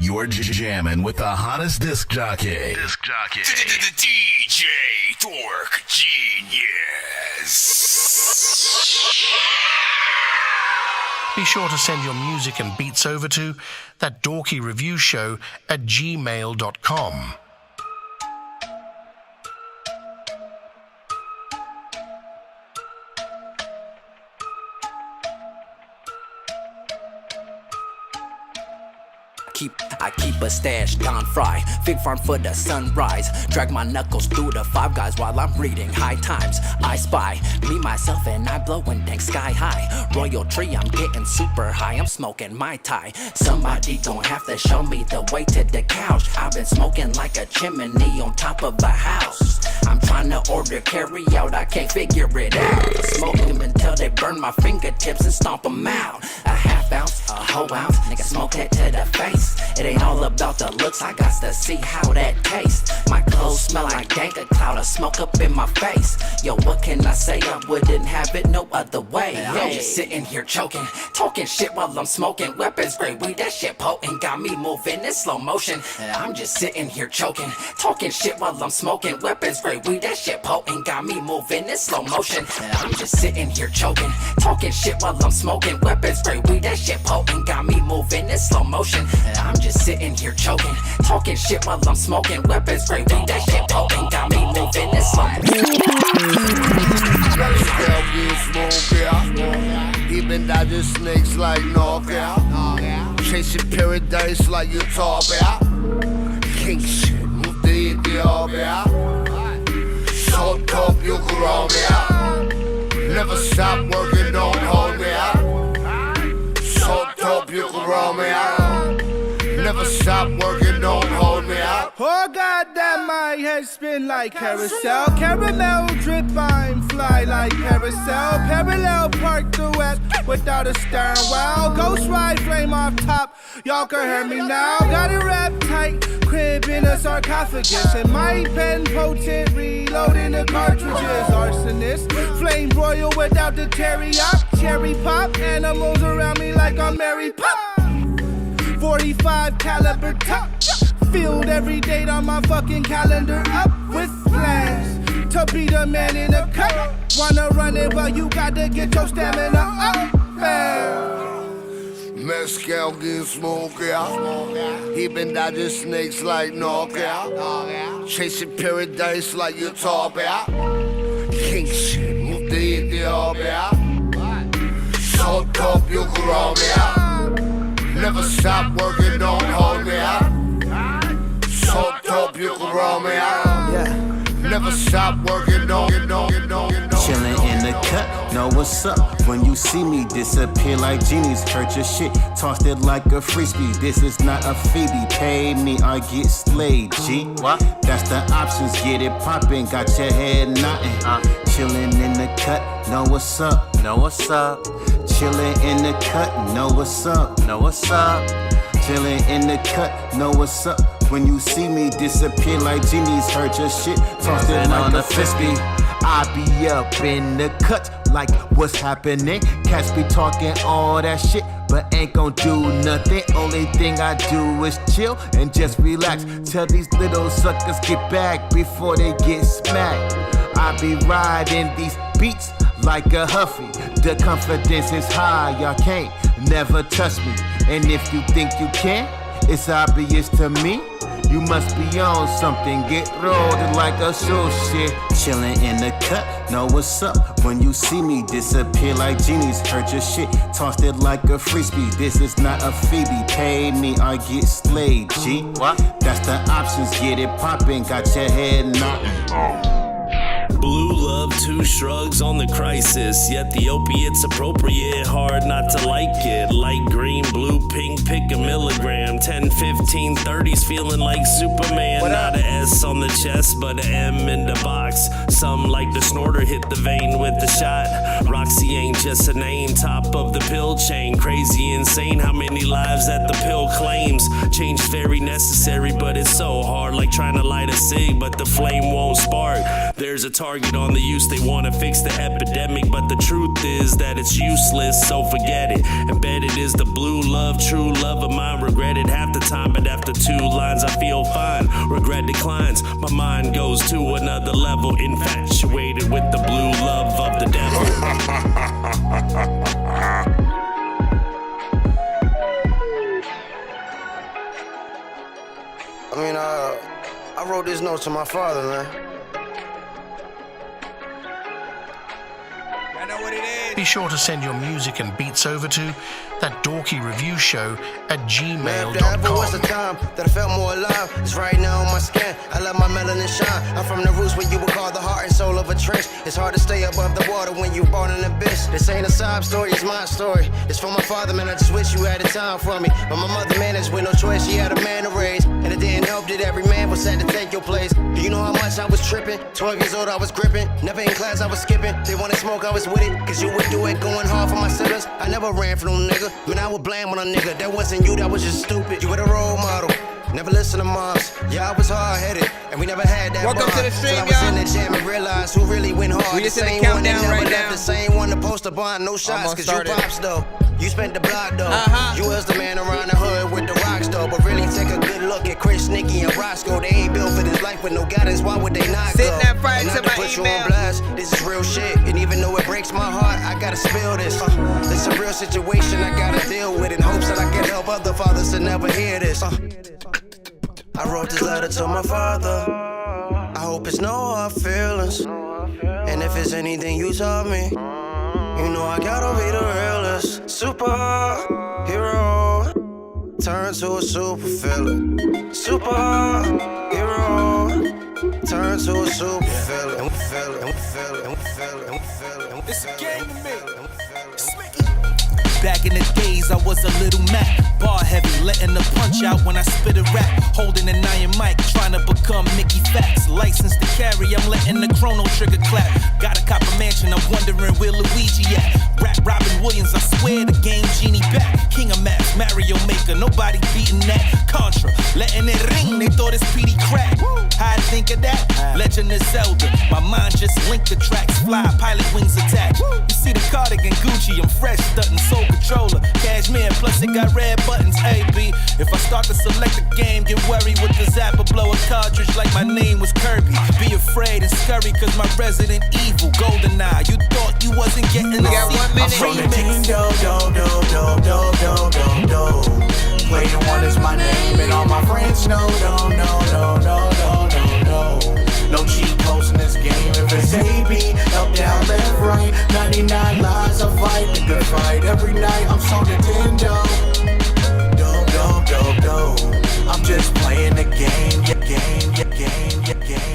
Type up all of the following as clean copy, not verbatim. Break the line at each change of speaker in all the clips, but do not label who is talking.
You're jamming with the hottest disc jockey. DJ Dork Genius.
Be sure to send your music and beats over to That Dorky Review Show at gmail.com.
I keep a stash, gone fry, fig farm for the sunrise. Drag my knuckles through the Five Guys while I'm reading High Times. I spy me, myself, and I blowing dank sky high. Royal tree, I'm getting super high. I'm smoking my tie. Somebody gon' have to show me the way to the couch. I've been smoking like a chimney on top of a house. I'm trying to order carry out, I can't figure it out. Smoke them until they burn my fingertips and stomp them out. A half ounce, a whole ounce, nigga smoke that to the face. It ain't all about the looks, I got to see how that tastes. My clothes smell like dank, a cloud of smoke up in my face. Yo, what can I say? I wouldn't have it no other way. I'm just sitting here choking, talking shit while I'm smoking. Weapons grade weed, that shit potent, got me moving in slow motion. I'm just sitting here choking, talking shit while I'm smoking. Weapons grade weed, that shit potent, got me moving in slow motion. I'm just sitting here choking, talking shit while I'm smoking. Weapons grade weed, that shit potent, got me moving in slow motion. I'm just sitting here choking, talking shit while I'm smoking. Weapons grade weed, that shit potent, got me moving in slow motion.
Even dodging snakes like knockout. Chasing paradise like you talk about. King shit, move the Ethiopia. So dope you can roll me out. Never stop working, don't hold me out. So dope you can roll me out. Never stop working, don't hold me out.
Oh goddamn, my head spin like carousel. Caramel drip, I'm fly like carousel. Parallel park the west without a stern well. Ghost ride flame off top, y'all can hear me now. Got it wrapped tight, crib in a sarcophagus. And my pen potent, reloading the cartridges. Arsonist, flame broil without the teriyaki. Cherry pop, animals around me like I'm Mary Pop. 45 caliber top, filled every date on my fucking calendar up with plans to be the man in a cup. Wanna run it, well you gotta get your stamina up, man.
Mezcal getting smoky out. He been dodging snakes like knockout. Chasing paradise like you talk about. King shit, move the Ethiopia. So dope you can roll me out. Never stop working, don't hold me out. So dope you can roll me out. Never stop working, don't.
Chillin' in the cut, know what's up. When you see me disappear like genies, hurt your shit, tossed it like a frisbee. This is not a Phoebe, pay me or get slayed, G. What? That's the options, get it poppin', got your head nodding. Chillin' in the cut, know what's up, know what's up. Chillin' in the cut, know what's up, know what's up. Chillin' in the cut, know what's up. When you see me disappear like genies, hurt your shit, tossed it like a frisbee. I be up in the cut, like what's happening? Cats be talking all that shit, but ain't gon' do nothing. Only thing I do is chill and just relax. Tell these little suckers get back before they get smacked. I be riding these beats like a huffy. The confidence is high, y'all can't never touch me. And if you think you can, it's obvious to me. You must be on something, get rolled like a shoe shit. Chillin' in the cut, know what's up. When you see me disappear like genies, hurt your shit, tossed it like a frisbee. This is not a Phoebe, pay me or get slayed, G. What? That's the options, get it poppin', got your head knockin'.
Blue love, two shrugs on the crisis. Yet the opiate's appropriate, hard not to like it. Light green, blue, pink, pick a milligram. 10, 15, 30s, feeling like Superman. Not a S on the chest, but a M in the box. Some like the snorter, hit the vein with the shot. Roxy ain't just a name, top of the pill chain. Crazy, insane, how many lives that the pill claims. Change very necessary, but it's so hard. Like trying to light a cig, but the flame won't spark. There's a target on the use. They wanna fix the epidemic, but the truth is that it's useless, so forget it. Embedded is the blue love, true love of mine. Regret it half the time, but after 2 lines I feel fine. Regret declines, my mind goes to another level. Infatuated with the blue love of the devil.
I mean, I wrote this note to my father, man.
I know what it is.
Be sure to send your music and beats over to That Dorky Review Show at
Man, if there ever was a
gmail.com.
time that I felt more alive, it's right now on my skin. I let my melanin shine. I'm from the roots where you would call the heart and soul of a trench. It's hard to stay above the water when you're born in the abyss. This ain't a sob story, it's my story. It's for my father, man, I just wish you had the time for me. But my mother managed with no choice, she had a man to raise. And it didn't help that every man was sad to take your place. Do you know how much I was tripping? 12 years old, I was gripping. Never in class, I was skipping. They wanted smoke, I was with it. Cause you would do it going hard for my siblings. I never ran for no nigga. Man, I would blame on a nigga. That wasn't you, that was just stupid. You were the role model. Never listen to moms. Yeah, I was hard-headed, and we never had that.
Welcome to the stream,
I was in the jam and realized who really went hard.
We just
the
in the
same one that
countdown
never
right
left,
now.
the same one to post a bond, no shots,
Almost
cause
started.
you pops though. You spent the block though. You was the man around the hood with the rocks though. But really take a good look at Chris, Nicky, and Roscoe. They ain't built for this life with no guidance. Why would they not
Send
go?
that fire
And
to
not to
my
put you
email.
on blast. This is real shit, and even though it breaks my heart, I gotta spill this. It's a real situation I gotta deal with in hopes that I can help other fathers to never hear this. I wrote this letter to my father. I hope it's no hard feelings. And if it's anything you taught me, you know I gotta be the realest. Superhero, turn to a super villain. Superhero, turn to a super villain.
It's a game to me. Back in the days, I was a little Mac. Bar heavy, letting the punch out when I spit a rap. Holding an iron mic, trying to become Mickey Facts. License to carry, I'm letting the chrono trigger clap. Got a copper mansion, I'm wondering where Luigi at. Rap Robin Williams, I swear the game genie back. King of Maps, Mario Maker, nobody beating that. Contra, letting it ring, they thought it's PD crack. How'd think of that? Legend of Zelda, my mind just linked the tracks. Fly, pilot wings attack. You see the cardigan Gucci, I'm fresh, stunting soul controller. Cashmere, plus it got red buttons, AB. If I start to select a game, get worried with the zapper, blow a cartridge like my name was Kirby. Be afraid and scurry, cause my Resident Evil, GoldenEye. You thought you wasn't getting the
got 1 minute.
I'm from the team,
Player one is my name, and all my friends know, no cheat codes in this game. If it's AB, up, down, left, right, 99 lives, I fight the good fight every night. I'm so Nintendo, I'm just playing the game, your game.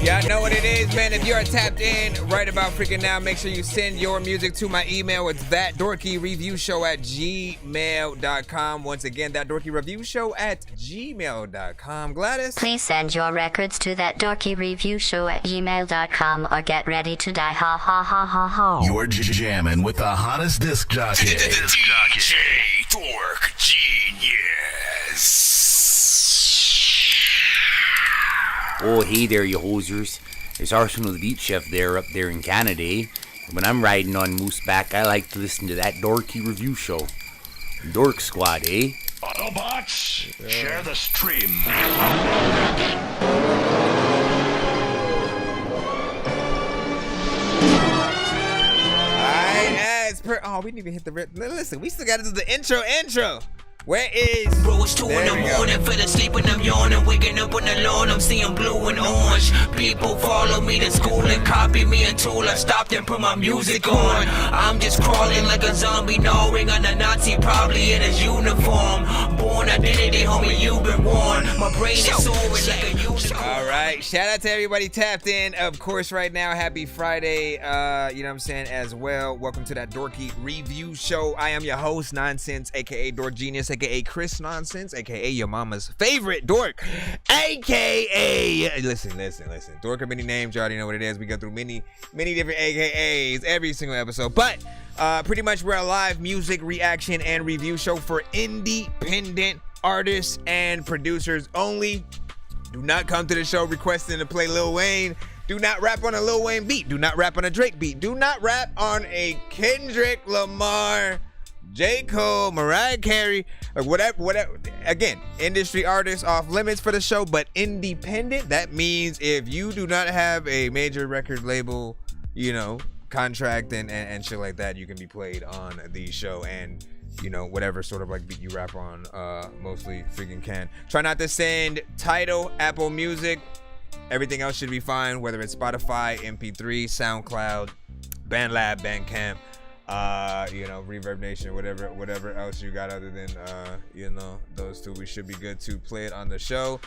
Y'all know what it is, man. If you're tapped in right about freaking now, make sure you send your music to my email. It's ThatDorkyReviewShow at gmail.com. Once again, ThatDorkyReviewShow at gmail.com. Gladys?
Please send your records to ThatDorkyReviewShow at gmail.com or get ready to die. Ha ha ha ha ha.
You're jamming with the hottest disc jockey.
DJ Dork Genius.
Oh, hey there, you hosers. There's Arsenal the Beat Chef there up there in Canada, eh? When I'm riding on Mooseback, I like to listen to That Dorky Review Show. Dork Squad, eh?
Autobots, share the stream.
Alright, as per. Oh, we didn't even hit the. Listen, we still gotta do the intro. Where is?
Bro, it's 2 in the morning, fell asleep and I'm yawning. Waking up on the lawn, I'm seeing blue and orange. People follow me to school and copy me until I stopped and put my music on. I'm just crawling like a zombie, gnawing on a Nazi, probably in his uniform. Born identity, homie, you've been warned. My brain is soaring like a unicorn.
Alright, shout out to everybody tapped in. Of course, right now, happy Friday, you know what I'm saying, as well. Welcome to That Dorky Review Show. I am your host, Nonsenze, aka Dork Genius, aka Chris Nonsenze, aka your mama's favorite dork, aka listen, dork of many names. You already know what it is. We go through many different AKAs every single episode, but pretty much we're a live music reaction and review show for independent artists and producers only. Do not come to the show requesting to play Lil Wayne. Do not rap on a Lil Wayne beat. Do not rap on a Drake beat. Do not rap on a Kendrick Lamar, J. Cole, Mariah Carey, or whatever. Again, industry artists off limits for the show, but independent. That means if you do not have a major record label, contract and shit like that, you can be played on the show. And whatever sort of like beat you rap on, mostly freaking can. Try not to send Tidal, Apple Music. Everything else should be fine, whether it's Spotify, MP3, SoundCloud, BandLab, Bandcamp, Reverb Nation, whatever else you got other than those two. We should be good to play it on the show.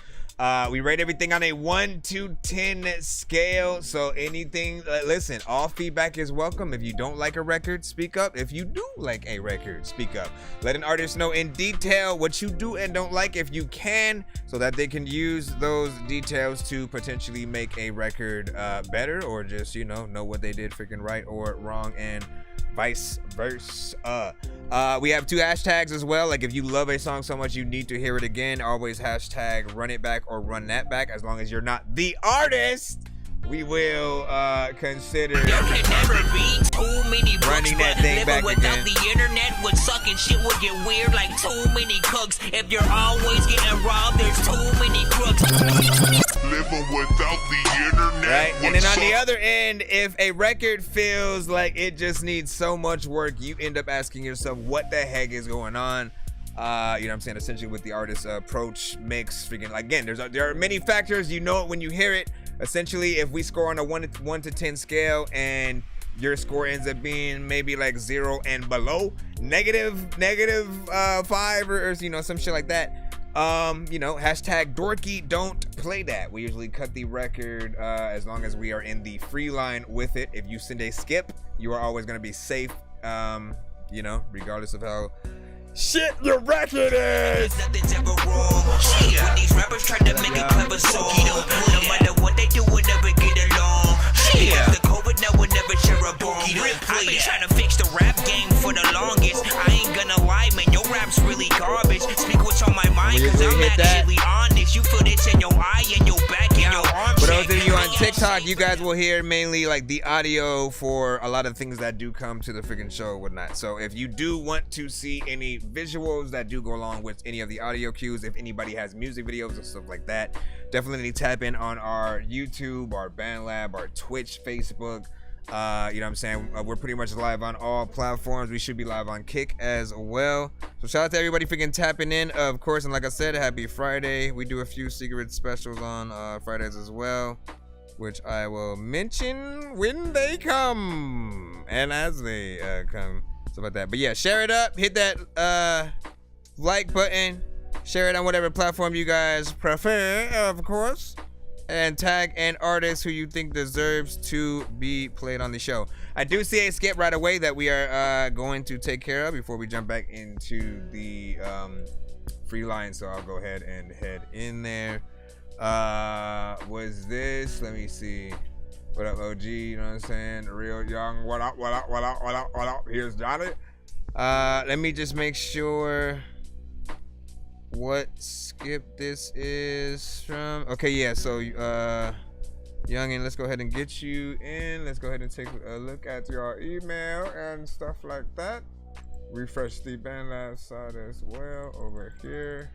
We rate everything on a 1 to 10 scale. So anything, listen, all feedback is welcome. If you don't like a record, speak up. If you do like a record, speak up. Let an artist know in detail what you do and don't like if you can, so that they can use those details to potentially make a record better, or just, know what they did freaking right or wrong, and vice versa. We have 2 hashtags as well. Like if you love a song so much you need to hear it again, always hashtag run it back or run that back. As long as you're not the artist, we will consider
there can never be too many books,
running that thing back
without
again.
The internet would suck and shit would get weird like too many cooks. If you're always getting robbed, there's too many crooks.
Living without the internet.
Right? And then on the other end, if a record feels like it just needs so much work, you end up asking yourself, what the heck is going on? Essentially with the artist's approach, mix, freaking, again, there are many factors. You know it when you hear it. Essentially, if we score on a 1 to 10 scale and your score ends up being maybe like 0 and below, negative 5 or some shit like that, hashtag dorky, don't play that. We usually cut the record as long as we are in the free line with it. If you send a skip, you are always going to be safe, regardless of how shit your record is.
Nothing's ever wrong. When these rappers try to make a clever song, no matter what they do, we'll never get along. The COVID now will never share a bomb. I've been trying to fix the rap game for the longest. I ain't gonna lie, man, your rap's really garbage. Speak what's on my mind, cause I'm actually honest. You feel this in your eye and your back and your arm.
For those of you on TikTok, you guys will hear mainly like the audio for a lot of things that do come to the freaking show and whatnot. So if you do want to see any visuals that do go along with any of the audio cues, if anybody has music videos and stuff like that, definitely tap in on our YouTube, our BandLab, our Twitch, Facebook. We're pretty much live on all platforms. We should be live on Kick as well. So shout out to everybody freaking tapping in, of course. And like I said, happy Friday. We do a few secret specials on Fridays as well, which I will mention when they come and as they come, stuff like that. But yeah, share it up, hit that like button, share it on whatever platform you guys prefer, of course, and tag an artist who you think deserves to be played on the show. I do see a skip right away that we are going to take care of before we jump back into the free line, so I'll go ahead and head in there. Was this, let me see. What up, OG? You know what I'm saying? Real young. What up? What up? What up? What up? What up? Here's Johnny. Let me just make sure what skip this is from. Okay, yeah. So, youngin, let's go ahead and get you in. Let's go ahead and take a look at your email and stuff like that. Refresh the BandLab side as well over here.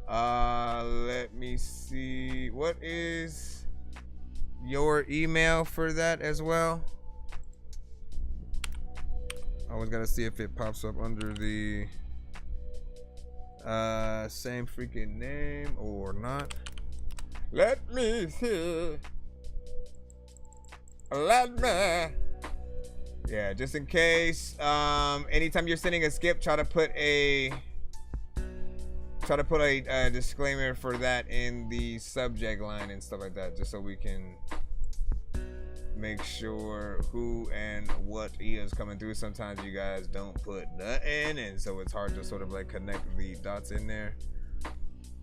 Let me see. What is your email for that as well? I always gotta see if it pops up under the same freaking name or not. Let me see. Yeah, just in case. Anytime you're sending a skip, try to put a disclaimer for that in the subject line and stuff like that, just so we can make sure who and what is coming through. Sometimes you guys don't put nothing, and so it's hard to sort of like connect the dots in there.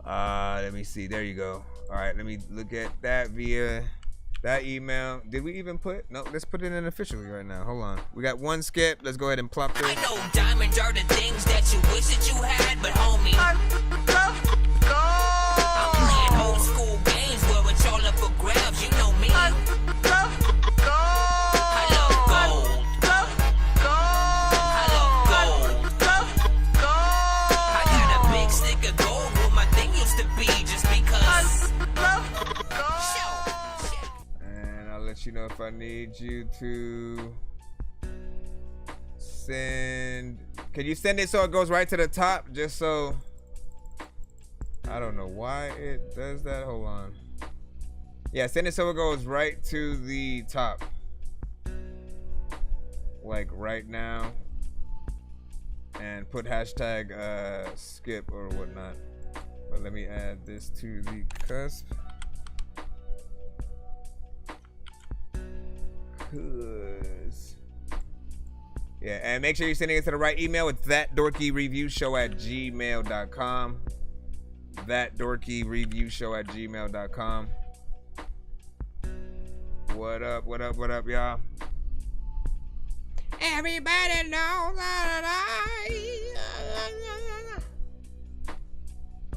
Let me see. There you go. All right, let me look at that via that email. Did we even put? No, let's put it in officially right now. Hold on. We got one skip. Let's go ahead and plop this.
I know diamonds are the things that you wish that you had, but homie, I'm playing old school games where it's all up for grabs. You know me.
let you know if I need you to send. Can you send it so it goes right to the top? Just so. I don't know why it does that. Hold on. Yeah, send it so it goes right to the top. Like right now. And put hashtag skip or whatnot. But let me add this to the cusp. Yeah, and make sure you're sending it to the right email. It's ThatDorkyReviewShow@gmail.com. ThatDorkyReviewShow@gmail.com. What up, what up, what up, y'all? Everybody knows that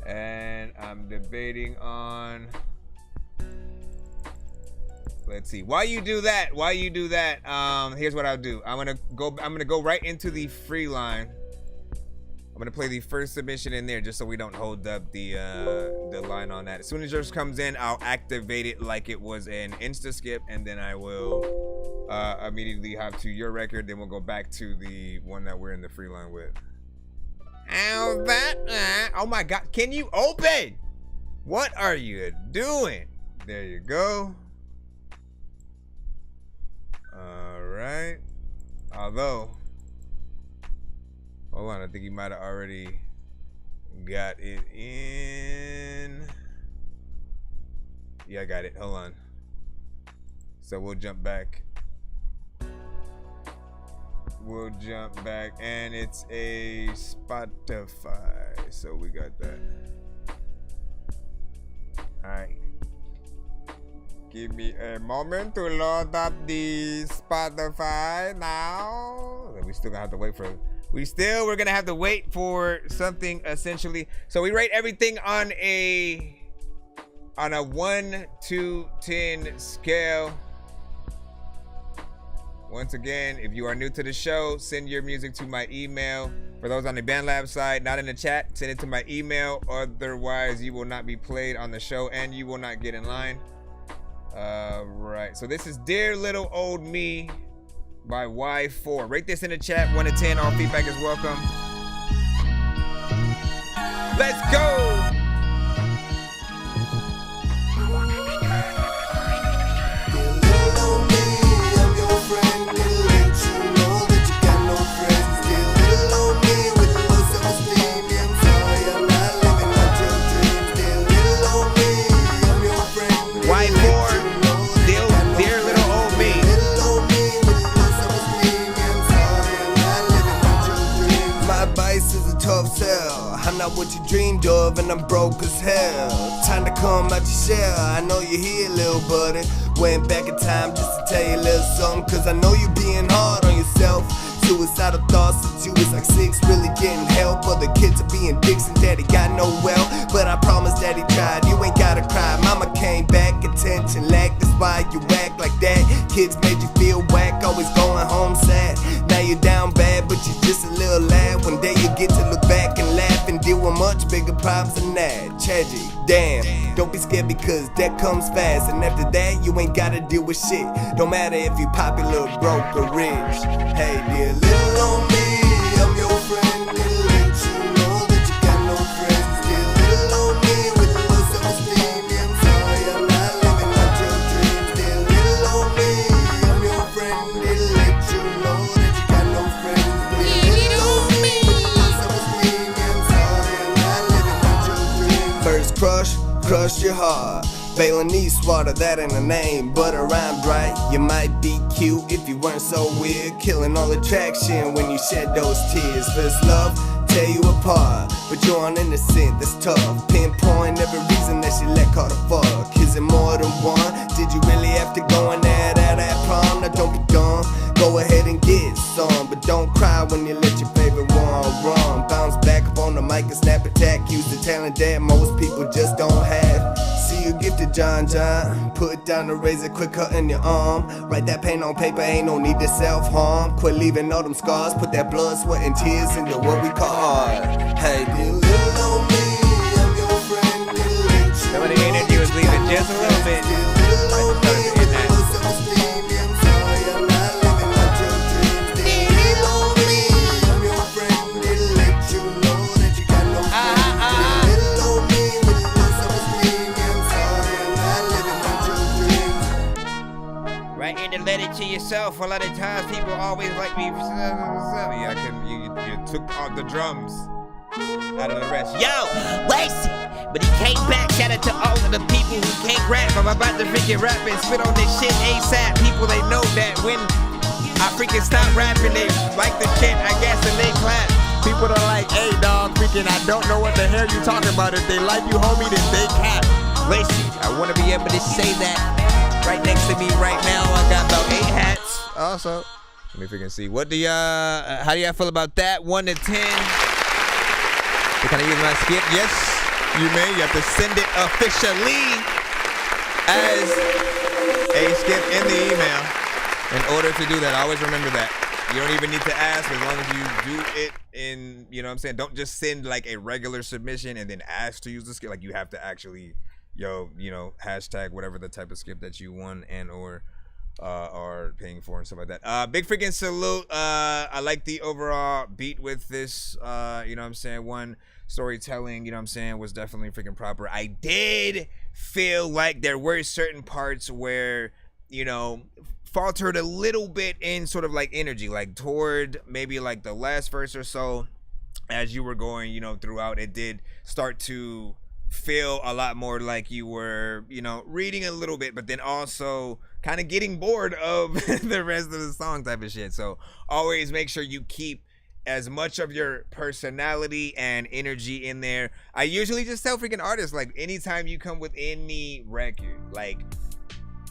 and I'm debating on. Let's see. While you do that, here's what I'll do. I'm gonna go right into the free line. I'm gonna play the first submission in there just so we don't hold up the line on that. As soon as yours comes in, I'll activate it like it was an insta skip, and then I will immediately hop to your record. Then we'll go back to the one that we're in the free line with. How's that? Oh my God! Can you open? What are you doing? There you go. All right. Although, hold on, I think he might have already got it in. Yeah, I got it. Hold on. So we'll jump back. And it's a Spotify. So we got that. All right. Give me a moment to load up the Spotify now. We're gonna have to wait for. We're gonna have to wait for something essentially. So we rate everything on a 1 to 10 scale. Once again, if you are new to the show, send your music to my email. For those on the BandLab side, not in the chat, send it to my email. Otherwise, you will not be played on the show and you will not get in line. Right. So this is Dear Little Old Me by Y4. Rate this in the chat, 1 to 10. All feedback is welcome. Let's go.
I'm not what you dreamed of, and I'm broke as hell. Time to come out your shell. I know you're here, little buddy. Went back in time just to tell you a little something, cause I know you being hard on yourself. Suicidal thoughts since you was like 6, really getting help. Other kids are being dicks and daddy got no well. But I promise that he tried, you ain't gotta cry. Mama came back, attention lacked, that's why you act like that. Kids made you feel whack, always going home sad. Now you're down bad, but you're just a little lad. One day you get to look back and laugh and deal with much bigger problems than that. Tragic, damn, don't be scared because that comes fast. And after that, you ain't gotta deal with shit. Don't matter if you popular, broke, or rich. Hey, dear little old me, I'm your friend. Gonna let you know that you got no friends. Dear little old me with a low self-esteem. Yeah, I'm sorry, I'm not living out your dreams. Dear little old me, I'm your friend. Gonna let you know that you got no friends. Dear little old me with a low self-esteem. Yeah, I'm sorry, I'm not living out your dreams. First crush your heart. Balinese water, that ain't a name, but it rhymed right. You might be cute if you weren't so weird, killing all attraction when you shed those tears. First love, tear you apart, but you're an innocent, that's tough. Pinpoint every reason that she let caught a fuck. Is it more than one? Did you really have to go in there at that prom? Now don't be dumb, go ahead and get some, but don't cry when you let your favorite one run. Bounce back up on the mic and snap attack. Use the talent that most people just don't have. See you gifted, John. Put down the razor, quick cut in your arm. Write that pain on paper, ain't no need to self-harm. Quit leaving all them scars, put that blood, sweat, and tears into what we call art. Hey, dear little old me, I'm your friend.
Some of the energy was leaving just a little bit. I started to hit that. to yourself. A lot of times people always like me. Yeah, you took all the drums out of the rest.
Yo, Lacey, but he came back. Shout out to all of the people who can't rap. I'm about to freaking rap and spit on this shit ASAP. People, they know that when I freaking stop rapping, they like the shit, I guess, and they clap.
People are like, hey, dog, freaking, I don't know what the hell you talking about. If they like you, homie, then they cap.
Lacey, I want to be able to say that. Right next to me right now, I got about 8 hats.
Also, let me freaking see. What do y'all, how do y'all feel about that? 1 to 10. Can I use my skip? Yes, you may. You have to send it officially as a skip in the email in order to do that. Always remember that. You don't even need to ask as long as you do it in, you know what I'm saying? Don't just send like a regular submission and then ask to use the skip. Like you have to actually, hashtag whatever the type of skip that you want and or are paying for and stuff like that. Big freaking salute. I like the overall beat with this, you know what I'm saying? One, storytelling, you know what I'm saying, was definitely freaking proper. I did feel like there were certain parts where, faltered a little bit in sort of like energy, like toward maybe like the last verse or so. As you were going, throughout, it did start to feel a lot more like you were, reading a little bit, but then also kind of getting bored of the rest of the song type of shit. So always make sure you keep as much of your personality and energy in there. I usually just tell freaking artists, like, anytime you come with any record, like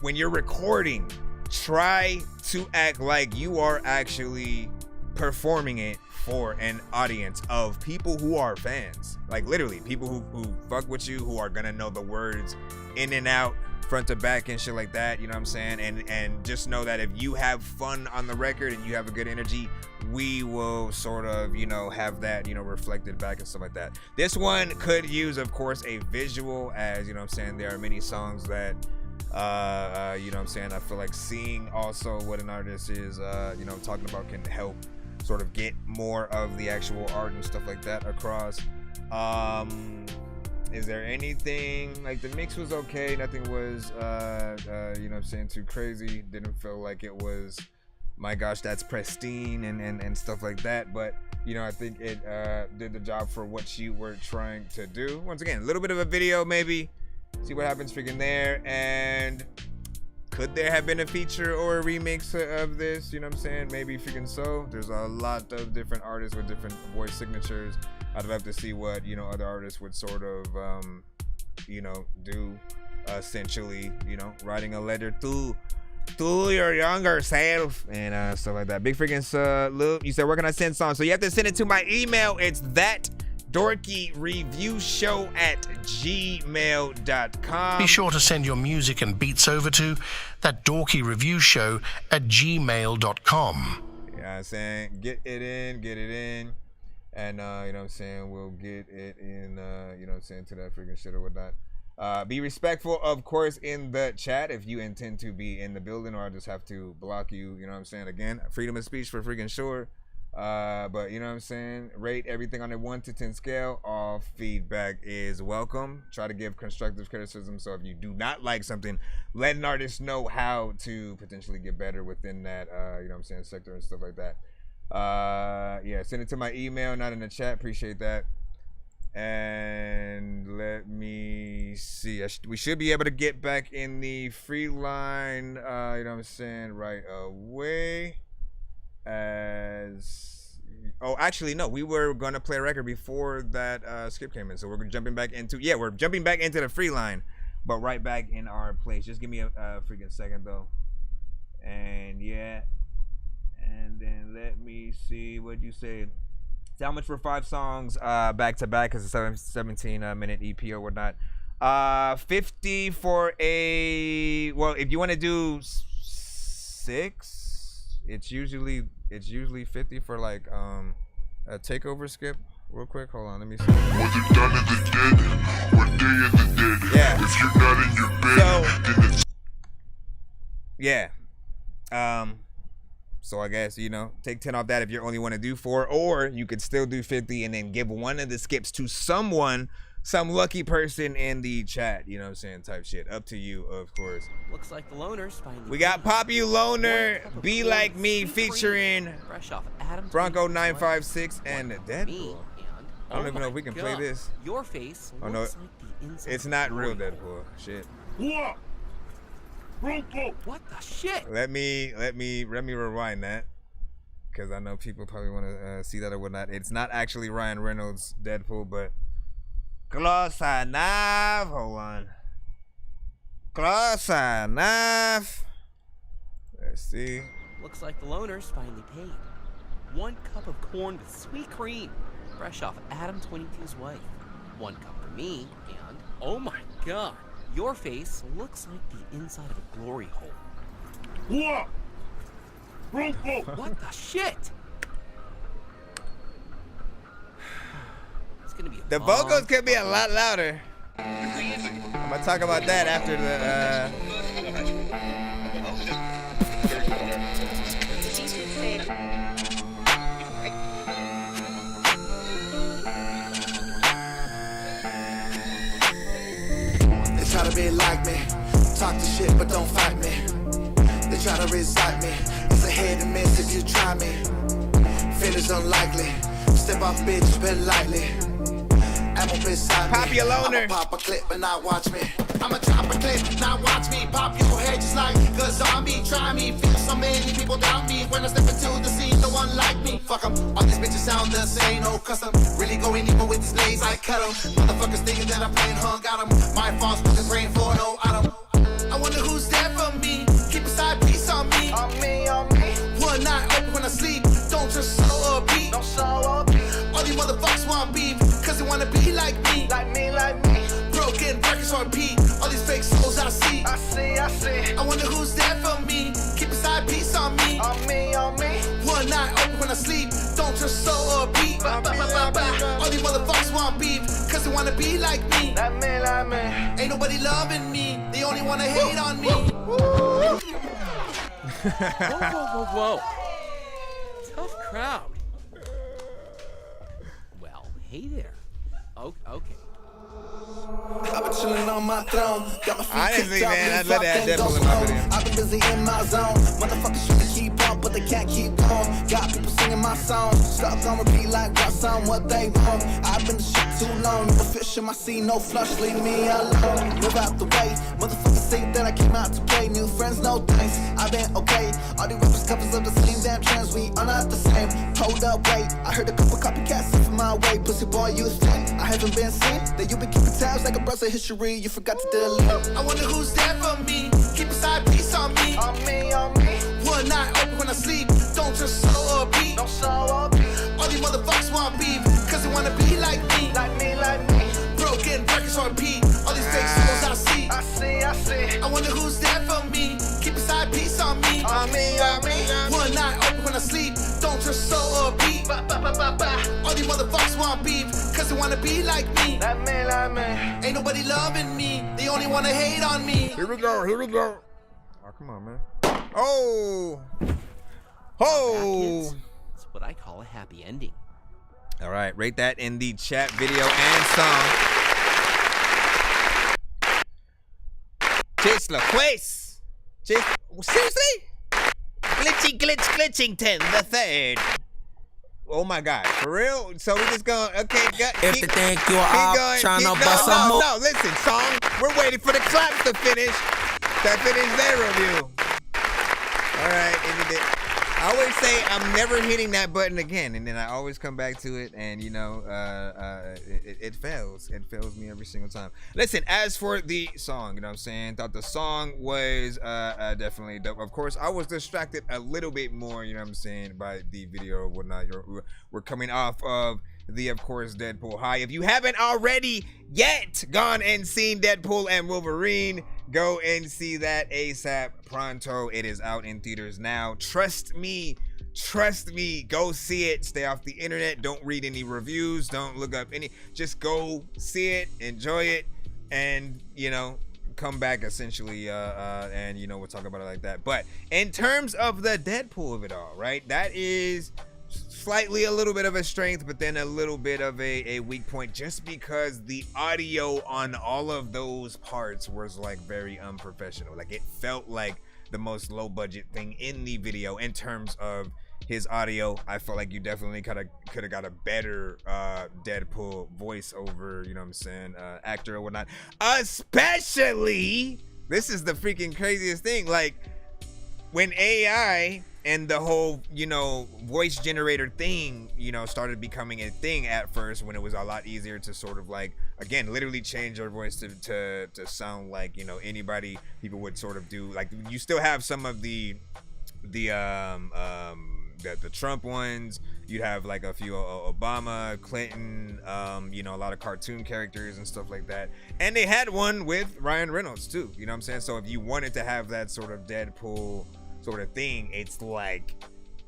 when you're recording, try to act like you are actually performing it for an audience of people who are fans. Like literally people who fuck with you, who are gonna know the words in and out, front to back and shit like that, you know what I'm saying? And just know that if you have fun on the record and you have a good energy, we will sort of, have that, reflected back and stuff like that. This one could use, of course, a visual, as, you know what I'm saying, there are many songs that you know what I'm saying, I feel like seeing also what an artist is talking about can help sort of get more of the actual art and stuff like that across. Is there anything, like, the mix was okay, nothing was you know what I'm saying, too crazy, didn't feel like it was, my gosh, that's pristine and stuff like that, but I think it did the job for what you were trying to do. Once again, a little bit of a video, maybe see what happens freaking there. And could there have been a feature or a remix of this? You know what I'm saying? Maybe freaking so. There's a lot of different artists with different voice signatures. I'd love to see what, other artists would sort of, do, essentially, writing a letter to your younger self and stuff like that. Big freaking salute. You said, where can I send songs? So you have to send it to my email. It's ThatDorkyReviewShow@gmail.com.
Be sure to send your music and beats over to ThatDorkyReviewShow@gmail.com.
Yeah, I'm saying, get it in. And, you know what I'm saying, we'll get it in, you know what I'm saying, to that freaking shit or whatnot. Be respectful, of course, in the chat if you intend to be in the building, or I'll just have to block you, you know what I'm saying? Again, freedom of speech for freaking sure. But you know what I'm saying, rate everything on a 1 to 10 scale. All feedback is welcome. Try to give constructive criticism, so if you do not like something, let an artist know how to potentially get better within that you know what I'm saying, sector and stuff like that. Yeah, send it to my email, not in the chat. Appreciate that. And let me see, we should be able to get back in the free line, you know what I'm saying, right away. Actually no, we were gonna play a record before that skip came in, so we're jumping back into the free line, but right back in our place. Just give me a freaking second though. And yeah, and then let me see what you said. So how much for 5 songs back to back, because it's a 17 minute EP or whatnot. 50 for a, well, if you want to do 6, it's usually 50 for like a takeover skip. Real quick, hold on, let me see.
Whether done in the dead or day in the dead.
Yeah.
If you're not in your bed, then it's
yeah. So I guess, take 10 off that if you only want to do 4, or you could still do 50 and then give one of the skips to someone some lucky person in the chat, you know what I'm saying, type shit. Up to you, of course.
Looks like the loners finally.
We got Poppy Loner, Be Like Me featuring Bronco 956 and Deadpool. I don't even know if we can play this.
Your face
Oh no,
looks like the inside
it's not real Deadpool. Shit.
What? What the shit?
Let me rewind that, because I know people probably want to see that or whatnot. It's not actually Ryan Reynolds Deadpool, but close enough. Hold on. Close enough. Let's see.
Looks like the loners finally paid. 1 cup of corn with sweet cream, fresh off Adam 22's wife. 1 cup for me, and oh my god, your face looks like the inside of a glory hole. What? What the shit? It's gonna be a
The
long
vocals could be a lot louder. I'm gonna talk about that after the.
They try to be like me, talk the shit but don't fight me. They try to recite me, it's a hit and miss if you try me. Feelings unlikely, step up bitch, but lightly. Ammo beside me,
Pop your loner.
I'ma pop a clip and not watch me. I'ma drop a clip, not watch me. Pop your head just like a zombie. Try me, feel so many people doubt me. When I step into the scene, no one like me. Fuck 'em, all these bitches sound the same, no custom. Really going evil with these lays, I cut 'em. Motherfuckers thinking that I'm playing hung, got 'em. My fault's with the brain for no autumn. I wonder who's there for me. Keep a side piece on me. On me, on me. One night open when I sleep. Don't just slow a beat. Don't slow a beat. All these motherfuckers want beef, cause they wanna be like me. Like me, like me. Broken records on repeat. All these fake souls I see. I see, I see. I wonder who's there for me. Keep a side piece on me. On me, on me. One night open when I sleep. Don't just slow a beat. Ba, ba, ba, ba, ba. All these motherfuckers want beef, cause they wanna be like me. Like me, like me. Ain't nobody loving me. They only wanna hate on me.
Whoa, whoa, whoa, whoa. Tough crowd. Well, hey there. Okay.
I've been chilling on my throne. Got my feet
Honestly,
kicked up,
man, I'd
and
let that
fucked and
Deadpool
go
in my
slow.
video.
I've been busy in my zone. Motherfuckers trying to keep up, but they can't keep going. Got people singing my songs, stuck on repeat like what song, what they want. I've been the shit too long. No fish in my sea, no flush, leave me alone. Move out the way. Motherfuckers think that I came out to play. New friends, no thanks. I've been okay. All these rappers covers of the same damn trends. We are not the same. Hold up, wait. I heard a couple copycats from my way. Pussy boy, you stink. I haven't been seen. That you been keeping tabs like a browser history. You forgot to delete. I wonder who's there for me. Keep a side piece on me. On me, on me. One night open when I sleep. Don't just slow a beat. Don't slow a beat. All these motherfuckers want beef, cause they wanna be like me. Like me, like me. Broken records on repeat. All these fake souls I see. I see, I see. I wonder who's there for me. Keep a side piece on me. On me, on me. One night open when I sleep. Don't just slow a beat. Ba, ba, ba, ba, ba. All these motherfuckers want beef, cause they wanna be like me. Like me, like me. Ain't nobody loving me. They only wanna hate on me.
Here we go. Here we go. Oh, come on, man. Oh. Oh.
That's what I call a happy ending.
All right, rate that in the chat, video, and song. Chase LaQuace. Seriously? Glitchington the third. Oh my God, for real? So we just going, okay,
If they think you're out tryna bust a move.
No, listen, song. We're waiting for the claps to finish. To finish their review. All right, I always say I'm never hitting that button again, and then I always come back to it, and you know, it fails. It fails me every single time. Listen, as for the song, you know what I'm saying? Thought the song was definitely dope. Of course, I was distracted a little bit more, you know what I'm saying, by the video or whatnot. We're coming off of the, of course, Deadpool High. If you haven't already yet gone and seen Deadpool and Wolverine, go and see that ASAP pronto. It is out in theaters now. Trust me, go see it. Stay off the internet. Don't read any reviews. Don't look up any. Just go see it, enjoy it, and, you know, come back essentially, and, you know, we'll talk about it like that. But in terms of the Deadpool of it all, right, that is slightly a little bit of a strength, but then a little bit of a weak point, just because the audio on all of those parts was like very unprofessional. Like it felt like the most low budget thing in the video in terms of his audio. I felt like you definitely could have got a better Deadpool voiceover, you know what I'm saying, actor or whatnot. Especially, this is the freaking craziest thing, like when AI and the whole, you know, voice generator thing, you know, started becoming a thing at first, when it was a lot easier to sort of like, again, literally change your voice to sound like, you know, anybody. People would sort of do, like, you still have some of the Trump ones. You'd have like a few Obama, Clinton, you know, a lot of cartoon characters and stuff like that. And they had one with Ryan Reynolds too, you know what I'm saying? So if you wanted to have that sort of Deadpool sort of thing, it's like,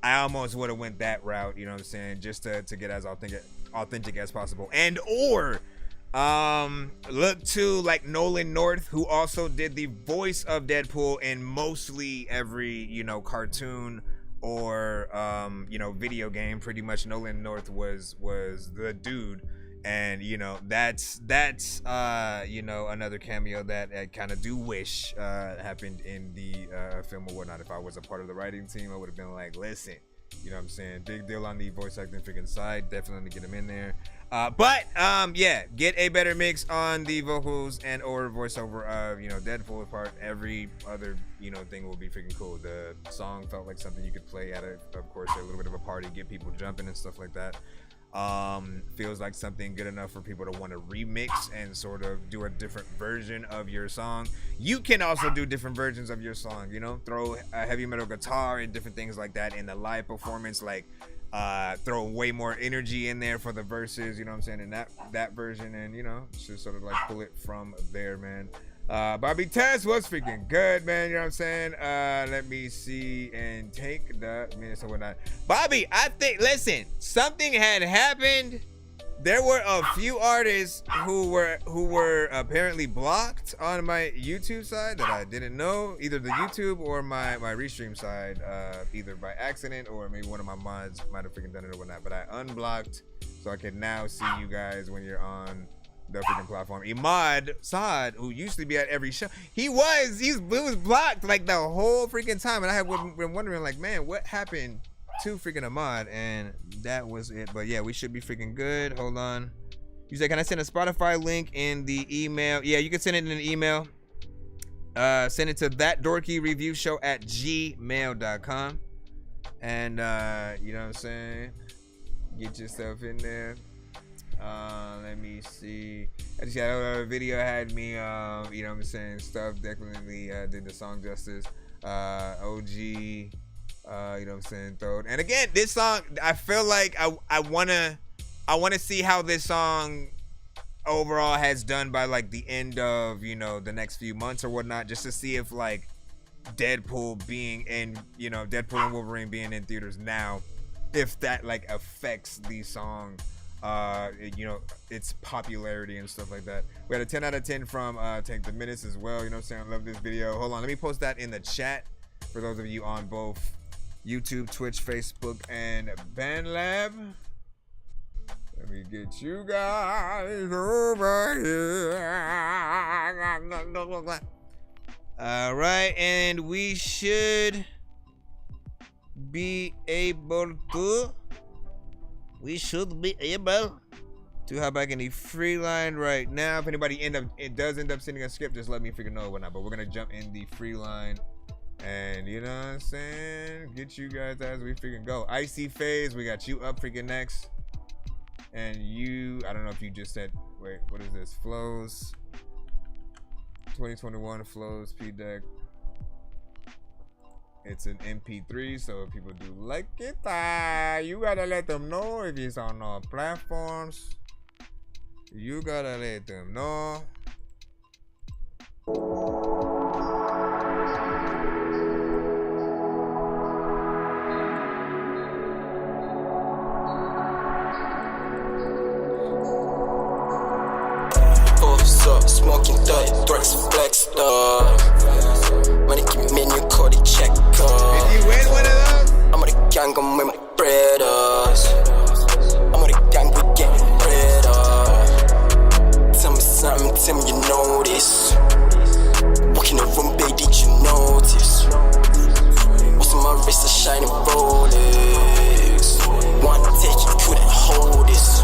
I almost would have went that route, you know what I'm saying, just to get as authentic as possible. And or look to like Nolan North, who also did the voice of Deadpool in mostly every, you know, cartoon or you know, video game. Pretty much Nolan North was the dude. And you know, that's you know, another cameo that I kind of do wish happened in the film or whatnot. If I was a part of the writing team, I would have been like, listen, you know what I'm saying, big deal on the voice acting freaking side, definitely get him in there. But yeah, get a better mix on the vocals and or voiceover of, you know, Deadpool's part. Every other, you know, thing will be freaking cool. The song felt like something you could play at of course, a little bit of a party, get people jumping and stuff like that. Feels like something good enough for people to want to remix and sort of do a different version of your song. You can also do different versions of your song, you know, throw a heavy metal guitar and different things like that in the live performance, like throw way more energy in there for the verses, you know what I'm saying, in that version, and you know, just sort of like pull it from there, man. Bobby Tess was freaking good, man, you know what I'm saying. Let me see and take the minutes and whatnot. Bobby, I think, listen, something had happened. There were a few artists who were apparently blocked on my YouTube side that I didn't know, either the YouTube or my restream side, either by accident or maybe one of my mods might have freaking done it or whatnot, but I unblocked so I can now see you guys when you're on the freaking platform. Imad Saad, who used to be at every show, he was blocked like the whole freaking time, and I had been wondering, like, man, what happened to freaking Ahmad? And that was it. But yeah, we should be freaking good. Hold on. You said, can I send a Spotify link in the email? Yeah, you can send it in an email. Send it to ThatDorkyReviewShow at gmail.com. And you know what I'm saying, get yourself in there. Let me see. I just got a video had me, you know what I'm saying, stuff. Definitely did the song justice. OG, you know what I'm saying, throw. And again, this song, I feel like I wanna see how this song overall has done by like the end of, you know, the next few months or whatnot, just to see if like Deadpool being in, you know, Deadpool and Wolverine being in theaters now, if that like affects the song, you know, its popularity and stuff like that. We had a 10 out of 10 from Take the Minutes as well, you know what I'm saying. I love this video. Hold on, let me post that in the chat for those of you on both YouTube, Twitch, Facebook, and BandLab. Let me get you guys over here. All right, and we should be able to hop back in the free line right now. If anybody does end up sending a script, just let me freaking know or whatnot. But we're gonna jump in the free line, and you know what I'm saying, get you guys as we freaking go. Icy Phase, we got you up freaking next. And you, I don't know if you just said, wait, what is this? Flows 2021 Flows P deck. It's an MP3, so if people do like it, you gotta let them know. If it's on all platforms, you gotta let them know.
Up, smoking dirt, Dork's flex stuff. Money give me new code check. If you win one of those, I'm on the gang, I'm with my breaders. I'm with a gang, we getting bread up. Tell me something, tell me you know this. Walk in the room, babe, did you notice? What's on my wrist, a shining Rolex. One take, you couldn't hold this.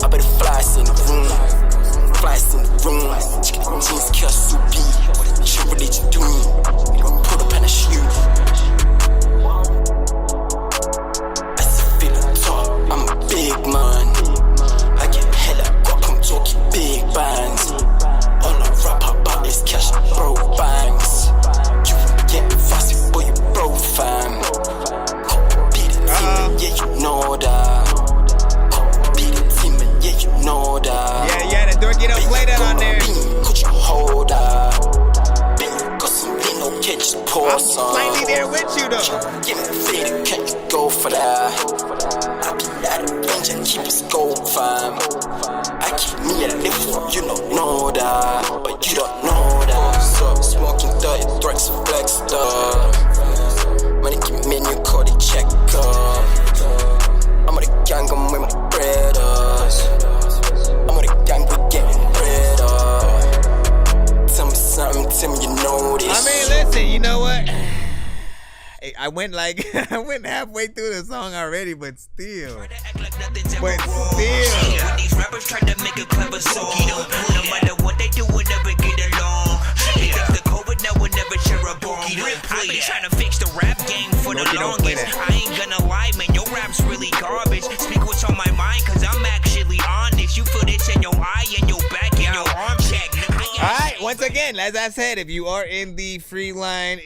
I bet the flies in the room. Flies in the room. Chicken jeans, kill soupy. She really you do me. Put up in a shoe. I see feeling tall. I'm a big man. I get hella guap, I'm talking big bands. All I rap about is cash, bro bangs. You get fast, boy, you bro fam. Be the team, yeah, you know that. Be the team, yeah, you know that.
Yeah, the Dorky don't play that on there.
Could you hold that? Got some no catch, pour
I'm
some.
slightly there with you though.
Give me the fade, can you go for that? I be at the range and keep it scope, fam. I keep me a little, you don't know that, but you don't know that. So smoking dirty, Dorks flexed up. Money keep menu, call the checker. I'm with the gang, I'm with my breaders. I'm with the gang, we getting bread up. Tell me something, tell me you know this.
I mean, listen, you know what? I went halfway through the song already, but still.
When these rappers try to make a clever song, no matter what they do, we'll never get along. Because the COVID now will never share a bone. I've been trying to fix the rap game for the longest. I ain't gonna lie, man, your rap's really garbage. Speak what's on my mind, cause I'm actually honest. You feel this in your eye, and your back, and your arm check.
Alright, once again, as I said, if you are in the free line,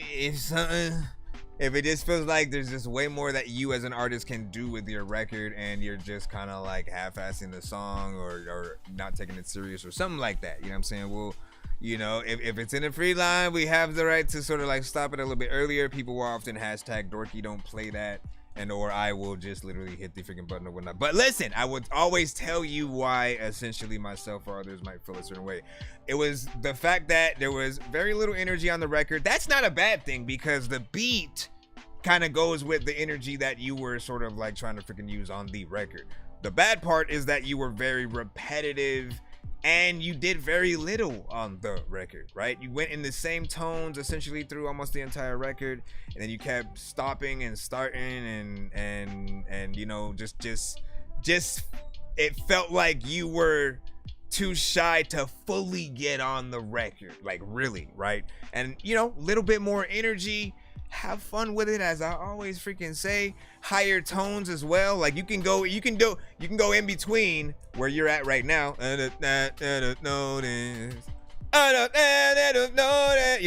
if it just feels like there's just way more that you as an artist can do with your record and you're just kind of like half-assing the song or not taking it serious or something like that, you know what I'm saying? Well, you know, if it's in a free line, we have the right to sort of like stop it a little bit earlier. People will often hashtag Dorky don't play that, and or I will just literally hit the freaking button or whatnot. But listen, I would always tell you why essentially myself or others might feel a certain way. It was the fact that there was very little energy on the record. That's not a bad thing because the beat kind of goes with the energy that you were sort of like trying to freaking use on the record. The bad part is that you were very repetitive and you did very little on the record, right? You went in the same tones essentially through almost the entire record, and then you kept stopping and starting and you know, just it felt like you were too shy to fully get on the record, like really, right? And you know, little bit more energy. Have fun with it, as I always freaking say. Higher tones as well. Like you can go in between where you're at right now. You know what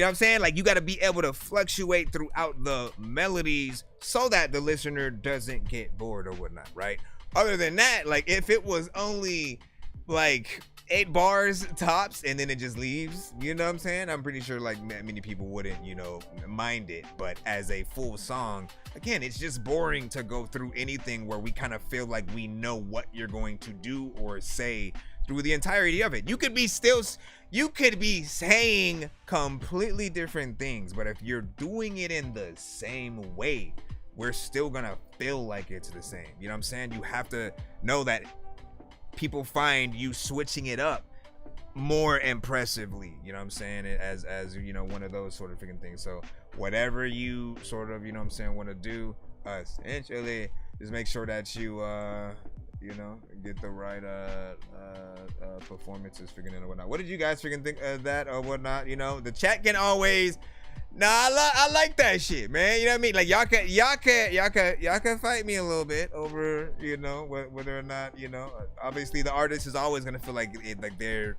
I'm saying? Like you got to be able to fluctuate throughout the melodies so that the listener doesn't get bored or whatnot, right? Other than that, like if it was only like 8 bars tops and then it just leaves, you know what I'm saying? I'm pretty sure like many people wouldn't, you know, mind it. But as a full song, again, it's just boring to go through anything where we kind of feel like we know what you're going to do or say through the entirety of it. You could be saying completely different things, but if you're doing it in the same way, we're still gonna feel like it's the same. You know what I'm saying? You have to know that people find you switching it up more impressively, you know what I'm saying, as you know, one of those sort of freaking things. So whatever you sort of, you know what I'm saying, want to do, essentially just make sure that you you know, get the right performances freaking in and whatnot. What did you guys freaking think of that or whatnot? You know, the chat can always I like that shit, man. You know what I mean? Like y'all can fight me a little bit over, you know, whether or not, you know. Obviously, the artist is always gonna feel like it, like their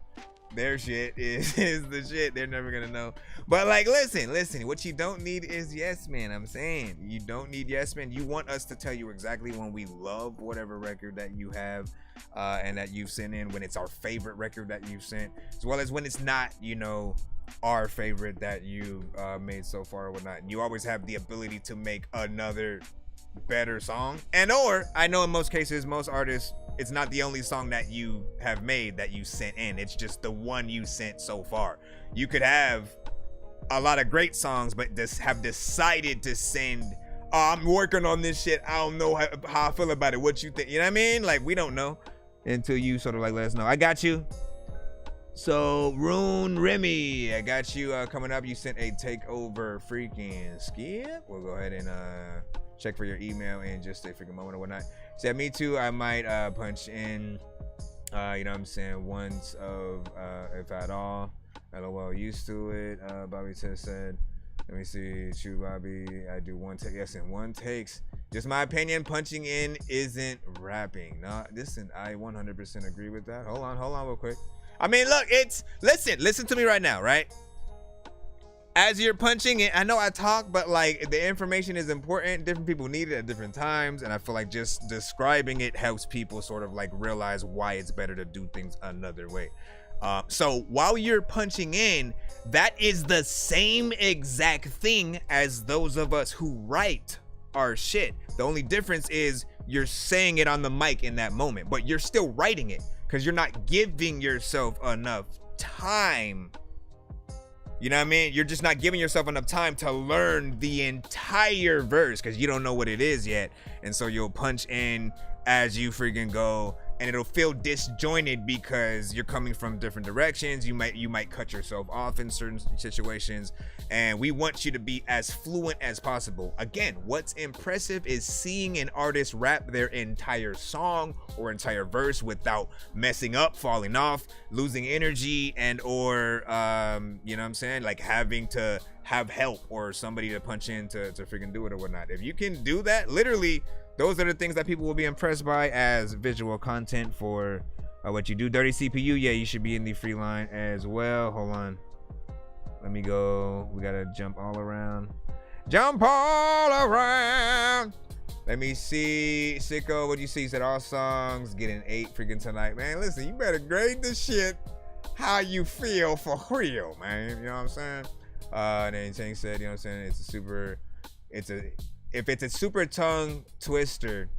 shit is the shit. They're never gonna know. But like, listen. What you don't need is yes man. I'm saying you don't need yes man. You want us to tell you exactly when we love whatever record that you have, and that you've sent in, when it's our favorite record that you've sent, as well as when it's not, you know, our favorite that you made so far or whatnot. You always have the ability to make another better song, and or I know in most cases, most artists, it's not the only song that you have made that you sent in. It's just the one you sent so far. You could have a lot of great songs, but just have decided to send, oh, I'm working on this shit. I don't know how I feel about it. What you think? You know what I mean? Like, we don't know until you sort of like let us know. I got you. So, Rune Remy, I got you coming up. You sent a takeover freaking skip. We'll go ahead and check for your email in just a freaking moment or whatnot. Said, me too. I might punch in, you know what I'm saying, once of, if at all. LOL, used to it. Bobby Tess said, let me see. True, Bobby. I do one take. Yes, and one takes. Just my opinion, punching in isn't rapping. No, listen, I 100% agree with that. Hold on real quick. I mean, look, it's, listen to me right now, right? As you're punching it, I know I talk, but like the information is important. Different people need it at different times. And I feel like just describing it helps people sort of like realize why it's better to do things another way. So while you're punching in, that is the same exact thing as those of us who write our shit. The only difference is you're saying it on the mic in that moment, but you're still writing it because you're not giving yourself enough time. You know what I mean? You're just not giving yourself enough time to learn the entire verse because you don't know what it is yet. And so you'll punch in as you freaking go, and it'll feel disjointed because you're coming from different directions. You might cut yourself off in certain situations, and we want you to be as fluent as possible. Again, what's impressive is seeing an artist rap their entire song or entire verse without messing up, falling off, losing energy, and or you know what I'm saying, like having to have help or somebody to punch in to freaking do it or whatnot. If you can do that, literally, those are the things that people will be impressed by as visual content for what you do. Dirty CPU, yeah, you should be in the free line as well. Hold on. Let me go. We got to jump all around. Jump all around. Let me see. Sicko, what'd you see? You said all songs get an 8 freaking tonight. Man, listen, you better grade this shit how you feel for real, man. You know what I'm saying? And then Chang said, you know what I'm saying? If it's a super tongue twister,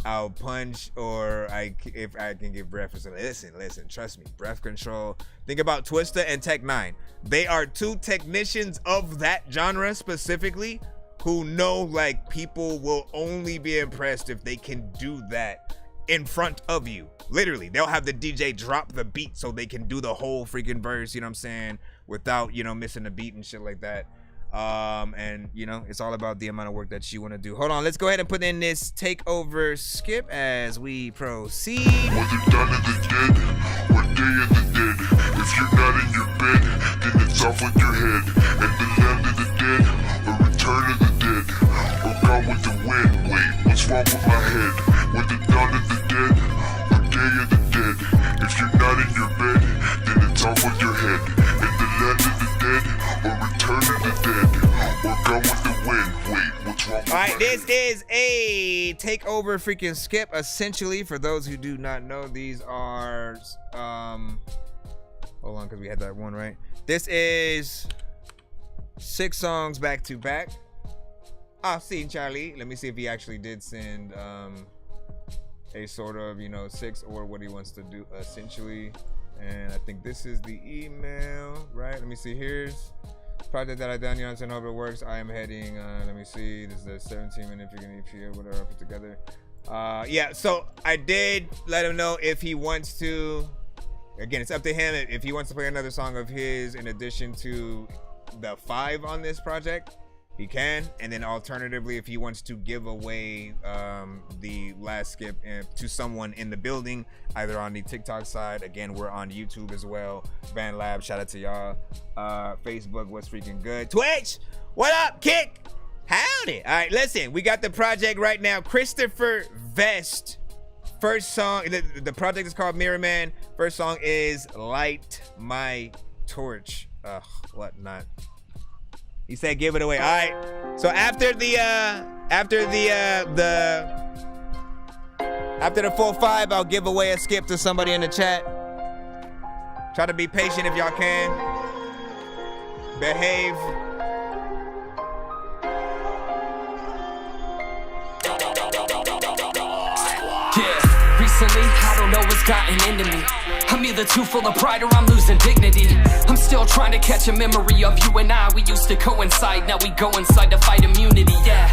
I'll punch, or if I can give breath. Listen, trust me, breath control. Think about Twista and Tech 9. They are two technicians of that genre specifically who know like people will only be impressed if they can do that in front of you. Literally, they'll have the DJ drop the beat so they can do the whole freaking verse, you know what I'm saying, without, you know, missing a beat and shit like that. And you know, it's all about the amount of work that you want to do. Hold on, let's go ahead and put in this takeover skip as we proceed.
Whether dawn of the dead or day of the dead, if you're not in your bed, then it's off with your head. And the land of the dead or return of the dead or gone with the wind. Wait, what's wrong with my head? Whether dawn of the dead or day of the dead, if you're not in your bed, then it's off with your head. And the land of the dead or return of the dead or gone with the wind. Wait, what's wrong with my head?
All right, this is a takeover freaking skip. Essentially, for those who do not know, these are hold on, because we had that one right. This is 6 songs back to back. See Charlie. Let me see if he actually did send a sort of, you know, 6 or what he wants to do essentially. And I think this is the email, right? Let me see. Here's project that I done. You know, I hope it works. I am heading. Let me see. This is the 17-minute freaking EP or whatever I put together. Yeah. So I did let him know if he wants to. Again, it's up to him if he wants to play another song of his in addition to the 5 on this project. He can, and then alternatively, if he wants to give away the last skip to someone in the building, either on the TikTok side, again, we're on YouTube as well, Band Lab, shout out to y'all, Facebook, what's freaking good, Twitch, what up, Kick, howdy. All right, listen, we got the project right now, Christopher Vest, first song, the project is called Mirror Man, first song is Light My Torch, whatnot. He said give it away. All right. So after the full 5, I'll give away a skip to somebody in the chat. Try to be patient if y'all can. Behave.
recently, I don't know what's gotten into me. I'm either too full of pride or I'm losing dignity. I'm still trying to catch a memory of you and I. We used to coincide, now we go inside to fight immunity, yeah.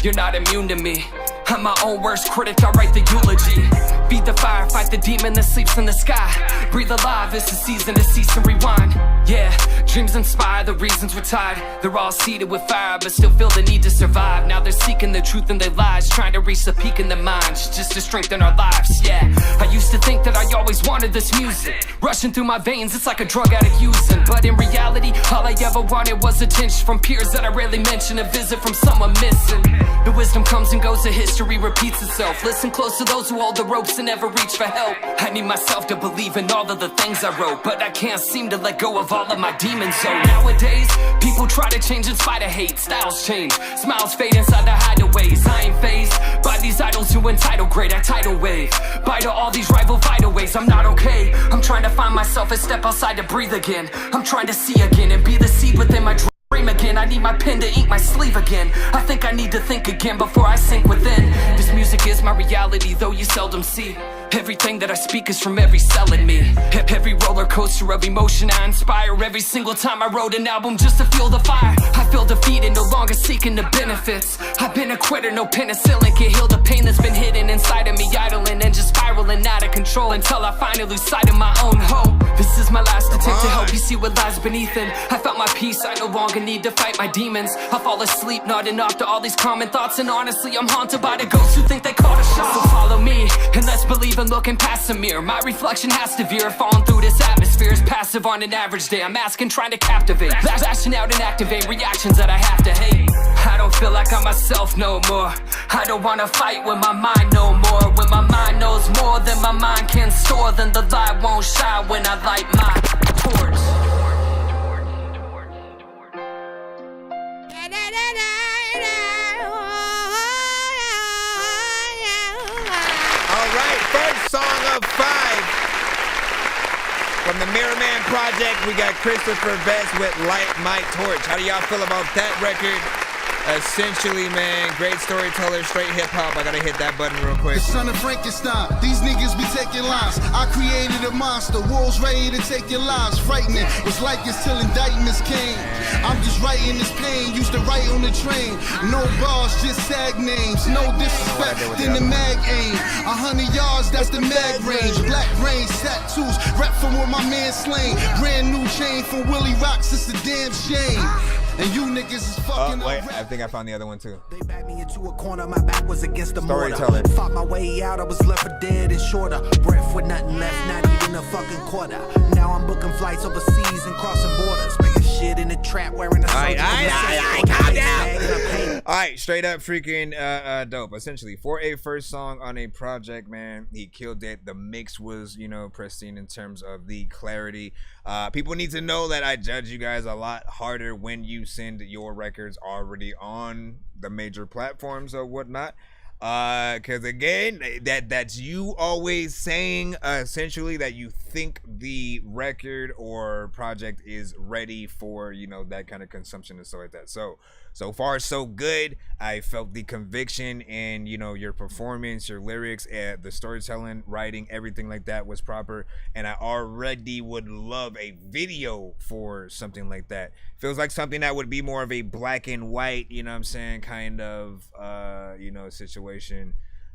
You're not immune to me. I'm my own worst critic, I write the eulogy. Feed the fire, fight the demon that sleeps in the sky. Breathe alive, it's the season to cease and rewind. Yeah, dreams inspire, the reasons we're tied. They're all seeded with fire, but still feel the need to survive. Now they're seeking the truth in their lives, trying to reach the peak in their minds, just to strengthen our lives, yeah. I used to think that I always wanted this music rushing through my veins, it's like a drug addict using. But in reality, all I ever wanted was attention from peers that I rarely mention. A visit from someone missing. The wisdom comes and goes, the history repeats itself. Listen close to those who hold the ropes and never reach for help. I need myself to believe in all of the things I wrote, but I can't seem to let go of all of my demons. So nowadays, people try to change in spite of hate. Styles change, smiles fade inside their hideaways. I ain't fazed by these idols who entitle great. I tidal wave, bite to all these rival vital ways. I'm not okay, I'm trying to find myself and step outside to breathe again. I'm trying to see again and be the seed within my dream again. I need my pen to ink my sleeve again. I think I need to think again before I sink within. This music is my reality, though you seldom see. Everything that I speak is from every cell in me. Every roller coaster of emotion I inspire. Every single time I wrote an album just to feel the fire. I feel defeated, no longer seeking the benefits. I've been a quitter, no penicillin can heal the pain that's been hidden inside of me. Idling and just spiraling out of control until I finally lose sight of my own hope. This is my last attempt to help you see what lies beneath it. I felt my peace, I no longer need to fight my demons. I fall asleep, nodding off to all these common thoughts. And honestly, I'm haunted by the ghosts who think they caught a shot. So follow me, and let's believe in looking past the mirror. My reflection has to veer, falling through this atmosphere is passive on an average day. I'm asking, trying to captivate, lashing out and activate reactions that I have to hate. I don't feel like I'm myself no more. I don't wanna fight with my mind no more. When my mind knows more than my mind can store, then the light won't shine when I light my torch.
Song of 5 from the Mirror Man Project. We got Christopher Best with Light My Torch. How do y'all feel about that record? Essentially, man, great storyteller, straight hip-hop. I gotta hit that button real quick.
The son of Frankenstein, these niggas be taking lives. I created a monster, wolves ready to take your lives. Frightening, was like this till indictments came. I'm just writing this pain, used to write on the train. No bars, just sag names. No disrespect, then the mag aim. 100 yards, that's the mag range. Black brains, tattoos, rep from where my man slain. Brand new chain from Willie Rocks, it's a damn shame. And you niggas is fucking
wait, I think I found the other one too.
They backed me into a corner, my back was against the
Storyteller.
mortar. Fought my way out, I was left for dead and shorter. Breath with nothing left, not even a fucking quarter. Now I'm booking flights overseas and crossing borders. Making shit in the trap, wearing a
calm down. Alright, straight up freaking dope. Essentially, for a first song on a project, man, he killed it. The mix was, you know, pristine in terms of the clarity. People need to know that I judge you guys a lot harder when you send your records already on the major platforms or whatnot. Because again, that's you always saying essentially that you think the record or project is ready for, you know, that kind of consumption and stuff like that. So far so good. I felt the conviction in, you know, your performance, your lyrics, the storytelling, writing, everything like that was proper. And I already would love a video for something like that. Feels like something that would be more of a black and white, you know what I'm saying, kind of you know, situation.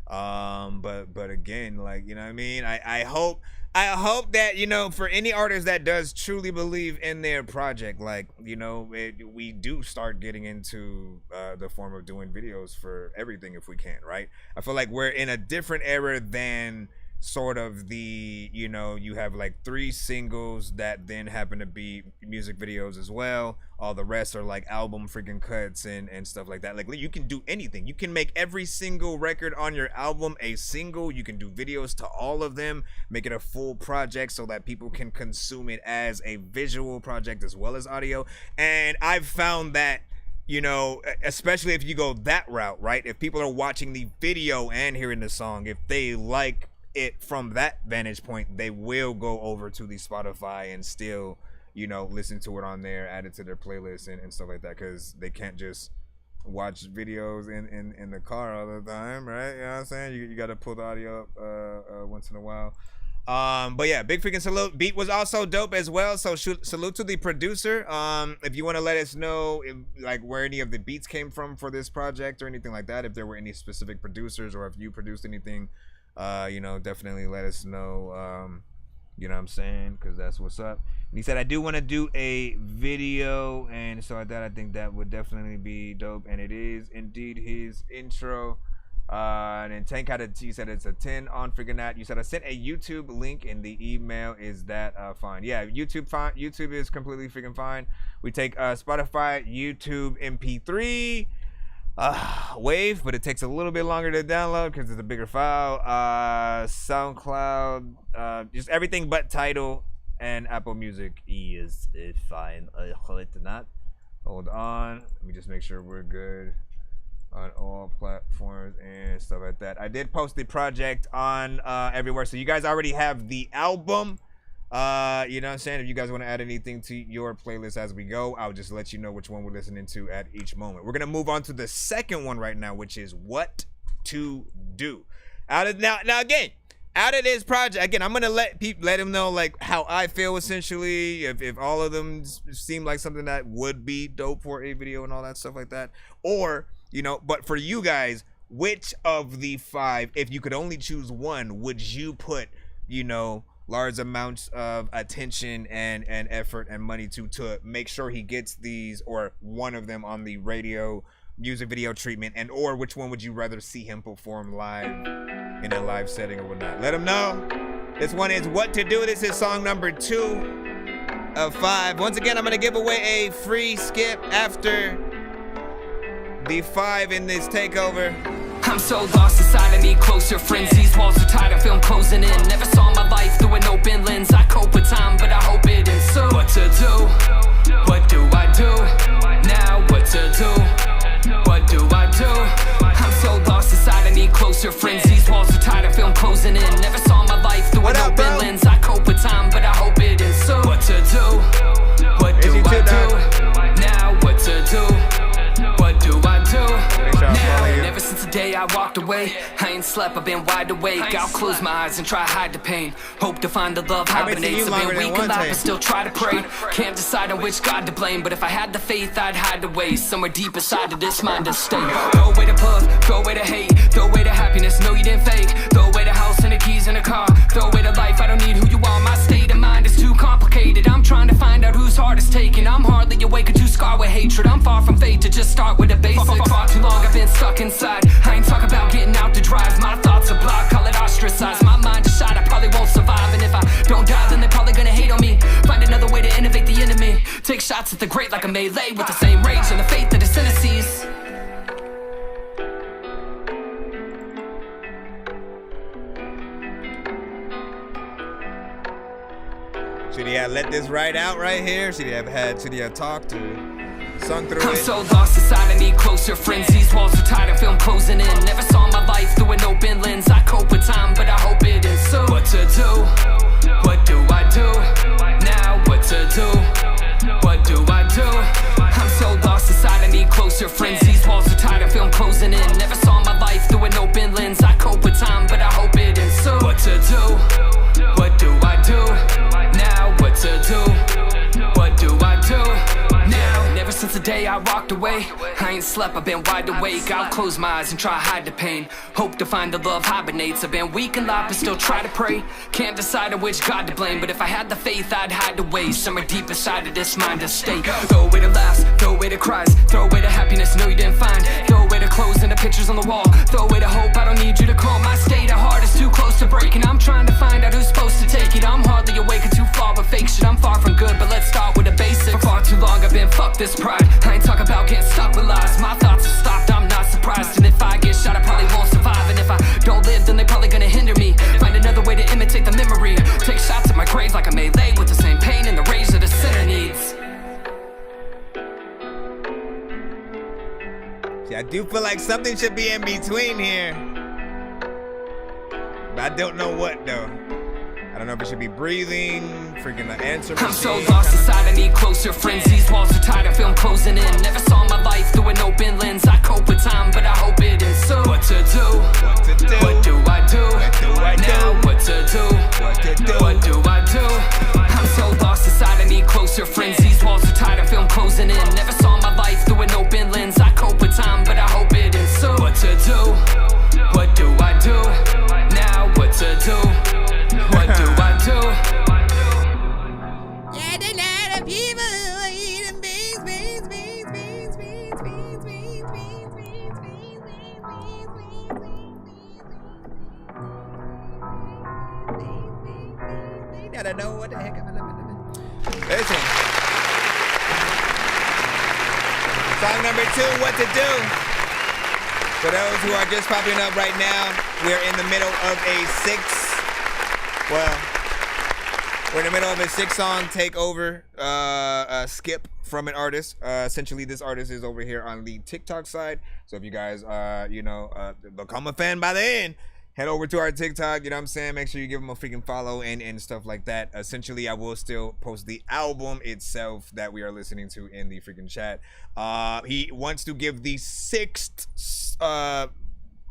But again, like, you know what I mean, I hope that, you know, for any artist that does truly believe in their project, like, you know, we do start getting into the form of doing videos for everything if we can, right? I feel like we're in a different era than sort of the, you know, you have like 3 singles that then happen to be music videos as well. All the rest are like album freaking cuts and stuff like that. Like, you can do anything. You can make every single record on your album a single. You can do videos to all of them, make it a full project so that people can consume it as a visual project as well as audio. And I've found that, you know, especially if you go that route, right? If people are watching the video and hearing the song, if they like it from that vantage point, they will go over to the Spotify and still, you know, listen to it on there, add it to their playlist and stuff like that, because they can't just watch videos in the car all the time, right? You know what I'm saying? You got to pull the audio up once in a while. But yeah, big freaking salute. Beat was also dope as well. So salute to the producer. If you want to let us know like where any of the beats came from for this project or anything like that, if there were any specific producers or if you produced anything, you know, definitely let us know. You know what I'm saying? Because that's what's up. And he said, I do want to do a video and so like that. I think that would definitely be dope. And it is indeed his intro. And then Tank had he said it's a 10 on freaking that. You said I sent a YouTube link in the email. Is that fine? Yeah, YouTube fine. YouTube is completely freaking fine. We take Spotify, YouTube, MP3, Wave, but it takes a little bit longer to download because it's a bigger file. SoundCloud, just everything but Tidal and Apple Music is fine. Hold on. Let me just make sure we're good on all platforms and stuff like that. I did post the project on everywhere, so you guys already have the album. You know what I'm saying? If you guys want to add anything to your playlist as we go, I'll just let you know which one we're listening to at each moment. We're gonna move on to the second one right now, which is What to Do. Now again, out of this project, again, I'm gonna let them know like how I feel essentially. If all of them seem like something that would be dope for a video and all that stuff like that, or you know, but for you guys, which of the 5, if you could only choose one, would you put, you know, large amounts of attention and effort and money to make sure he gets these or one of them on the radio music video treatment, and or which one would you rather see him perform live in a live setting or whatnot? Let him know. This one is What to Do. This is song number 2 of 5. Once again, I'm gonna give away a free skip after the 5 in this takeover.
I'm so lost inside, I need closer friends. These walls are tight, I feel them closing in. Never saw my life through an open lens. I cope with time, but I hope it ends soon. What to do? What do I do? Now what to do? What do I do? I'm so lost inside, I need closer friends. These walls are tight, I feel them closing in. Never saw my life through an open lens. I cope with time, but I hope it ends soon. What to do? What do I do? Now what to do? What do I do? Now, never since the day I walked away, I ain't slept, I've been wide awake. I'll close my eyes and try to hide the pain. Hope to find the love hibernates. I've been weak and life, but still try to pray. Can't decide on which God to blame, but if I had the faith, I'd hide away. Somewhere deep inside of this mind to stay. Throw away the puff, throw away the hate, throw away the happiness, no you didn't fake. Throw away the house and the keys in the car. Throw away the life, I don't need who you are. My state of mind is too complicated. I'm trying to find out whose heart is taken. I'm hardly awake or too scarred with hatred. I'm far from fate to just start with the basics. Far too long I've been stuck inside. I ain't talking about getting out to drive. My thoughts are blocked, call it ostracized. My mind is shot, I probably won't survive. And if I don't die, then they're probably gonna hate on me. Find another way to innovate the enemy. Take shots at the great like a melee, with the same rage and the faith that the sinner sees.
Should he have let this ride out right here? Should he have talked or sung through
I'm
it?
so lost inside, I need closer friends. These walls are tight, I feel them closing in. Never saw my life through an open lens. I cope with time, but I hope it ends soon. What to do? What do I do? Now what to do? What do I do? I'm so lost inside, I need closer friends. These walls are tight, I feel them closing in. Never saw my life through an open lens. I cope with time, but I hope it ends soon. What to do? What do I do? Now what to do? What do I do? Now, never since the day I walked away, I ain't slept, I've been wide awake. I'll close my eyes and try to hide the pain. Hope to find the love hibernates. I've been weak and life, but still try to pray. Can't decide on which God to blame, but if I had the faith, I'd hide away. Somewhere deep inside of this mind to stay. Throw away the laughs, throw away the cries, throw away the happiness, no you didn't find. Throw away the clothes and the pictures on the wall. Throw away the hope, I don't need you to call. My state of heart is too close to breaking. I'm trying to find out who's supposed to take it. I'm hardly awake or too far with fake shit. I'm far from good, but let's start with the basics. For far too long I've been fucked this pride. I ain't talking about getting stuck with lies. My thoughts have stopped, I'm not surprised. And if I get shot, I probably won't survive. And if I don't live, then they're probably gonna hinder me. Find another way to imitate the memory. Take shots at my grave like a melee, with the same pain and the rage that a sinner needs.
See, I do feel like something should be in between here, but I don't know what though. I don't know if it should be breathing, freaking the answer machine.
I'm so lost inside, I need closer friends. These walls are tight, I feel them closing in. Never saw my life through an open lens. I cope with time, but I hope it ends soon. What to do?
What to do?
What do I do?
What do I do?
Now what to do?
What to do?
What do I do? I'm so lost inside, I need closer friends. These walls are tight, I feel them closing in. Never saw my life through an open lens. I cope with time, but I hope it ends soon. What to do? What do I do? Now what to do? What do I do?
Yeah, the lot of people eating beans, beans, beans, beans, beans, beans, beans, beans, beans, beans, beans. I don't know what the heck I'm living.
Listen. Song number 2, What to Do. For those who are just popping up right now, we're in the middle of a 6-song takeover, skip from an artist. Essentially, this artist is over here on the TikTok side. So if you guys, become a fan by the end, head over to our TikTok, you know what I'm saying? Make sure you give him a freaking follow and stuff like that. Essentially, I will still post the album itself that we are listening to in the freaking chat. He wants to give the 6th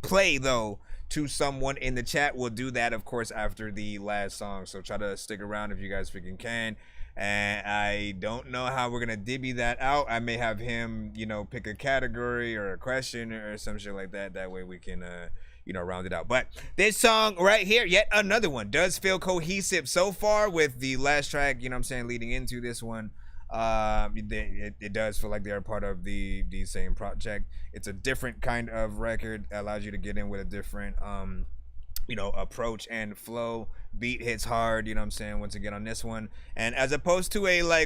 play, though, to someone in the chat. We'll do that, of course, after the last song. So try to stick around if you guys freaking can. And I don't know how we're going to divvy that out. I may have him, pick a category or a question or some shit like that. That way we can... round it out. But this song right here, yet another one, does feel cohesive so far with the last track, leading into this one. It does feel like they're part of the same project. It's a different kind of record, allows you to get in with a different approach and flow. Beat hits hard, once again on this one. And as opposed to a a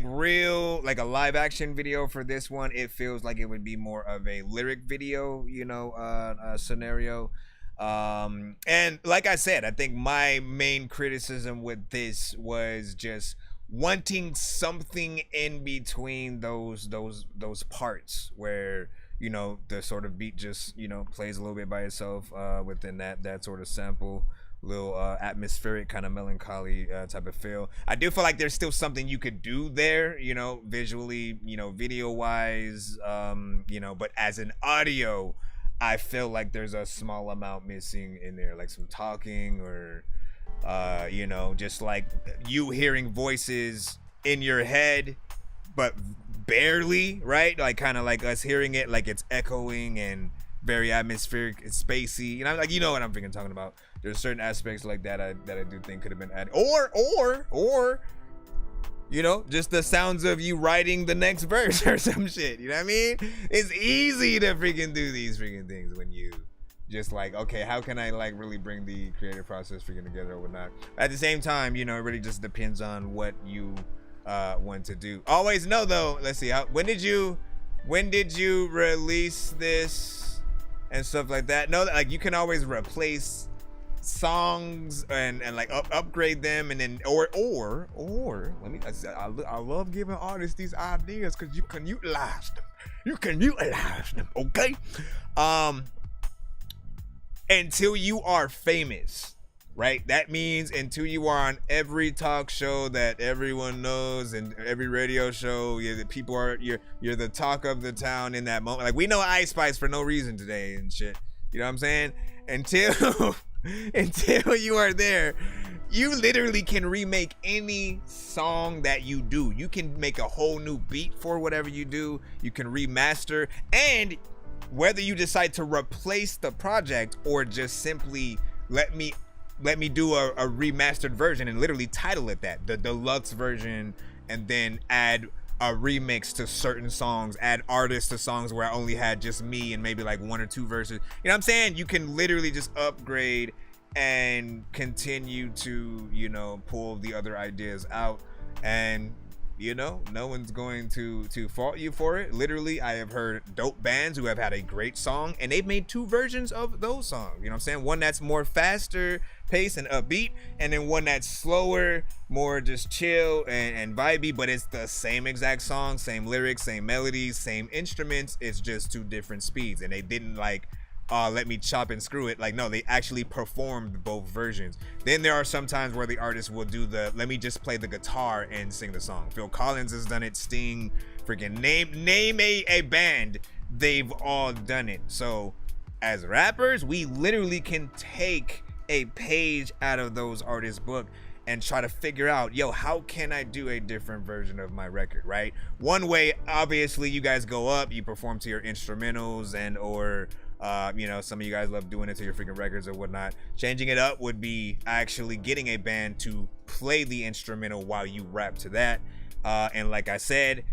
live action video for this one, it feels like it would be more of a lyric video, scenario. And like I said, I think my main criticism with this was just wanting something in between those parts where the sort of beat just plays a little bit by itself within that sort of sample, little atmospheric kind of melancholy type of feel. I do feel like there's still something you could do there, visually, video wise, but as an audio, I feel like there's a small amount missing in there, like some talking or, just like you hearing voices in your head, but barely, right? Like kind of like us hearing it, like it's echoing and very atmospheric and spacey. What I'm freaking talking about. There's certain aspects like that I do think could have been added, or just the sounds of you writing the next verse or some shit. You know what I mean? It's easy to freaking do these freaking things when you just okay, how can I really bring the creative process freaking together or whatnot? At the same time, it really just depends on what you want to do. Always know though, let's see, when did you release this and stuff like that? Know that you can always replace songs and upgrade them, and then or I love giving artists these ideas because you can utilize them. Okay, until you are famous, right? That means until you are on every talk show that everyone knows and every radio show, you're the talk of the town in that moment. We know Ice Spice for no reason today and shit. You know what I'm saying? Until you are there, you literally can remake any song that you do. You can make a whole new beat for whatever you do. You can remaster, and whether you decide to replace the project or just simply let me do a remastered version and literally title it that, the deluxe version, and then add a remix to certain songs, add artists to songs where I only had just me and maybe 1 or 2 verses. You know what I'm saying? You can literally just upgrade and continue to, pull the other ideas out, and no one's going to fault you for it. Literally, I have heard dope bands who have had a great song and they've made 2 versions of those songs. You know what I'm saying? One that's more faster pace and upbeat, and then one that's slower, more just chill and vibey, but it's the same exact song, same lyrics, same melodies, same instruments. It's just 2 different speeds, and they didn't let me chop and screw it. Like, no, they actually performed both versions. Then there are some times where the artist will do let me just play the guitar and sing the song. Phil Collins has done it. Sting, freaking name a band. They've all done it. So as rappers, we literally can take a page out of those artists' book and try to figure out, yo, how can I do a different version of my record, right? One way, obviously, you guys go up, you perform to your instrumentals or some of you guys love doing it to your freaking records or whatnot. Changing it up would be actually getting a band to play the instrumental while you rap to that. And like I said,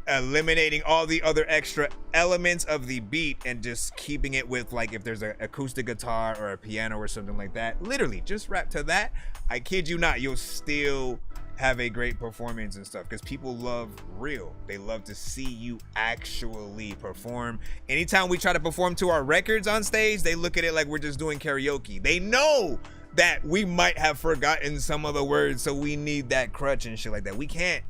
eliminating all the other extra elements of the beat and just keeping it with, like, if there's an acoustic guitar or a piano or something like that, literally just rap to that. I kid you not, you'll still have a great performance and stuff, because people love real. They love to see you actually perform. Anytime we try to perform to our records on stage, they look at it like we're just doing karaoke. They know that we might have forgotten some of the words, so we need that crutch and shit like that. We can't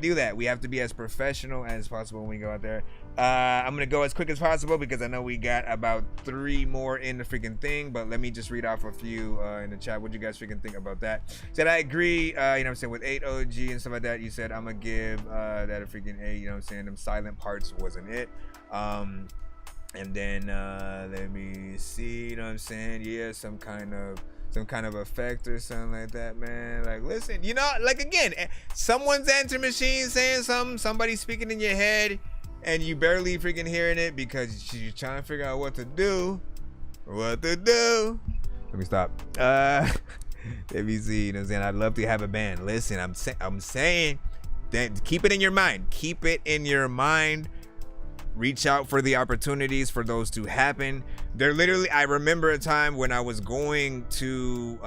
do that. We have to be as professional as possible when we go out there. I'm gonna go as quick as possible because I know we got about 3 more in the freaking thing, but let me just read off a few in the chat. What do you guys freaking think about that? Said I agree, what I'm saying, with 8 OG and stuff like that. You said I'm gonna give that a freaking A, what I'm saying, them silent parts wasn't it. And then let me see, what I'm saying, yeah, some kind of effect or something like that, man. Like, listen, like, again, someone's answer machine saying something, somebody speaking in your head, and you barely freaking hearing it because you're trying to figure out what to do. Let me stop. Let me see. What I'm saying? I'd love to have a band. Listen, I'm saying that keep it in your mind. Keep it in your mind. Reach out for the opportunities for those to happen. They're literally, I remember a time when I was going to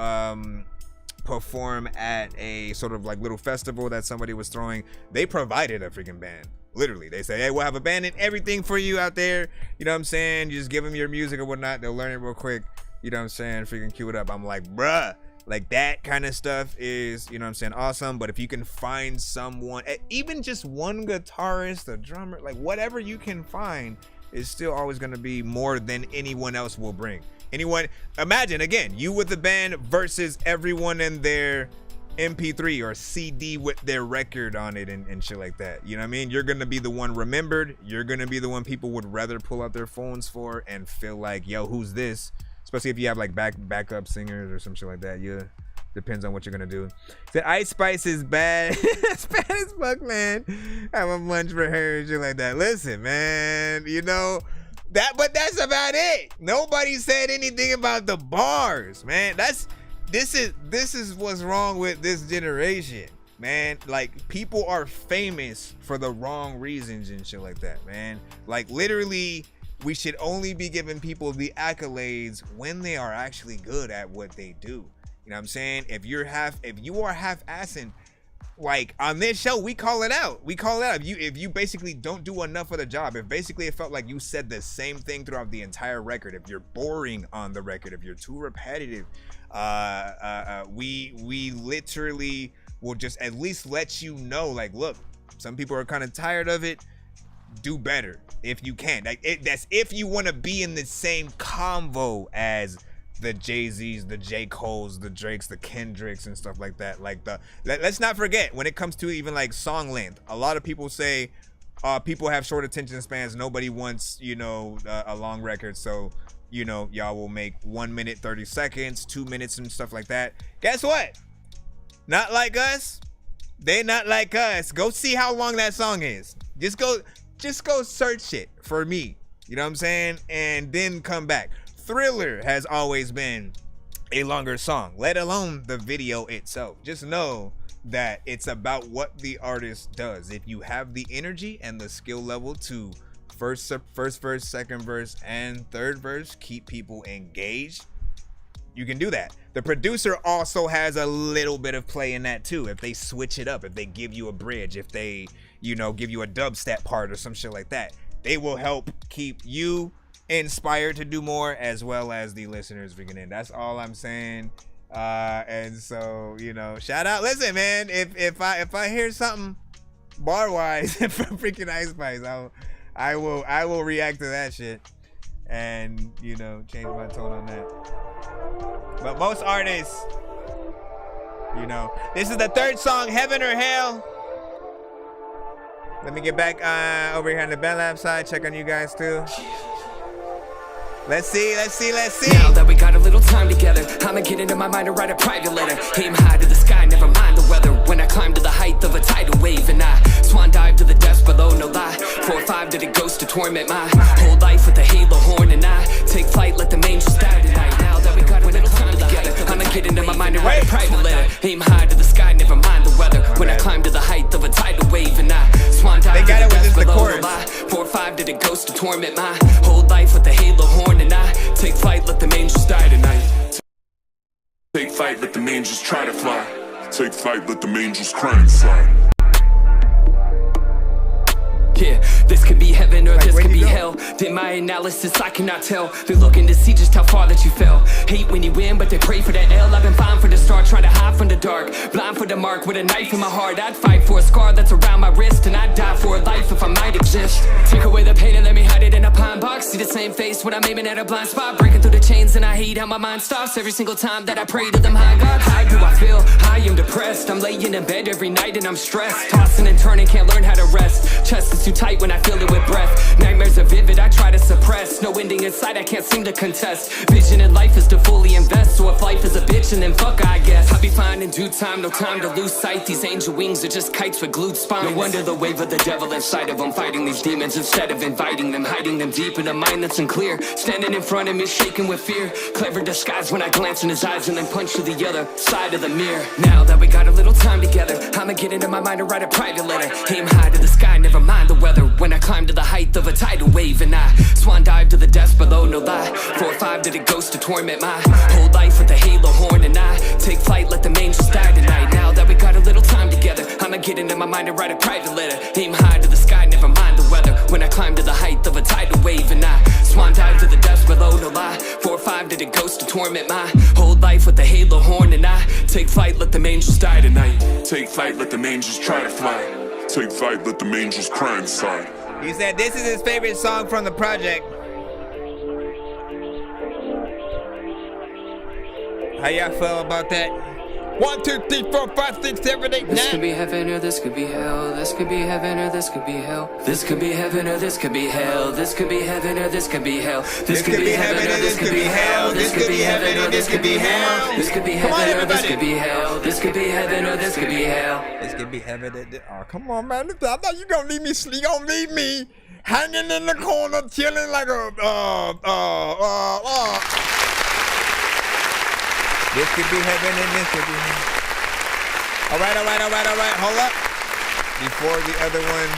perform at a sort of like little festival that somebody was throwing. They provided a freaking band. Literally, they say, hey, we'll have a band and everything for you out there. You know what I'm saying? You just give them your music or whatnot. They'll learn it real quick. You know what I'm saying? Freaking cue it up. I'm like, bruh. Like, that kind of stuff is, what I'm saying, awesome. But if you can find someone, even just one guitarist, a drummer, like whatever you can find is still always going to be more than anyone else will bring. Imagine, again, you with the band versus everyone in their MP3 or CD with their record on it and shit like that. You know what I mean? You're going to be the one remembered. You're going to be the one people would rather pull out their phones for and feel like, yo, who's this? Especially if you have like backup singers or some shit like that. Yeah, depends on what you're gonna do. Said Ice Spice is bad. It's bad as fuck, man. Have a lunch for her and shit like that. Listen, man, but that's about it. Nobody said anything about the bars, man. This is what's wrong with this generation, man. Like, people are famous for the wrong reasons and shit like that, man. Like, literally, we should only be giving people the accolades when they are actually good at what they do. You know what I'm saying? If you are half-assing, like on this show, we call it out. If you basically don't do enough of the job, if basically it felt like you said the same thing throughout the entire record, if you're boring on the record, if you're too repetitive, we literally will just at least let you know, like, look, some people are kind of tired of it. Do better if you can. That's if you want to be in the same convo as the Jay-Z's, the J. Cole's, the Drakes, the Kendricks and stuff like that. Like, let's not forget, when it comes to even like song length, a lot of people say people have short attention spans. Nobody wants a long record, so y'all will make 1 minute 30 seconds, 2 minutes and stuff like that. Guess what? Not like us. They not like us. Go see how long that song is. Just go search it for me. You know what I'm saying? And then come back. Thriller has always been a longer song, let alone the video itself. Just know that it's about what the artist does. If you have the energy and the skill level to first verse, second verse, and third verse, keep people engaged, you can do that. The producer also has a little bit of play in that too. If they switch it up, if they give you a bridge, if they, give you a dubstep part or some shit like that, they will help keep you inspired to do more, as well as the listeners freaking in. That's all I'm saying. And so, shout out. Listen, man, if I hear something bar wise from freaking Ice Spice, I will react to that shit and, you know, change my tone on that. But most artists, you know, this is the third song, Heaven or Hell. Let me get back over here on the BandLab side, check on you guys too. Let's see.
Now that we got a little time together, I'ma get into my mind and write a private letter. Aim high to the sky, never mind the weather. When I climb to the height of a tidal wave, and I swan dive to the depths below, no lie. 4 or 5 to the ghost to torment my whole life with the halo horn, and I take flight, let the angels die tonight. Now that we got a little time together, I'ma get into my mind and write a private letter. Aim high to the sky, never mind the weather. When I climb to the height of a tidal wave, and I swan dive to the depths below, no lie. 4 or 5 to the ghost to torment my whole life with the halo horn, and I take flight, let the angels die tonight.
Take flight, let the angels try to fly. Take flight, let the angels cry inside.
Yeah, this could be heaven or this could be hell. Did my analysis, I cannot tell. They're looking to see just how far that you fell. Hate when you win, but they pray for the L. I've been fine from the start, trying to hide from the dark. Blind for the mark with a knife in my heart. I'd fight for a scar that's around my wrist, and I'd die for a life if I might exist. Take away the pain and let me hide it in a pine box. See the same face when I'm aiming at a blind spot. Breaking through the chains and I hate how my mind stops every single time that I pray to them high gods. How do I feel? I am depressed. I'm laying in bed every night and I'm stressed. Tossing and turning, can't learn how to rest. Chest is too tight when I feel it with breath. Nightmares are vivid, I try to suppress. No ending in sight, I can't seem to contest. Vision in life is to fully invest. So if life is a bitch, and then fuck, I guess I'll be fine in due time, no time to lose sight. These angel wings are just kites with glued spines. No wonder the wave of the devil inside of them, fighting these demons instead of inviting them, hiding them deep in a mind that's unclear. Standing in front of me, shaking with fear. Clever disguise when I glance in his eyes and then punch to the other side of the mirror. Now that we got a little time together, I'ma get into my mind and write a private letter. Aim high to the sky, never mind the weather. When I climb to the height of a tidal wave, and I swan dive to the depths below, no lie. 4 or 5 to the ghost to torment my whole life with the halo horn, and I take flight, let the angels die tonight. Now that we got a little time together, I'ma get into my mind and write a private letter. Aim high to the sky, never mind the weather. When I climb to the height of a tidal wave, and I swan dive to the depths below, no lie. 4 or 5 to the ghost to torment my whole life with the halo horn, and I take flight, let the angels die tonight.
Take flight, let the angels try to fly. Take flight, let the angels cry inside.
He said this is his favorite song from the project. How y'all feel about that? 1, 2, 3, 4, 5, 6, 7, 8, 9.
This could be heaven or this could be hell. This could be heaven or this could be hell. This could be heaven or this could be hell. This could be heaven or this could be hell. This could be heaven or this could be hell. This could be heaven or this could be hell. This could be heaven or this could be hell. This could be heaven or this could be hell.
This could be heaven or this. Oh, come on, man. I thought you gonna leave me sleep. You gonna leave me hanging in the corner, chilling like a This could be heaven and this could be heaven. All right. Hold up. Before the other one.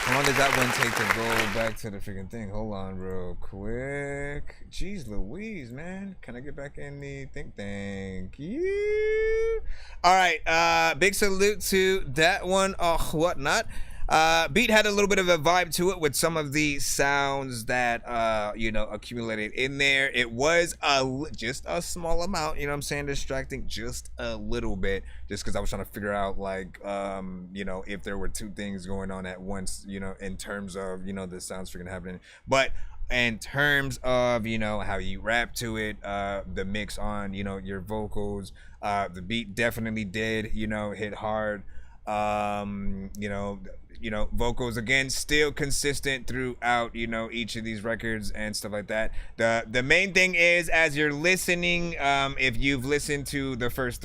How long does that one take to go back to the freaking thing? Hold on real quick. Jeez Louise, man. Can I get back in the thing? Thank you. All right. Big salute to that one. Oh, whatnot. Beat had a little bit of a vibe to it with some of the sounds that accumulated in there. It was just a small amount, you know what I'm saying, distracting just a little bit, just because I was trying to figure out like if there were two things going on at once, in terms of the sounds freaking happening. But in terms of how you rap to it, the mix on your vocals, the beat definitely did hit hard. Vocals again still consistent throughout each of these records and stuff like that. The main thing is, as you're listening, if you've listened to the first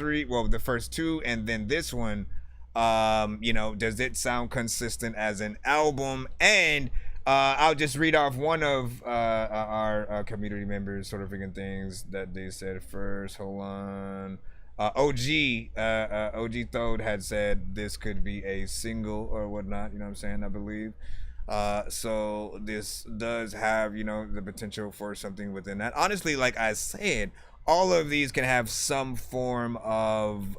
two and then this one, does it sound consistent as an album? And I'll just read off one of our community members sort of freaking things that they said first. Hold on. OG Thode had said this could be a single or whatnot, I believe. So this does have, the potential for something within that. Honestly, like I said, all of these can have some form of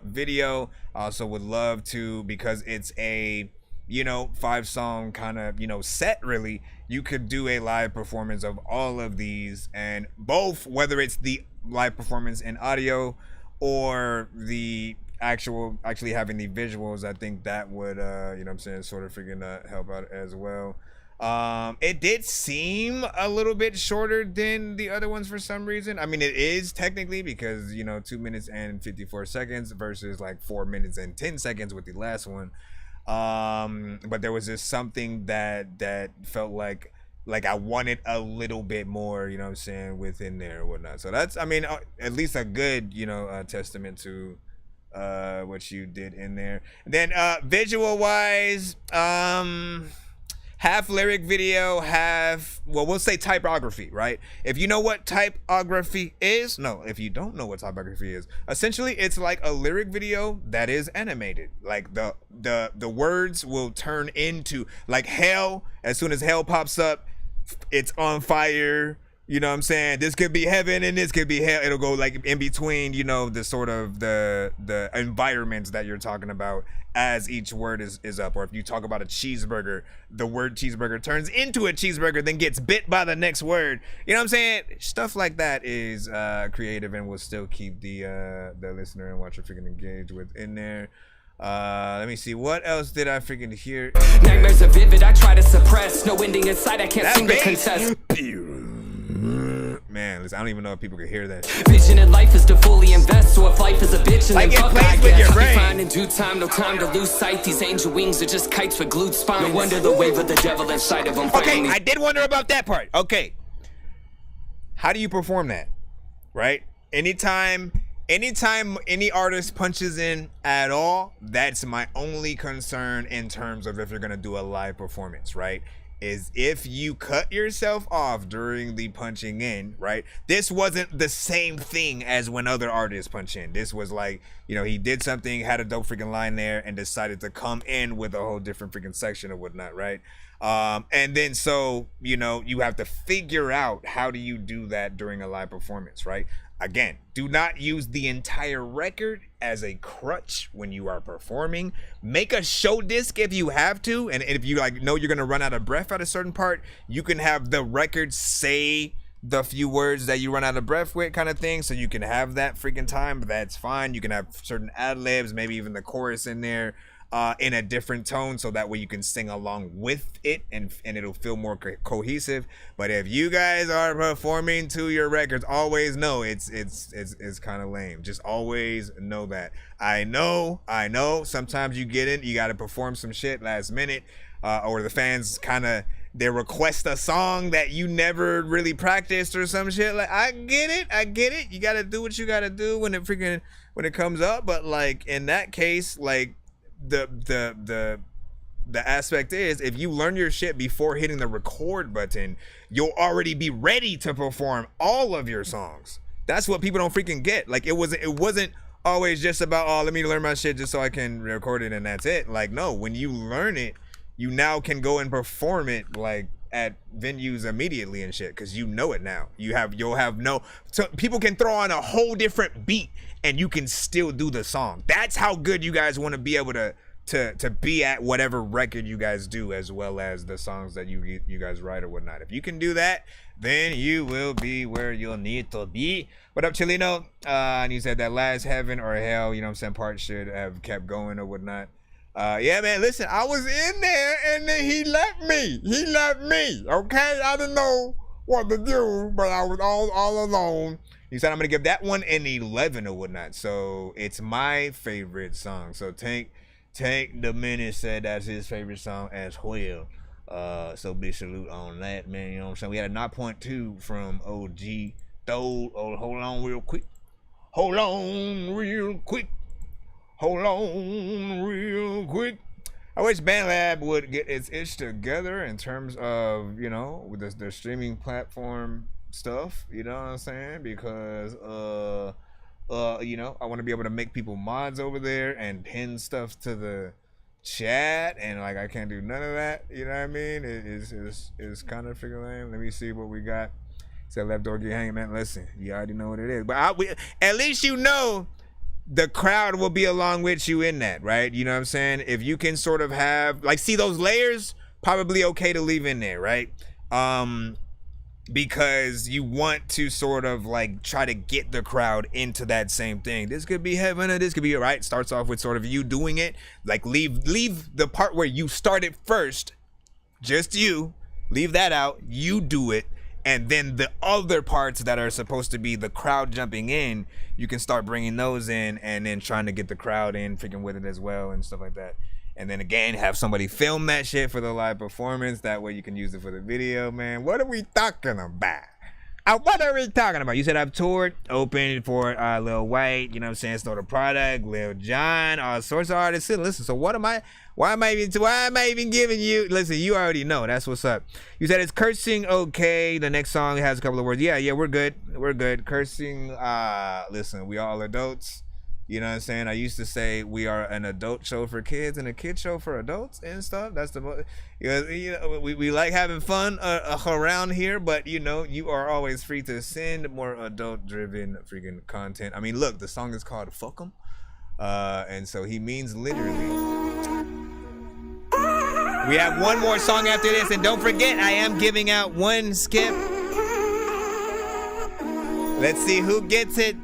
video. I also would love to, because it's a 5-song kind of set, really, you could do a live performance of all of these, and both, whether it's the live performance in audio or the actually having the visuals, I think that would you know what I'm saying, sort of freaking help out as well. It did seem a little bit shorter than the other ones for some reason. I mean, it is technically, because, you know, 2 minutes and 54 seconds versus like 4 minutes and 10 seconds with the last one. But there was just something that felt like I wanted a little bit more, you know what I'm saying, within there or whatnot. So that's, I mean, at least a good, you know, testament to what you did in there. Then visual wise, half lyric video, half, well, we'll say typography, right? If you know what typography is, if you don't know what typography is, essentially it's like a lyric video that is animated. Like the words will turn into, like, hell, as soon as hell pops up, it's on fire. You know what I'm saying? This could be heaven and this could be hell. It'll go like in between, you know, the sort of the environments that you're talking about as each word is up. Or if you talk about a cheeseburger, the word cheeseburger turns into a cheeseburger, then gets bit by the next word. You know what I'm saying? Stuff like that is creative and will still keep the listener and watcher freaking engaged within there. Let me see, what else did I freaking hear?
Nightmares are vivid, I try to suppress. No ending inside, I can't seem to contest.
Man, listen, I don't even know if people can hear that.
Vision in life is to fully invest. So if life is a bitch, and
like,
then fuck, I
with
guess
your brain.
I'll be fine in due time, no time to lose sight. These angel wings are just kites with glued spines. No wonder the wave of the devil inside of them.
Okay, I did wonder about that part. Okay, how do you perform that, right? Anytime any artist punches in at all, that's my only concern in terms of if you're gonna do a live performance, right? Is if you cut yourself off during the punching in, right? This wasn't the same thing as when other artists punch in. This was like, you know, he did something, had a dope freaking line there, and decided to come in with a whole different freaking section or whatnot, right? And then so, you know, you have to figure out how do you do that during a live performance, right? Again, do not use the entire record as a crutch when you are performing. Make a show disc if you have to, and if you like know you're gonna run out of breath at a certain part, you can have the record say the few words that you run out of breath with, kind of thing, so you can have that freaking time. That's fine. You can have certain ad-libs, maybe even the chorus in there in a different tone, so that way you can sing along with it and it'll feel more cohesive. But if you guys are performing to your records, always know it's kind of lame. Just always know that. I know sometimes you get in, you got to perform some shit last minute, or the fans kind of, they request a song that you never really practiced or some shit. Like, I get it. You got to do what you got to do when it comes up. But like in that case, like, the aspect is, if you learn your shit before hitting the record button, you'll already be ready to perform all of your songs. That's what people don't freaking get. Like, it wasn't always just about, oh, let me learn my shit just so I can record it and that's it. Like, no, when you learn it, you now can go and perform it like at venues immediately and shit, because you know it now. So people can throw on a whole different beat and you can still do the song. That's how good you guys want to be able to be at whatever record you guys do, as well as the songs that you guys write or whatnot. If you can do that, then you will be where you'll need to be. What up, Chilino? And you said that last heaven or hell, you know what I'm saying, part should have kept going or whatnot. Yeah, man, listen, I was in there and then he left me, okay? I didn't know what to do, but I was all alone. He said I'm gonna give that one an 11 or whatnot. So it's my favorite song. So Tank the Menace said that's his favorite song as well. So big salute on that, man. You know what I'm saying? We had a 0.2 from OG Thole. Oh, hold on real quick. I wish BandLab would get its itch together in terms of, you know, with the streaming platform stuff, you know what I'm saying? Because you know, I want to be able to make people mods over there and pin stuff to the chat, and like I can't do none of that, you know what I mean? It's kind of freaking lame. Let me see what we got. Said Left Dorky hanging, man. Listen, you already know what it is, but at least you know the crowd will be along with you in that, right? You know what I'm saying? If you can sort of have, like, see those layers, probably okay to leave in there, right? because you want to sort of like try to get the crowd into that same thing. This could be heaven or this could be right. Starts off with sort of you doing it. Like leave the part where you started first, just you, leave that out, you do it. And then the other parts that are supposed to be the crowd jumping in, you can start bringing those in and then trying to get the crowd in freaking with it as well and stuff like that. And then again, have somebody film that shit for the live performance. That way you can use it for the video, man. What are we talking about? What are we talking about? You said I've toured, opened for Lil White, you know what I'm saying, Store the Product, Lil Jon, all sorts of artists. Listen, so why am I even giving you, listen, you already know, that's what's up. You said it's cursing okay. The next song has a couple of words. Yeah, we're good. Cursing, listen, we all adults. You know what I'm saying? I used to say we are an adult show for kids and a kid show for adults and stuff. That's the, you know, we like having fun around here, but you know, you are always free to send more adult-driven freaking content. I mean, look, the song is called "Fuck 'Em," and so he means literally. We have one more song after this, and don't forget, I am giving out one skip. Let's see who gets it.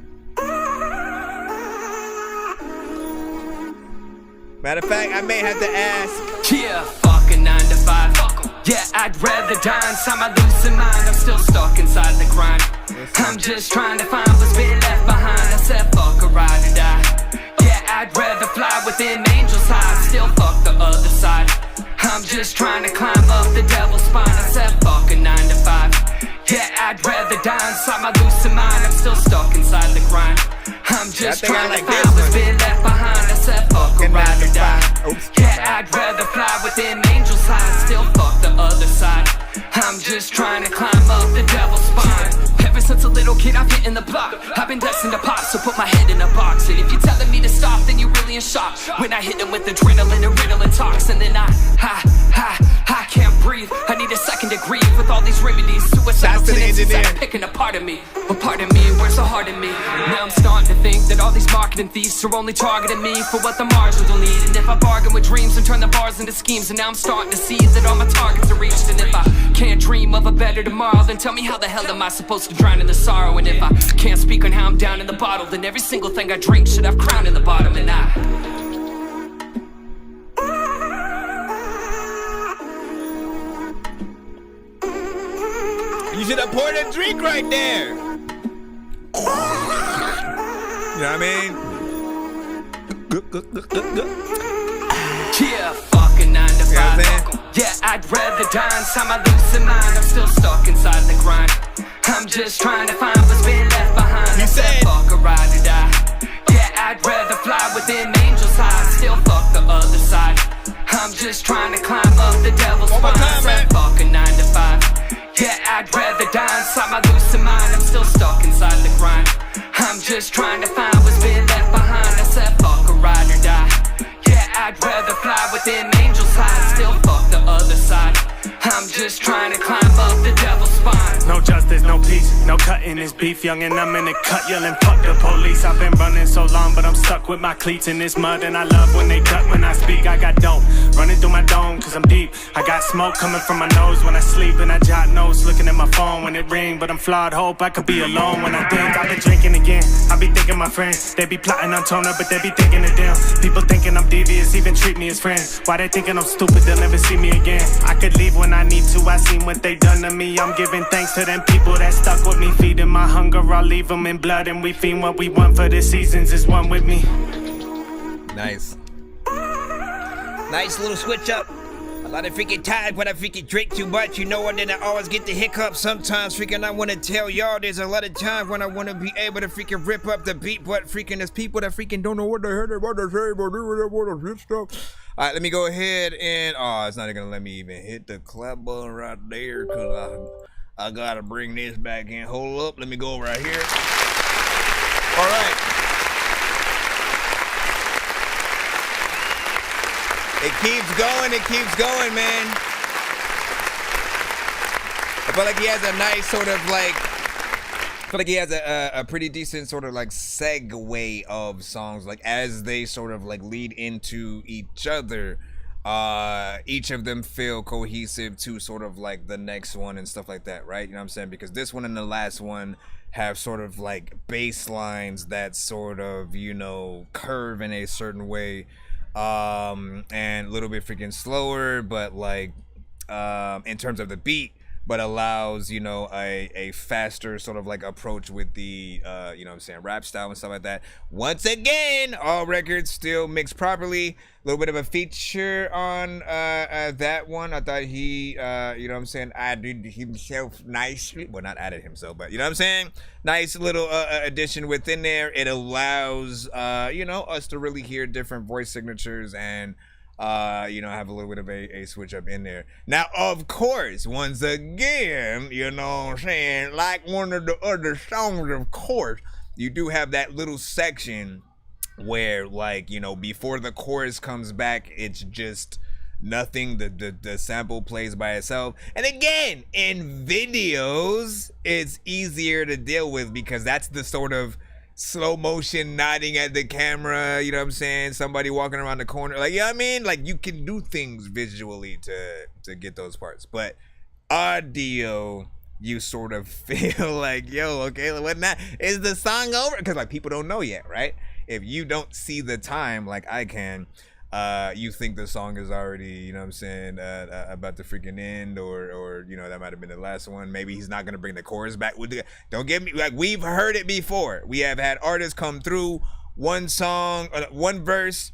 Matter of fact, I may have to ask.
Yeah, fuck a 9 to 5. Yeah, I'd rather die inside my losing mind. I'm still stuck inside the grind. I'm just trying to find what's been left behind. I said fuck a ride or die. Yeah, I'd rather fly within angels' highs. Still fuck the other side. I'm just trying to climb up the devil's spine. I said fuck a 9 to 5. Yeah, I'd rather die inside my losing mind. I'm still stuck inside the grind. I'm just trying to find what's been left behind. I said fuck a ride or die. Yeah, I'd rather fly within angels' highs. Still fuck the other side. I'm just trying to climb up the devil's spine. Ever since a little kid I've hit in the block. I've been destined to pop, so put my head in a box. And if you're telling me to stop, then you're really in shock. When I hit them with adrenaline and riddling talks. And then I can't breathe. I need a second to grieve with all these remedies. Suicidal tendencies are picking a part of me. But part of me, where's the heart in me? Now I'm starting to think that all these marketing thieves are only targeting me for what the margins will need. And if I bargain with dreams and turn the bars into schemes, and now I'm starting to see that all my targets are reached. And if I can't dream of a better tomorrow, then tell me how the hell am I supposed to drown in the sorrow? And if I can't speak on how I'm down in the bottle, then every single thing I drink should have crown in the bottom. And
you should have poured a drink right there. You know what I mean?
Yeah, fuck a 9 to 5. Yeah, I'd rather die inside my losing mind. I'm still stuck inside the grind. I'm just trying to find what's been left behind. I said fuck a ride or die. Yeah, I'd rather fly within angels' highs. Still fuck the other side. I'm just trying to climb up the devil's spine. I said fuck a 9 to 5. Yeah, I'd rather die inside my losing mind. I'm still stuck inside the grind. I'm just trying to find what's been left behind. I said fuck a ride or die. Yeah, I'd rather fly within angels' highs. Still fuck the other side. I'm just trying to climb up the devil's spine.
No justice, no peace, no cutting this beef. Young and I'm in the cut yelling fuck the police. I've been running so long, but I'm stuck with my cleats in this mud. And I love when they duck when I speak. I got dope running through my dome cause I'm deep. I got smoke coming from my nose when I sleep. And I jot notes looking at my phone when it ring. But I'm flawed, hope I could be alone when I think. I've been drinking again, I be thinking my friends. They be plotting on toner, but they be thinking of them. People thinking I'm devious, even treat me as friends. Why they thinking I'm stupid, they'll never see me again. I could leave when I need to, I seen what they done to me. I'm giving thanks to them people that stuck with me. Feeding my hunger, I'll leave them in blood. And we feed what we want for the seasons is one with me.
Nice. Nice little switch up. A lot of freaking times when I freaking drink too much, you know, and then I always get the hiccups. Sometimes freaking I want to tell y'all there's a lot of times when I want to be able to freaking rip up the beat, but freaking there's people that freaking don't know what the hell they want to say, but they want to hit stuff. All right, let me go ahead and, it's not gonna let me even hit the clap button right there because I gotta bring this back in. Hold up, let me go right here. All right. It keeps going, man. I feel like he has a nice sort of like, I feel like he has a pretty decent sort of like segue of songs, like as they sort of like lead into each other. each of them feel cohesive to sort of like the next one and stuff like that, right? You know what I'm saying? Because this one and the last one have sort of like bass lines that sort of, you know, curve in a certain way, and a little bit freaking slower, but like in terms of the beat, but allows, you know, a faster sort of like approach with the you know what I'm saying, rap style and stuff like that. Once again, all records still mixed properly. A little bit of a feature on that one. I thought he you know what I'm saying, added himself nicely. Well, not added himself, but you know what I'm saying, nice little addition within there. It allows you know, us to really hear different voice signatures and you know, have a little bit of a switch up in there. Now, of course, once again, you know what I'm saying, like one of the other songs, of course, you do have that little section where, like, you know, before the chorus comes back, it's just nothing. The sample plays by itself. And again, in videos, it's easier to deal with because that's the sort of slow motion nodding at the camera, you know what I'm saying, somebody walking around the corner, like, you know what I mean, like, you can do things visually to get those parts. But audio, you sort of feel like, yo, okay, what now, is the song over? Because like people don't know yet, right? If you don't see the time like I can, you think the song is already, you know what I'm saying, about to freaking end, or you know, that might have been the last one. Maybe he's not gonna bring the chorus back. Don't get me, like, we've heard it before. We have had artists come through one song, one verse,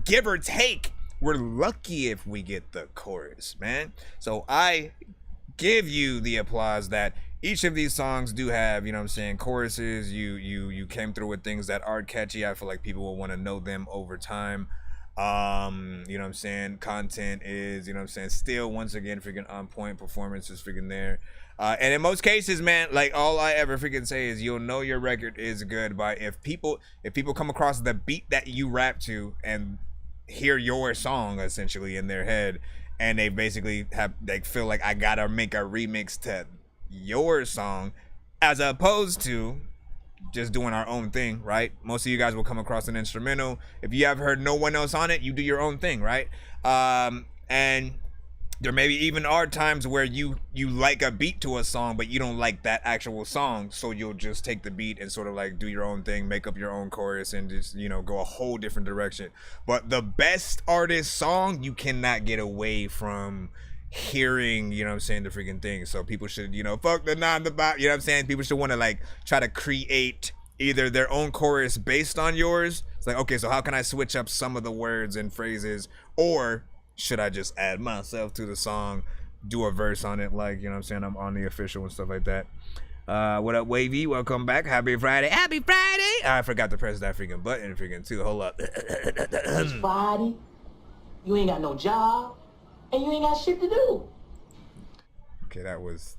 give or take. We're lucky if we get the chorus, man. So I give you the applause that each of these songs do have, you know what I'm saying, choruses. You came through with things that are catchy. I feel like people will want to know them over time. You know what I'm saying, content is, you know what I'm saying, still once again freaking on point, performance is freaking there, and in most cases, man, like, all I ever freaking say is you'll know your record is good by if people come across the beat that you rap to and hear your song essentially in their head, and they basically feel like I gotta make a remix to your song, as opposed to just doing our own thing, right? Most of you guys will come across an instrumental. If you have heard no one else on it, you do your own thing, right? And there maybe even are times where you like a beat to a song, but you don't like that actual song, so you'll just take the beat and sort of like do your own thing, make up your own chorus, and just, you know, go a whole different direction. But the best artist song, you cannot get away from hearing, you know what I'm saying, the freaking thing. So people should, you know, fuck the non the bop, you know what I'm saying, people should want to like try to create either their own chorus based on yours. It's like, okay, so how can I switch up some of the words and phrases, or should I just add myself to the song, do a verse on it, like, you know what I'm saying, I'm on the official and stuff like that. What up, Wavy? Welcome back. Happy Friday. Happy Friday. I forgot to press that freaking button freaking too. Hold up.
It's Friday. You ain't got no job. And you ain't got shit to do.
Okay, that was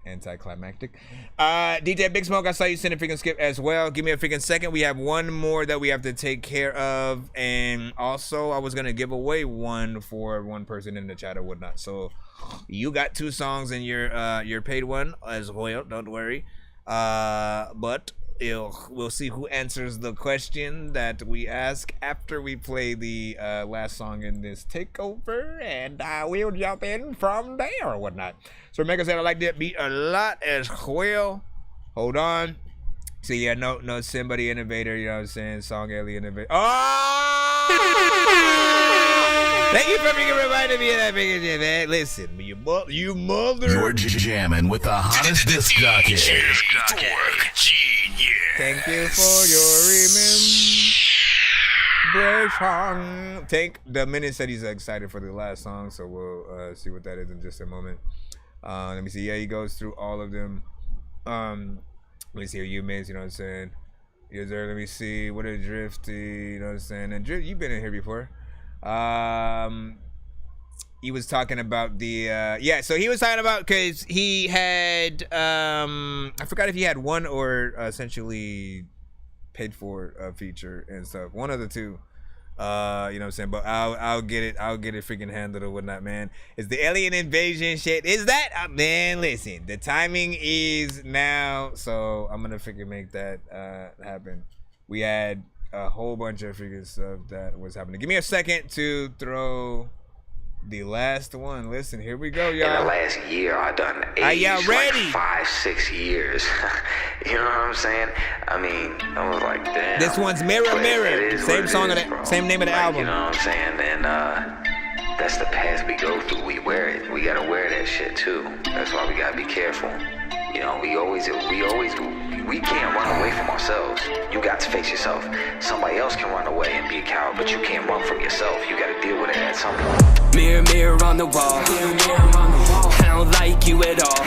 anticlimactic. DJ Big Smoke, I saw you send a freaking skip as well. Give me a freaking second. We have one more that we have to take care of, and also I was gonna give away one for one person in the chat or whatnot. So you got 2 songs in your paid one as well. Don't worry. But we'll see who answers the question that we ask after we play the last song in this takeover, and we'll jump in from there or whatnot. So Mega said I like that beat a lot as well. Hold on. So yeah, no somebody innovator, you know what I'm saying? Song Ellie innovator. Oh! Thank you for reminding me of that big shit, man. Listen, you mother.
You're jamming with the hottest disc jockey.
Thank you for your remembration. Tank Dominic said he's excited for the last song, so we'll see what that is in just a moment. Let me see. Yeah, he goes through all of them. Let me see. You miss, you know what I'm saying? Yes, sir. Let me see. What a Drifty, you know what I'm saying? And Drift, you've been in here before. He was talking about the so he was talking about, because he had I forgot if he had one or essentially paid for a feature and stuff, one of the two, you know what I'm saying, but I'll get it freaking handled or whatnot, man. It's the alien invasion shit, is that man, listen, the timing is now, so I'm gonna freaking make that happen. We had a whole bunch of freaking stuff that was happening. Give me a second to throw the last one. Listen, here we go, y'all.
In the last year, I done 8.
Are y'all ready?
Like 5-6 years. You know what I'm saying? I mean, I was like, damn.
This one's Mirror
But
Mirror.
it is
Same
what it
song,
is,
of
bro.
same name of the
Like,
album.
You know what I'm saying? And that's the path we go through. We wear it. We gotta wear that shit too. That's why we gotta be careful. You know, we can't run away from ourselves. You got to face yourself. Somebody else can run away and be a coward, but you can't run from yourself. You gotta deal with it at some point.
Mirror, mirror on the wall. I don't like you at all.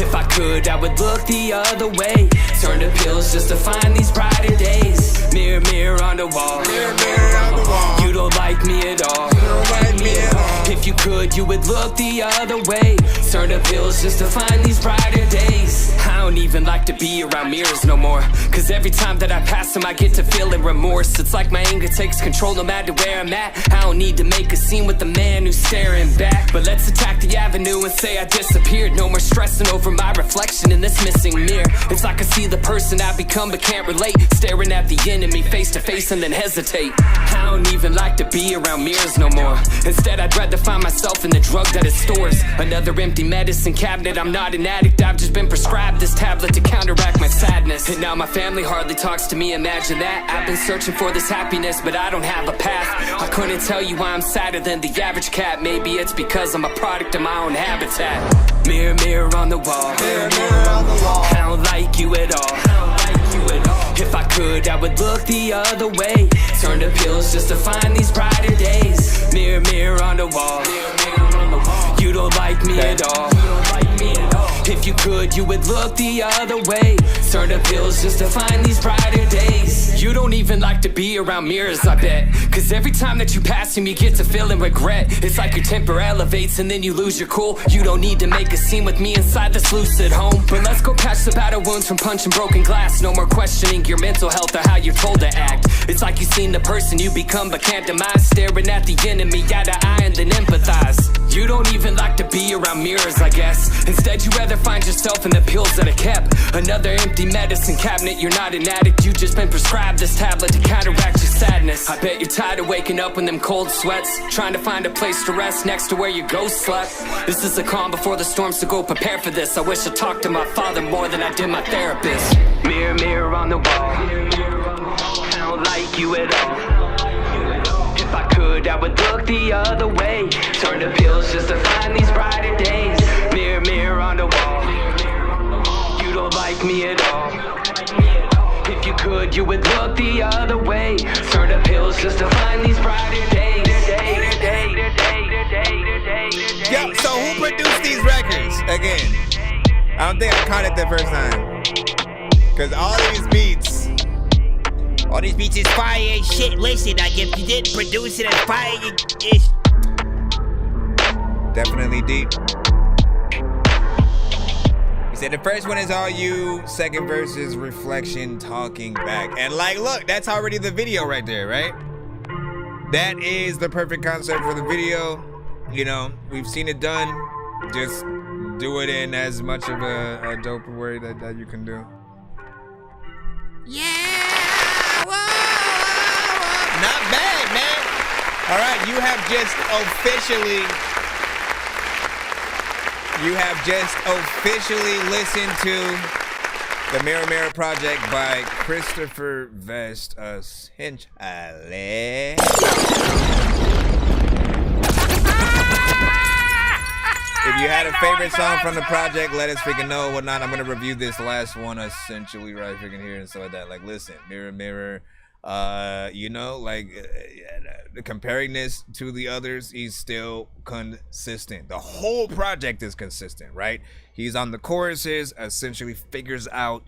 If I could, I would look the other way. Turn to pills just to find these brighter days. Mirror, mirror on the wall.
Mirror, mirror on the wall.
You don't like me at all.
You don't like me at all.
If you could, you would look the other way. Turn to pills just to find these brighter days. I don't even like to be around mirrors no more. Cause every time that I pass them, I get to feeling remorse. It's like my anger takes control no matter where I'm at. I don't need to make a scene with the man who's staring back. But let's attack the avenue and say I disappeared. No more stressing over my reflection in this missing mirror. It's like I see the person I become but can't relate. Staring at the enemy face to face and then hesitate. I don't even like to be around mirrors no more. Instead, I'd rather find myself in the drug that it stores. Another empty medicine cabinet. I'm not an addict, I've just been prescribed this tablet to counteract my sadness. And now my family hardly talks to me, imagine that. I've been searching for this happiness, but I don't have a path. I couldn't tell you why I'm sadder than the average cat. Maybe it's because I'm a product of my own habitat. Mirror, mirror on the wall.
Mirror, mirror on the wall.
I don't like you at all. If I could, I would look the other way. Turn to pills just to find these brighter days. Mirror, mirror on the wall. You don't like me at all. If you could, you would look the other way. Turn to pills just to find these brighter days. You don't even like to be around mirrors, I bet. Cause every time that you pass him, you get to feeling regret. It's like your temper elevates and then you lose your cool. You don't need to make a scene with me inside this lucid home. But let's go patch the battle wounds from punching broken glass. No more questioning your mental health or how you're told to act. It's like you've seen the person you become but can't demise. Staring at the enemy, eye to eye and then empathize. You don't even like to be around mirrors, I guess. Instead, you rather find yourself in the pills that are kept. Another empty medicine cabinet, you're not an addict. You just been prescribed this tablet to counteract your sadness. I bet you're tired of waking up in them cold sweats, trying to find a place to rest next to where your ghost slept. This is the calm before the storm, so go prepare for this. I wish I talked to my father more than I did my therapist. Mirror, mirror on the wall. I don't like you at all. If I could, I would look the other way. Turn to pills just to find these brighter days. Mirror, mirror on the wall. You don't like me at all. If you could, you would look the other way. Turn to pills just to find these brighter days.
Yo, so who produced these records? Again, I don't think I caught it the first time. Cause all these beats is fire as shit. Listen, like if you didn't produce it as fire, it's definitely deep. He said the first one is all you, second verse is reflection talking back. And like, look, that's already the video right there, right? That is the perfect concept for the video. You know, we've seen it done. Just do it in as much of a dope way that you can do. Yeah! Not bad, man. All right, you have just officially listened to the Mirror Mirror Project by Christopher Vest, essentially. If you had a favorite song from the project, let us freaking know. Whatnot, I'm gonna review this last one essentially right freaking here and stuff like that. Like, listen, Mirror Mirror, you know, like comparing this to the others, he's still consistent. The whole project is consistent, right? He's on the choruses, essentially figures out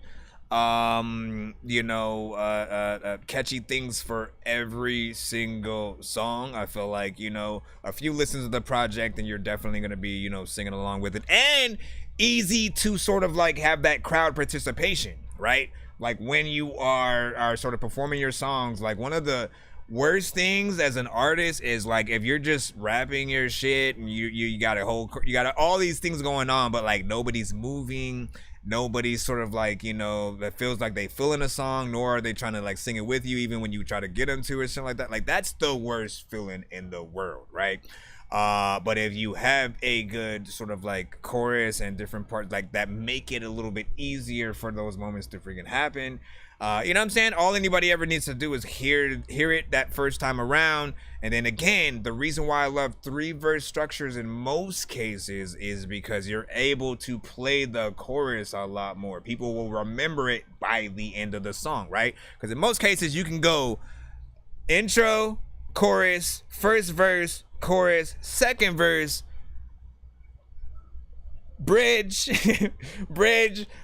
catchy things for every single song. I feel like, you know, a few listens of the project and you're definitely going to be, you know, singing along with it, and easy to sort of like have that crowd participation, right? Like when you are sort of performing your songs, like one of the worst things as an artist is like if you're just rapping your shit and you got all these things going on, but like nobody's moving, nobody's sort of like, you know, that feels like they feel in a song, nor are they trying to like sing it with you even when you try to get them to or something like that. Like that's the worst feeling in the world, right? But if you have a good sort of like chorus and different parts like that, make it a little bit easier for those moments to freaking happen. You know what I'm saying? All anybody ever needs to do is hear it that first time around. And then again, the reason why I love 3-verse structures in most cases is because you're able to play the chorus a lot more. People will remember it by the end of the song, right? Because in most cases, you can go intro, chorus, first verse, chorus, second verse, bridge,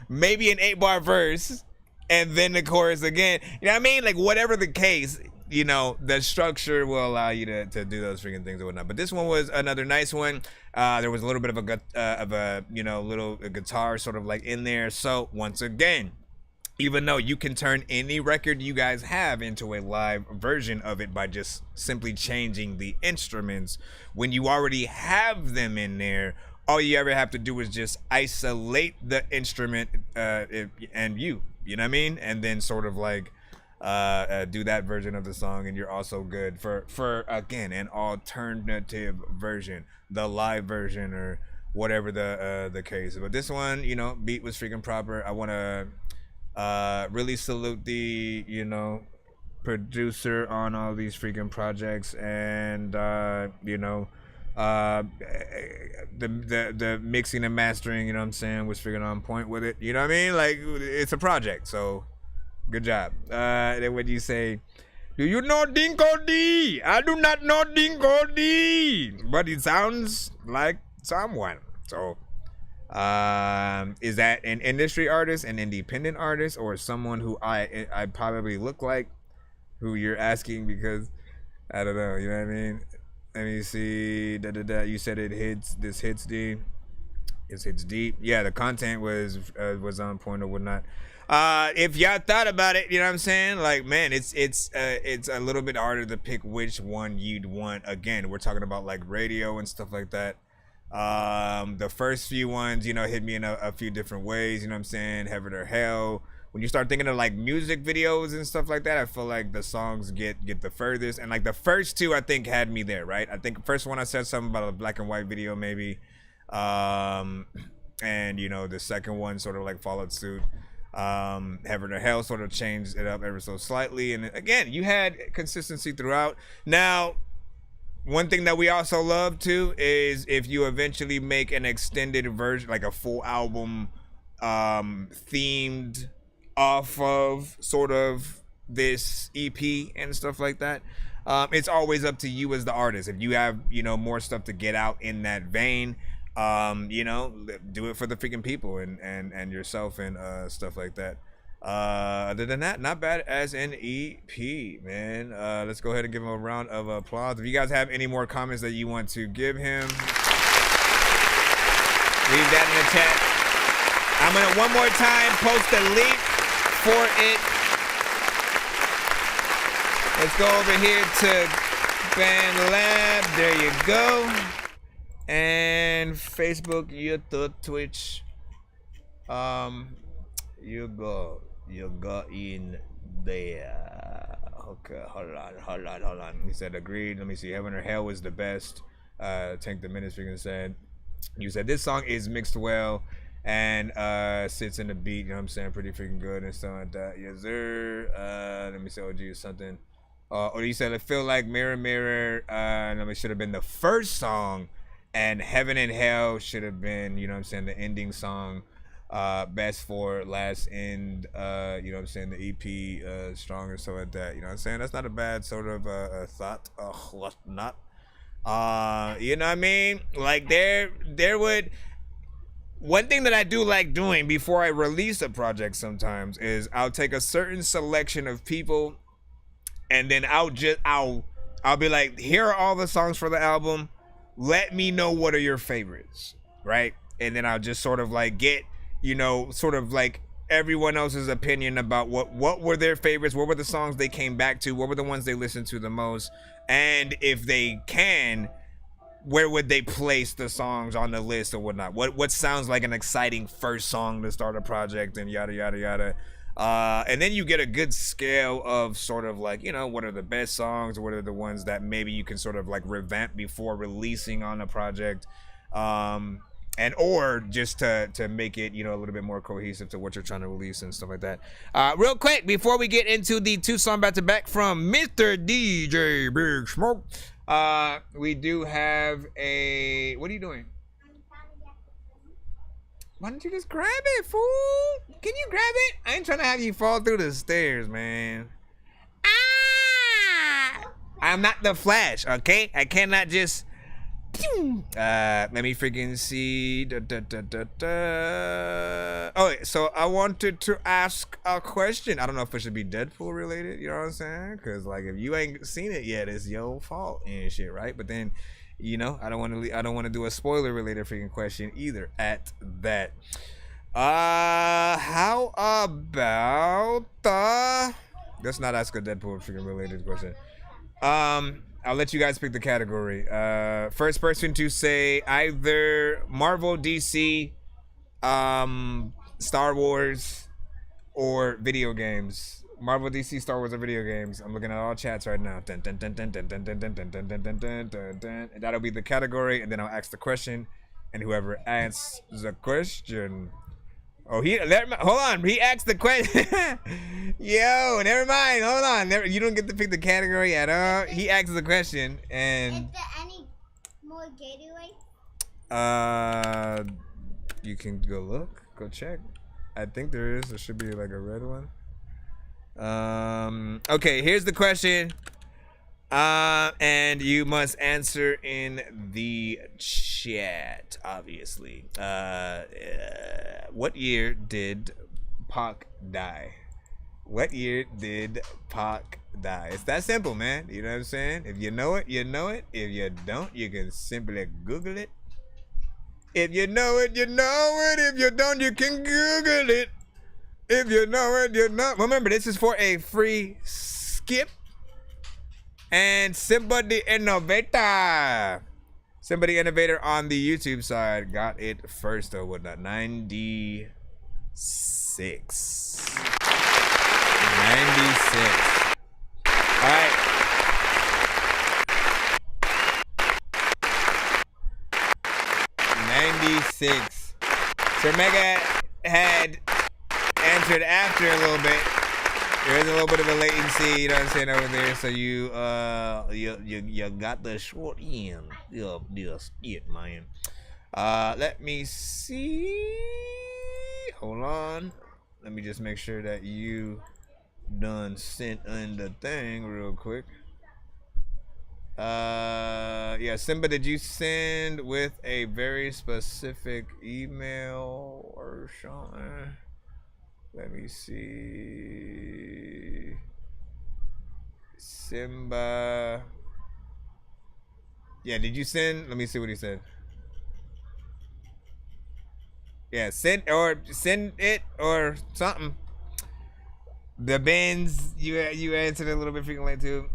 maybe an 8-bar verse, and then the chorus again. You know what I mean? Like whatever the case, you know, the structure will allow you to do those freaking things and whatnot. But this one was another nice one. There was a little bit of a you know, little guitar sort of like in there. So once again, even though you can turn any record you guys have into a live version of it by just simply changing the instruments, when you already have them in there, all you ever have to do is just isolate the instrument and you know what I mean? And then sort of like do that version of the song, and you're also good for again, an alternative version, the live version or whatever the case. But this one, you know, beat was freaking proper. I want to really salute the, you know, producer on all these freaking projects, and you know, the mixing and mastering, you know what I'm saying, was freaking on point with it. You know what I mean? Like, it's a project, so good job. Then what do you say? Do you know Dinko D? I do not know Dinko D, but it sounds like someone. So is that an industry artist, an independent artist, or someone who I probably look like, who you're asking? Because I don't know, you know what I mean? Let me see. You said it hits. This hits deep. It hits deep. Yeah, the content was on point or whatnot. If y'all thought about it, you know what I'm saying? Like, man, it's a little bit harder to pick which one you'd want. Again, we're talking about like radio and stuff like that. The first few ones, you know, hit me in a few different ways. You know what I'm saying? Heaven or Hell. When you start thinking of like music videos and stuff like that, I feel like the songs get the furthest. And like the first two, I think, had me there, right? I think the first one I said something about a black and white video, maybe. And you know, the second one sort of like followed suit. Heaven or Hell sort of changed it up ever so slightly. And again, you had consistency throughout. Now, one thing that we also love too is if you eventually make an extended version, like a full album themed off of sort of this EP and stuff like that. It's always up to you as the artist. If you have, you know, more stuff to get out in that vein, you know, do it for the freaking people and yourself and stuff like that. Other than that, not bad as an EP, man. Let's go ahead and give him a round of applause. If you guys have any more comments that you want to give him, leave that in the chat. I'm gonna one more time post a link for it. Let's go over here to Band Lab. There you go. And Facebook, YouTube, Twitch. You go in there. Okay, hold on. He said agreed. Let me see. Heaven or Hell was the best. Tank the Minutes freaking said. You said this song is mixed well and sits in the beat, you know what I'm saying, pretty freaking good and stuff like that. Yes, sir. Let me say OG or something. Or you said, I feel like Mirror Mirror, it should have been the first song, and Heaven and Hell should have been, you know what I'm saying, the ending song. Best for last end, you know what I'm saying, the EP, strong or so like that, you know what I'm saying. That's not a bad sort of thought. Not. You know what I mean? Like there would. One thing that I do like doing before I release a project sometimes is I'll take a certain selection of people, and then I'll be like, here are all the songs for the album. Let me know what are your favorites, right? And then I'll just sort of like get, you know, sort of like everyone else's opinion about what were their favorites, what were the songs they came back to, what were the ones they listened to the most, and if they can, where would they place the songs on the list or whatnot? What sounds like an exciting first song to start a project, and yada yada yada. And then you get a good scale of sort of like, you know, what are the best songs, what are the ones that maybe you can sort of like revamp before releasing on a project, and or just to make it, you know, a little bit more cohesive to what you're trying to release and stuff like that. Real quick, before we get into the 2 song back to back from Mr. DJ Big Smoke, we do have a, what are you doing? Why don't you just grab it, fool? Can you grab it? I ain't trying to have you fall through the stairs, man. I'm not the Flash, okay? I cannot just... let me freaking see. Oh, so I wanted to ask a question. I don't know if it should be Deadpool related, you know what I'm saying? Because, like, if you ain't seen it yet, it's your fault and shit, right? But then... you know, I don't want to do a spoiler related freaking question either at that. How about let's not ask a Deadpool freaking related question. I'll let you guys pick the category. First person to say either Marvel, DC, Star Wars, or video games. Marvel, DC, Star Wars, or video games. I'm looking at all chats right now. Dun, dun, dun, dun, dun, dun, dun, dun, dun, dun, dun, dun, dun, dun. And that'll be the category, and then I'll ask the question, and whoever answers the question. Oh, hold on. He asked the question. Yo, never mind. Hold on. You don't get to pick the category at all. He asked the question, and
is there any more Gatorade?
You can go look, go check. I think there is. There should be like a red one. Okay, here's the question. And you must answer in the chat, obviously. What year did Pac die? What year did Pac die? It's that simple, man. You know what I'm saying? If you know it, you know it. If you don't, you can simply Google it. If you know it, you know it. If you don't, you can Google it. If you know it, you know. Remember, this is for a free skip. And somebody innovator on the YouTube side got it first or whatnot. 96. 96. All right. So Mega had answered after a little bit. There is a little bit of a latency, you know what I'm saying, over there. So you got the short end. Yes, man. Let me see. Hold on. Let me just make sure that you done sent in the thing real quick. Yeah, Simba, did you send with a very specific email or something? Let me see. Simba. Yeah, did you send? Let me see what he said. Yeah, send it or something. The Benz, you answered a little bit freaking late too.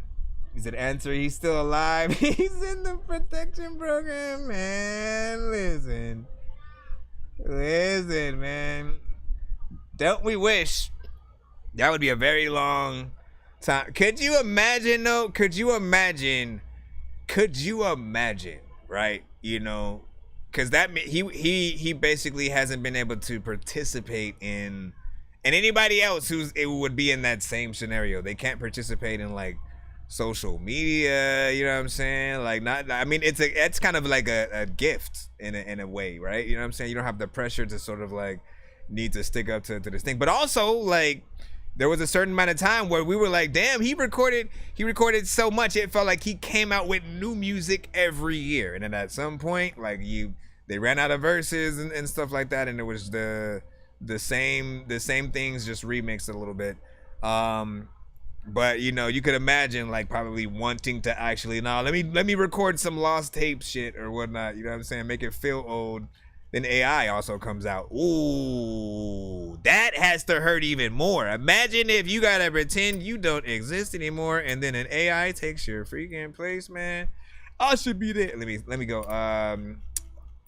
He said answer, he's still alive. He's in the protection program, man. Listen, man. Don't we wish that would be a very long time? Could you imagine though? Could you imagine, right? You know, because that he basically hasn't been able to participate in, and anybody else it would be in that same scenario. They can't participate in like social media, you know what I'm saying? Like it's kind of like a gift in a way, right? You know what I'm saying? You don't have the pressure to sort of like need to stick up to this thing. But also like there was a certain amount of time where we were like, damn, he recorded so much it felt like he came out with new music every year. And then at some point like they ran out of verses and stuff like that, and it was the same things just remixed a little bit. But you know, you could imagine like probably wanting to actually let me record some lost tape shit or whatnot, you know what I'm saying, make it feel old. Then AI also comes out. Ooh, That has to hurt even more. Imagine if you gotta pretend you don't exist anymore, and then an AI takes your freaking place, man. I should be there. Let me go. All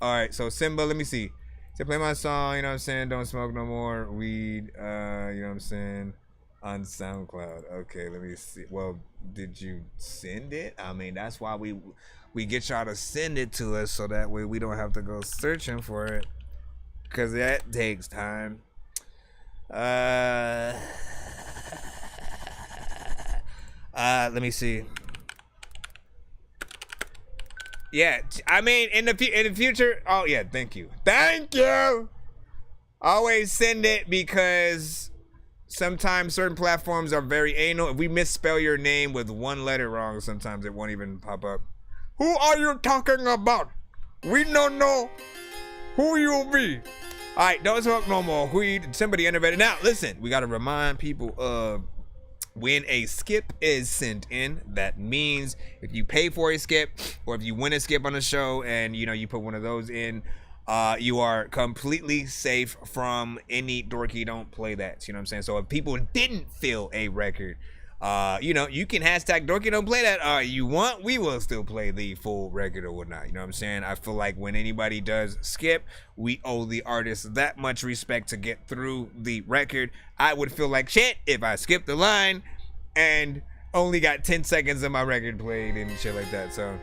right. So Simba, let me see. So play my song. You know what I'm saying? Don't smoke no more weed. You know what I'm saying? On SoundCloud. Okay. Let me see. Well, did you send it? I mean, that's why we get y'all to send it to us, so that way we don't have to go searching for it, because that takes time. Let me see. Yeah, I mean, in the future. Oh yeah, thank you. Always send it, because sometimes certain platforms are very anal. If we misspell your name with one letter wrong, sometimes it won't even pop up. Who are you talking about? We don't know who you be. All right, don't smoke no more weed. Somebody innovated. Now, listen, we got to remind people of when a skip is sent in. That means if you pay for a skip, or if you win a skip on the show and, you know, you put one of those in, you are completely safe from any dorky don't play that. You know what I'm saying? So if people didn't fill a record, you know, you can hashtag dorky don't play that you want. We will still play the full record or whatnot. You know what I'm saying? I feel like when anybody does skip, we owe the artist that much respect to get through the record. I would feel like shit if I skipped the line and only got 10 seconds of my record played and shit like that. So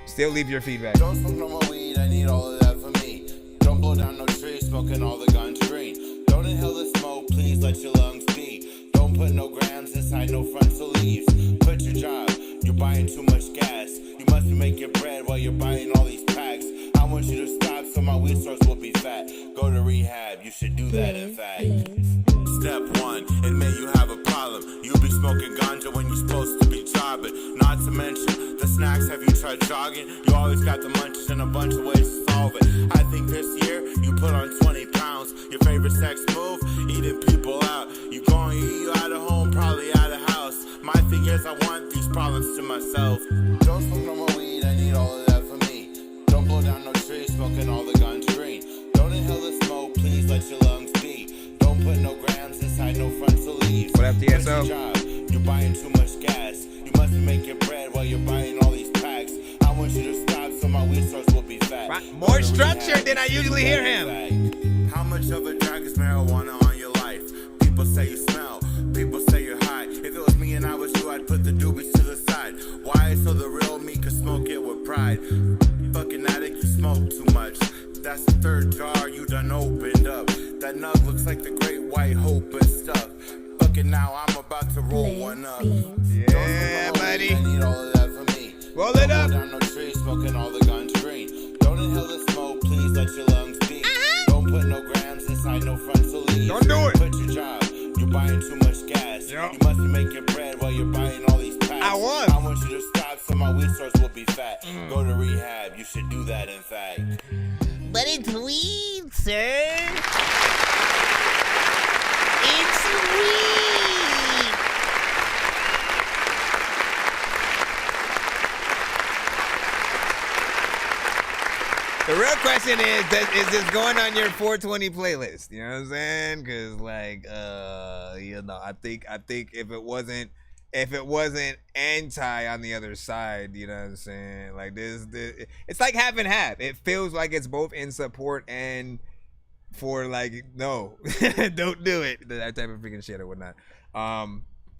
still leave your feedback.
Don't smoke no more weed, I need all of that for me. Don't blow down no trees, smoking all the guns green. Don't inhale the smoke, please let your lungs be. Don't put no grams inside no frontal leaves. Quit your job, you're buying too much gas. You must be making bread while you're buying all these packs. I want you to stop so my weed source will be fat. Go to rehab, you should do that in fact. Step 1, admit you have a problem. You be smoking ganja when you're supposed to be jobbing. Not to mention the snacks, have you tried jogging? You always got the munchies and a bunch of ways to solve it. I think this year you put on 20 pounds. Your favorite sex move? Eating people out. You going you out of home, probably out of house. My thing is I want these problems to myself. Don't smoke no more weed, I need all of that for me. Don't blow down no trees, smoking all the guns green. Don't inhale the smoke, please let your lungs be. Don't put no grams inside no frontal leaves.
What up, DSO?
You're buying too much gas. You must be making bread while you're buying all these packs. I want you to stop so my weed source will be fat.
More structured than I usually hear him.
How much of a drag is marijuana on your life? People say you smell, people say you're high. If it was me and I was you, I'd put the doobies to the side. Why? So the real me could smoke it with pride. Fucking addict, you smoke too much. That's the third jar you done opened up. That nug looks like the great white hope and stuff. Fucking now I'm about to roll one up.
Yeah, buddy.
I need all of that for me.
Roll it up.
Don't blow down no trees, smoking all the guns green. Don't inhale the smoke, please let your lungs be. Don't put no grams inside no frontal leaves.
Don't do it.
Quit your job, you're buying too much gas. You must be making bread while you're buying all these packs. I want you to stop so my weed source will be fat. Go to rehab, you should do that in fact.
But it's weed, sir. It's weed.
The real question is this going on your 420 playlist? You know what I'm saying? Because like, you know, I think if it wasn't anti on the other side, you know what I'm saying? Like this it's like half and half. It feels like it's both in support and for like, no, don't do it. That type of freaking shit or whatnot.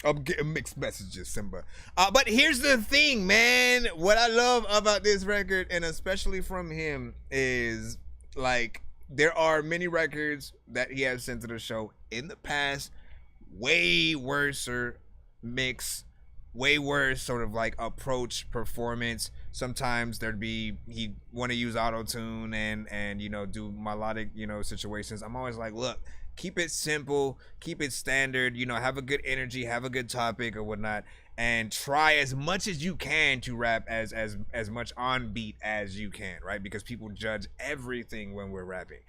I'm getting mixed messages, Simba. But here's the thing, man. What I love about this record, and especially from him, is like there are many records that he has sent to the show in the past, way worse mix, way worse sort of like approach, performance. Sometimes he'd want to use auto-tune and you know, do melodic, you know, situations. I'm always like, look, keep it simple, keep it standard, you know, have a good energy, have a good topic or whatnot, and try as much as you can to rap as much on beat as you can, right? Because people judge everything when we're rapping.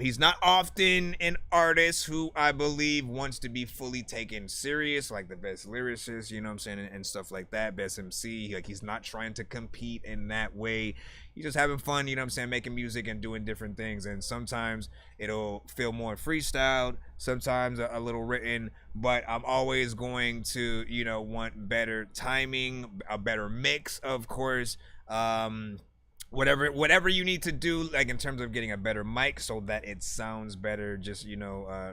He's not often an artist who I believe wants to be fully taken serious, like the best lyricist, you know what I'm saying, and stuff like that, best MC. Like, he's not trying to compete in that way. You're just having fun, you know what I'm saying, making music and doing different things. And sometimes it'll feel more freestyled, sometimes a little written, but I'm always going to, you know, want better timing, a better mix, of course. Whatever you need to do, like in terms of getting a better mic so that it sounds better, just, you know,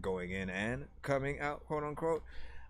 going in and coming out, quote unquote.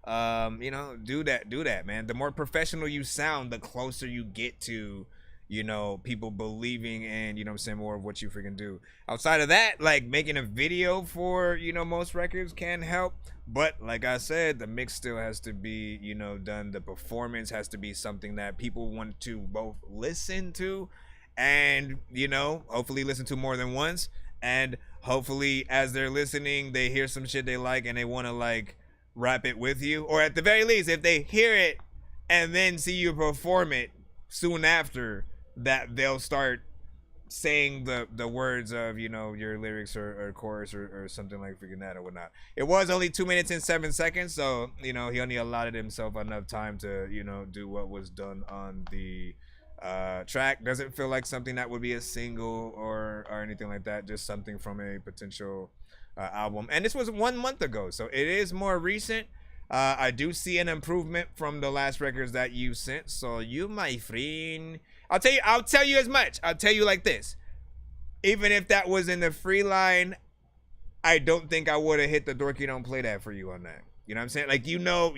You know, do that, man. The more professional you sound, the closer you get to, you know, people believing in, you know what I'm saying, more of what you freaking do. Outside of that, like making a video for, you know, most records can help, but like I said, the mix still has to be, you know, done. The performance has to be something that people want to both listen to and, you know, hopefully listen to more than once, and hopefully as they're listening they hear some shit they like and they want to like rap it with you, or at the very least if they hear it and then see you perform it soon after that, they'll start saying the words of, you know, your lyrics or chorus or something like freaking that or whatnot. It was only 2 minutes and 7 seconds, so, you know, he only allotted himself enough time to, you know, do what was done on the track. Doesn't feel like something that would be a single or anything like that, just something from a potential album. And this was 1 month ago, so it is more recent. I do see an improvement from the last records that you sent, so you, my friend, I'll tell you as much. I'll tell you like this. Even if that was in the free line, I don't think I would have hit the Dorky Don't Play That for you on that. You know what I'm saying? Like, you know,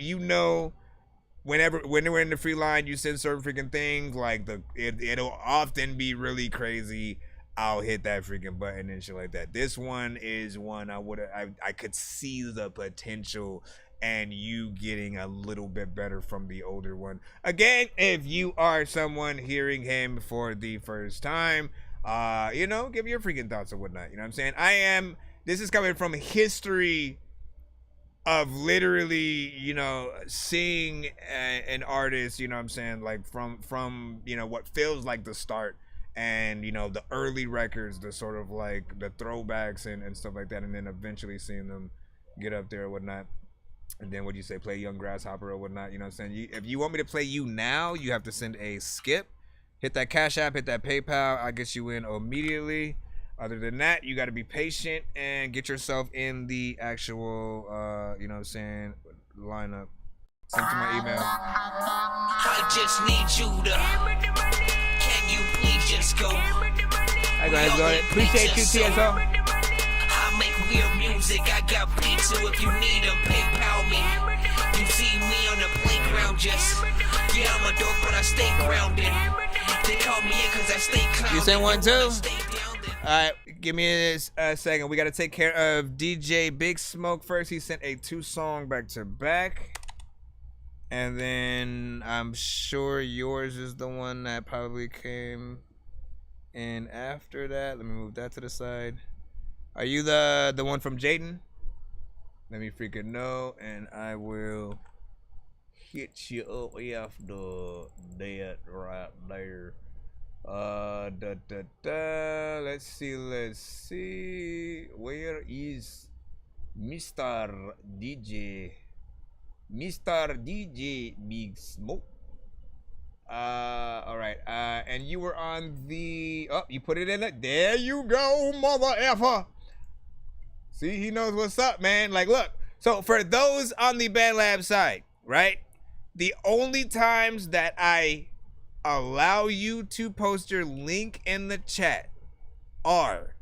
when we're in the free line, you send certain freaking things, like it'll often be really crazy. I'll hit that freaking button and shit like that. This one is one I could see the potential and you getting a little bit better from the older one. Again, if you are someone hearing him for the first time, you know, give your freaking thoughts or whatnot. You know what I'm saying? This is coming from history of literally, you know, seeing an artist, you know what I'm saying, like from you know, what feels like the start, and, you know, the early records, the sort of like the throwbacks and stuff like that, and then eventually seeing them get up there or whatnot. And then what do you say, play Young Grasshopper or whatnot, you know what I'm saying? If you want me to play you now, you have to send a skip. Hit that Cash App, hit that PayPal, I'll get you in immediately. Other than that, you got to be patient and get yourself in the actual, you know what I'm saying, lineup. Send to my email.
I just need you to, can you please just go?
Hi guys, go ahead. Appreciate you, TSO.
I make weird music, I got beats, so if you need them, PayPal me. You see me on the playground, just, yeah, I'm a dork, but I stay grounded. They call me in cause I stay clouded.
You sent one too? Alright, give me a second. We gotta take care of DJ Big Smoke first. He sent a 2-song back to back. And then I'm sure yours is the one that probably came in after that. Let me move that to the side. Are you the one from Jaden? Let me freaking know, and I will hit you up after that right there. Let's see. Where is Mr. DJ? Mr. DJ Big Smoke. All right. And you were on the. Oh, you put it in it. There you go, mother effer. See, he knows what's up, man. Like, look. So for those on the Band Lab side, right? The only times that I allow you to post your link in the chat are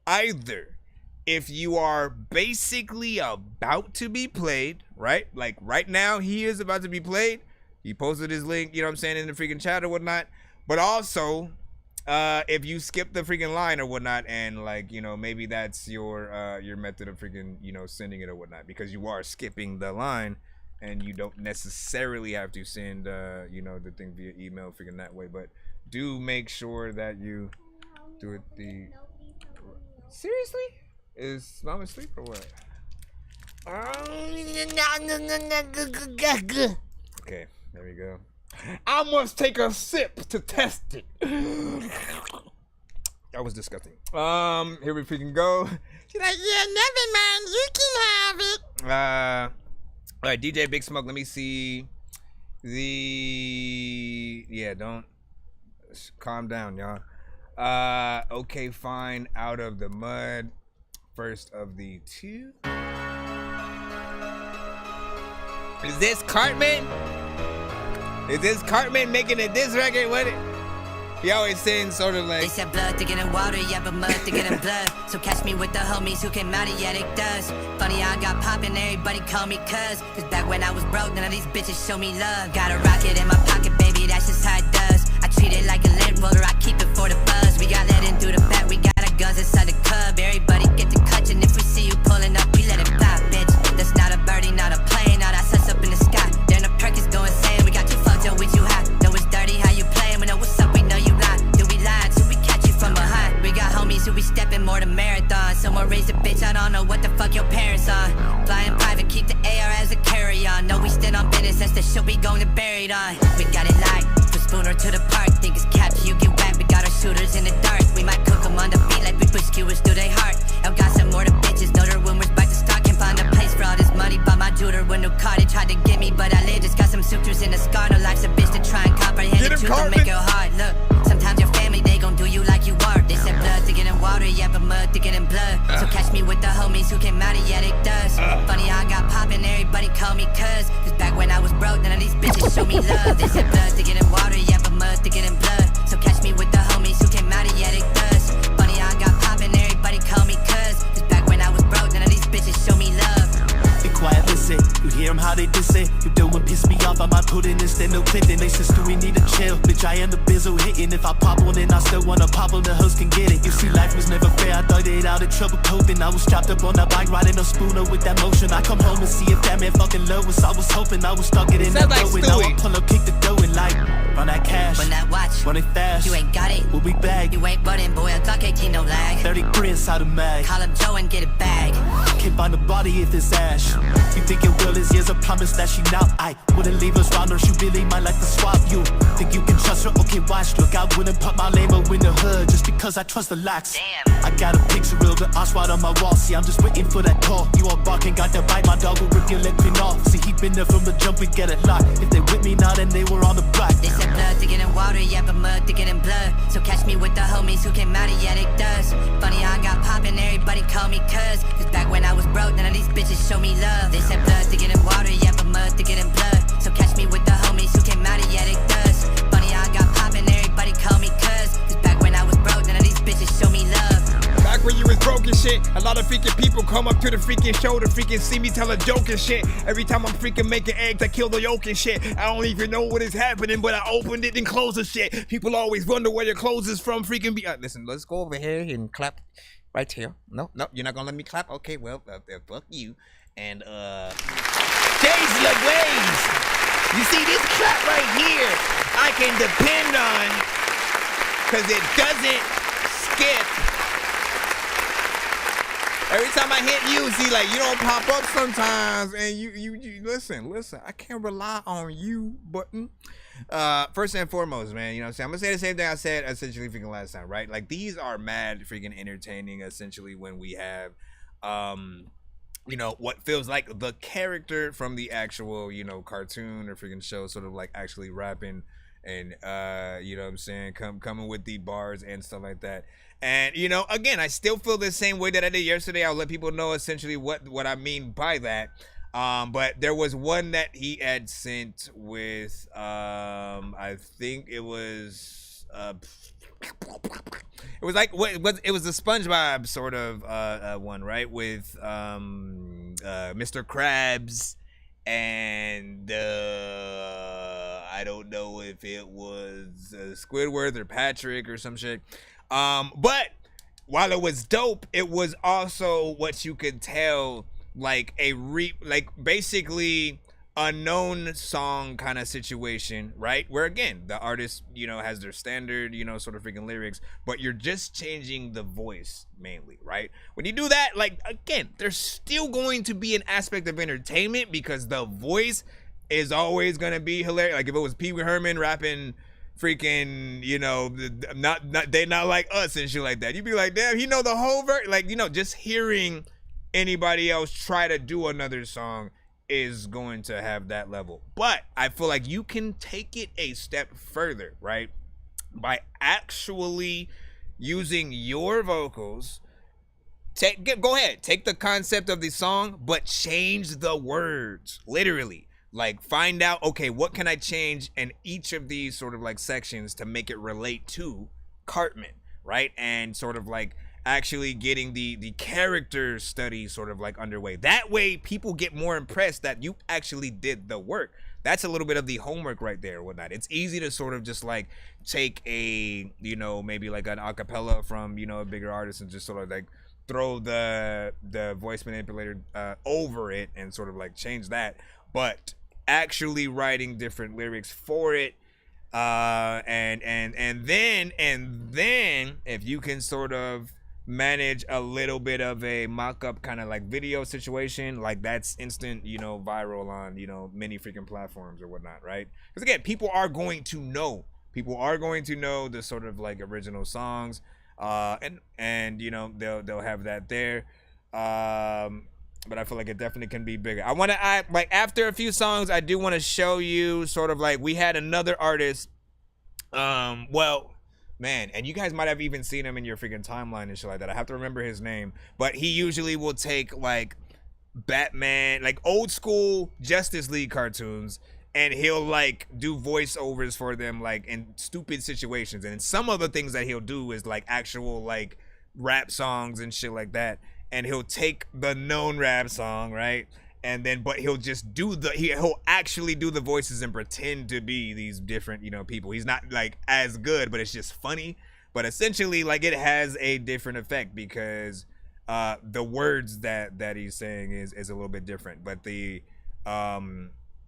either if you are basically about to be played, right? Like right now he is about to be played. He posted his link, you know what I'm saying, in the freaking chat or whatnot. But also, if you skip the freaking line or whatnot, and like, you know, maybe that's your method of freaking, you know, sending it or whatnot, because you are skipping the line. And you don't necessarily have to send, you know, the thing via email, freaking that way. But do make sure that you do it the... Seriously? Is Mom asleep or what? Okay, there we go. I must take a sip to test it. That was disgusting. Here we freaking go. She's like, yeah, never mind. You can have it. All right, DJ Big Smoke, let me see the, yeah, don't Calm down, y'all. Okay, fine. Out of the mud. First of the two. Is this Cartman? Is this Cartman making a diss record? What? He always sings sort of like.
They said blood to get in water, yeah, but mud to get in blood. So catch me with the homies who came out of, yeah, it does. Funny, I got poppin', everybody call me cuz. Cause back when I was broke, none of these bitches show me love. Got a rocket in my pocket, baby, that's just how it does. I treat it like a lint roller, I keep it for the buzz. We got let in through the back, we got our guns inside the club. Everybody get the clutch, and if we see you pulling up, we let it fly, bitch. That's not a birdie, not a plane, now that's us up in the sky. Then the perk is going insane, we got you fucked up with you high. Know it's dirty how you playin', we know what's up, we know you lie. Do we lie till we catch you from behind? We got homies who be stepping more than marathons. Someone raised a bitch, I don't know what the fuck your parents on. Flying private, keep the AR as a carry-on. Know we stand on business, that's the shit we gon' get buried on. We got it light, from Spooner to the park. Think it's capture, you get whacked. We got our shooters in the dark. We might cook them on the beat like we push skewers through they heart. And got some more to bitches, know their rumors back to stock. Can't find a place for all this money. Bought my jeweler with new car, they tried to get me, but I live. Just got some sutures in the scar. No life's a bitch to try and comprehend the truth and make it hard. Look, sometimes your family, they gon' do you like you are. They said blood to get in water, yeah, but mud to get in blood. So catch me with the homies who came out of, yeah, it does. Funny, I got poppin', everybody call me cuz. Cause back when I was broke, none of these bitches show me love. They said blood to get in water, yeah, but mud to get in blood. So catch me with the homies who came out of, yeah, it does. Funny, I got poppin', everybody call me cuz. Cause back when I was broke, none of these bitches show me love.
Be quiet, listen. You hear them how they diss it. You doing piss me off, I might put in instead no clicking. They sister, we need to chill. Bitch, I am the bizzle hitting. If I pop one, then I still wanna pop on, the hoes can get it. You see, life was never fair. I thought it out of trouble coping. I was chopped up on that bike, riding a spooner with that motion. I come home and see if that man fucking love was. I was hoping I was stuck it in that
like
dough. And now I pull up, kick the dough and like run that cash.
Run that watch.
Run it fast.
You ain't got it.
We'll be back.
You ain't running, boy. A Glock 18, no lag.
33 inside a mag.
Call up Joe and get it bag.
Can't find a body if it's ash. You think it will is years a promise that she now I wouldn't leave us round her. She really might like to swap you. Think you can trust her? Okay, watch. Look, I wouldn't put my label in the hood just because I trust the locks. Damn. I got a picture of the Oswald on my wall. See, I'm just waiting for that call. You all barking, got that bite. My dog will rip your leg clean off. See, he been there from the jump, we get it locked. If they with me now, then they were on the block.
They said blood to get in water, yeah, but mud to get in blood. So catch me with the homies who came out of, yeah, it does. Funny, I got poppin', everybody call me cuz. Cause back when I was broke, none of these bitches show me love. They said blood to get in water, yeah, but mud to get in blood. So catch me with the homies who came out of, yeah, it does. Funny, I got poppin', everybody call me cuz. Cause back when I was broke, none of these bitches show me love.
Back when you was broke and shit, a lot of freaking people come up to the freaking show to freaking see me tell a joke and shit. Every time I'm freaking making eggs, I kill the yolk and shit. I don't even know what is happening, but I opened it and closed the shit. People always wonder where your clothes is from. Freaking be listen, let's go over here and clap right here. No, you're not gonna let me clap. Okay, well, fuck you. And Jays LaGlaze. You see this clap right here, I can depend on, cause it doesn't skip. Every time I hit you, see, like, you don't pop up sometimes, and you listen, I can't rely on you, button. First and foremost, man, you know what I'm saying? I'm gonna say the same thing I said essentially freaking last time, right? Like, these are mad freaking entertaining, essentially, when we have, you know, what feels like the character from the actual, you know, cartoon or freaking show sort of like actually rapping and, you know what I'm saying, coming with the bars and stuff like that. And, you know, again, I still feel the same way that I did yesterday. I'll let people know essentially what I mean by that. But there was one that he had sent with, I think it was like, it was the SpongeBob sort of one, right? With Mr. Krabs and I don't know if it was Squidward or Patrick or some shit. But while it was dope, it was also what you could tell, like basically a known song kind of situation, right? Where again, the artist, you know, has their standard, you know, sort of freaking lyrics, but you're just changing the voice mainly, right? When you do that, like, again, there's still going to be an aspect of entertainment because the voice is always gonna be hilarious. Like if it was Pee Wee Herman rapping freaking, you know, they not like us and shit like that, you'd be like, damn, he know the whole verse. Like, you know, just hearing anybody else try to do another song is going to have that level. But I feel like you can take it a step further, right? by actually using your vocals. Go ahead, take the concept of the song, but change the words, literally. Like, find out, okay, what can I change in each of these sort of like sections to make it relate to Cartman, right? And sort of like actually getting the character study sort of like underway. That way people get more impressed that you actually did the work. That's a little bit of the homework right there or whatnot. It's easy to sort of just like take a, you know, maybe like an acapella from, you know, a bigger artist and just sort of like throw the voice manipulator over it and sort of like change that. But actually writing different lyrics for it, and then if you can sort of manage a little bit of a mock-up kind of like video situation, like that's instant, you know, viral on, you know, many freaking platforms or whatnot, right? Because again, people are going to know the sort of like original songs, and you know, they'll have that there, but I feel like it definitely can be bigger. I like, after a few songs, I do want to show you sort of like, we had another artist, well, man, and you guys might have even seen him in your freaking timeline and shit like that. I have to remember his name, but he usually will take like Batman, like old school Justice League cartoons, and he'll like do voiceovers for them, like in stupid situations. And some of the things that he'll do is like actual like rap songs and shit like that. And he'll take the known rap song, right? And then, but he'll just do he'll actually do the voices and pretend to be these different, you know, people. He's not like as good, but it's just funny. But essentially, like, it has a different effect because the words that he's saying is a little bit different. But the,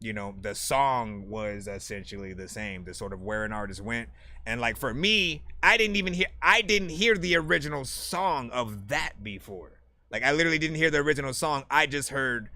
you know, the song was essentially the same, the sort of where an artist went. And like for me, I didn't hear the original song of that before. Like, I literally didn't hear the original song. I just heard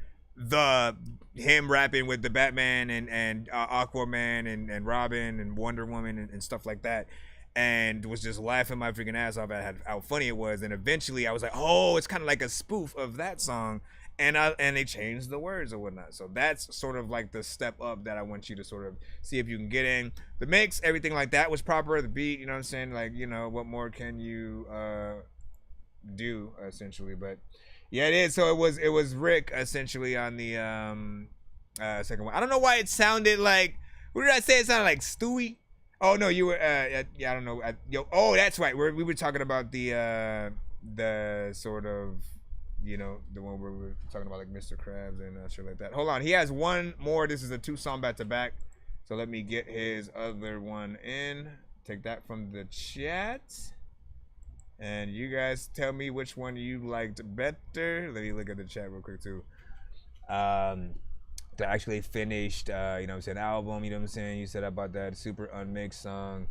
him rapping with the Batman and Aquaman and Robin and Wonder Woman and stuff like that, and was just laughing my freaking ass off at how funny it was. And eventually I was like, oh, it's kind of like a spoof of that song, and they changed the words or whatnot. So that's sort of like the step up that I want you to sort of see if you can get in. The mix, everything like that was proper. The beat, you know what I'm saying? Like, you know, what more can you do essentially? But yeah, it is. So it was Rick essentially on the second one. I don't know why it sounded like, what did I say? It sounded like Stewie. Oh no, you were yeah, I don't know. Oh, that's right. We were talking about the sort of, you know, the one where we were talking about like Mr. Krabs and shit like that. Hold on, he has one more. This is a 2-song back to back. So let me get his other one in. Take that from the chat. And you guys tell me which one you liked better. Let me look at the chat real quick too. To actually finished, you know what I'm saying, album, you know what I'm saying? You said about that super unmixed song,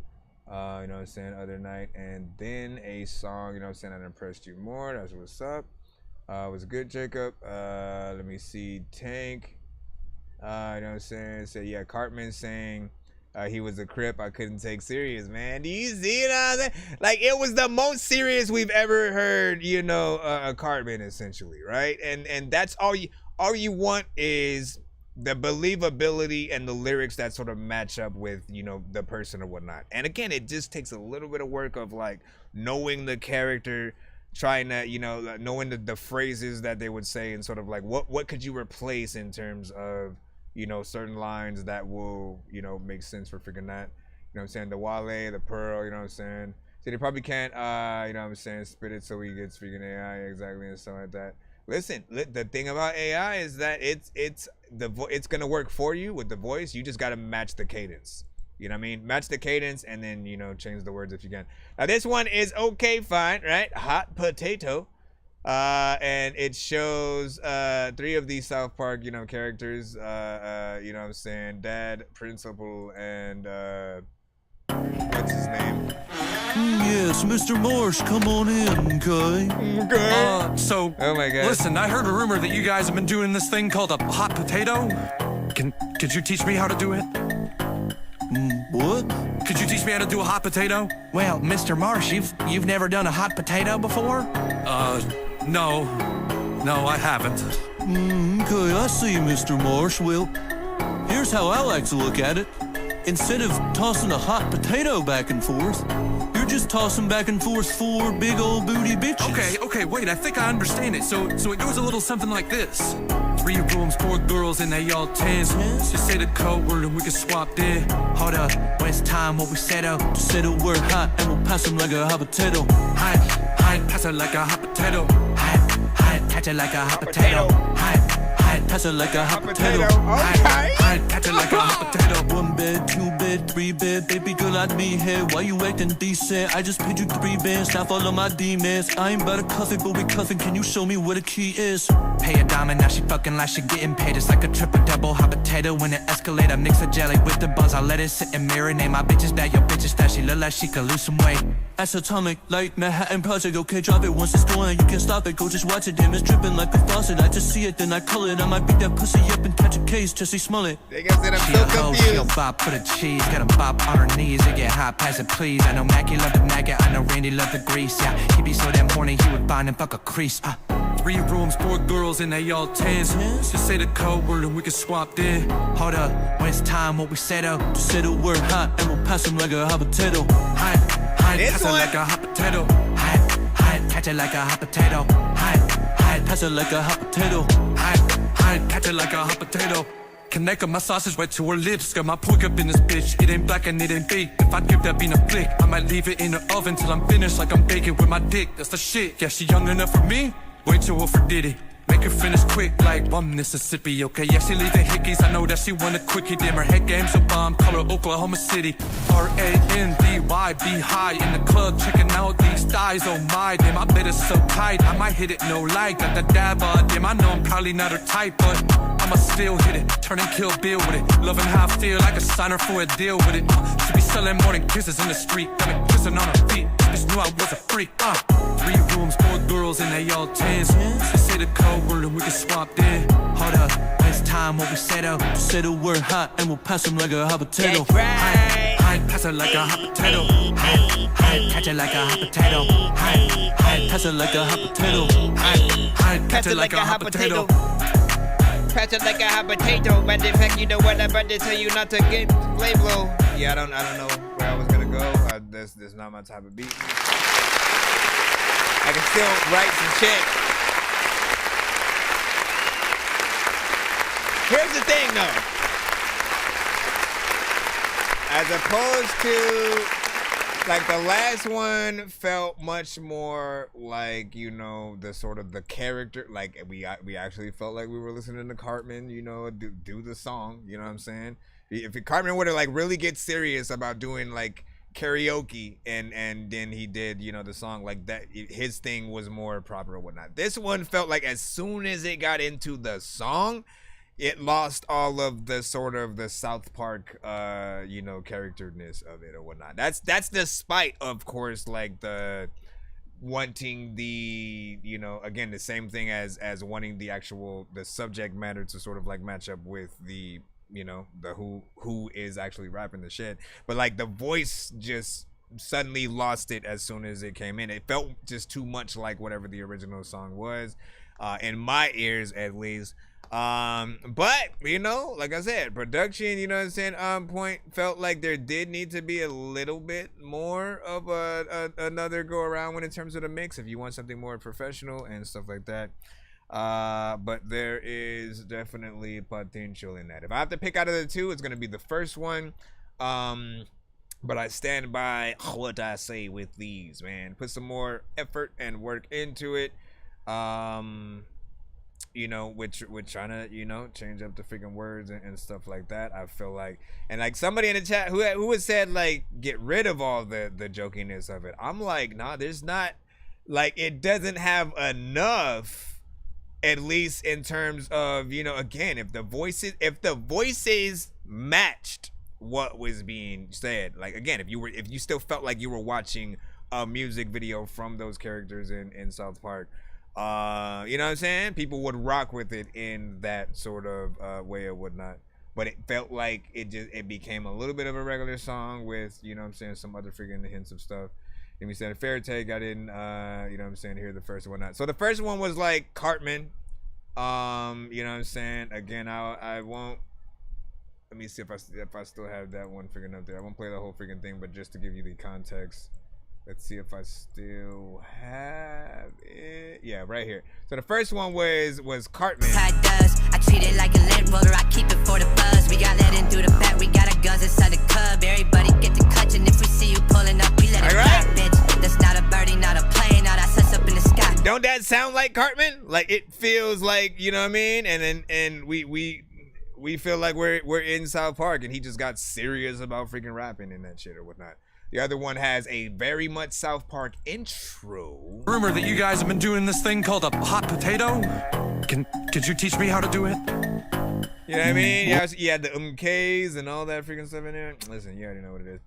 you know what I'm saying, other night. And then a song, you know what I'm saying, that impressed you more. That's what's up. Was good, Jacob. Let me see, Tank. You know what I'm saying? So yeah, Cartman saying, he was a Crip I couldn't take serious, man. Do you see what I'm saying? Like, it was the most serious we've ever heard, you know, a Cartman essentially, right? And that's all you want is the believability and the lyrics that sort of match up with, you know, the person or whatnot. And again, it just takes a little bit of work of like knowing the character, trying to, you know, knowing the phrases that they would say, and sort of like what could you replace in terms of, you know, certain lines that will, you know, make sense for figuring that. You know what I'm saying? The Wale, the Pearl, you know what I'm saying? So they probably can't, you know what I'm saying, spit it so he gets freaking AI, exactly, and stuff like that. Listen, the thing about AI is that it's gonna work for you with the voice. You just gotta match the cadence. You know what I mean? Match the cadence and then, you know, change the words if you can. Now this one is okay, fine, right? Hot potato. And it shows 3 of these South Park, you know, characters, you know what I'm saying, Dad, Principal, and what's his name?
Yes, Mr. Marsh, come on in, okay?
So,
oh my God.
Listen, I heard a rumor that you guys have been doing this thing called a hot potato. Could you teach me how to do it?
What?
Could you teach me how to do a hot potato?
Well, Mr. Marsh, you've never done a hot potato before?
No, I haven't.
Okay, I see, Mr. Marsh. Well, here's how I like to look at it. Instead of tossing a hot potato back and forth, you're just tossing back and forth 4 big old booty bitches.
Okay, wait, I think I understand it. So it goes a little something like this. 3 rooms, 4 girls, and they all tens. Just say the code word and we can swap there. Hold up, when it's time, what we settle.
Just say the word hot and we'll pass them like a hot potato.
Hot, pass it like a hot potato.
Hot, catch it like a hot potato. Hot,
pass it like a hot potato.
Hot, catch it like a hot potato.
1 bed, 2 bed, 3 bed, baby girl, I need here. Why you acting decent? I just paid you 3 bands, now follow my demons. I ain't about to cuff it, but we cuffing. Can you show me where the key is?
Pay a dime and now she fucking like she getting paid. It's like a triple double hot potato. When it escalate, I mix a jelly with the buzz. I let it sit and marinate. My bitch is bad, your bitch is fat. She look like she could lose some weight.
That's atomic, light, Manhattan Project. Okay, drop it once it's going, you can't stop it. Go just watch it, damn, it's dripping like a faucet. I just see it, then I call it. I might beat that pussy up and catch a case, Jesse Smollett.
They guys said I'm so confused.
She a bop for the cheese, got a bop on her knees. It get hot, pass it please. I know Mackie love the maggot, I know Randy love the grease. Yeah, he be so damn horny, he would find and fuck a crease.
3 rooms, 4 girls, and they all tens. Just say the code word and we can swap there.
Hold up, when it's time, what we settle.
Just say the word hot and we'll pass them like a hot potato.
Hot,
pass it like a hot potato.
Hot, catch it like a hot potato. Hot,
pass it like a hot potato.
Hot, catch it like a hot potato. Connect my sausage right to her lips. Got my pork up in this bitch. It ain't black and it ain't baked. If I give that bean a flick, I might leave it in the oven till I'm finished like I'm baking with my dick. That's the shit. Yeah, she young enough for me. Wait till Wolfer did it. Make her finish quick like one Mississippi, okay? Yeah, she leaving hickeys. I know that she want a quickie. Damn, her head game's so bomb. Call her Oklahoma City. R-A-N-D-Y, be high in the club, checking out these thighs. Oh my, damn, I bet it's so tight. I might hit it, no lie. Got that dab on, damn, I know I'm probably not her type, but I'ma still hit it. Turn and kill Bill with it. Loving how I feel, I could sign her for a deal with it. She be selling more than kisses in the street. Got me kissing on her feet. Bitch knew I was a freak. 3 rooms, 4 girls, and they all tens. Just say the code word and we can swap there.
Hold up, when it's time, what we settle.
Just say the word hot and we'll pass them like a hot potato.
Hot,
pass it like a hot potato.
Hot, catch it like a hot potato. Hot,
pass it like a hot potato.
Hot, catch it like a hot potato.
Patch it like a hot potato. But in fact, you know what? I'm about to tell you not to get play blow. Yeah, I don't know where I was gonna go. This is not my type of beat. I can still write some shit. Here's the thing, though. As opposed to, like, the last one felt much more like, you know, the sort of the character. Like, we actually felt like we were listening to Cartman, you know, do the song. You know what I'm saying? If Cartman were to, like, really get serious about doing, like, karaoke and then he did, you know, the song like that, his thing was more proper or whatnot. This one felt like as soon as it got into the song, it lost all of the sort of the South Park you know, characterness of it or whatnot. That's despite, of course, like the wanting the, you know, again, the same thing as wanting the actual the subject matter to sort of like match up with the, you know, the who is actually rapping the shit. But like the voice just suddenly lost it as soon as it came in. It felt just too much like whatever the original song was, in my ears at least. But you know, like I said, production, you know what I'm saying, on point. Felt like there did need to be a little bit more of another go around when in terms of the mix, if you want something more professional and stuff like that. But there is definitely potential in that. If I have to pick out of the two, it's gonna be the first one. But I stand by what I say with these, man. Put some more effort and work into it. You know, we're trying to, you know, change up the freaking words and stuff like that. I feel like, and like somebody in the chat who had said like get rid of all the jokiness of it. I'm like, nah, there's not, like, it doesn't have enough, at least in terms of, you know, again, if the voices matched what was being said, like, again, if you still felt like you were watching a music video from those characters in South Park, you know what I'm saying, people would rock with it in that sort of way or whatnot. But it felt like it became a little bit of a regular song with, you know what I'm saying, some other freaking hints of stuff. And we said a fair take. I didn't, you know what I'm saying, hear the first one. So the first one was like Cartman. You know what I'm saying? Again, I won't Let me see if I still have that one freaking up there. I won't play the whole freaking thing, but just to give you the context. Let's see if I still have it. Yeah, right here. So the first one was Cartman.
I treat it like a lint roller, I keep it for the buzz. We got let in through the back, we got our guns inside the club. Everybody get the clutch, and if we see you pulling up, we let it fly, bitch. That's not a birdie, not a plane, not us up in the sky.
Don't that sound like Cartman? Like it feels like, you know what I mean? And we feel like we're in South Park, and he just got serious about freaking rapping and that shit or whatnot. The other one has a very much South Park intro.
Rumor that you guys have been doing this thing called a hot potato. Could you teach me how to do it?
You know what I mean? You had the K's and all that freaking stuff in there. Listen, you already know what it is.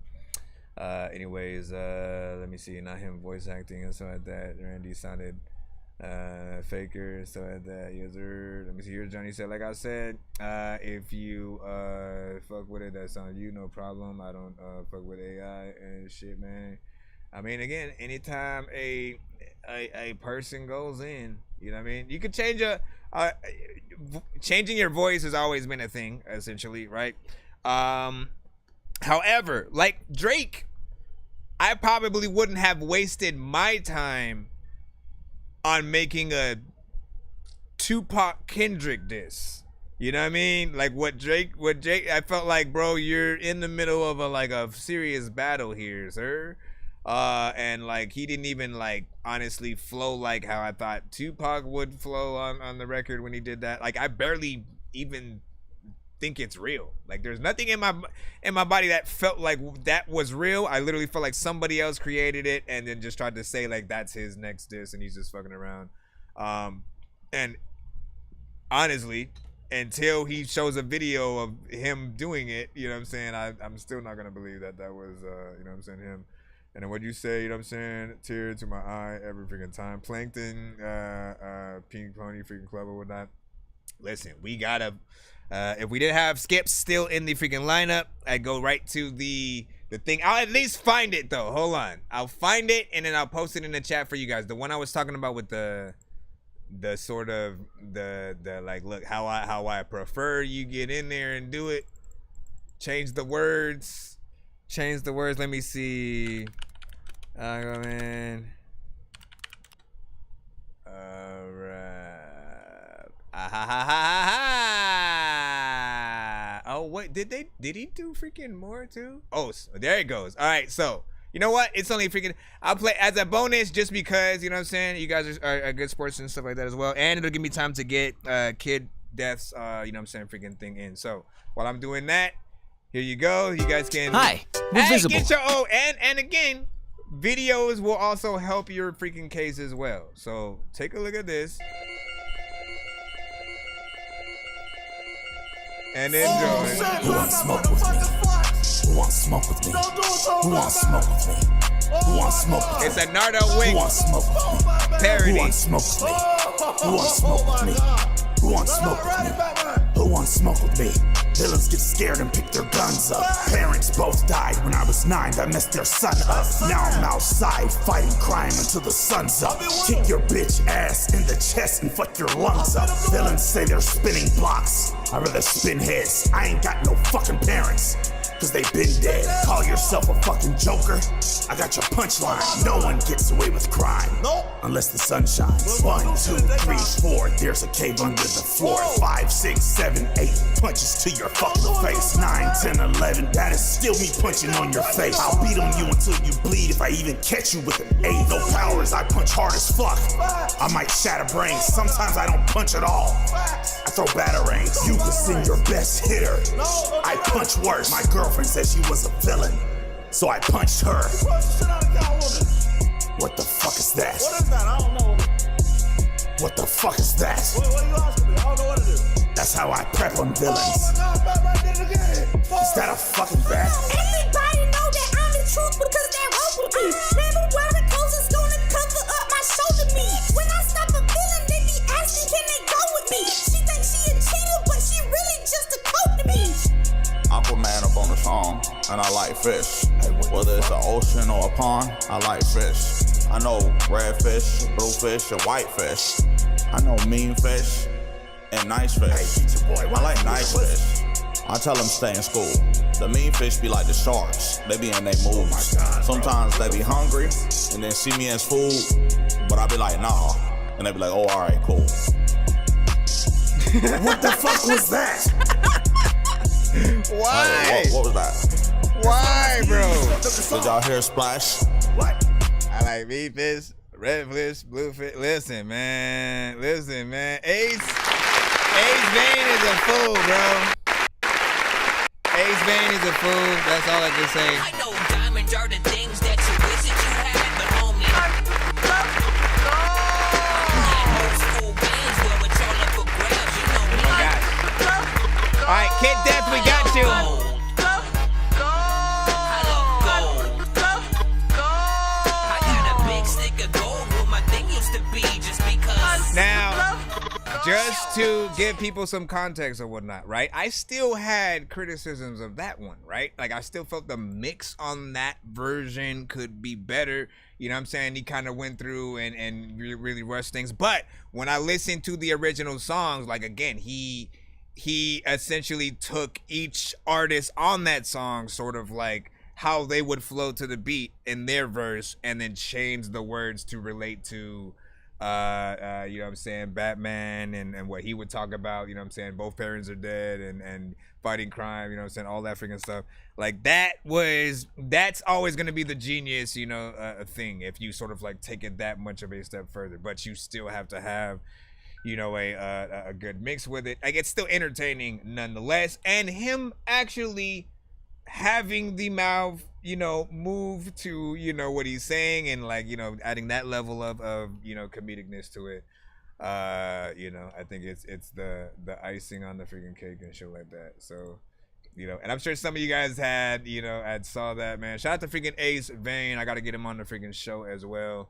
Anyways, let me see. Not him voice acting and so like that. Randy sounded faker, so at that user. Let me see. Here's Johnny said, like I said, if you fuck with it, that's on you, no problem. I don't fuck with AI and shit, man. I mean, again, anytime a person goes in, you know what I mean, you could change changing your voice has always been a thing, essentially, right? However, like Drake, I probably wouldn't have wasted my time on making a Tupac Kendrick diss. You know what I mean? Like what Drake, I felt like, bro, you're in the middle of a serious battle here, sir. And like he didn't even like honestly flow like how I thought Tupac would flow on the record when he did that. Like I barely even think it's real. Like there's nothing in my body that felt like that was real. I literally felt like somebody else created it and then just tried to say like that's his next diss and he's just fucking around. And honestly, until he shows a video of him doing it, you know what I'm saying, I'm still not gonna believe that was you know what I'm saying, him. And then what you say, you know what I'm saying, tear to my eye every freaking time. Plankton, Pink Pony freaking Club or whatnot. Listen, we gotta if we didn't have Skips still in the freaking lineup, I'd go right to the thing. I'll at least find it though. Hold on. I'll find it and then I'll post it in the chat for you guys. The one I was talking about with the sort of the like, look, how I prefer you get in there and do it. Change the words. Let me see. Oh man. Oh wait, did he do freaking more too? Oh, there it goes. All right, so you know what? It's only freaking. I'll play as a bonus just because, you know what I'm saying, you guys are good sports and stuff like that as well, and it'll give me time to get kid deaths, you know what I'm saying, freaking thing in. So while I'm doing that, here you go. You guys can.
Hi, we're visible.
Get your and again, videos will also help your freaking case as well. So take a look at this. And enjoy.
Who wants smoke with me? Who wants smoke with me? Who wants smoke with me? Who wants smoke with me?
It's a Nardo Wick
Who wants smoke with me?
parody.
Who wants smoke with me? Who wants smoke with me? Who wants smoke with me? Who wants smoke with me? Villains get scared and pick their guns up. Parents both died when I was 9, that messed their son up. Now I'm outside fighting crime until the sun's up. Kick your bitch ass in the chest and fuck your lungs up. Villains say they're spinning blocks. I'd rather spin heads. I ain't got no fucking parents, cause they been dead. Call yourself a fucking joker? I got your punchline. No one gets away with crime unless the sun shines. 1, 2, 3, 4. There's a cave under the floor. 5, 6, 7, 8 punches to your fucking face. 9, 10, 11. That is still me punching on your face. I'll beat on you until you bleed if I even catch you with an 8. No powers, I punch hard as fuck. I might shatter brains. Sometimes I don't punch at all. I throw batarangs. You can send your best hitter. I punch worse. My girlfriend said she was a villain, so I punched her. What the fuck is that?
What is that? I don't know.
What the fuck is that?
What are you asking me? I don't know what it is.
That's how I prep on villains.
Oh my God, Batman did it again.
Is that a fucking bat?
Everybody know that I'm the truth because they roll with me. Never wearing clothes is gonna cover up my shoulder me. When I stop a villain, they be asking, can they go with me? She thinks she a cheater, but she really just a coat to me.
Aquaman up on the song, and I like fish. Whether it's an ocean or a pond, I like fish. I know red fish, blue fish, and white fish. I know mean fish and nice fish. I like nice fish. I tell them stay in school. The mean fish be like the sharks. They be in their moves. Sometimes they be hungry and then see me as food, but I be like, nah. And they be like, oh, all right, cool.
What the fuck was that?
Why?
Hey, what was that?
Why, bro?
Did y'all hear a splash?
What?
I like meat fish, red fish, blue fish. Listen, man. Ace Vane is a fool, bro. Ace Vane is a fool. That's all I can say.
I know diamonds are the things that you wish that you had, but homie. Old school bands where it's all up for grabs, you know me.
Oh my gosh. All right, Kid Death, we got you. Now, just to give people some context or whatnot, right? I still had criticisms of that one, right? Like, I still felt the mix on that version could be better. You know what I'm saying? He kind of went through and really rushed things. But when I listened to the original songs, like, again, he essentially took each artist on that song, sort of like how they would flow to the beat in their verse, and then changed the words to relate to you know what I'm saying, Batman and what he would talk about, you know what I'm saying, both parents are dead and fighting crime, you know what I'm saying, all that freaking stuff. Like, that's always going to be the genius, you know, thing, if you sort of like take it that much of a step further, but you still have to have, you know, a good mix with it. Like, it's still entertaining nonetheless, and him actually having the mouth, you know, move to, you know, what he's saying, and like, you know, adding that level of you know, comedicness to it, you know, I think it's the icing on the freaking cake and shit like that. So, you know, and I'm sure some of you guys had, you know, saw that, man. Shout out to freaking Ace Vane. I got to get him on the freaking show as well.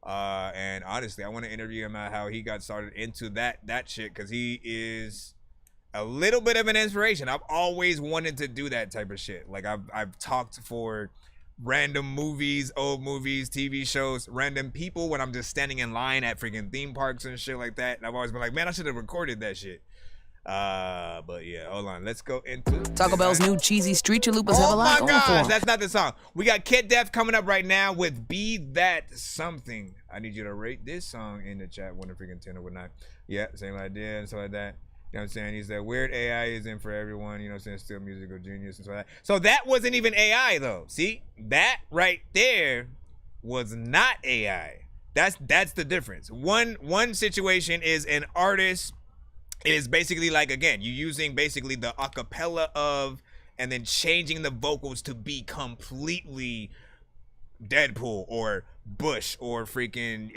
And honestly, I want to interview him about how he got started into that shit, because he is a little bit of an inspiration. I've always wanted to do that type of shit. Like, I've talked for random movies, old movies, TV shows, random people when I'm just standing in line at freaking theme parks and shit like that. And I've always been like, man, I should have recorded that shit. But yeah, hold on. Let's go into
Taco Bell's new cheesy street chalupas have a lot
Oh
going
my
for
gosh,
'em.
that's not the song. We got Kid Def coming up right now with Be That Something. I need you to rate this song in the chat, 1 to freaking 10 or whatnot. Yeah, same idea and stuff like that. You know what I'm saying? He said weird AI isn't for everyone, you know what I'm saying? Still musical genius and stuff like that. So that wasn't even AI though. See? That right there was not AI. That's the difference. One situation is an artist. It is basically like, again, you using basically the acapella of, and then changing the vocals to be completely Deadpool or Bush or freaking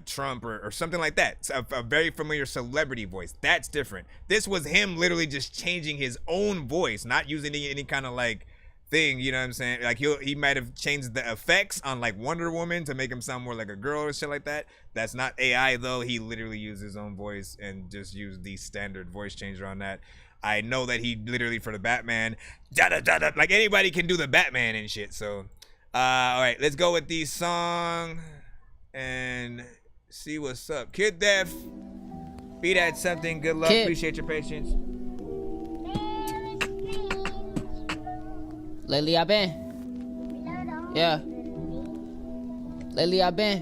Trump or something like that. It's a very familiar celebrity voice. That's different. This was him literally just changing his own voice, not using any kind of like thing, you know what I'm saying? Like, he might have changed the effects on like Wonder Woman to make him sound more like a girl or shit like that. That's not AI though. He literally used his own voice and just used the standard voice changer on that. I know that he literally, for the Batman, like anybody can do the Batman and shit. So, all right, let's go with the song and see what's up. Kid Def, Be That Something. Good luck.
Kid.
Appreciate your patience.
Lately I've been. Yeah. Lately I've been.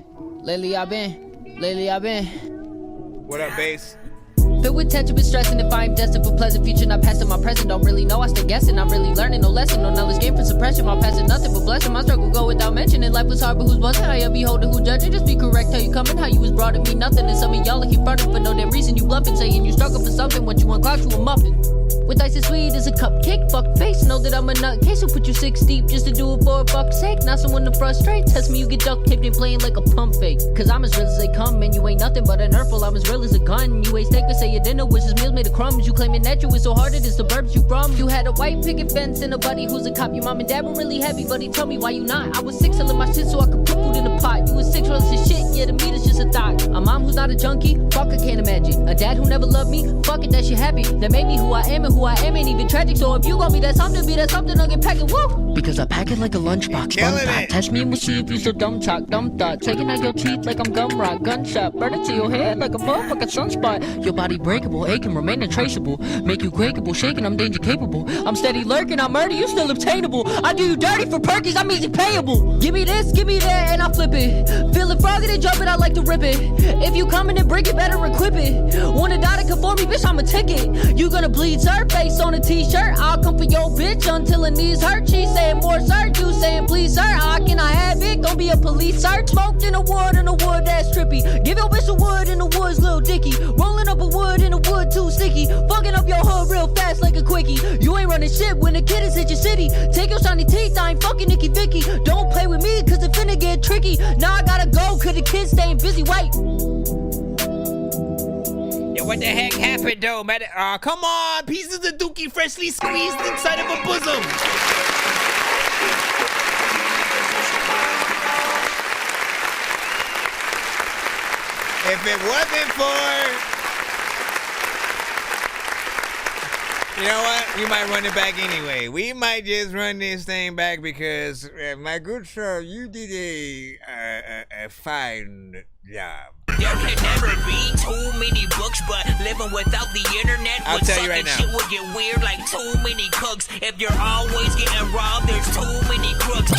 What up, bass?
Filled with tension, but stressing. If I am destined for pleasant future, not past in my present. Don't really know, I still guessing. I'm really learning, no lesson, no knowledge gained for suppression. My past is nothing but blessing. My struggle go without mentioning. Life was hard, but who's wasn't? I am beholder who judging. Just be correct how you coming, how you was brought to me nothing. And some of y'all like you frontin' for no damn reason. You bluffing, saying you struggle for something. What you want, clout you a muffin. With ice as sweet as a cupcake, fuck face. Know that I'm a nutcase who put you 6 deep just to do it for a fuck's sake. Not someone to frustrate. Test me, you get duct taped and playing like a pump fake. Cause I'm as real as they come, and you ain't nothing but an earthful. I'm as real as a gun. You ain't steak to say your dinner, which is meals made of crumbs. You claiming that you was so hard, it is the burbs you from. You had a white picket fence and a buddy who's a cop. Your mom and dad were really heavy, but he told me why you not. I was 6 selling my shit so I could put food in the pot. You was 6 rolls of shit, yeah, the meat is just a thought. A mom who's not a junkie, fuck, I can't imagine. A dad who never loved me, fuck it, that shit happy. That made me who I am, and who I am ain't even tragic. So if you gon' be that something, I'll get packed and woo. Because I pack it like a lunchbox, fun fact. Test me and we'll see if you so dumb talk, dumb thought. Taking out your teeth like I'm gum rock, gunshot. Burn it to your head like a motherfucking sunspot. Your body breakable, aching, remaining traceable. Make you quakeable, shaking, I'm danger capable. I'm steady lurking, I'm murder, you still obtainable. I do you dirty for perkies, I'm easy payable. Give me this, give me that, and I flip it. Feeling froggy to jump it, I like to rip it. If you coming and break it, better equip it. Wanna die to conform me, bitch, I'm a ticket. You gonna bleed her face on a t-shirt. I'll come for your bitch until her knees hurt. She saying more sir, you saying please sir. How can I have it? Gonna be a police search. Smoked in the wood, that's trippy. Give your bitch a wood in the woods, little dicky. Rolling up a wood in the wood, too sticky. Fucking up your hood real fast like a quickie. You ain't running shit when the kid is at your city. Take your shiny teeth, I ain't fucking Nicky Vicky. Don't play with me, cause it finna get tricky. Now I gotta go, cause the kids staying busy, wait.
Yo, what the heck happened though, man? Come on, pieces of dookie freshly squeezed inside of a bosom. If it wasn't for, you know what? We might run it back anyway. We might just run this thing back because, my good sir, you did a fine job.
There can never be too many books, but living without the internet
I'll tell you right now.
Shit would get weird like too many cooks. If you're always getting robbed, there's too many crooks.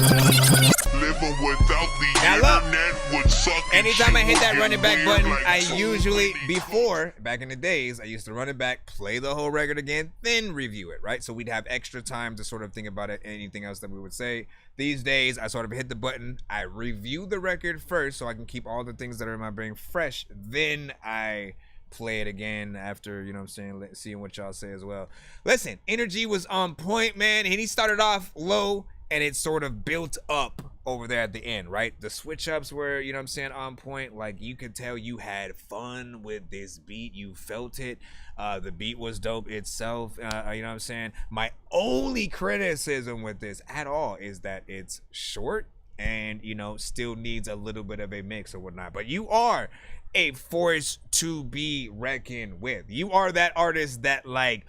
Living without the
Now
internet would suck.
Anytime I hit that run it back button, I usually, before, back in the days, I used to run it back, play the whole record again, then review it, right? So we'd have extra time to sort of think about it, anything else that we would say. These days, I sort of hit the button, I review the record first so I can keep all the things that are in my brain fresh, then I play it again after, you know what I'm saying, seeing what y'all say as well. Listen, energy was on point, man, and he started off low, and it sort of built up over there at the end, right? The switch ups were, you know what I'm saying, on point. Like, you could tell you had fun with this beat. You felt it. The beat was dope itself. You know what I'm saying? My only criticism with this at all is that it's short and, you know, still needs a little bit of a mix or whatnot. But you are a force to be reckoned with. You are that artist that, like,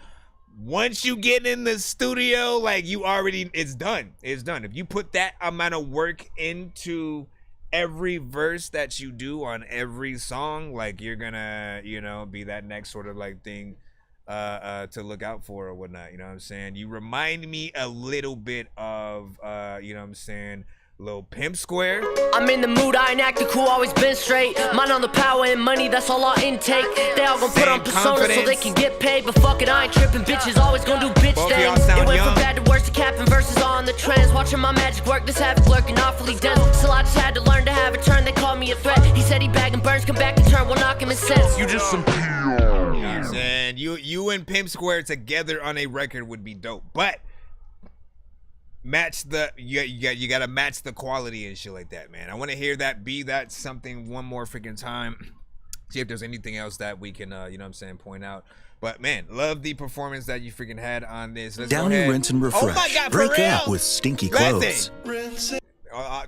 once you get in the studio, like, you already, it's done. It's done. If you put that amount of work into every verse that you do on every song, like, you're gonna, you know, be that next sort of like thing to look out for or whatnot. You know what I'm saying? You remind me a little bit of you know what I'm saying, Lil Pimp Square.
I'm in the mood, I ain't acting cool, always been straight. Mind on the power and money, that's all I intake. They all gon' put on persona so they can get paid. But fuck it, I ain't tripping, bitches always gon' do bitch things. It went from bad to worse to capping verses on the trends. Watching my magic work, this havoc lurking awfully dense. Still I just had to learn to have a turn, they call me a threat. He said he bagging burns, come back and turn, we'll knock him in sense.
You just some PR. And you and Pimp Square together on a record would be dope. But match the you gotta match the quality and shit like that, man. I want to hear that, be that something one more freaking time. See if there's anything else that we can you know what I'm saying, point out. But man, love the performance that you freaking had on this. Let's
Downy Rinse and Refresh.
Oh my God,
break
real?
out with stinky clothes.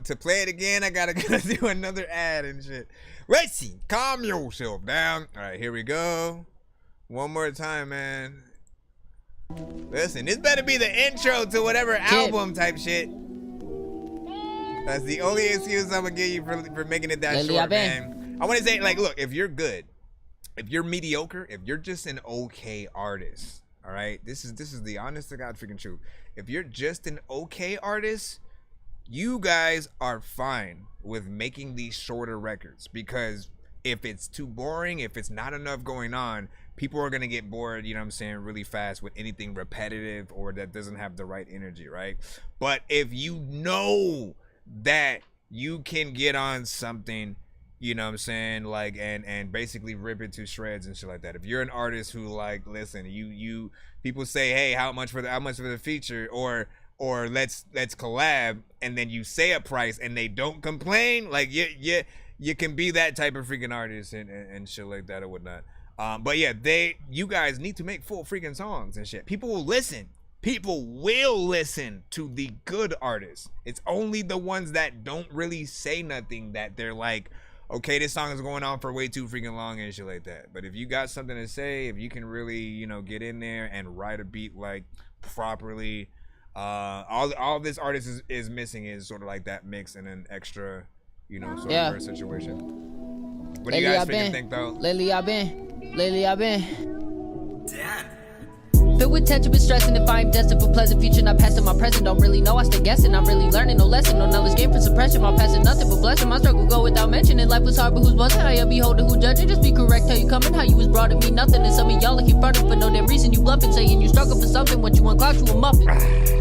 To play it again, I gotta do another ad and shit. Let's see, calm yourself down. All right, here we go. One more time, man. Listen, this better be the intro to whatever album type shit. That's the only excuse I'm gonna give you for making it that short, man. I want to say, like, look, if you're good, if you're mediocre, if you're just an okay artist, all right, this is the honest to God freaking truth. If you're just an okay artist, you guys are fine with making these shorter records, because if it's too boring, if it's not enough going on, people are gonna get bored, you know what I'm saying, really fast with anything repetitive or that doesn't have the right energy, right? But if you know that you can get on something, you know what I'm saying, like, and basically rip it to shreds and shit like that. If you're an artist who, like, listen, you people say, hey, how much for the feature, or let's collab, and then you say a price and they don't complain, like, you can be that type of freaking artist and shit like that or whatnot. But yeah, you guys need to make full freaking songs and shit. People will listen. people will listen to the good artists. It's only the ones that don't really say nothing that they're like, okay, this song is going on for way too freaking long and shit like that. But if you got something to say, if you can really, you know, get in there and write a beat like properly, all this artist is missing is sort of like that mix and an extra, you know, sort of verse situation. What do you guys freaking think though?
Lately I've been. Damn. Filled with tension, been stressing. If I'm destined for pleasant future, not past in my present. Don't really know, I stay guessing. I'm really learning, no lesson, no knowledge gain for suppression. My past is nothing but blessing. My struggle go without mentioning. Life was hard, but who's wasn't? I am beholder who judging. Just be correct, how you coming, how you was brought to me nothing. And some of y'all keep fronting for no damn reason. You bluffing, saying you struggle for something. Once you uncloud, you a muffin.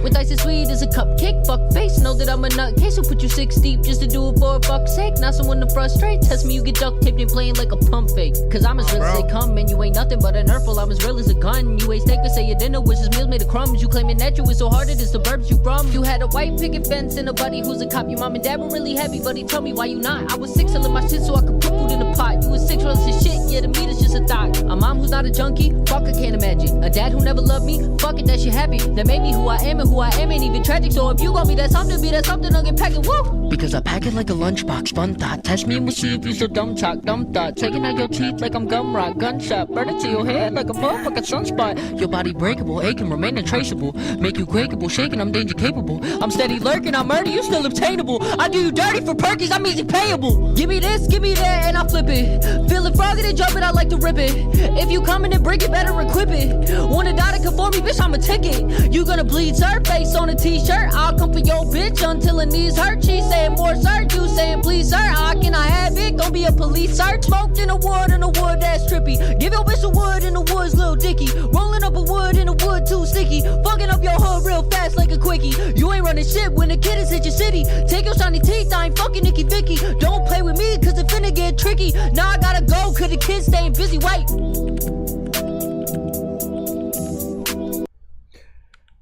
With ice and sweet as a cupcake, fuck face. Know that I'm a nutcase who put you 6 deep just to do it for a fuck's sake. Not someone to frustrate. Test me, you get duct taped and playing like a pump fake. Cause I'm as real as they come, and you ain't nothing but an hurtful. I'm as real as a gun. You ain't steak, but say your dinner wishes meals made of crumbs. You claiming that you was so hard, it is the burbs you from. You had a white picket fence and a buddy who's a cop. Your mom and dad were really heavy, but he told me why you not. I was 6 selling my shit so I could put food in the pot. You was 6 rolling some shit, yeah, to me that's just a thought. A mom who's not a junkie, fuck I can't imagine. A dad who never loved me, fuck it, that shit happy. That made me who I am, and who I am ain't even tragic. So if you gon' be that something, I'll get packing, woo. Because I pack it like a lunchbox, fun thought. Test me and we'll see if you so dumb talk, dumb thought. Taking out your teeth like I'm gum rock, gunshot. Burn it to your head like a motherfucking sunspot. Your body breakable, aching, remain untraceable. Make you quakeable, shaking, I'm danger capable. I'm steady lurking, I'm murder, you still obtainable. I do you dirty for perkies, I'm easy payable. Give me this, give me that, and I flip it. Feeling froggy to jump it, I like to rip it. If you coming and bring it, better equip it. Wanna die to conform me, bitch, I'm a ticket. You gonna bleed, sir, face on a t-shirt. I'll come for your bitch until her knees hurt. She saying more, sir, you saying please, sir. How can I have it? Gonna be a police search. Smoked in the wood, that's trippy. Give your bitch a wood in the woods, little dicky. Rolling up a wood in the wood, too sticky. Fucking up your hood real fast like a quickie. You ain't running shit when the kid is hit your city. Take your shiny teeth, I ain't fucking Nicky Vicky. Don't play with me, cause it finna get tricky. Now I gotta go, cause the kids staying busy, wait.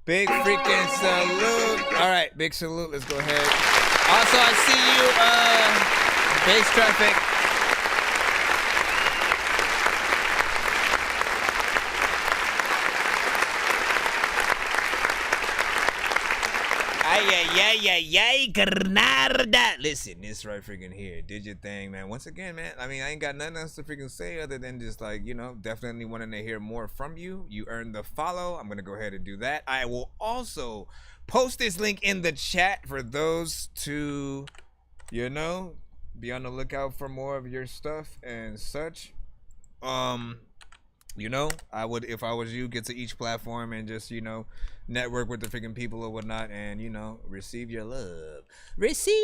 Big freaking salute. All right, big salute. Let's go ahead. Also, I see you, base traffic. Ay, carnarda. Listen, this right freaking here. Did your thing, man. Once again, man, I mean, I ain't got nothing else to freaking say other than just like, you know, definitely wanting to hear more from you. You earned the follow. I'm going to go ahead and do that. I will also post this link in the chat for those to, you know, be on the lookout for more of your stuff and such. You know, I would, if I was you, get to each platform and just, you know, network with the freaking people or whatnot, and, you know, receive your love. Receive.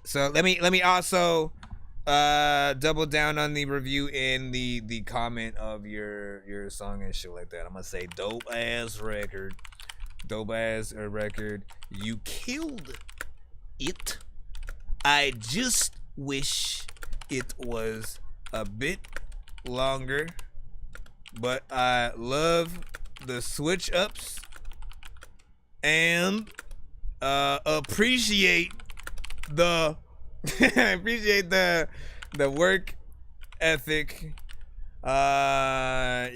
So let me also double down on the review in the comment of your song and shit like that. I'm gonna say dope ass record, you killed it. I just wish it was a bit longer, but I love the switch ups and appreciate the the work ethic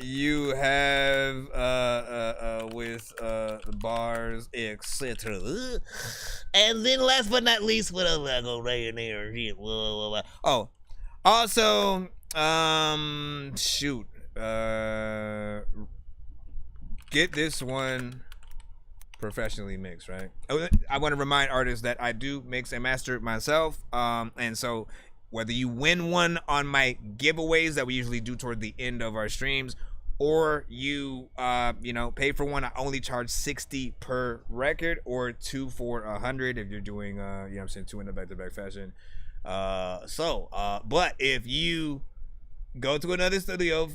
you have with the bars, etc. And then last but not least, what else I go right in there? Oh, also, shoot, get this one professionally mixed, right? I want to remind artists that I do mix and master myself, and so whether you win one on my giveaways that we usually do toward the end of our streams, or you you know, pay for one, I only charge $60 per record, or 2 for $100 if you're doing you know what I'm saying, 2 in a back-to-back fashion. But if you go to another studio,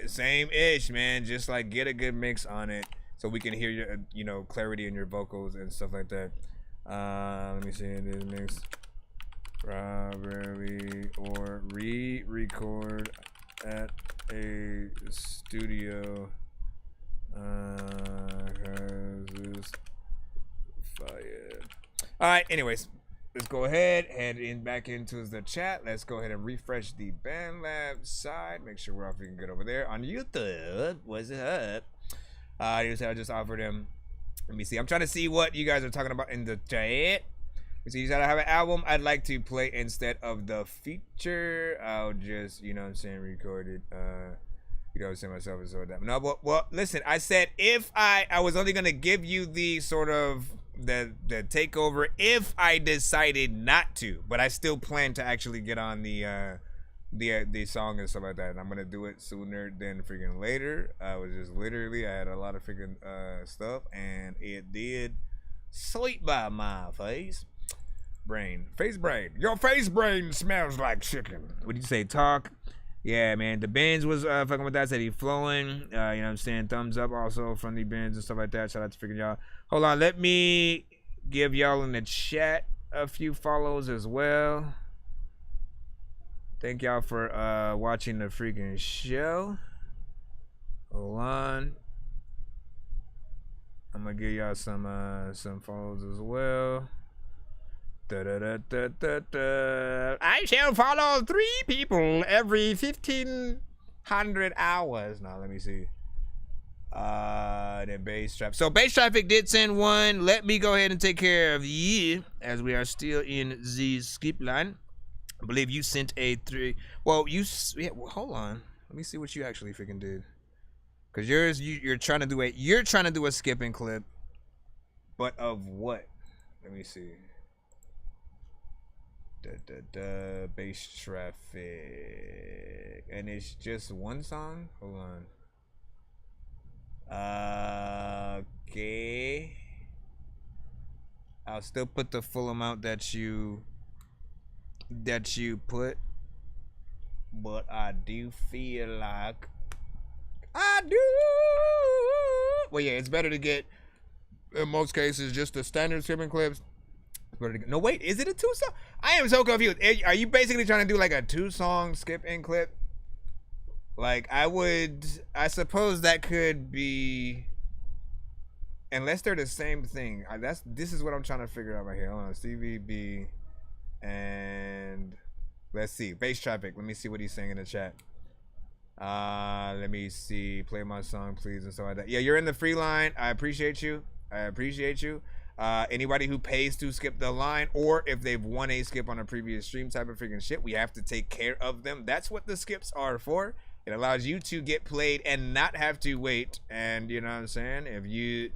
same ish, man, just like get a good mix on it so we can hear your, you know, clarity in your vocals and stuff like that. Let me see this mix. Probably or re-record at a studio, cause it's fire. All right, anyways, let's go ahead and back into the chat. Let's go ahead and refresh the BandLab side. Make sure we're all freaking good over there on YouTube. What's up? I just offered him. Let me see. I'm trying to see what you guys are talking about in the chat. So you said I have an album I'd like to play instead of the feature. I'll just, you know what I'm saying, record it. You know what I'm saying, myself and so that. No, but well, listen, I said if I was only gonna give you the sort of the takeover if I decided not to, but I still plan to actually get on the song and stuff like that. And I'm gonna do it sooner than freaking later. I was just literally, I had a lot of freaking stuff, and it did sleep by my face. Face brain. Your face brain smells like chicken. What did you say, talk? Yeah, man. The Benz was fucking with that. Said he flowing. You know what I'm saying? Thumbs up also from the Benz and stuff like that. Shout out to freaking y'all. Hold on. Let me give y'all in the chat a few follows as well. Thank y'all for watching the freaking show. Hold on. I'm gonna give y'all some follows as well. I shall follow 3 people every 1,500 hours. Now let me see. The base traffic. So base traffic did send one. Let me go ahead and take care of you as we are still in the skip line. I believe you sent a 3. Well, hold on. Let me see what you actually freaking did. Cause yours, you're trying to do a skipping clip, but of what? Let me see. Base traffic, and it's just one song. Hold on. Okay. I'll still put the full amount that you put, but I do feel like well, yeah, it's better to get, in most cases, just the standard skipping clips. No, wait, is it a 2-song? I am so confused. Are you basically trying to do like a 2-song skip-in clip? Like, I suppose that could be, unless they're the same thing. This is what I'm trying to figure out right here. Hold on, CVB, and let's see, base traffic. Let me see what he's saying in the chat. Let me see, play my song, please, and stuff like that. Yeah, you're in the free line. I appreciate you. Anybody who pays to skip the line, or if they've won a skip on a previous stream type of freaking shit, we have to take care of them. That's what the skips are for. It allows you to get played and not have to wait. And you know what I'm saying? If you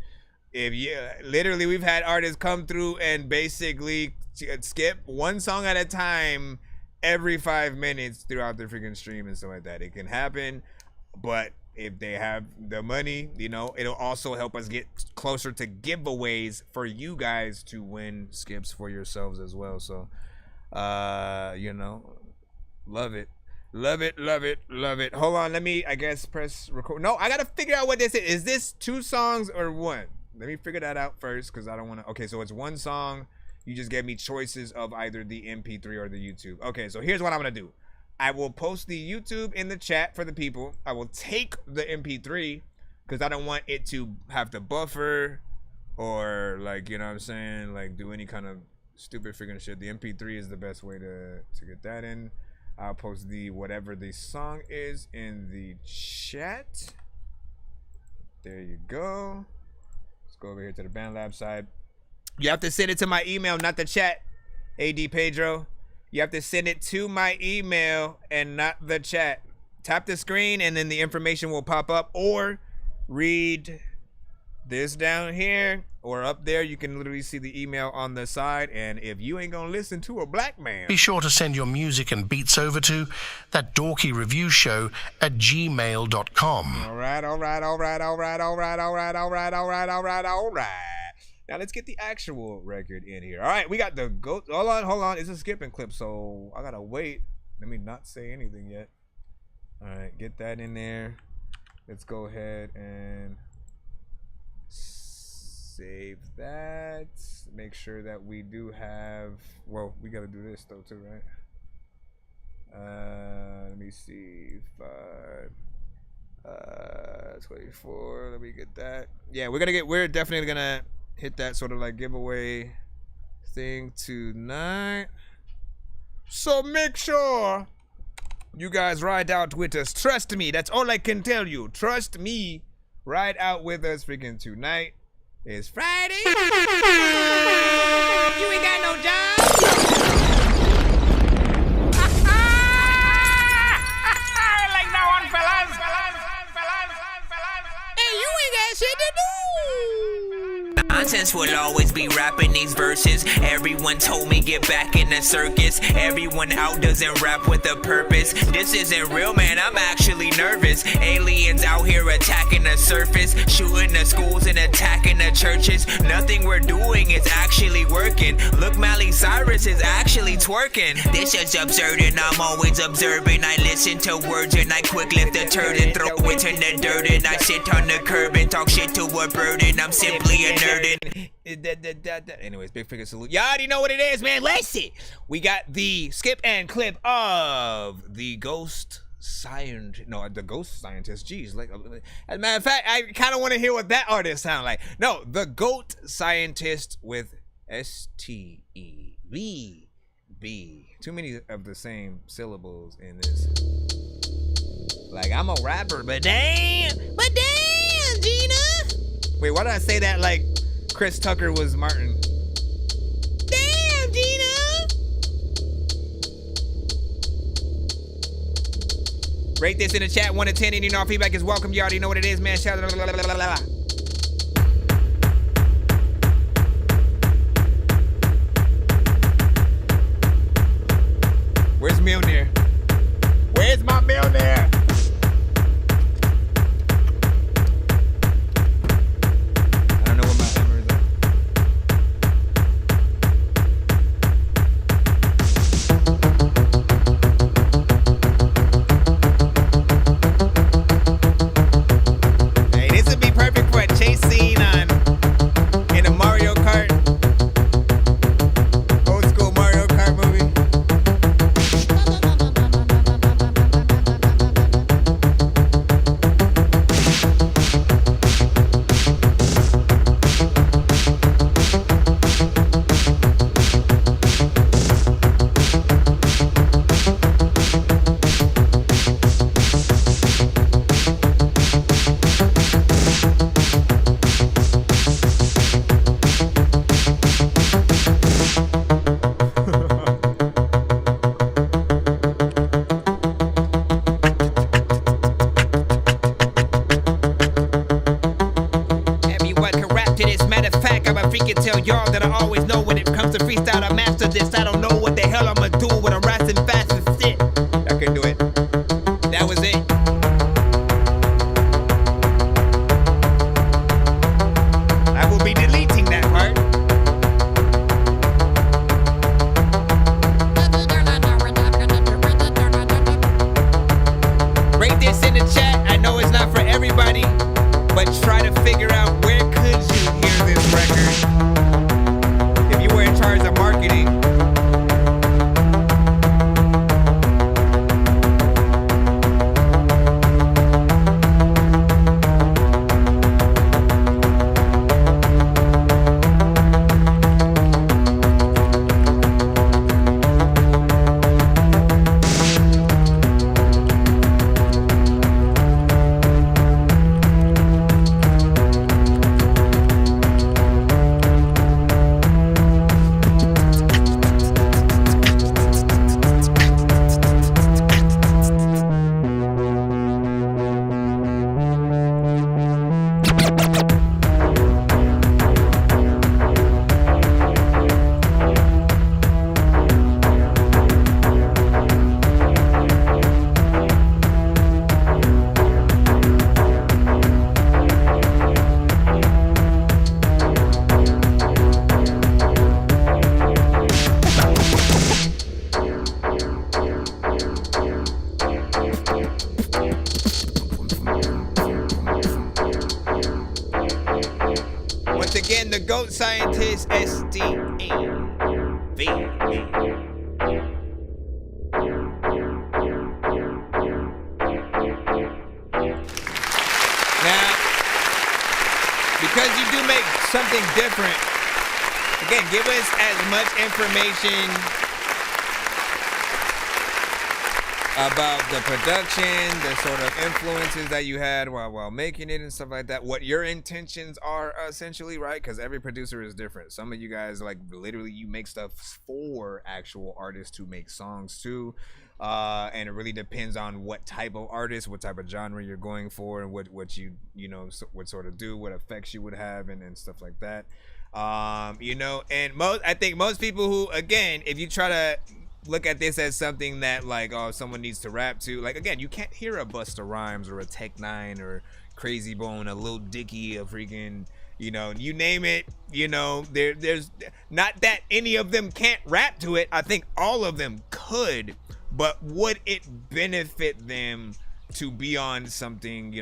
literally, we've had artists come through and basically skip one song at a time every 5 minutes throughout the freaking stream and stuff like that. It can happen, but if they have the money, you know, it'll also help us get closer to giveaways for you guys to win skips for yourselves as well. So, you know, love it. Hold on, let me, I guess, press record. No, I gotta figure out what this is. Is this 2 songs or one? Let me figure that out first, because I don't want to. Okay, so it's 1 song. You just gave me choices of either the MP3 or the YouTube. Okay, so here's what I'm gonna do. I will post the YouTube in the chat for the people. I will take the MP3 because I don't want it to have to buffer or, like, you know what I'm saying, like do any kind of stupid freaking shit. The MP3 is the best way to get that in. I'll post the whatever the song is in the chat. There you go. Let's go over here to the BandLab side. You have to send it to my email, not the chat, AD Pedro. You have to send it to my email and not the chat. Tap the screen and then the information will pop up, or read this down here or up there. You can literally see the email on the side. And if you ain't gonna listen to a black man,
be sure to send your music and beats over to ThatDorkyReviewShow at gmail.com.
All right. Now let's get the actual record in here. All right, we got the goat. Hold on. It's a skipping clip, so I gotta wait. Let me not say anything yet. All right, get that in there. Let's go ahead and save that. Make sure that we do have. Well, we gotta do this though too, right? Let me see. 24. Let me get that. Yeah, we're definitely gonna hit that sort of like giveaway thing tonight. So make sure you guys ride out with us. Trust me, that's all I can tell you. Trust me, ride out with us freaking tonight. It's Friday. You ain't got no job.
Like that one, fellas.
Hey, you ain't got shit to do.
Nonsense will always be rapping these verses. Everyone told me get back in the circus. Everyone out doesn't rap with a purpose. This isn't real, man, I'm actually nervous. Aliens out here attacking the surface, shooting the schools and attacking the churches. Nothing we're doing is actually working. Look, Miley Cyrus is actually twerking. This is absurd and I'm always observing. I listen to words and I quick lift the turd and throw it in the dirt. And I sit on the curb and talk shit to a bird. And I'm simply a nerd.
Anyways, big figure salute. You already know what it is, man. Let's see. We got the skip and clip of the ghost scientist. No, the ghost scientist. Jeez, like as a matter of fact, I kind of want to hear what that artist sound like. No, the goat scientist with S-T-E-V-B. Too many of the same syllables in this. Like I'm a rapper, but damn, Gina. Wait, why did I say that like Chris Tucker was Martin? Damn, Gina! Rate this in the chat, 1 to 10. Any feedback is welcome. You already know what it is, man. Shout out. Where's Milner? Where's my Milner? Tell y'all that I always know when it comes to freestyle, I master this. I don't know what the hell I'ma do when I'm rising fast as shit. I couldn't do it. That was it. I will be deleting that part. Rate this in the chat. I know it's not for everybody, but try to figure out where could you hear this record. In charge of marketing. Again, the GOAT scientist, S-T-E-V-B. Now, because you do make something different, again, give us as much information about the production, the sort of influences that you had while making it and stuff like that. What your intentions are essentially, right? Because every producer is different. Some of you guys like literally you make stuff for actual artists to make songs too. And it really depends on what type of artist, what type of genre you're going for, and what you would sort of do, what effects you would have, and stuff like that. And I think most people who, again, if you try to look at this as something that like, oh, someone needs to rap to, like, again, you can't hear a Busta Rhymes or a Tech Nine or Crazy Bone, a Lil Dicky, a freaking, you name it, there's not that any of them can't rap to it. I think all of them could, but would it benefit them to be on something,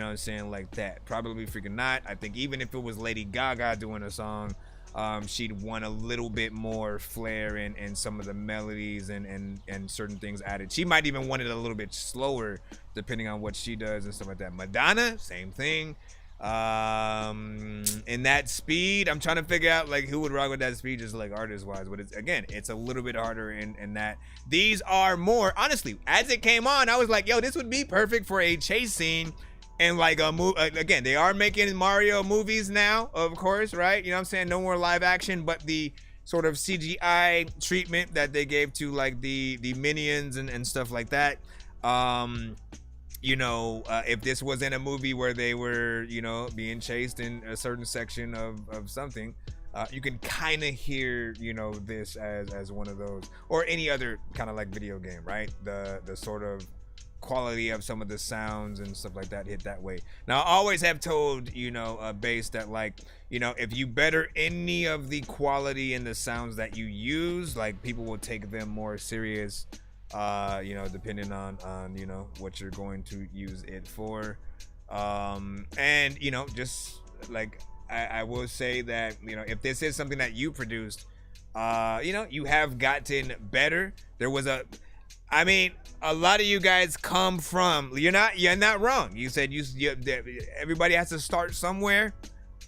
like that? Probably freaking not. I think even if it was Lady Gaga doing a song, she'd want a little bit more flair and some of the melodies and certain things added. She might even want it a little bit slower depending on what she does and stuff like that. Madonna, same thing. In that speed, I'm trying to figure out like who would rock with that speed, just like artist wise, but it's a little bit harder in that these are more, honestly, as it came on, I was like, yo, this would be perfect for a chase scene. And like a movie, again, they are making Mario movies now, of course, right? You know what I'm saying? No more live action, but the sort of CGI treatment that they gave to like the minions and stuff like that. If this was in a movie where they were, being chased in a certain section of something, you can kind of hear, this as one of those, or any other kind of like video game, right? The sort of quality of some of the sounds and stuff like that hit that way. Now, I always have told, Bass, that like, if you better any of the quality in the sounds that you use, like people will take them more serious, depending on what you're going to use it for. And just like I will say that, if this is something that you produced, you have gotten better. There was a lot of you guys come from, you're not wrong. You said everybody has to start somewhere.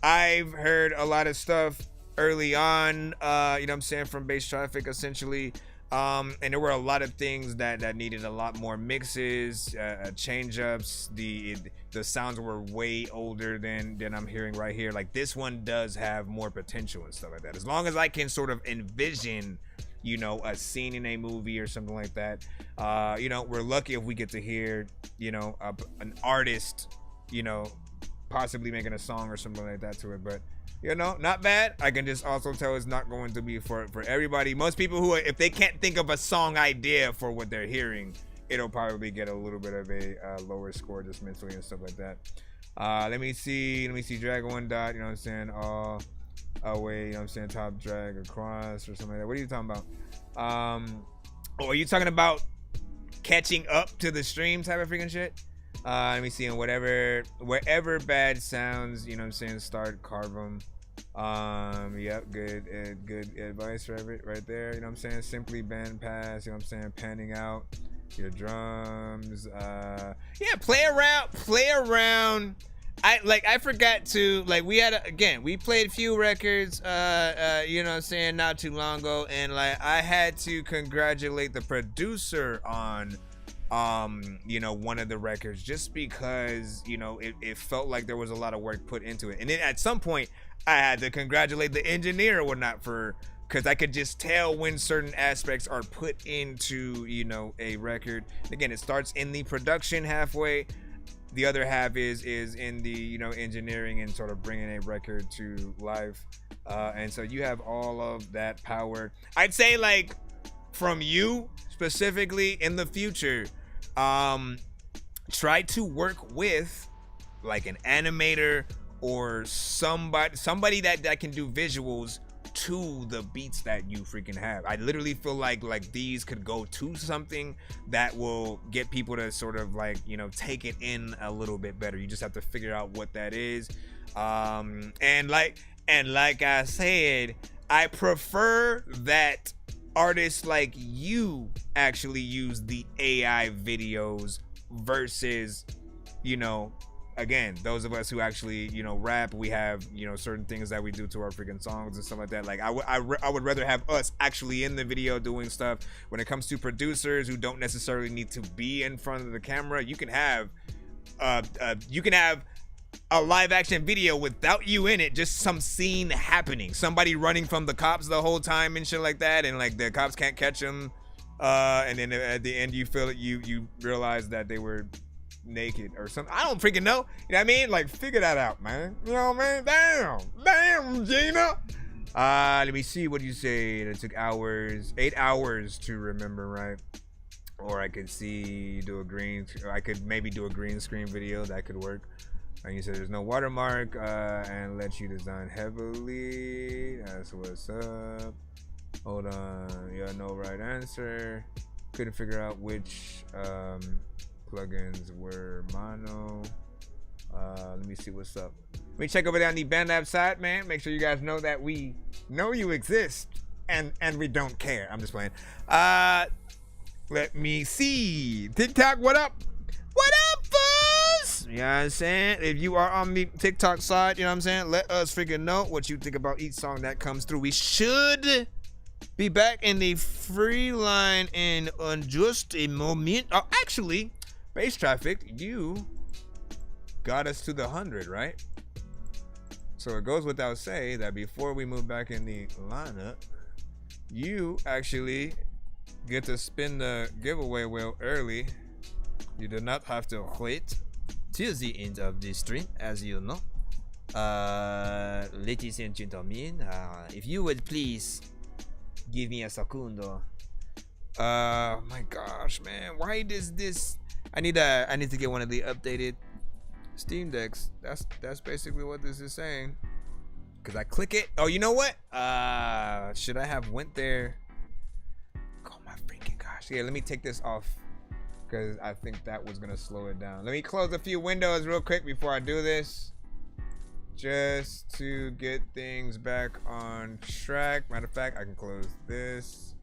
I've heard a lot of stuff early on, from Bass Traffic essentially. And there were a lot of things that needed a lot more mixes, change ups. The sounds were way older than I'm hearing right here. Like this one does have more potential and stuff like that. As long as I can sort of envision a scene in a movie or something like that. We're lucky if we get to hear, an artist, possibly making a song or something like that to it. But, not bad. I can just also tell it's not going to be for everybody. Most people who, if they can't think of a song idea for what they're hearing, it'll probably get a little bit of a lower score just mentally and stuff like that. Let me see Drag One Dot, away, top drag across or something like that. What are you talking about? Are you talking about catching up to the stream type of freaking shit? Let me see, and wherever bad sounds, start carve them. Yep, good advice right there. Simply bend pass, panning out your drums. Play around. I forgot to, we played a few records, not too long ago, and I had to congratulate the producer on, one of the records, just because, it felt like there was a lot of work put into it. And then at some point, I had to congratulate the engineer or whatnot because I could just tell when certain aspects are put into, a record. Again, it starts in the production halfway. The other half is in the engineering and sort of bringing a record to life, and so you have all of that power. I'd say from you specifically in the future, try to work with an animator or somebody that can do visuals to the beats that you freaking have. I literally feel like these could go to something that will get people to sort of take it in a little bit better. You just have to figure out what that is. And like I said, I prefer that artists like you actually use the AI videos versus again, those of us who actually, you know, rap, we have, you know, certain things that we do to our freaking songs and stuff like that. Like, I would rather have us actually in the video doing stuff. When it comes to producers who don't necessarily need to be in front of the camera, you can have a live action video without you in it, just some scene happening, somebody running from the cops the whole time and shit like that, and like the cops can't catch them, and then at the end you feel it, you realize that they were naked or something. I don't freaking know. You know what I mean? Like, figure that out, man. You know what I mean? Damn, Gina. Let me see what you say. It took 8 hours to remember, right? Or I could I could maybe do a green screen video. That could work. And you said there's no watermark and let you design heavily. That's what's up. Hold on. Yeah, no right answer. Couldn't figure out which plugins were mono. Let me see what's up. Let me check over there on the BandLab side, man. Make sure you guys know that we know you exist and we don't care. I'm just playing. Let me see. TikTok, what up? What up, fuzz? You know what I'm saying? If you are on the TikTok side, you know what I'm saying? Let us freaking know what you think about each song that comes through. We should be back in the free line in just a moment. Oh, actually, Bass Traffic, you got us to the 100, right? So it goes without saying that before we move back in the lineup, you actually get to spin the giveaway wheel early. You do not have to wait till the end of the stream, as you know. Ladies and gentlemen, if you would please give me a segundo. My gosh, man, why does this? I need to get one of the updated Steam Decks. That's basically what this is saying. Cause I click it. Oh, you know what? Should I have went there? Oh my freaking gosh! Yeah, let me take this off. Because I think that was going to slow it down. Let me close a few windows real quick before I do this. Just to get things back on track. Matter of fact, I can close this,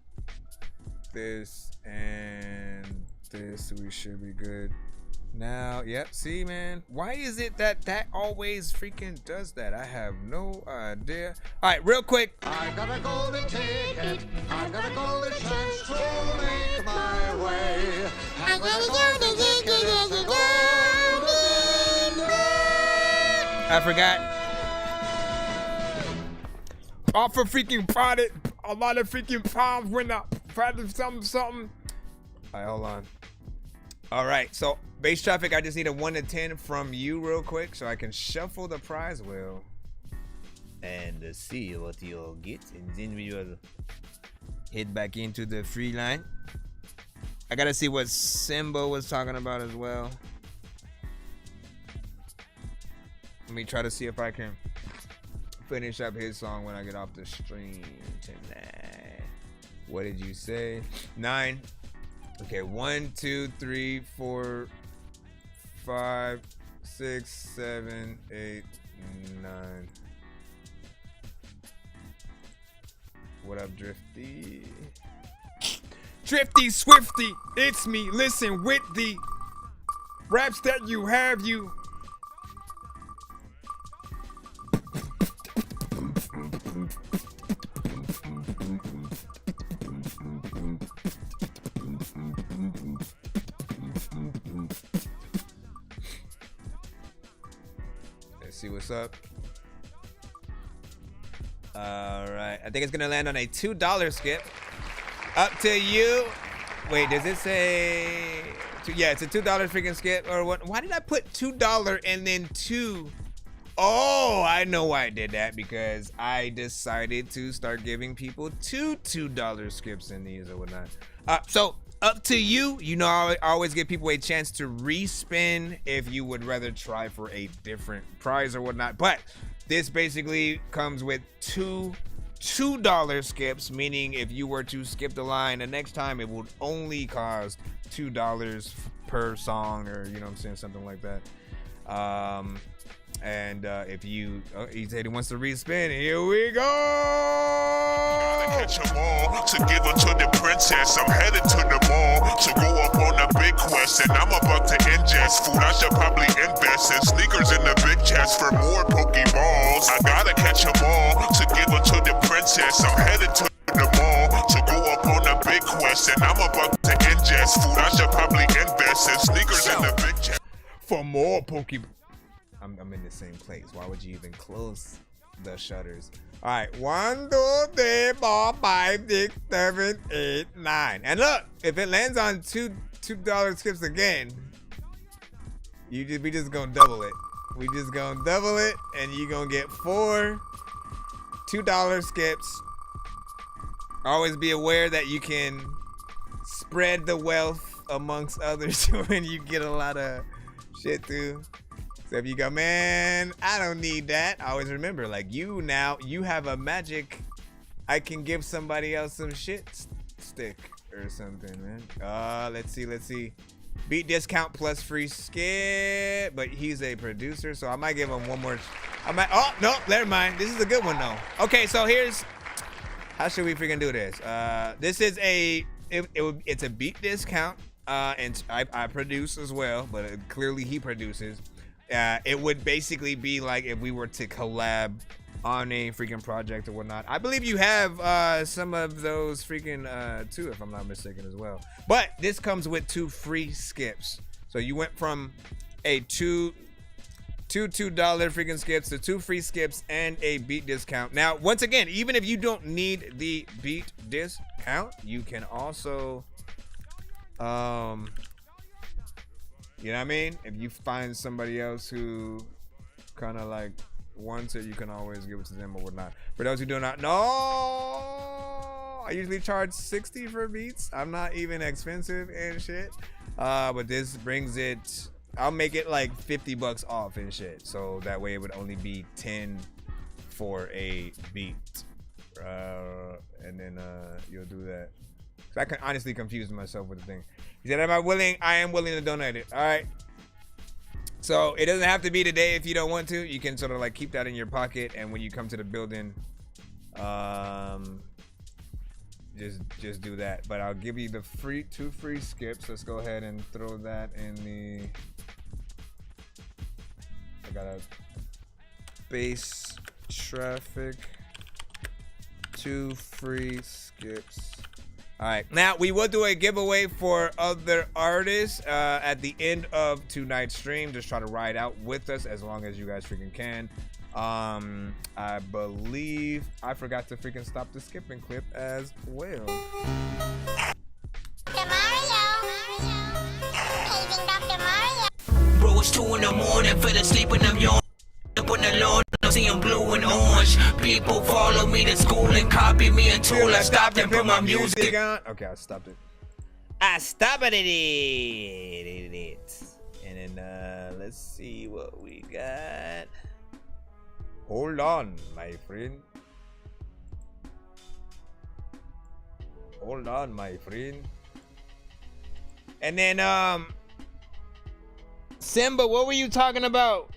and this. We should be good. Now, yep, see, man. Why is it that always freaking does that? I have no idea. All right, real quick.
I got a golden ticket. I got a golden chance to make my way. I got a golden ticket. It's a golden day.
I forgot. Off a freaking Friday. A lot of freaking times when I Friday something. All right, hold on. All right, so Bass Traffic, I just need a 1 to 10 from you real quick so I can shuffle the prize wheel and see what you'll get, and then we will head back into the free line. I gotta see what Simba was talking about as well. Let me try to see if I can finish up his song when I get off the stream tonight. What did you say? 9. Okay, 1, 2, 3, 4, 5, 6, 7, 8, 9. What up, Drifty? Drifty, Swifty, it's me. Listen, with the raps that you have, you. Let's see what's up. All right, I think it's gonna land on a $2 skip. Up to you. Wait, does it say? Yeah, it's a $2 freaking skip or what? Why did I put $2 and then 2? Oh, I know why I did that, because I decided to start giving people two $2 skips in these or whatnot. So up to you. You know, I always give people a chance to respin if you would rather try for a different prize or whatnot. But this basically comes with two $2 skips, meaning if you were to skip the line the next time, it would only cost $2 per song, or you know what I'm saying, something like that. And if you, he said he wants to respin. Here we go.
Catch 'em all to give her to the princess. I'm headed to the mall to go up on a big quest, and I'm about to ingest food. I should probably invest in sneakers in the big chest for more Pokeballs. I gotta catch 'em all to give her to the princess. I'm headed to the mall to go up on a big quest, and I'm about to ingest food. I should probably invest in sneakers in the big chest
for more Pokeballs. I'm in the same place. Why would you even close the shutters? All right, 1, 2, 3, 4, 5, 6, 7, 8, 9. And look, if it lands on $2 skips again, we just gonna double it. We just gonna double it, and you gonna get 4 $2 skips. Always be aware that you can spread the wealth amongst others when you get a lot of shit too. So if you go, man, I don't need that. Always remember, like, you have a magic, I can give somebody else some shit stick or something, man. Let's see. Beat discount plus free skip, but he's a producer, so I might give him one more. Oh, no, never mind. This is a good one, though. Okay, so how should we freaking do this? This is it's a beat discount, and I produce as well, but clearly he produces. It would basically be like if we were to collab on a freaking project or whatnot. I believe you have some of those freaking too, if I'm not mistaken, as well. But this comes with 2 free skips. So you went from a $2 freaking skips to 2 free skips and a beat discount. Now, once again, even if you don't need the beat discount, you can also you know what I mean? If you find somebody else who kind of like wants it, you can always give it to them or whatnot. For those who do not know, I usually charge 60 for beats. I'm not even expensive and shit. But this brings it, I'll make it like $50 off and shit. So that way it would only be 10 for a beat. And then you'll do that. So I can honestly confuse myself with the thing. He said, I am willing to donate it. All right. So it doesn't have to be today if you don't want to. You can sort of like keep that in your pocket, and when you come to the building, just do that. But I'll give you the 2 free skips. Let's go ahead and throw that in the. I got a base traffic. 2 free skips. All right, now we will do a giveaway for other artists at the end of tonight's stream. Just try to ride out with us as long as you guys freaking can. I believe I forgot to freaking stop the skipping clip as well.
Bro, it's 2 in the morning, fell asleep and I'm yawning. Up on the lawn, I see I'm blue and orange. People follow me to school and copy me until I stopped and put my music on.
Okay, I stopped it. I stopped it. And then let's see what we got. Hold on, my friend. Hold on, my friend. And then Simba, what were you talking about?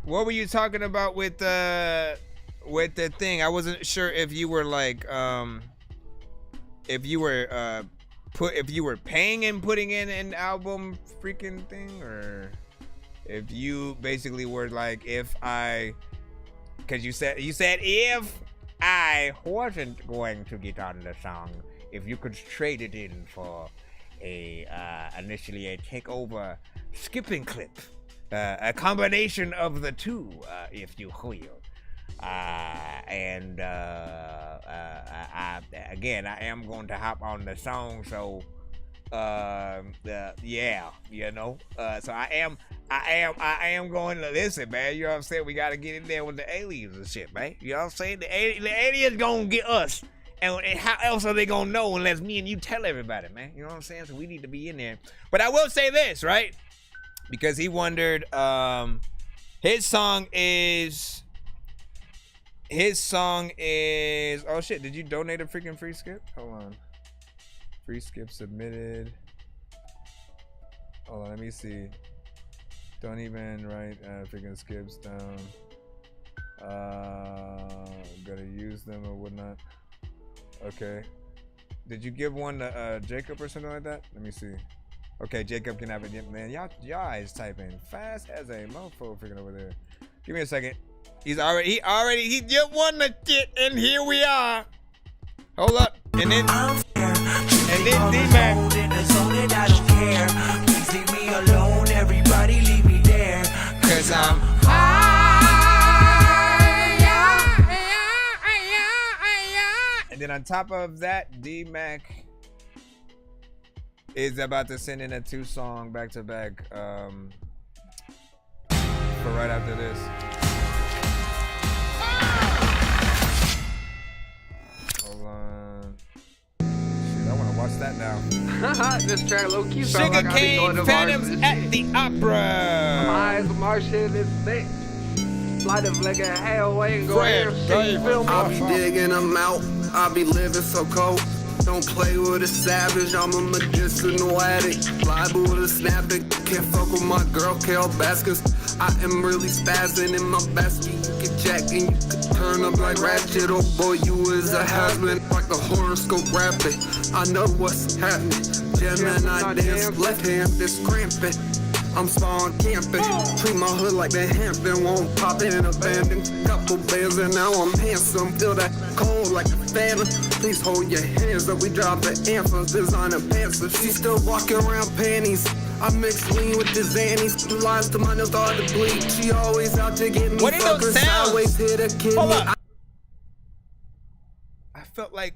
What were you talking about with the thing? I wasn't sure if you were like if you were paying and putting in an album freaking thing, or if you basically were like, because you said if I wasn't going to get on the song, if you could trade it in for initially a takeover skipping clip. A combination of the two, if you will. And again, I am going to hop on the song, so yeah, you know. So I am going to listen, man. You know what I'm saying? We got to get in there with the aliens and shit, man. You know what I'm saying? The aliens gonna get us. And how else are they gonna know unless me and you tell everybody, man? You know what I'm saying? So we need to be in there. But I will say this, right? Because he wondered, his song is, oh shit, did you donate a freaking free skip? Hold on. Free skip submitted. Hold on, let me see. Don't even write freaking skips down. Gotta use them or whatnot. Okay. Did you give one to Jacob or something like that? Let me see. Okay, Jacob can have it. Man, y'all is typing fast as a mofo freaking over there. Give me a second. He just won the shit, and here we are. Hold up. And then D-Mac.
I don't care. Please leave me alone. Everybody leave me there.
Cause I'm And then on top of that, D-Mac is about to send in a 2-song back-to-back for right after this. Hold on. Shoot, I want to watch that now.
This track low key sounds like I be going to
Phantoms at the Opera.
My eyes, my shit is thick. Fly the flag at halfway and go here.
I'll be digging them out. I'll be living so cold. Don't play with a savage. I'm a medicinal addict. Liable to snap it. Can't fuck with my girl, Kale Baskets. I am really spazzing in my basket. You can check and you can turn up like ratchet. Oh boy, you is a has-been like a horoscope rapping. I know what's happening. Gemini dance, left hand is cramping. I'm spawn camping. Treat my hood like the Hampton. Won't pop in abandoned. Couple bands and now I'm handsome. Feel that cold like a phantom. Please hold your hands up. We drop the anthems. Designer pants. But she's still walking around panties. I mix lean with the Xannies. The lines to my nose start to bleed. She always out to get me.
What are those sounds?
Always hit a kid.
I felt like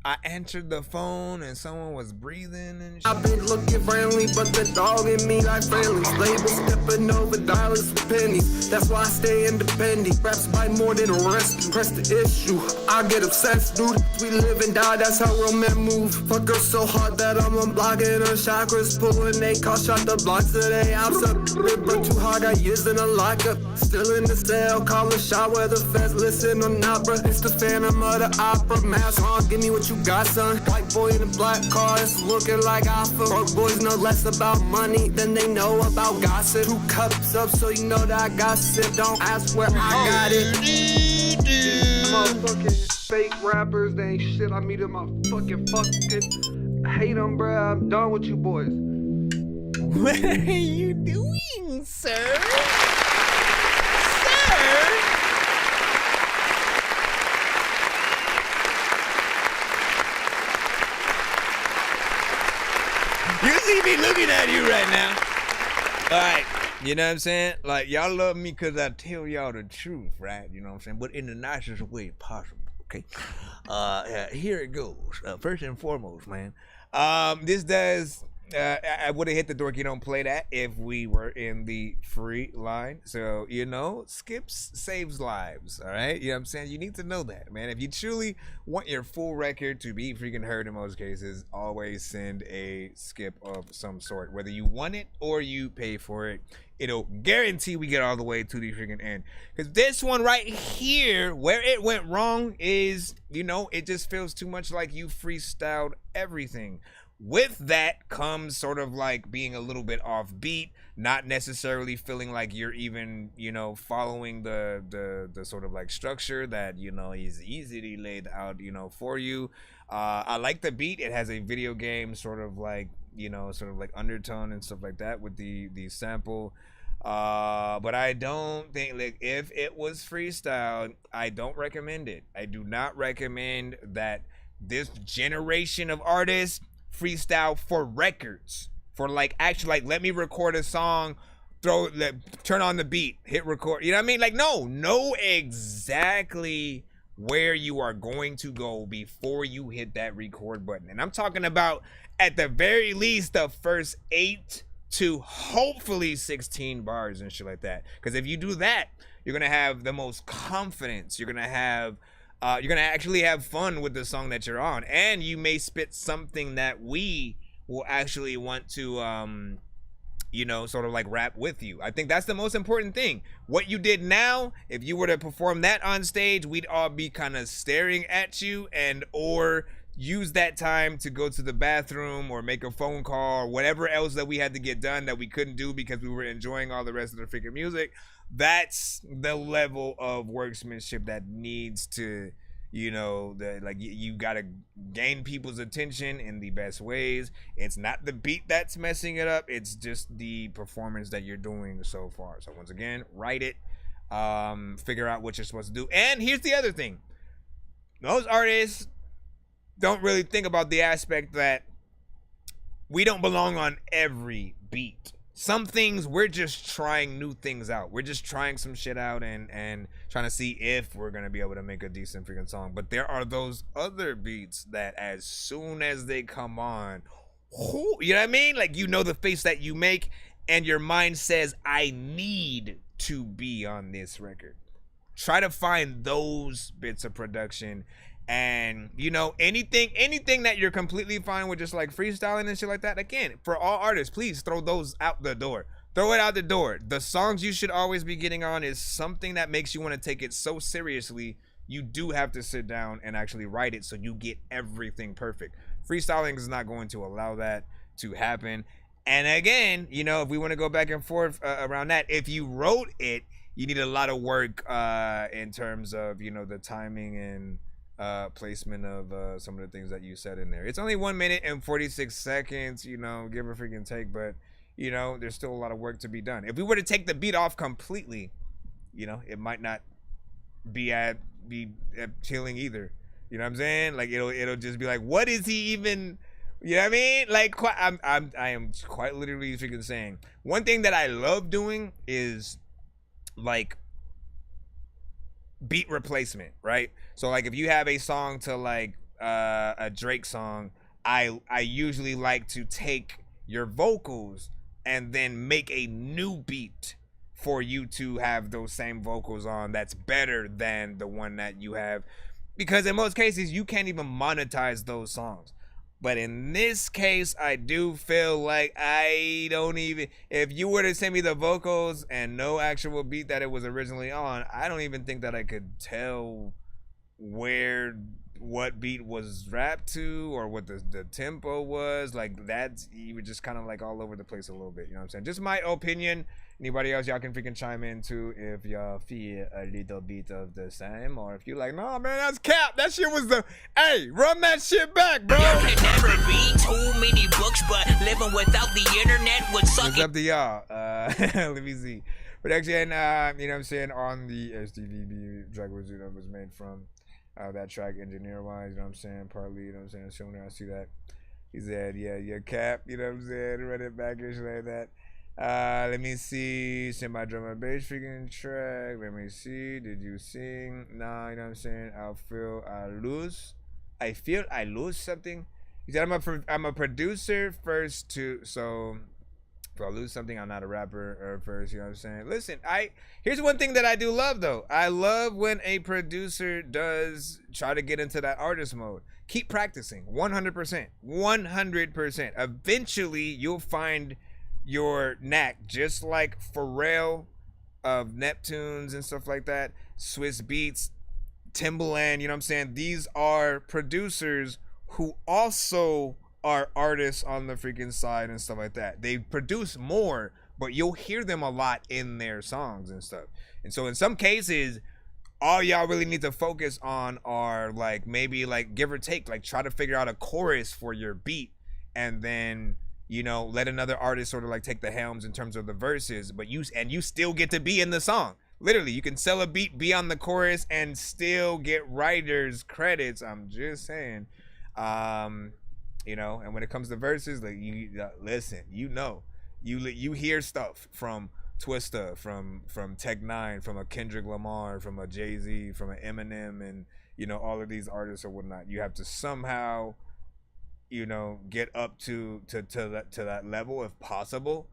I answered the phone and someone was breathing and shit.
I've been looking friendly, but the dog in me like friendly. Labels stepping over dollars for pennies. That's why I stay independent. Raps buy more than a rescue. Press the issue. I get obsessed, dude. We live and die, that's how real men move. Fuck her so hard that I'm unblocking her chakras. Pulling they call shot the blocks today. I'm so but too hard, got years in a lockup. Still in the cell, call a shot where the feds listen or not, bruh. It's the Phantom of the Opera. Mask on, give me what you got, son. White boy in a black car, it's looking like Alpha. Broke boys know less about money than they know about gossip. 2 cups up so you know that I gossip. Don't ask where I got it.
Motherfucking fake rappers, they ain't shit. I meet in my fucking hate them, bruh. I'm done with you boys.
What are you doing, sir? You see me looking at you right now. All right, you know what I'm saying? Like, y'all love me because I tell y'all the truth, right? You know what I'm saying? But in the nicest way possible, okay? Here it goes. First and foremost, man. This does... I would have hit the dorky don't play that if we were in the free line. So, you know, skips saves lives, all right? You know what I'm saying? You need to know that, man. If you truly want your full record to be freaking heard in most cases, always send a skip of some sort. Whether you want it or you pay for it, it'll guarantee we get all the way to the freaking end. Because this one right here, where it went wrong is, you know, it just feels too much like you freestyled everything. With that comes sort of like being a little bit off beat, not necessarily feeling like you're even, you know, following the sort of like structure that, you know, is easily laid out, you know, for you. I like the beat. It has a video game sort of like, you know, sort of like undertone and stuff like that with the sample. But I don't think, like, if it was freestyled, I don't recommend it. I do not recommend that this generation of artists freestyle for records, for like actually like let me record a song, turn on the beat, hit record, you know what I mean? Like, know exactly where you are going to go before you hit that record button. And I'm talking about at the very least the first 8 to hopefully 16 bars and shit like that. Because if you do that, you're gonna have the most confidence. You're gonna have you're gonna actually have fun with the song that you're on, and you may spit something that we will actually want to you know, sort of like rap with you. I think that's the most important thing. What you did now, if you were to perform that on stage, we'd all be kind of staring at you and or use that time to go to the bathroom or make a phone call or whatever else that we had to get done that we couldn't do because we were enjoying all the rest of the freaking music. That's the level of workmanship that needs to, you know, you gotta gain people's attention in the best ways. It's not the beat that's messing it up, it's just the performance that you're doing so far. So once again, write it, figure out what you're supposed to do. And here's the other thing. Most artists don't really think about the aspect that we don't belong on every beat. Some things we're just trying new things out. We're just trying some shit out and trying to see if we're gonna be able to make a decent freaking song. But there are those other beats that as soon as they come on, you know what I mean? Like, you know the face that you make and your mind says, I need to be on this record. Try to find those bits of production. And, you know, anything that you're completely fine with, just like freestyling and shit like that, again, for all artists, please throw those out the door. Throw it out the door. The songs you should always be getting on is something that makes you want to take it so seriously. You do have to sit down and actually write it so you get everything perfect. Freestyling is not going to allow that to happen. And again, you know, if we want to go back and forth around that, if you wrote it, you need a lot of work in terms of, you know, the timing and placement of some of the things that you said in there. It's only 1 minute and 46 seconds, you know, give a freaking take, but you know, there's still a lot of work to be done. If we were to take the beat off completely, you know, it might not be appealing either. You know what I'm saying? Like it'll just be like, what is he even, you know what I mean? Like I am quite literally freaking saying, one thing that I love doing is like beat replacement, right? So like if you have a song to like a Drake song, I usually like to take your vocals and then make a new beat for you to have those same vocals on that's better than the one that you have, because in most cases you can't even monetize those songs. But in this case, I do feel like I don't even, if you were to send me the vocals and no actual beat that it was originally on, I don't even think that I could tell what beat was rapped to or what the tempo was. Like, that's, you were just kind of like all over the place a little bit, you know what I'm saying? Just my opinion. Anybody else, y'all can freaking chime in too if y'all feel a little bit of the same, or if you like, no man, that's cap, that shit was the, hey, run that shit back, bro.
There can never be too many books, but living without the internet would suck.
It's up to y'all. Let me see. Production, you know what I'm saying, on the SDVB track was, you know, was made from that track engineer wise, you know what I'm saying, partly, you know what I'm saying, sooner I see that. He said, yeah, cap, you know what I'm saying, run it back and shit like that. Let me see, semi drum and bass freaking track, let me see, did you sing? Nah, you know what I'm saying, I feel I lose something. He said, I'm a producer first too, so if I lose something, I'm not a rapper first, you know what I'm saying? Listen, here's one thing that I do love though. I love when a producer does try to get into that artist mode. Keep practicing, 100%, 100%. Eventually, you'll find your knack, just like Pharrell of Neptunes and stuff like that, Swiss Beats, Timbaland, you know what I'm saying? These are producers who also are artists on the freaking side and stuff like that. They produce more, but you'll hear them a lot in their songs and stuff. And so in some cases, all y'all really need to focus on are like, maybe like give or take, like try to figure out a chorus for your beat, and then, you know, let another artist sort of like take the helms in terms of the verses, but you still get to be in the song. Literally, you can sell a beat, be on the chorus, and still get writers credits. I'm just saying, you know. And when it comes to verses, like you listen, you know, you hear stuff from Twista, from Tech Nine, from a Kendrick Lamar, from a Jay-Z, from an Eminem, and you know, all of these artists or whatnot. You have to somehow, you know, get up to that level if possible.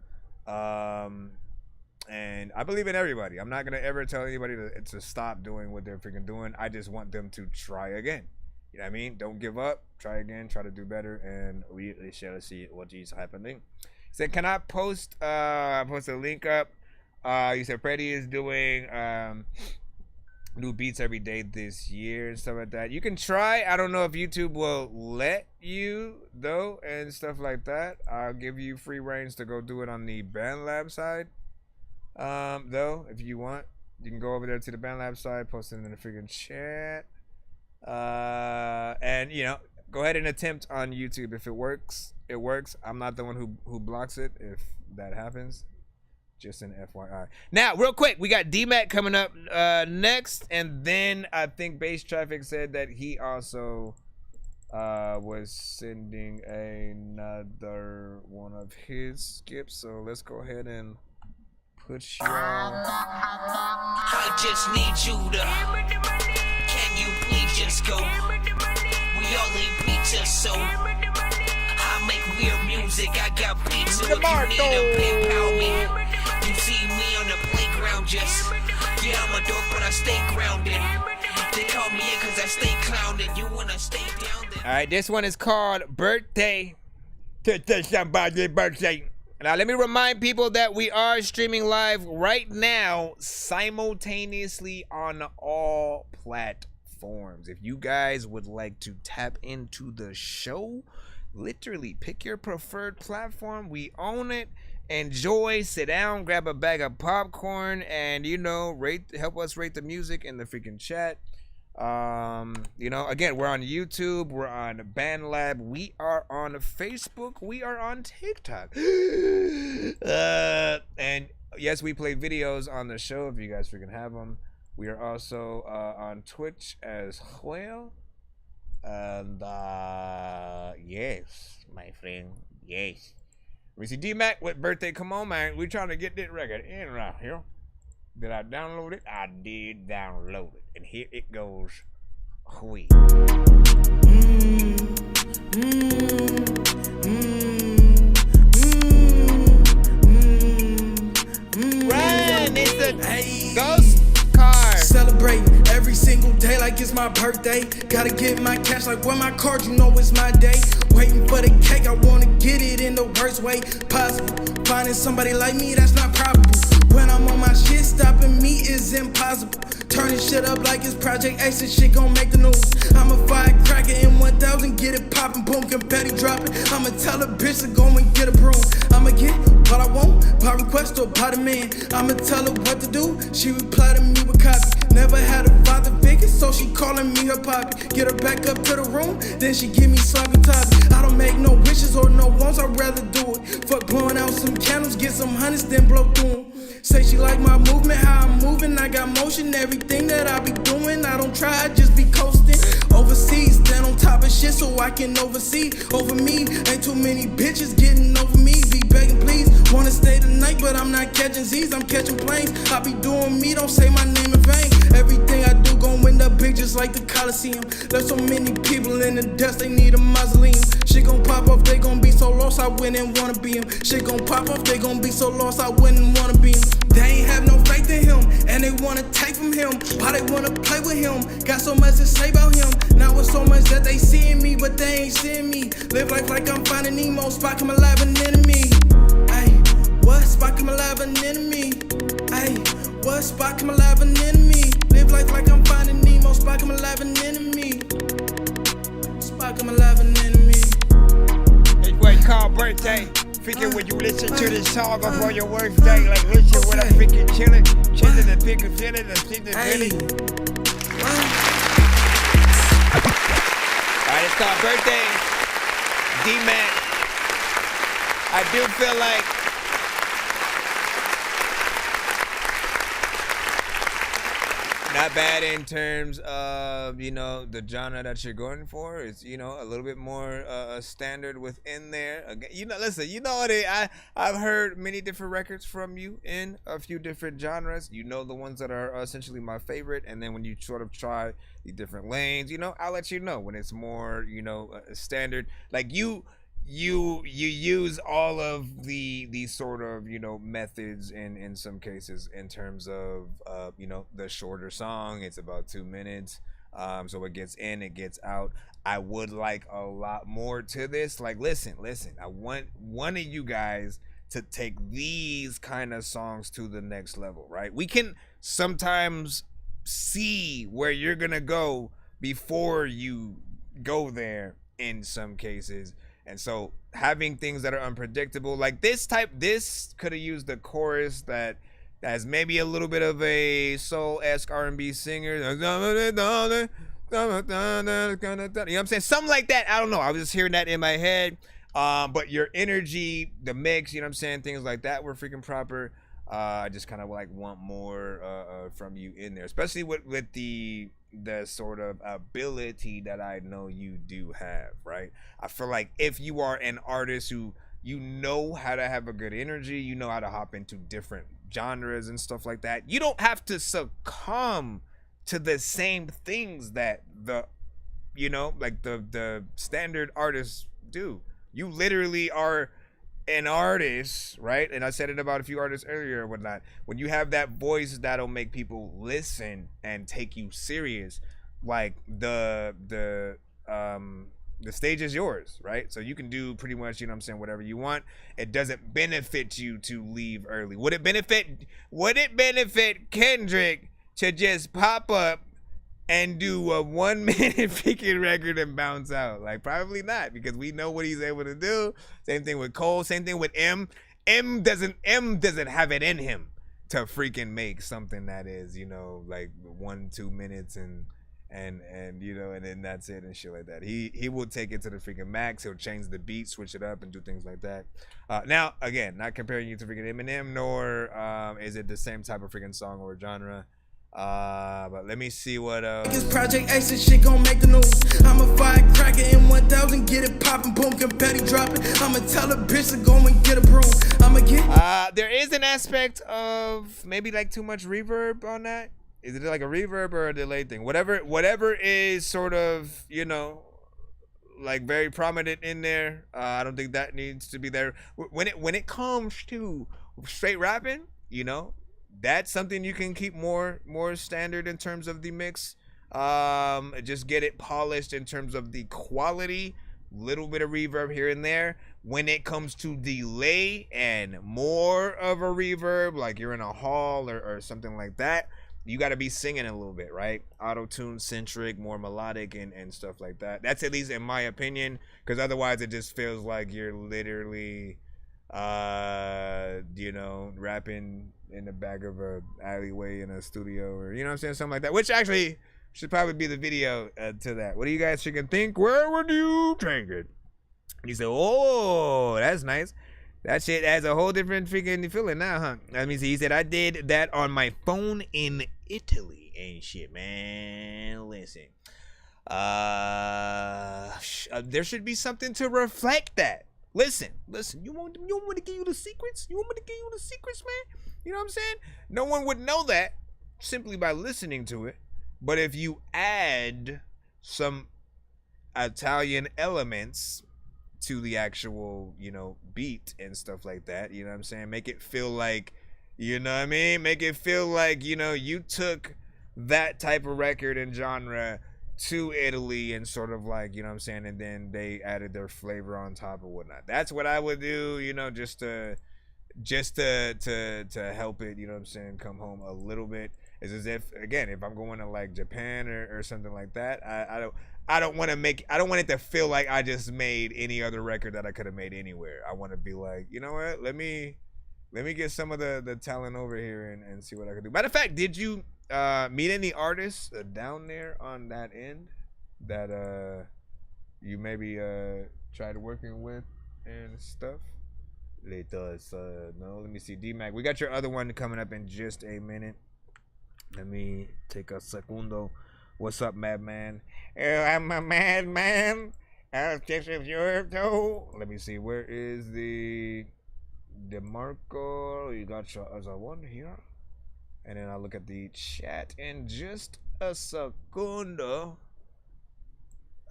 And I believe in everybody. I'm not gonna ever tell anybody to stop doing what they're freaking doing. I just want them to try again. You know what I mean? Don't give up. Try again. Try to do better, and we shall see what is happening. He said, "Can I post a link up?" You said Freddie is doing new beats every day this year and stuff like that. You can try. I don't know if YouTube will let you though and stuff like that. I'll give you free reigns to go do it on the BandLab side. Though, if you want, you can go over there to the BandLab side, post it in the freaking chat. And you know, go ahead and attempt on YouTube. If it works, it works. I'm not the one who blocks it if that happens. Just an FYI. Now, real quick, we got D-Mac coming up next, and then I think Bass Traffic said that he also was sending another one of his skips. So let's go ahead and put y'all.
I just need you to. Can you please just go? We all need pizza, so I make weird music. I got pizza. If you need a PayPal me. You see me on the playground, just yeah, I'm a dork, but I stay grounded. They call me in cause I stay clowning. You wanna stay down there.
All right, this one is called Birthday. To somebody's birthday. Now, let me remind people that we are streaming live right now, simultaneously on all platforms. If you guys would like to tap into the show, literally pick your preferred platform. We own it. Enjoy, sit down, grab a bag of popcorn, and you know, help us rate the music in the freaking chat. You know, again, we're on YouTube, we're on BandLab, we are on Facebook, we are on TikTok. And yes, we play videos on the show if you guys freaking have them. We are also on Twitch as well. And yes, my friend, yes. We see D-Mac with Birthday. Come on, man. We're trying to get this record in right here. Did I download it? I did download it. And here it goes. Hui. Run! It's a ghost car.
Celebrate every single day like it's my birthday. Gotta get my cash like where my card, you know it's my day. Waiting for the cake, I wanna get it in the worst way possible. Finding somebody like me, that's not probable. When I'm on my shit, stopping me is impossible. Turning shit up like it's Project X and shit gon' make the news. I'm a firecracker in 1000, get it poppin', boom, confetti dropping. I'ma tell a bitch to go and get a broom. I'ma get what I want, by request or by demand. I'ma tell her what to do, she reply to me with copy. Never had a father figure, so she calling me her poppy. Get her back up to the room, then she give me sloppy toppy. I don't make no wishes or no wants, I'd rather do it. Fuck blowing out some candles, get some hundreds, then blow through them. Say she like my movement, how I'm moving, I got motion. Everything that I be doing, I don't try, I just be coasting. Overseas, stand on top of shit so I can oversee. Over me, ain't too many bitches getting over me. Be begging please, wanna stay tonight, but I'm not catching Z's, I'm catching planes. I be doing me, don't say my name in vain. Everything I do gon' end up big just like the Coliseum. There's so many people in the dust, they need a mausoleum. Shit gon' pop off, they gon' be so lost, I wouldn't wanna be him. Shit gon' pop off, they gon' be so lost, I wouldn't wanna be him. They ain't have no faith in him, and they wanna take from him. Why they wanna play with him? Got so much to say about him. Now it's so much that they seeing me, but they ain't seeing me. Live life like I'm finding Nemo, Spot come alive an enemy. Ayy, what? Spot come alive an enemy. Ayy, what? Spot come alive an enemy. Live life like I'm finding Nemo, Spot come alive an enemy. Spot come alive an enemy.
It's what it's called Birthday. Freaking when you listen to this song before your worst day, like listen when I'm freaking chilling and picking feeling and seeing the feeling. Alright, it's called Birthday. D-Mac. I do feel like not bad in terms of, you know, the genre that you're going for. It's, you know, a little bit more standard within there. Again, you know, listen, you know what? I've heard many different records from you in a few different genres. You know the ones that are essentially my favorite, and then when you sort of try the different lanes, you know, I'll let you know when it's more, you know, standard. Like you use all of the sort of, you know, methods in some cases in terms of you know, the shorter song. It's about 2 minutes, so it gets in, it gets out. I would like a lot more to this. Like listen, I want one of you guys to take these kind of songs to the next level, right? We can sometimes see where you're gonna go before you go there in some cases. And so having things that are unpredictable, like this could have used a chorus that has maybe a little bit of a soul-esque R&B singer. You know what I'm saying? Something like that. I don't know. I was just hearing that in my head. But your energy, the mix, you know what I'm saying? Things like that were freaking proper. I just kind of like want more from you in there, especially with the sort of ability that I know you do have, right? I feel like if you are an artist who you know how to have a good energy, you know how to hop into different genres and stuff like that, you don't have to succumb to the same things that the standard artists do. You literally are an artist, right? And I said it about a few artists earlier or whatnot. When you have that voice that'll make people listen and take you serious, like the stage is yours, right? So you can do pretty much, you know what I'm saying, whatever you want. It doesn't benefit you to leave early. Would it benefit Kendrick to just pop up and do a 1 minute freaking record and bounce out? Like, probably not, because we know what he's able to do. Same thing with Cole, same thing with M. M doesn't have it in him to freaking make something that is, you know, like 1-2 minutes and you know, and then that's it and shit like that. He will take it to the freaking max. He'll change the beat, switch it up, and do things like that. Now, again, not comparing you to freaking Eminem, nor is it the same type of freaking song or genre. But let me see what
This Project Ace and shit gon' make the news. I'm a firecracker in 1000, get it poppin', boom, confetti dropping. I'ma tell a bitch to go and get a broom. I'ma get
there is an aspect of maybe like too much reverb on that. Is it like a reverb or a delay thing? Whatever is sort of, you know, like very prominent in there. I don't think that needs to be there. When it comes to straight rapping, you know, that's something you can keep more standard in terms of the mix. Just get it polished in terms of the quality. Little bit of reverb here and there. When it comes to delay and more of a reverb, like you're in a hall or something like that, you got to be singing a little bit, right? Auto-tune centric, more melodic and stuff like that. That's at least in my opinion, because otherwise it just feels like you're literally you know, rapping in the back of a alleyway in a studio, or you know what I'm saying, something like that, which actually should probably be the video to that. What do you guys freaking think? Where would you drink it? You say, oh, that's nice. That shit has a whole different freaking feeling now, huh? That means he said, I did that on my phone in Italy and shit, man. Listen, there should be something to reflect that. Listen. You want me to give you the secrets? You want me to give you the secrets, man? You know what I'm saying? No one would know that simply by listening to it. But if you add some Italian elements to the actual, you know, beat and stuff like that, you know what I'm saying? Make it feel like, you know what I mean? Make it feel like, you know, you took that type of record and genre to Italy and sort of like, you know what I'm saying, and then they added their flavor on top or whatnot. That's what I would do, you know, just to help it, you know what I'm saying, come home a little bit. It's as if, again, if I'm going to like Japan or something like that, I don't want it to feel like I just made any other record that I could have made anywhere. I want to be like, you know what, let me get some of the talent over here and see what I can do. Matter of fact, did you meet any artists down there on that end that you maybe tried working with and stuff? No, let me see. D-Mac, we got your other one coming up in just a minute. Let me take a segundo. What's up, madman? I'm a madman. I'll take your toe. Let me see. Where is the DeMarco? You got your other one here. And then I'll look at the chat in just a segundo.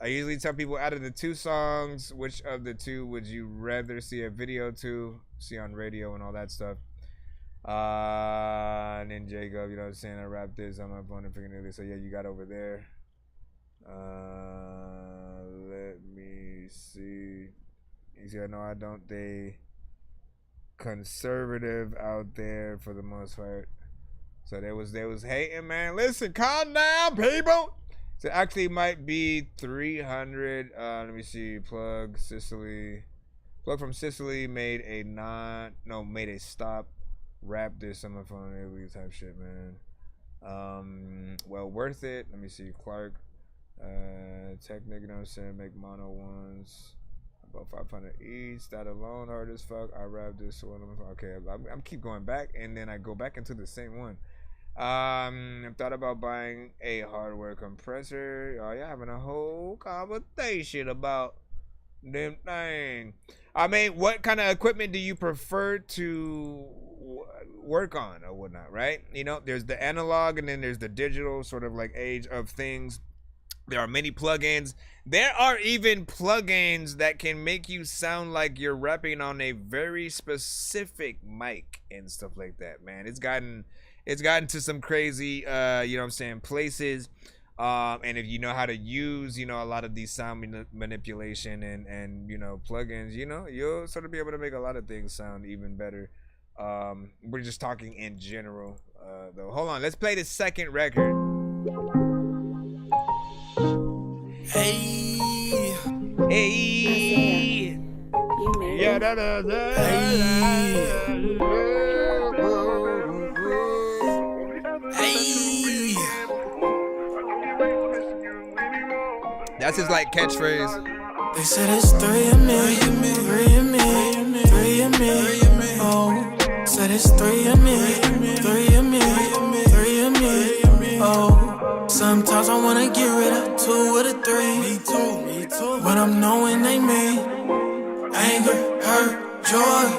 I usually tell people, out of the two songs, which of the two would you rather see a video to, see on radio and all that stuff? And then Jacob, you know what I'm saying, I rap this on my phone and freaking this. So yeah, you got over there. Let me see. He said, no, I don't. They conservative out there for the most part. So there was hating, man. Listen, calm down, people. So it actually might be 300. Let me see. Plug from Sicily made a stop. Rap this on my phone. Italy type shit, man. Well worth it. Let me see. Clark. Tech nigga, you know what I'm saying? Make mono ones. About 500 each. That alone hard as fuck. I rap this one. Okay, I'm keep going back, and then I go back into the same one. I've thought about buying a hardware compressor. Oh, you're having a whole conversation about them thing. I mean, what kind of equipment do you prefer to work on or whatnot, right? You know, there's the analog and then there's the digital sort of like age of things. There are many plugins. There are even plugins that can make you sound like you're rapping on a very specific mic and stuff like that, man. It's gotten to some crazy, you know what I'm saying, places. And if you know how to use, you know, a lot of these sound manipulation and you know, plugins, you know, you'll sort of be able to make a lot of things sound even better. We're just talking in general, though. Hold on, let's play the second record.
Hey,
hey, yeah,
hey.
That's his like catchphrase.
They said it's 3 of me, 3 of me, 3 of me. Oh, said it's 3 of me, 3 of me, 3 of me. Oh, sometimes I wanna get rid of 2 or the 3. Me too. But I'm knowing they mean anger, hurt, joy.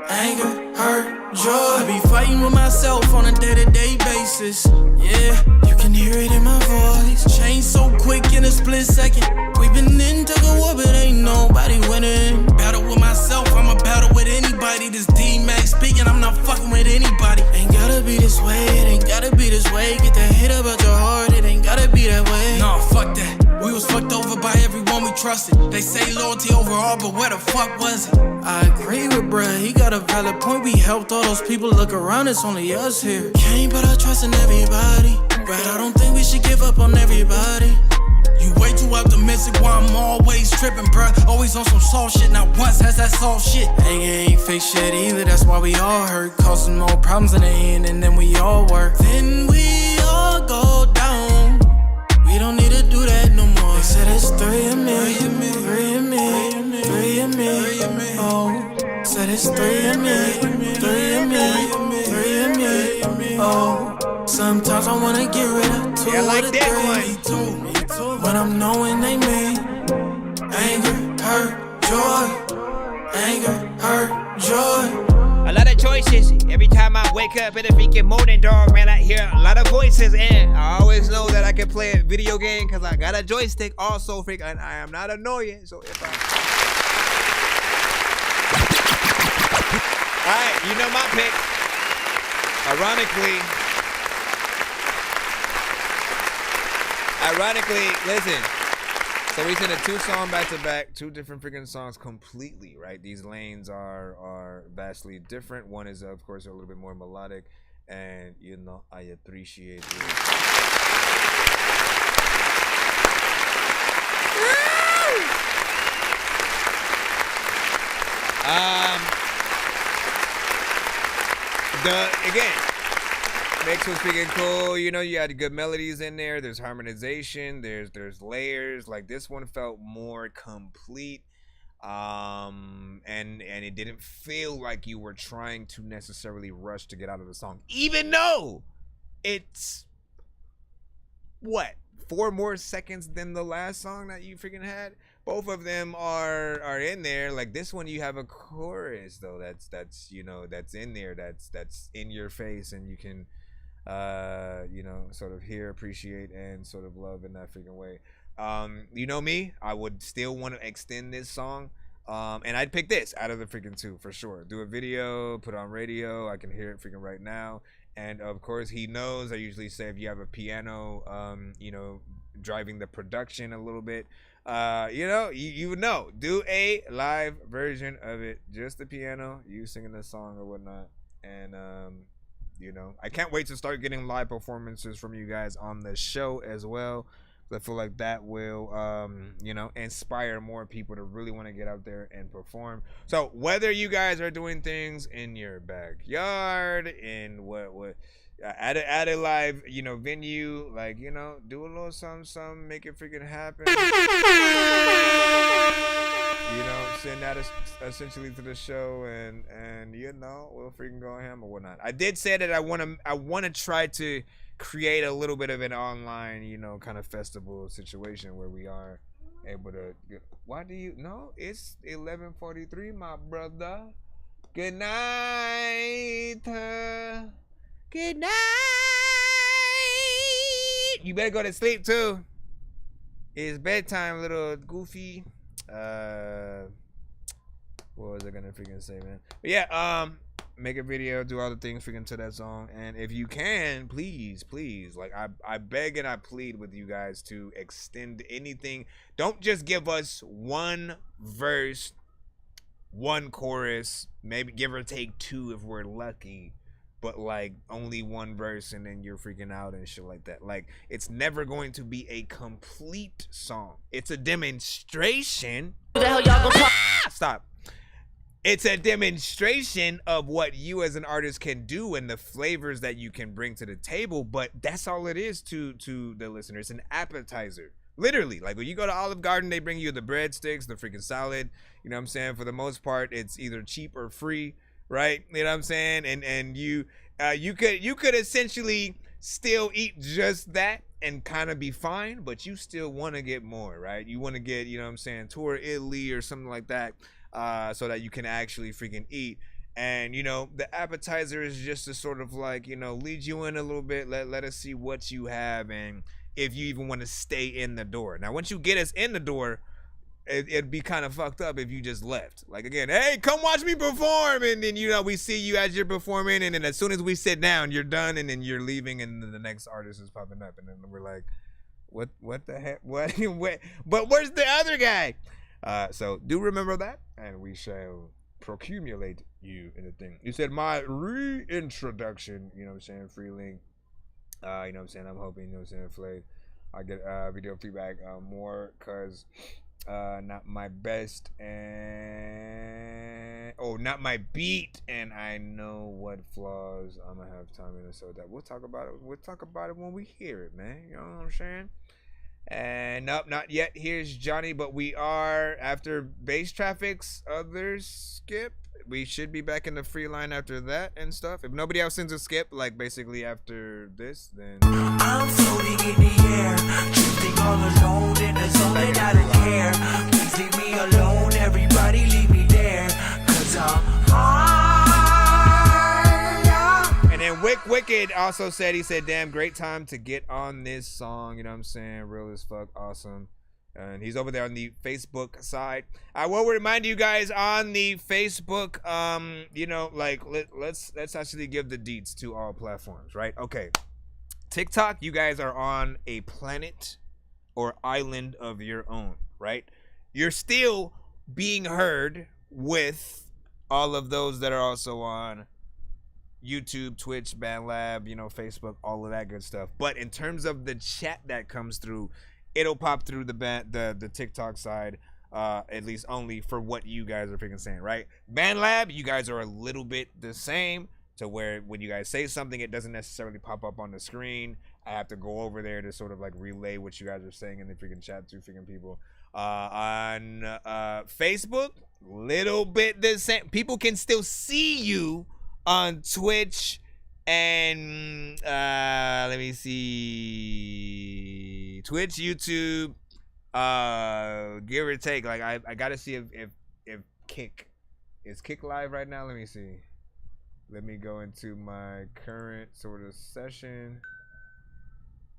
Anger, hurt, joy. I be fighting with myself on a day-to-day basis. Yeah, you can hear it in my voice. Change so quick in a split second. We've been in, took a war, but ain't nobody winning. Battle with myself, I'ma battle with anybody. This D-Max speaking, I'm not fucking with anybody. Ain't gotta be this way, it ain't gotta be this way. Get that hit about your heart, it ain't gotta be that way. Nah, fuck that. We was fucked over by everyone we trusted. They say loyalty overall, but where the fuck was it? I agree with bruh, he got a valid point. We helped all those people, look around, it's only us here. Can't put our trust in everybody, but I don't think we should give up on everybody. You way too optimistic while I'm always tripping, bruh. Always on some soft shit, not once has that soft shit. Ain't fake shit either, that's why we all hurt. Causing more problems in the end, and then we all work. Then we all go down. We don't need to do that no more. They said it's 3 of me, 3 of me, 3 of me. Oh, said it's 3 of me, 3 of me, 3 of me. Oh, sometimes I wanna get rid of 2
like
or the 3. Me too. But I'm knowing they mean anger, hurt, joy. Anger, hurt, joy.
A lot of choices. Every time I wake up in a freaking morning, dog, man, I hear a lot of voices, and I always know that I can play a video game because I got a joystick. Also, freaking, I am not annoying. So if I, all right, you know my pick. Ironically, listen. So we sent a 2-song back-to-back, 2 different freaking songs completely, right? These lanes are vastly different. One is, of course, a little bit more melodic, and, you know, I appreciate it. Again, mix was freaking cool. You know, you had good melodies in there. There's harmonization. There's layers. Like, this one felt more complete. And it didn't feel like you were trying to necessarily rush to get out of the song, even though it's what, 4 more seconds than the last song that you freaking had. Both of them are in there. Like, this one, you have a chorus though that's you know, that's in there, that's in your face, and you can you know, sort of hear, appreciate, and sort of love in that freaking way. You know me, I would still want to extend this song, and I'd pick this out of the freaking 2 for sure. Do a video, put on radio, I can hear it freaking right now. And of course, he knows, I usually say, if you have a piano, you know, driving the production a little bit, you know, you would know, do a live version of it, just the piano, you singing the song or whatnot. And You know, I can't wait to start getting live performances from you guys on the show as well. I feel like that will, you know, inspire more people to really want to get out there and perform. So whether you guys are doing things in your backyard, in what at a live, you know, venue, like, you know, do a little something, make it freaking happen. You know, send that essentially to the show, and you know, we'll freaking go ham or whatnot. I did say that I want to try to create a little bit of an online, you know, kind of festival situation where we are able to. Why do you? No, it's 11:43, my brother. Good night. Good night. You better go to sleep too. It's bedtime, little goofy. What was I gonna freaking say, man? But yeah, make a video, do all the things freaking to that song, and if you can, please, like I beg and I plead with you guys to extend anything. Don't just give us one verse, one chorus, maybe give or take two if we're lucky, but like only one verse and then you're freaking out and shit like that. Like, it's never going to be a complete song. It's a demonstration.
Who the hell y'all gonna talk?
Stop. It's a demonstration of what you as an artist can do and the flavors that you can bring to the table, but that's all it is to the listener. It's an appetizer. Literally, like when you go to Olive Garden, they bring you the breadsticks, the freaking salad. You know what I'm saying? For the most part, it's either cheap or free, right? You know what I'm saying? And you could essentially still eat just that and kind of be fine, but you still want to get more, right? You want to get, you know what I'm saying, tour Italy or something like that. So that you can actually freaking eat. And, you know, the appetizer is just to sort of like, you know, lead you in a little bit, let us see what you have and if you even want to stay in the door. Now, once you get us in the door, it'd be kind of fucked up if you just left. Like, again, hey, come watch me perform, and then, you know, we see you as you're performing, and then as soon as we sit down, you're done, and then you're leaving, and then the next artist is popping up, and then we're like, what the heck? What? But where's the other guy? So do remember that, and we shall procumulate you in the thing. You said my reintroduction, you know what I'm saying, free link. You know what I'm saying, I'm hoping, you know what I'm saying, Flay, I get video feedback more, cause not my best and not my beat, and I know what flaws I'm gonna have time in, so that we'll talk about it when we hear it, man. You know what I'm saying? And nope, not yet. Here's Johnny, but we are, after Base Traffic's others skip, we should be back in the free line after that and stuff. If nobody else sends a skip, like basically after this, then
I'm floating in the air, drifting all alone in the zone, and I don't care. Please leave me alone, everybody leave me there, cause I'm high.
And then Wicked also said, he said, damn, great time to get on this song. You know what I'm saying? Real as fuck, awesome. And he's over there on the Facebook side. I will remind you guys on the Facebook, you know, like let's actually give the deets to all platforms, right? Okay. TikTok, you guys are on a planet or island of your own, right? You're still being heard with all of those that are also on YouTube, Twitch, BandLab, you know, Facebook, all of that good stuff. But in terms of the chat that comes through, it'll pop through the TikTok side, at least only for what you guys are freaking saying, right? BandLab, you guys are a little bit the same, to where when you guys say something, it doesn't necessarily pop up on the screen. I have to go over there to sort of like relay what you guys are saying in the freaking chat to freaking people. On Facebook, little bit the same. People can still see you on Twitch and let me see, Twitch, YouTube, give or take. Like I gotta see if Kick is Kick live right now. Let me see. Let me go into my current sort of session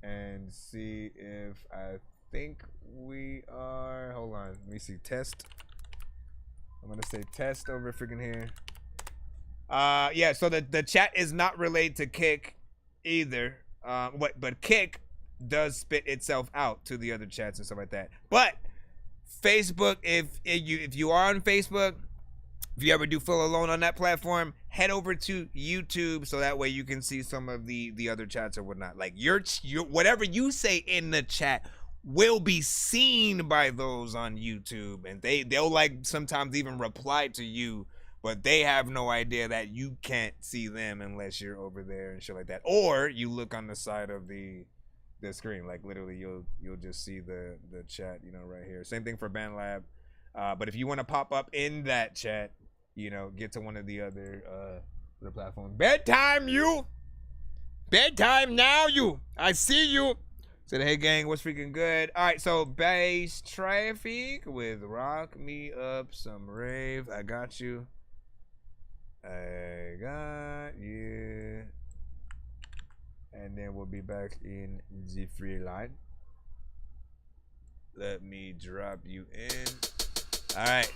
and see if I think we are. Hold on, let me see. Test. I'm gonna say test over freaking here. Yeah, so the chat is not related to Kick either. But Kick does spit itself out to the other chats and stuff like that. But Facebook, if you are on Facebook, if you ever do feel alone on that platform, head over to YouTube so that way you can see some of the other chats or whatnot. Like your whatever you say in the chat will be seen by those on YouTube, and they'll like sometimes even reply to you, but they have no idea that you can't see them unless you're over there and shit like that. Or you look on the side of the screen, like literally you'll just see the chat, you know, right here. Same thing for BandLab. But if you want to pop up in that chat, you know, get to one of the other platforms. Bedtime now, you. I see you. Said, hey gang, what's freaking good? All right, so Bass Traffic with Rock Me Up Some Rave. I got you. I got you. And then we'll be back in the free line. Let me drop you in. All right.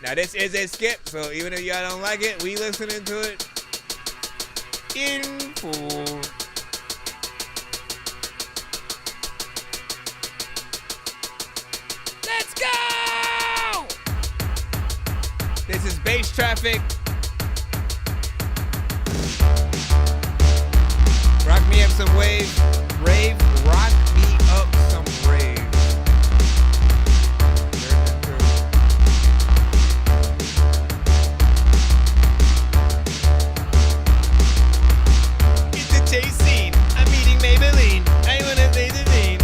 Now this is a skip, so even if y'all don't like it, we listening to it in full. Let's go! This is Bass Traffic. Rock me up some rave. Rock me up some rave. It's the chase scene. I'm eating Maybelline. I wanna say the name.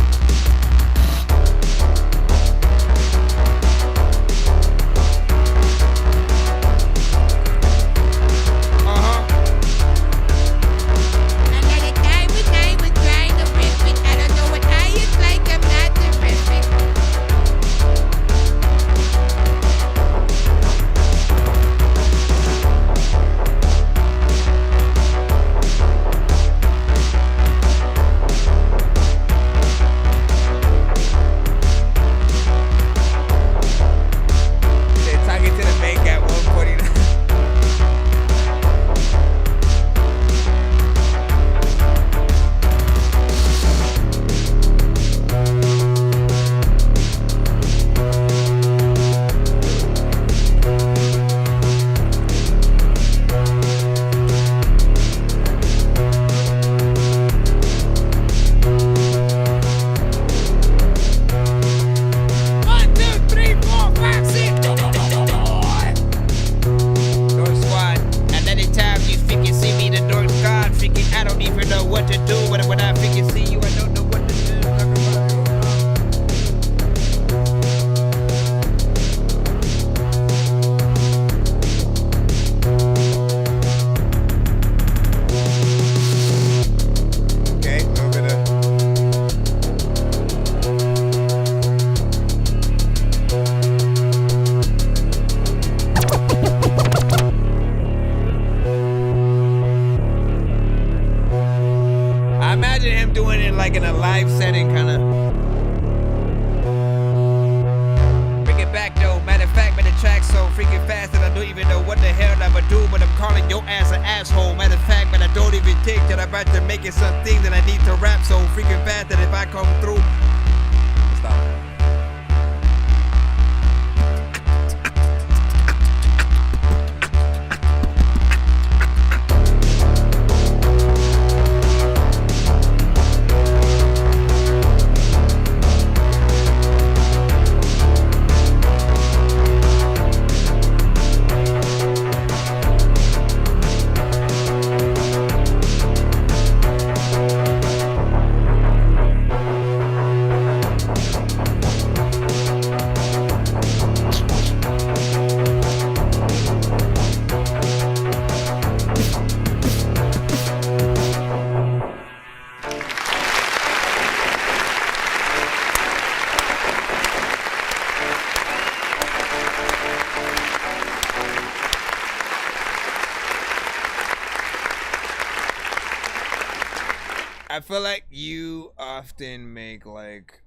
I feel like you often make like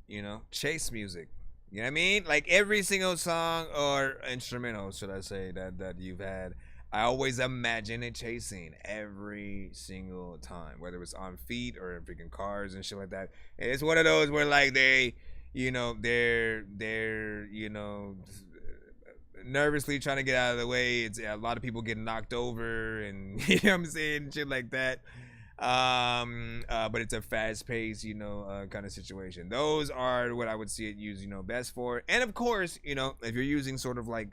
you know, chase music. You know what I mean? Like every single song or instrumental, should I say, that you've had, I always imagine it chasing every single time, whether it's on feet or in freaking cars and shit like that. And it's one of those where like they, you know, they're you know, nervously trying to get out of the way. It's a lot of people getting knocked over and you know what I'm saying, shit like that. But it's a fast-paced, kind of situation. Those are what I would see it used, best for. And of course, if you're using sort of like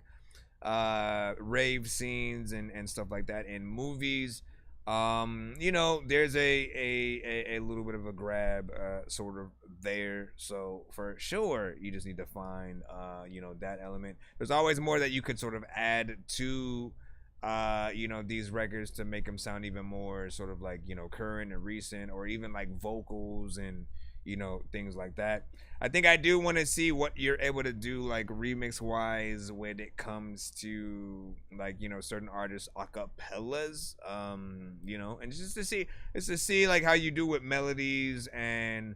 rave scenes and stuff like that in movies, there's a little bit of a grab sort of there. So for sure, you just need to find that element. There's always more that you could sort of add to these records to make them sound even more sort of like current and recent, or even like vocals and things like that. I think I do want to see what you're able to do like remix wise when it comes to like certain artists acapellas, and just to see like how you do with melodies and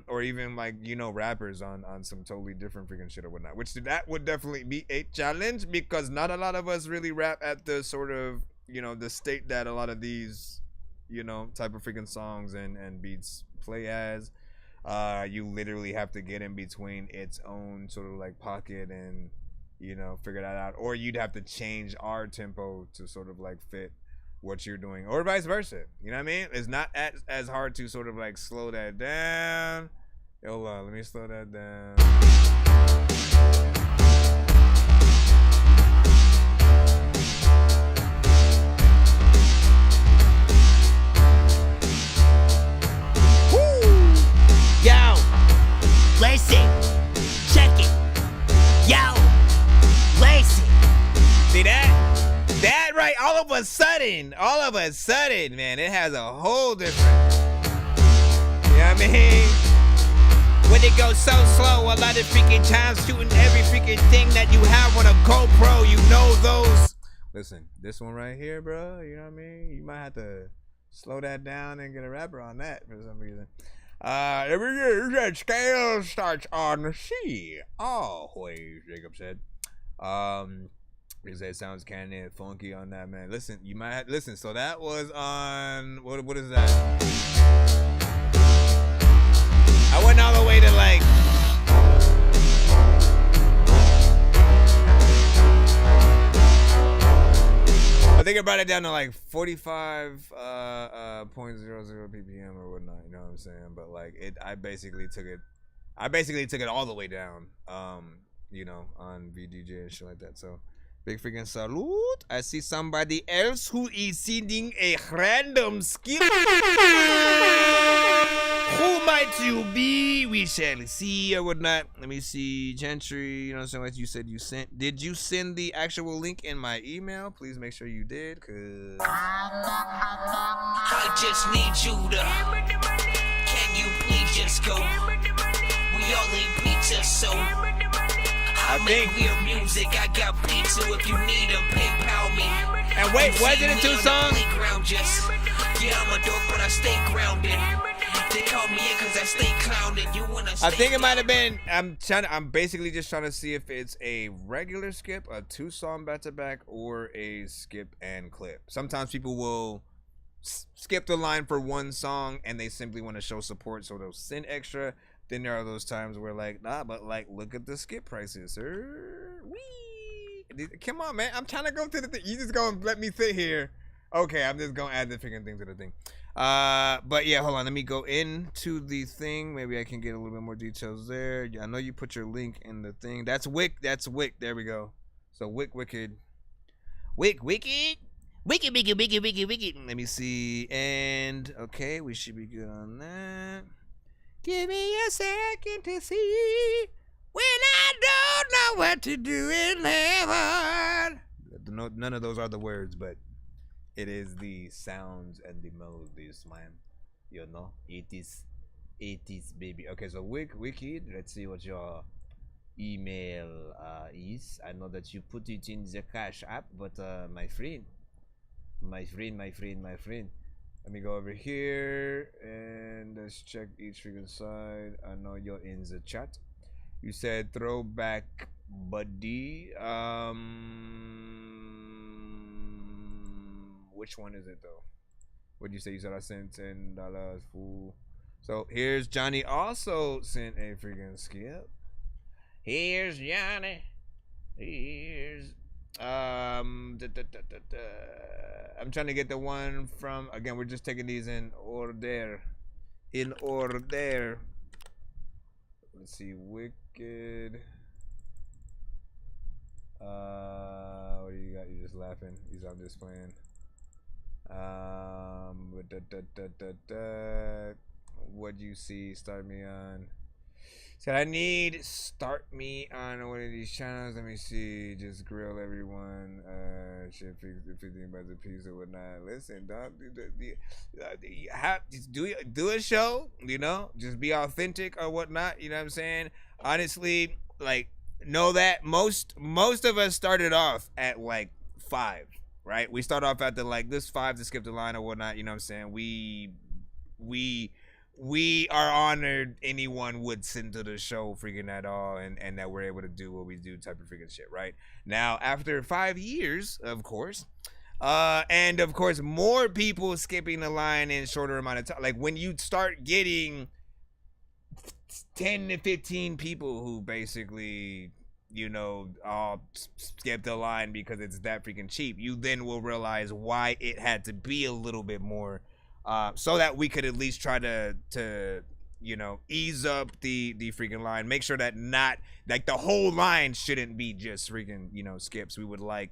or even like rappers on some totally different freaking shit or whatnot, which that would definitely be a challenge, because not a lot of us really rap at the sort of the state that a lot of these type of freaking songs and beats play as. You literally have to get in between its own sort of like pocket and figure that out, or you'd have to change our tempo to sort of like fit what you're doing, or vice versa. You know what I mean? It's not as hard to sort of like slow that down. Hold on, let me slow that down.
Yo, listen, check it. Yo, listen.
See that? That right, all of a sudden, man, it has a whole different, you know what I mean?
When it goes so slow, a lot of freaking times shooting every freaking thing that you have on a GoPro, those.
Listen, this one right here, bro, you know what I mean? You might have to slow that down and get a rapper on that for some reason. Every year that scale starts on C. Always, Jacob said. Because it sounds kind of funky on that, man. Listen, you might have, listen. So that was on what is that? I went all the way to like. I think I brought it down to like 45.00 ppm or whatnot. You know what I'm saying? But like I basically took it all the way down. On VDJ and shit like that. So. Big freaking salute. I see somebody else who is sending a random skip. Who might you be? We shall see or whatnot. Let me see. Gentry, you know what I'm saying? Like you said you sent. Did you send the actual link in my email? Please make sure you did, cause
I just need you to. Can you please just go? We all need pizza, so I make weird music. I got pizza if you need them. PayPal me.
And wait, was it in 2 songs?
Yeah, I'm a dork, but I stay grounded. They call me in cause I stay clowning. You wanna stay
I think it might have been. I'm basically just trying to see if it's a regular skip, a 2-song back-to-back, or a skip and clip. Sometimes people will skip the line for 1 song and they simply want to show support, so they'll send extra. Then there are those times where like, nah, but like, look at the skip prices, sir. Wee. Come on, man. I'm trying to go to the thing. You just gonna let me sit here. Okay, I'm just gonna add the freaking thing to the thing. But yeah, hold on. Let me go into the thing. Maybe I can get a little bit more details there. I know you put your link in the thing. That's Wick. That's Wick. There we go. So Wicked. Wicked. Let me see. And okay, we should be good on that. Give me a second to see when I don't know what to do in heaven. None of those are the words, but it is the sounds and the melodies, man. You know, it is, baby. Okay, so Wicked. Let's see what your email is. I know that you put it in the Cash App, but my friend. Let me go over here and let's check each freaking side. I know you're in the chat. You said throwback buddy. Which one is it though? What did you say? You said I sent $10, fool. So here's Johnny also sent a freaking skip. Here's Johnny. Here's I'm trying to get the one from, again, we're just taking these in order. In order. Let's see, Wicked. What do you got? You just laughing. He's on this playing. What do you see? Start me on. Said I need start me on one of these channels. Let me see. Just grill everyone. Shit, 15 bucks a piece or whatnot. Listen, dog. Just do a show. You know, just be authentic or whatnot. You know what I'm saying? Honestly, like, know that most of us started off at like 5, right? We start off at the like this 5 to skip the line or whatnot. You know what I'm saying? We are honored anyone would send to the show freaking at all, and that we're able to do what we do type of freaking shit, right? Now, after 5 years, of course, and of course, more people skipping the line in shorter amount of time. Like when you start getting 10 to 15 people who basically, you know, all skip the line because it's that freaking cheap, you then will realize why it had to be a little bit more. So that we could at least try to you know, ease up the freaking line, make sure that not like the whole line shouldn't be just freaking, you know, skips. We would like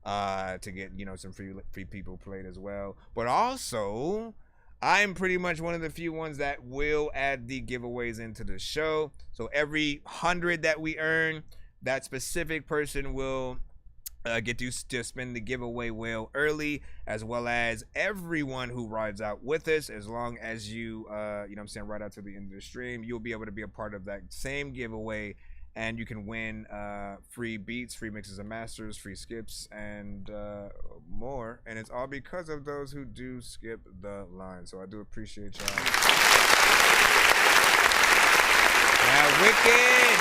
to get, you know, some free people played as well. But also, I'm pretty much one of the few ones that will add the giveaways into the show. So every 100 that we earn, that specific person will get to spin the giveaway wheel early, as well as everyone who rides out with us. As long as you, you know what I'm saying, right out to the end of the stream, you'll be able to be a part of that same giveaway, and you can win free beats, free mixes and masters, free skips, and more. And it's all because of those who do skip the line. So I do appreciate y'all. Now, Wicked,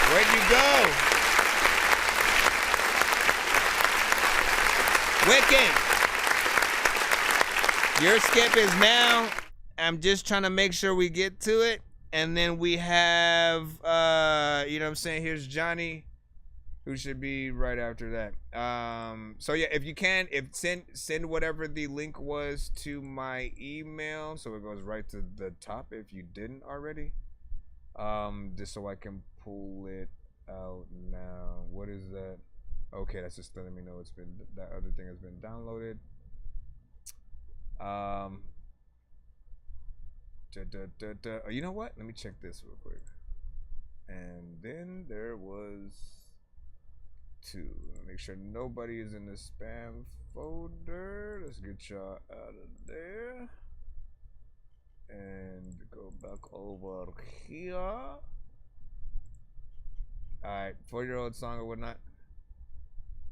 where'd you go? Wicked, your skip is now. I'm just trying to make sure we get to it, and then we have you know what I'm saying, here's Johnny, who should be right after that. So yeah, if you can, send whatever the link was to my email, so it goes right to the top if you didn't already, just so I can pull it out now. What is that? Okay, that's just letting me know it's been, that other thing has been downloaded. You know what? Let me check this real quick. And then there was 2. Make sure nobody is in the spam folder. Let's get y'all out of there. And go back over here. Alright, 4-year-old song or whatnot.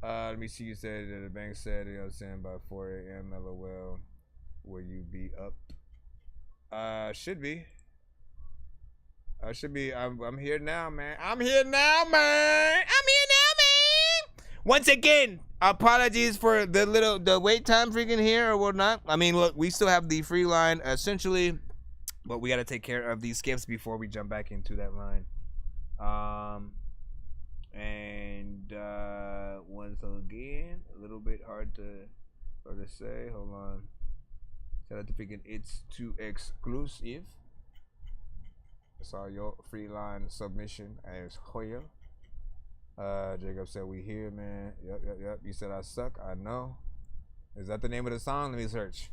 Let me see, you said that the bank said, you know what I'm saying, by 4 a.m. LOL. Will you be up? Should be. Should be. I'm here now, man. I'm here now, man. Once again, apologies for the wait time freaking here or whatnot. I mean, look, we still have the free line essentially, but we got to take care of these skips before we jump back into that line. And once again, a little bit hard to say. Hold on. Shout out to freaking It's Too Exclusive. I saw your free line submission as Hoya. Jacob said we here, man. Yep. You said I suck. I know. Is that the name of the song? Let me search.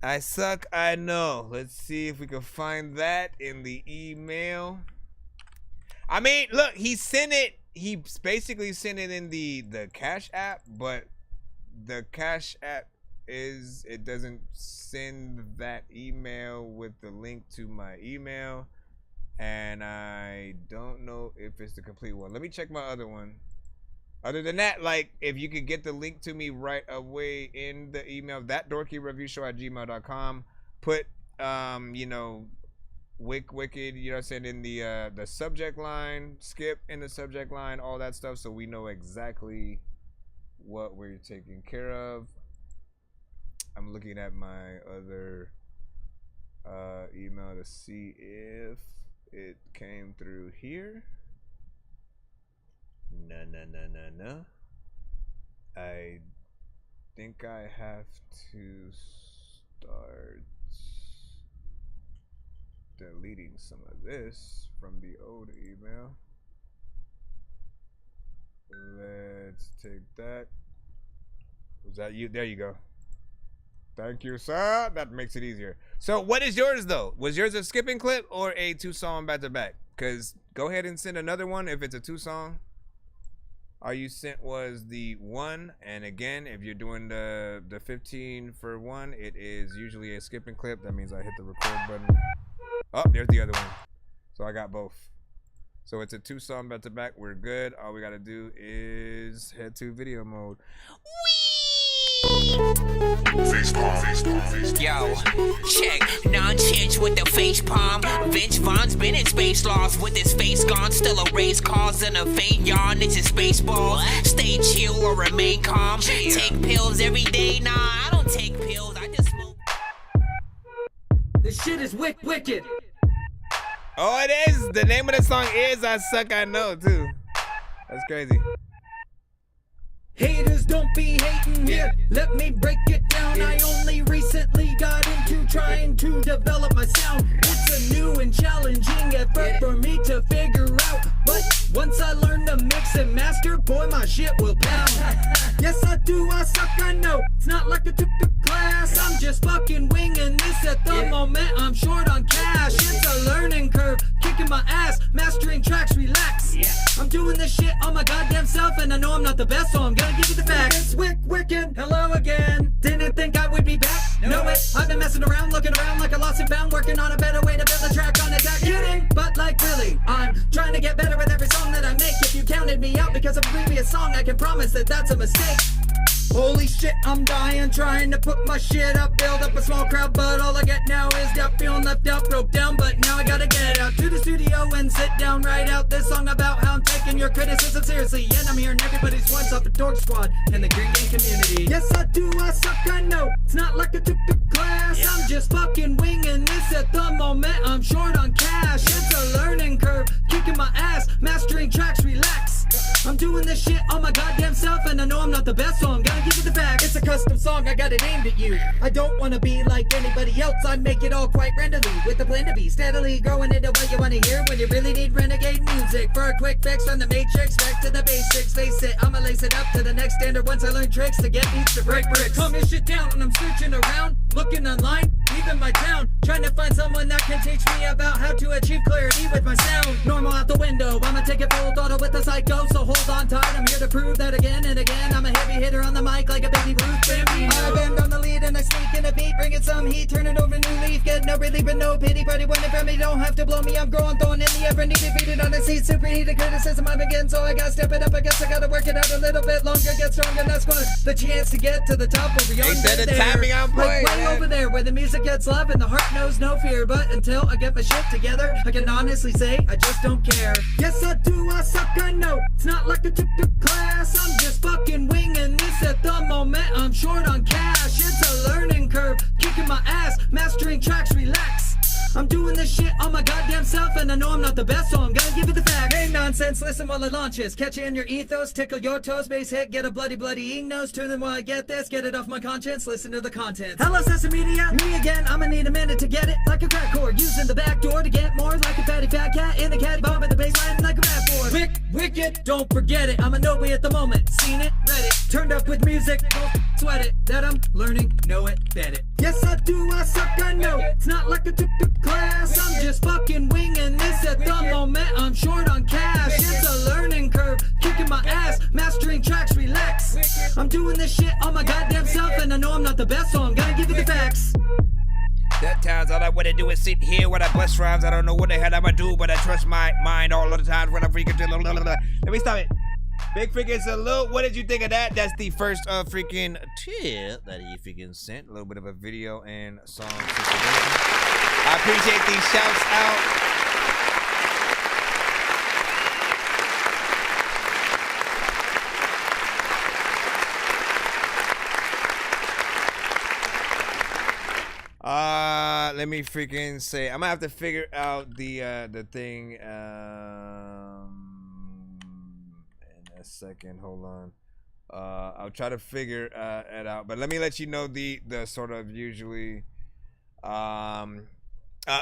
I suck. I know. Let's see if we can find that in the email. I mean, look, he sent it. He basically sent it in the Cash App, but the Cash App it doesn't send that email with the link to my email, and I don't know if it's the complete one. Let me check my other one. Other than that, like, if you could get the link to me right away in the email, ThatDorkyReviewShow@gmail.com. Put you know, Wicked, you know what I'm saying, in the subject line, skip in the subject line, all that stuff, so we know exactly what we're taking care of. I'm looking at my other email to see if it came through here. No. I think I have to start deleting some of this from the old email. Let's take that. Was that you? There you go. Thank you, sir. That makes it easier. So what is yours though? Was yours a skipping clip or a 2-song back to back? Because go ahead and send another one if it's a 2-song. All you sent was the 1, and again, if you're doing the 15 for 1, it is usually a skipping clip. That means I hit the record button. Oh, there's the other one. So I got both. So it's a 2-song back to back. We're good. All we gotta do is head to video mode.
Yo, check Nonsenze with the face palm. Vince Vaughn's been in space lost with his face gone. Still a race cause and a faint yawn. It's his space balls. Stay chill or remain calm. Take pills every day. Nah, I don't take pills. I just smoke.
This shit is wicked.
Oh, it is. The name of the song is I Suck, I Know, too. That's crazy.
Haters, don't be hating here. Let me break it down. I only recently got into trying to develop my sound. It's a new and challenging effort for me to figure out. But once I learn to mix and master, boy, my shit will pound. Yes, I do, I suck, I know. It's not like I took the class. I'm just fucking winging this at the moment. I'm short on cash. It's a learning curve, kicking my ass, mastering tracks, relax. I'm doing this shit on my goddamn self, and I know I'm not the best, so I'm gonna give you the facts. Wicked, hello again. Didn't think I would be back. Know it. I've been messing around, looking around like a lost and found, working on a better way to build a track on attack. Kidding, but like really, I'm trying to get better with every song that I make. If you counted me out because of a previous song, I can promise that that's a mistake. Holy shit, I'm dying, trying to put my shit up, build up a small crowd, but all I get now is doubt, feeling left out, broke down, but now I gotta get out to the studio and sit down, write out this song about how I'm taking your criticism seriously, and I'm hearing everybody's voice off the Dork Squad and the Green Game community. Yes, I do, I suck, I know, it's not like I took the class, I'm just fucking winging this at the moment, I'm short on cash, it's a learning curve, kicking my ass, mastering tracks, relax. I'm doing this shit on my goddamn self, and I know I'm not the best, so I'm gonna give you the facts. It's a custom song, I got it aimed at you. I don't wanna be like anybody else, I make it all quite randomly, with the plan to be steadily growing into what you wanna hear when you really need renegade music. For a quick fix from the matrix, back to the basics, face it, I'ma lace it up to the next standard once I learn tricks to get beats to break bricks. Calm your shit down, and I'm searching around, looking online, leaving my town, trying to find someone that can teach me about how to achieve clarity with my sound. Normal out the window, I'ma take it full throttle with the psycho, so hold on tight, I'm here to prove that again and again. I'm a heavy hitter on the mic like a baby Ruth Bambino. I bend on the lead and I sneak in a beat, bringing some heat, turning over new leaf, get no relief but no pity. Party winning from me, don't have to blow me, I'm growing, throwing in the ever need defeated on the seat, superheated criticism I begin, so I gotta step it up, I guess I gotta work it out a little bit longer, get stronger, and that's fun. The chance to get to the top over yonder
said the timing on point,
like way over there where the music gets love and the heart knows no fear, but until I get my shit together, I can honestly say I just don't care. Yes, I do, I suck, I know, it's not like I took the class, I'm just fucking winging this at the moment, I'm short on cash, it's a learning curve, kicking my ass, mastering tracks, relax. I'm doing this shit on my goddamn self, and I know I'm not the best, so I'm gonna give you the facts. Hey, Nonsenze, listen while it launches, catch you in your ethos, tickle your toes, base hit, get a bloody nose, turn them while I get this, get it off my conscience, listen to the content. Hello, Sesame Media, me again, I'ma need a minute to get it, like a crack cord, using the back door to get more, like a fatty fat cat in a caddy bomb at the baseline, like a rap board. Wicked, don't forget it, I'm a nobody at the moment, seen it, read it, turned up with music, don't sweat it, that I'm learning, know it, bet it. Yes, I do, I suck, I know, it's not like I took the class, I'm just fucking winging this at the moment, I'm short on cash, it's a learning curve, kicking my ass, mastering tracks, relax. I'm doing this shit on my goddamn self, and I know I'm not the best, so I'm gonna give you the facts.
That times all I wanna do is sit here when I bust rhymes. I don't know what the hell I'ma do, but I trust my mind all of the times when I freaking do. Let me stop it. Big freaking salute. What did you think of that? That's the first freaking tip that you freaking sent. A little bit of a video and song situation. I appreciate these shouts out. Let me freaking say, I'm gonna have to figure out the thing. And second. Hold on. I'll try to figure it out. But let me let you know the sort of usually.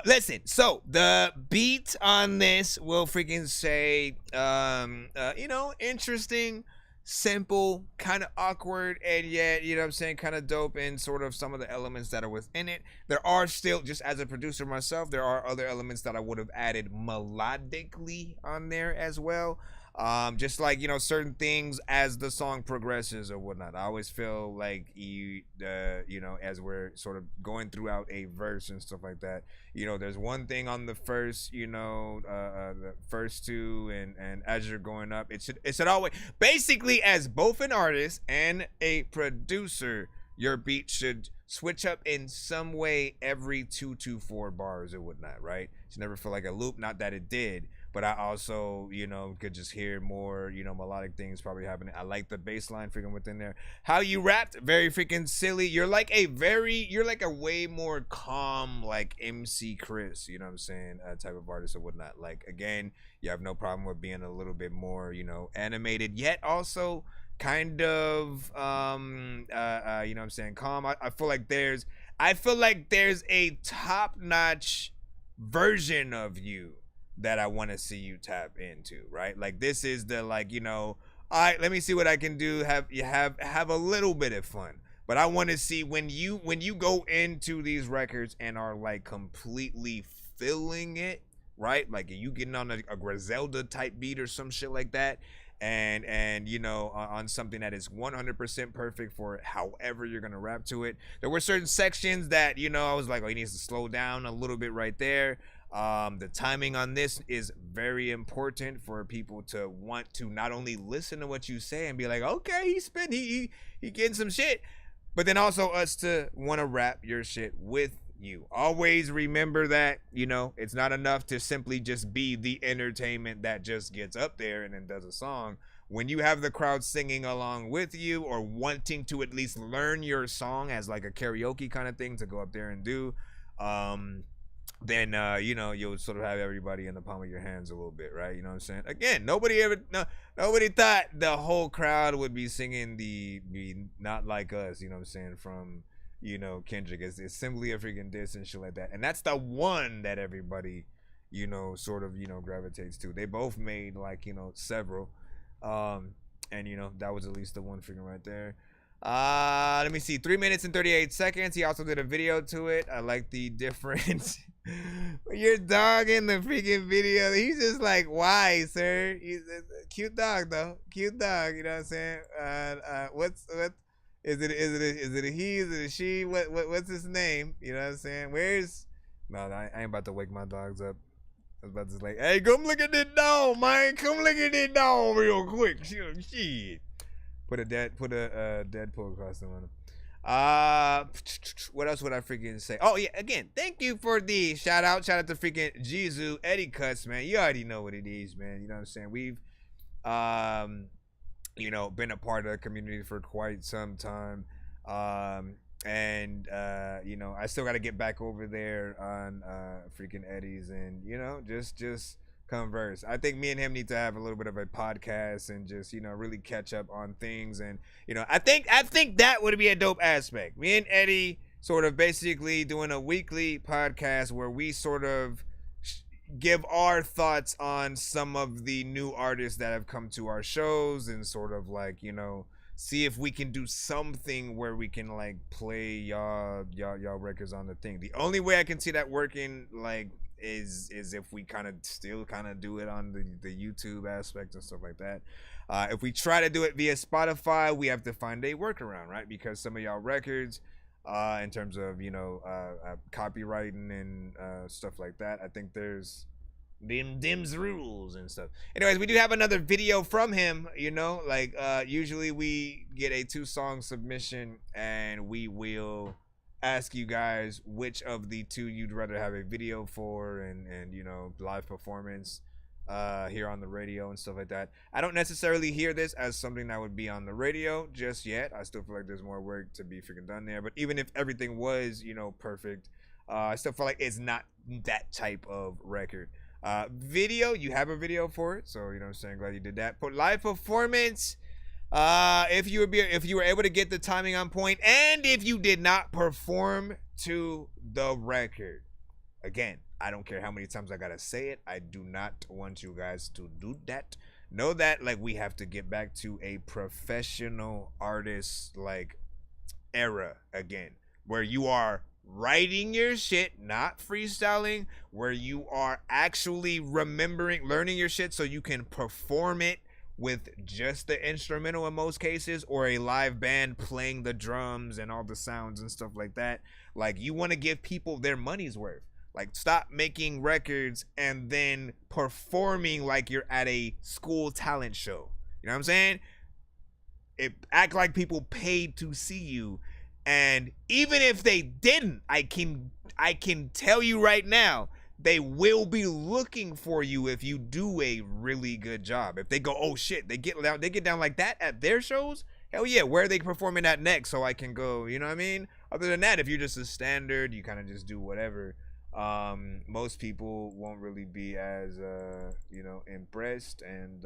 Listen. So the beat on this will freaking say, you know, interesting, simple, kind of awkward, and yet, you know what I'm saying, kind of dope in sort of some of the elements that are within it. There are still, just as a producer myself, there are other elements that I would have added melodically on there as well. Just like, you know, certain things as the song progresses or whatnot. I always feel like you know, as we're sort of going throughout a verse and stuff like that, you know, there's one thing on the first, you know, the first two, and as you're going up, it should always, basically, as both an artist and a producer, your beat should switch up in some way every 2 to 4 bars or whatnot, right? It should never feel like a loop. Not that it did, but I also, you know, could just hear more, you know, melodic things probably happening. I like the bass line freaking within there. How you rapped, very freaking silly. You're like a way more calm, like MC Chris, you know what I'm saying, type of artist or whatnot. Like, again, you have no problem with being a little bit more, you know, animated, yet also kind of, you know what I'm saying, calm. I feel like there's a top-notch version of you that I want to see you tap into, right? Like, this is the, like, you know, all right, let me see what I can do. Have a little bit of fun. But I want to see when you go into these records and are like completely feeling it, right? Like, you getting on a Griselda type beat or some shit like that, and you know, on something that is 100% perfect for however you're gonna rap to it. There were certain sections that, you know, I was like, oh, he needs to slow down a little bit right there. The timing on this is very important for people to want to not only listen to what you say and be like, okay, he getting some shit, but then also us to want to rap your shit with you. Always remember that, you know, it's not enough to simply just be the entertainment that just gets up there and then does a song. When you have the crowd singing along with you or wanting to at least learn your song as like a karaoke kind of thing to go up there and do, then you know, you'll sort of have everybody in the palm of your hands a little bit, right? You know what I'm saying? Again, nobody thought the whole crowd would be singing the Not Like Us, you know what I'm saying, from, you know, Kendrick. It's simply a freaking diss and shit like that. And that's the one that everybody, you know, sort of, you know, gravitates to. They both made, like, you know, several. And, you know, that was at least the one freaking right there. Let me see, 3 minutes and 38 seconds. He also did a video to it. I like the difference. Your dog in the freaking video, he's just like, why, sir? He's a cute dog, though. Cute dog, you know what I'm saying? What is it a he? Is it a she? What's his name? You know what I'm saying? No, I ain't about to wake my dogs up. I was about to say, like, hey, come look at this dog, man. Come look at this dog real quick. Shit. Put a Deadpool costume on him. What else would I freaking say? Oh yeah, again, thank you for the shout out to freaking Jizu Eddie Cuts, man. You already know what it is, man. You know what I'm saying? We've you know, been a part of the community for quite some time, and you know, I still got to get back over there on freaking Eddie's, and you know, just converse. I think me and him need to have a little bit of a podcast and just, you know, really catch up on things. And, you know, I think that would be a dope aspect. Me and Eddie sort of basically doing a weekly podcast where we sort of give our thoughts on some of the new artists that have come to our shows, and sort of like, you know, see if we can do something where we can like play y'all records on the thing. The only way I can see that working, like, is if we kind of still kind of do it on the YouTube aspect and stuff like that. If we try to do it via Spotify, we have to find a workaround, right? Because some of y'all records, in terms of, you know, copywriting and stuff like that, I think there's dim's rules and stuff. Anyways, we do have another video from him, you know, like usually we get a 2-song submission and we will ask you guys which of the 2 you'd rather have a video for, and you know, live performance here on the radio and stuff like that. I don't necessarily hear this as something that would be on the radio just yet. I still feel like there's more work to be freaking done there. But even if everything was, you know, perfect, I still feel like it's not that type of record. Video, you have a video for it, so you know what I'm saying, glad you did that. Put live performance, if you were able to get the timing on point, and if you did not perform to the record. Again, I don't care how many times I gotta say it, I do not want you guys to do that. Know that, like, we have to get back to a professional artist like era again, where you are writing your shit, not freestyling, where you are actually learning your shit so you can perform it with just the instrumental in most cases, or a live band playing the drums and all the sounds and stuff like that. Like, you want to give people their money's worth. Like, stop making records and then performing like you're at a school talent show. You know what I'm saying? Act like people paid to see you. And even if they didn't, I can tell you right now, they will be looking for you if you do a really good job. If they go, oh shit, they get down like that at their shows, hell yeah, where are they performing at next so I can go, you know what I mean? Other than that, if you're just a standard, you kind of just do whatever. Most people won't really be as impressed and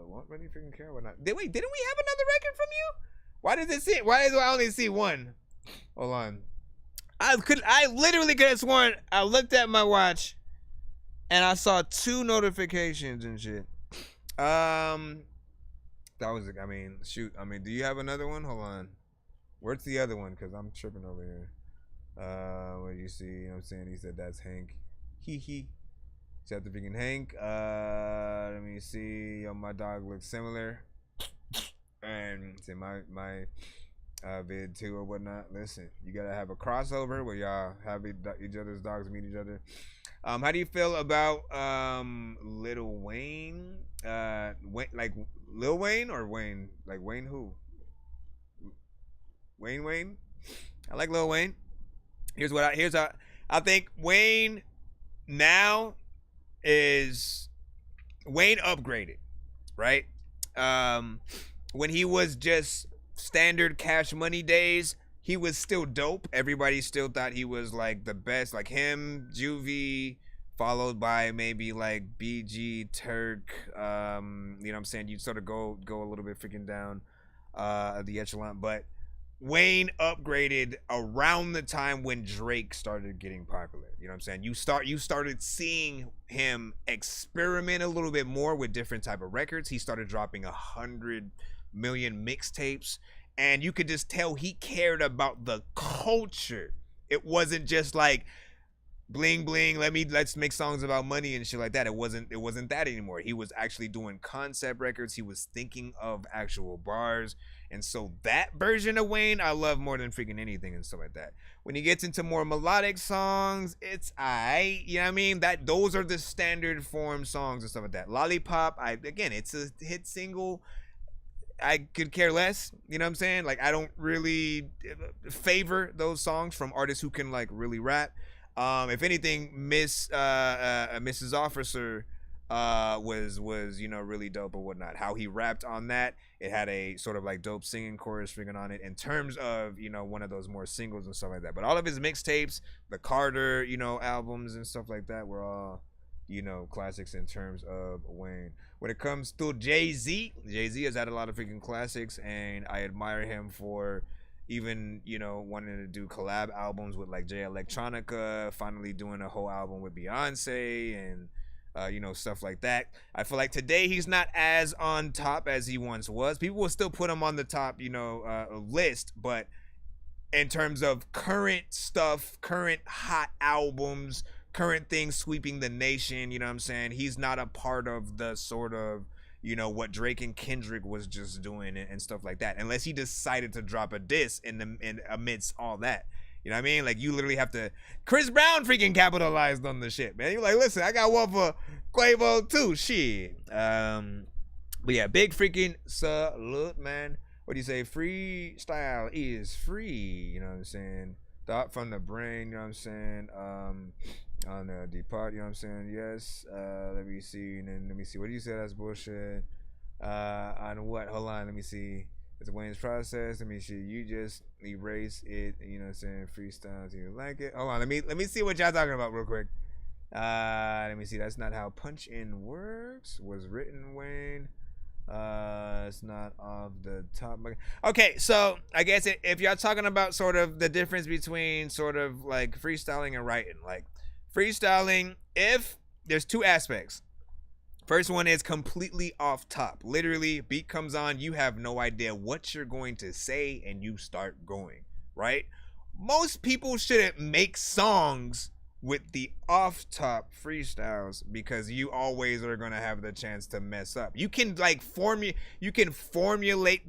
won't really freaking care or not. Wait, didn't we have another record from you? Why do I only see one? Hold on. I literally could have sworn I looked at my watch and I saw 2 notifications and shit. That was, I mean, shoot. I mean, do you have another one? Hold on. Where's the other one? Cause I'm tripping over here. What do you see? You know what I'm saying? He said that's Hank. Hee. Except the freaking Hank. Let me see. Yo, my dog looks similar. And see my vid too or whatnot. Listen, you gotta have a crossover where y'all have each other's dogs meet each other. How do you feel about Lil Wayne? Like Lil Wayne or Wayne? Like Wayne who? Wayne? I like Lil Wayne. I think Wayne now is Wayne upgraded, right? When he was just standard Cash Money days, he was still dope. Everybody still thought he was like the best, like him, Juvie, followed by maybe like BG, Turk. You know what I'm saying? You sort of go a little bit freaking down the echelon, but Wayne upgraded around the time when Drake started getting popular. You know what I'm saying? You started seeing him experiment a little bit more with different type of records. He started dropping 100 million mixtapes, and you could just tell he cared about the culture. It wasn't just like bling bling, let's make songs about money and shit like that. It wasn't that anymore. He was actually doing concept records. He was thinking of actual bars. And so that version of Wayne I love more than freaking anything and stuff like that. When he gets into more melodic songs, it's aight, you know what I mean? Those are the standard form songs and stuff like that. Lollipop, it's a hit single. I could care less, you know what I'm saying? Like, I don't really favor those songs from artists who can like really rap. If anything, Mrs. Officer was really dope or whatnot. How he rapped on that, it had a sort of like dope singing chorus freaking on it in terms of one of those more singles and stuff like that. But all of his mixtapes, the Carter albums and stuff like that were all classics in terms of Wayne. When it comes to Jay-Z has had a lot of freaking classics, and I admire him for even wanting to do collab albums with like Jay Electronica, finally doing a whole album with Beyonce and stuff like that. I feel like today he's not as on top as he once was. People will still put him on the top list, but in terms of current stuff, current hot albums, current things sweeping the nation, you know what I'm saying, he's not a part of the sort of what Drake and Kendrick was just doing and stuff like that, unless he decided to drop a diss in amidst all that. You know what I mean? Like, you literally have to. Chris Brown freaking capitalized on the shit, man. You're like, listen, I got one for Quavo too. Shit. But yeah, big freaking salute, man. What do you say? Freestyle is free. You know what I'm saying? Thought from the brain. You know what I'm saying? On the depart. You know what I'm saying? Yes. Let me see. And then let me see. What do you say? That's bullshit. On what? Hold on. Let me see. It's Wayne's process. Let me see. You just erase it. You know what I'm saying? Freestyle. Do you like it? Hold on. Let me see what y'all talking about real quick. Let me see. That's not how punch in works. Was written Wayne. It's not off the top. Okay, so I guess if y'all talking about sort of the difference between sort of like freestyling and writing, like freestyling, if there's two aspects. First one is completely off top. Literally, beat comes on, you have no idea what you're going to say, and you start going, right? Most people shouldn't make songs with the off-top freestyles because you always are gonna have the chance to mess up. You can like formulate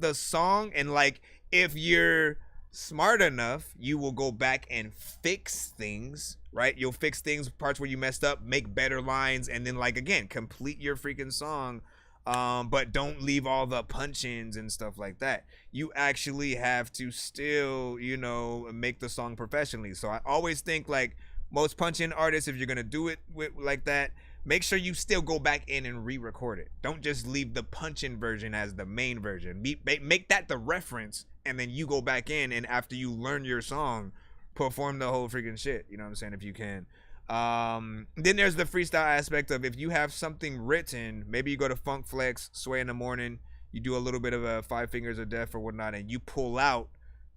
the song, and like if you're smart enough, you will go back and fix things, right? You'll fix things, parts where you messed up, make better lines, and then like again, complete your freaking song. But don't leave all the punch-ins and stuff like that. You actually have to still, you know, make the song professionally. So I always think like most punch-in artists, if you're gonna do it with like that, make sure you still go back in and re-record it. Don't just leave the punch-in version as the main version. Make that the reference, and then you go back in, and after you learn your song, perform the whole freaking shit. You know what I'm saying? If you can. Then there's the freestyle aspect of if you have something written, maybe you go to Funk Flex, Sway in the Morning, you do a little bit of a 5 Fingers of Death or whatnot, and you pull out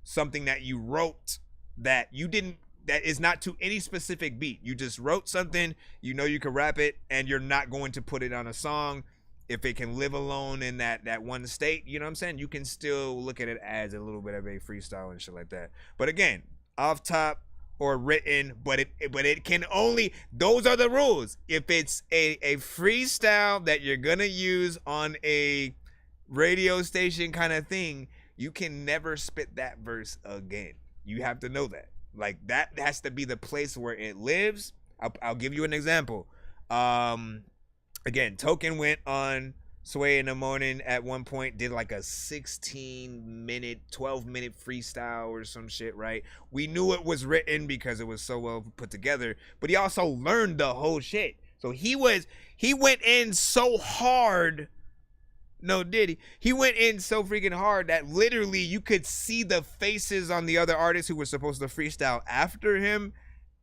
something that you wrote that you didn't, that is not to any specific beat. You just wrote something, you know you can rap it, and you're not going to put it on a song. If it can live alone in that one state, you know what I'm saying? You can still look at it as a little bit of a freestyle and shit like that. But again, off top or written, but it can only, those are the rules. If it's a freestyle that you're gonna use on a radio station kind of thing, you can never spit that verse again. You have to know that. Like that has to be the place where it lives. I'll give you an example. Again, Token went on Sway in the Morning at one point, did like a 16-minute, 12-minute freestyle or some shit, right? We knew it was written because it was so well put together, but he also learned the whole shit. So he went in so hard. No, did he? He went in so freaking hard that literally you could see the faces on the other artists who were supposed to freestyle after him,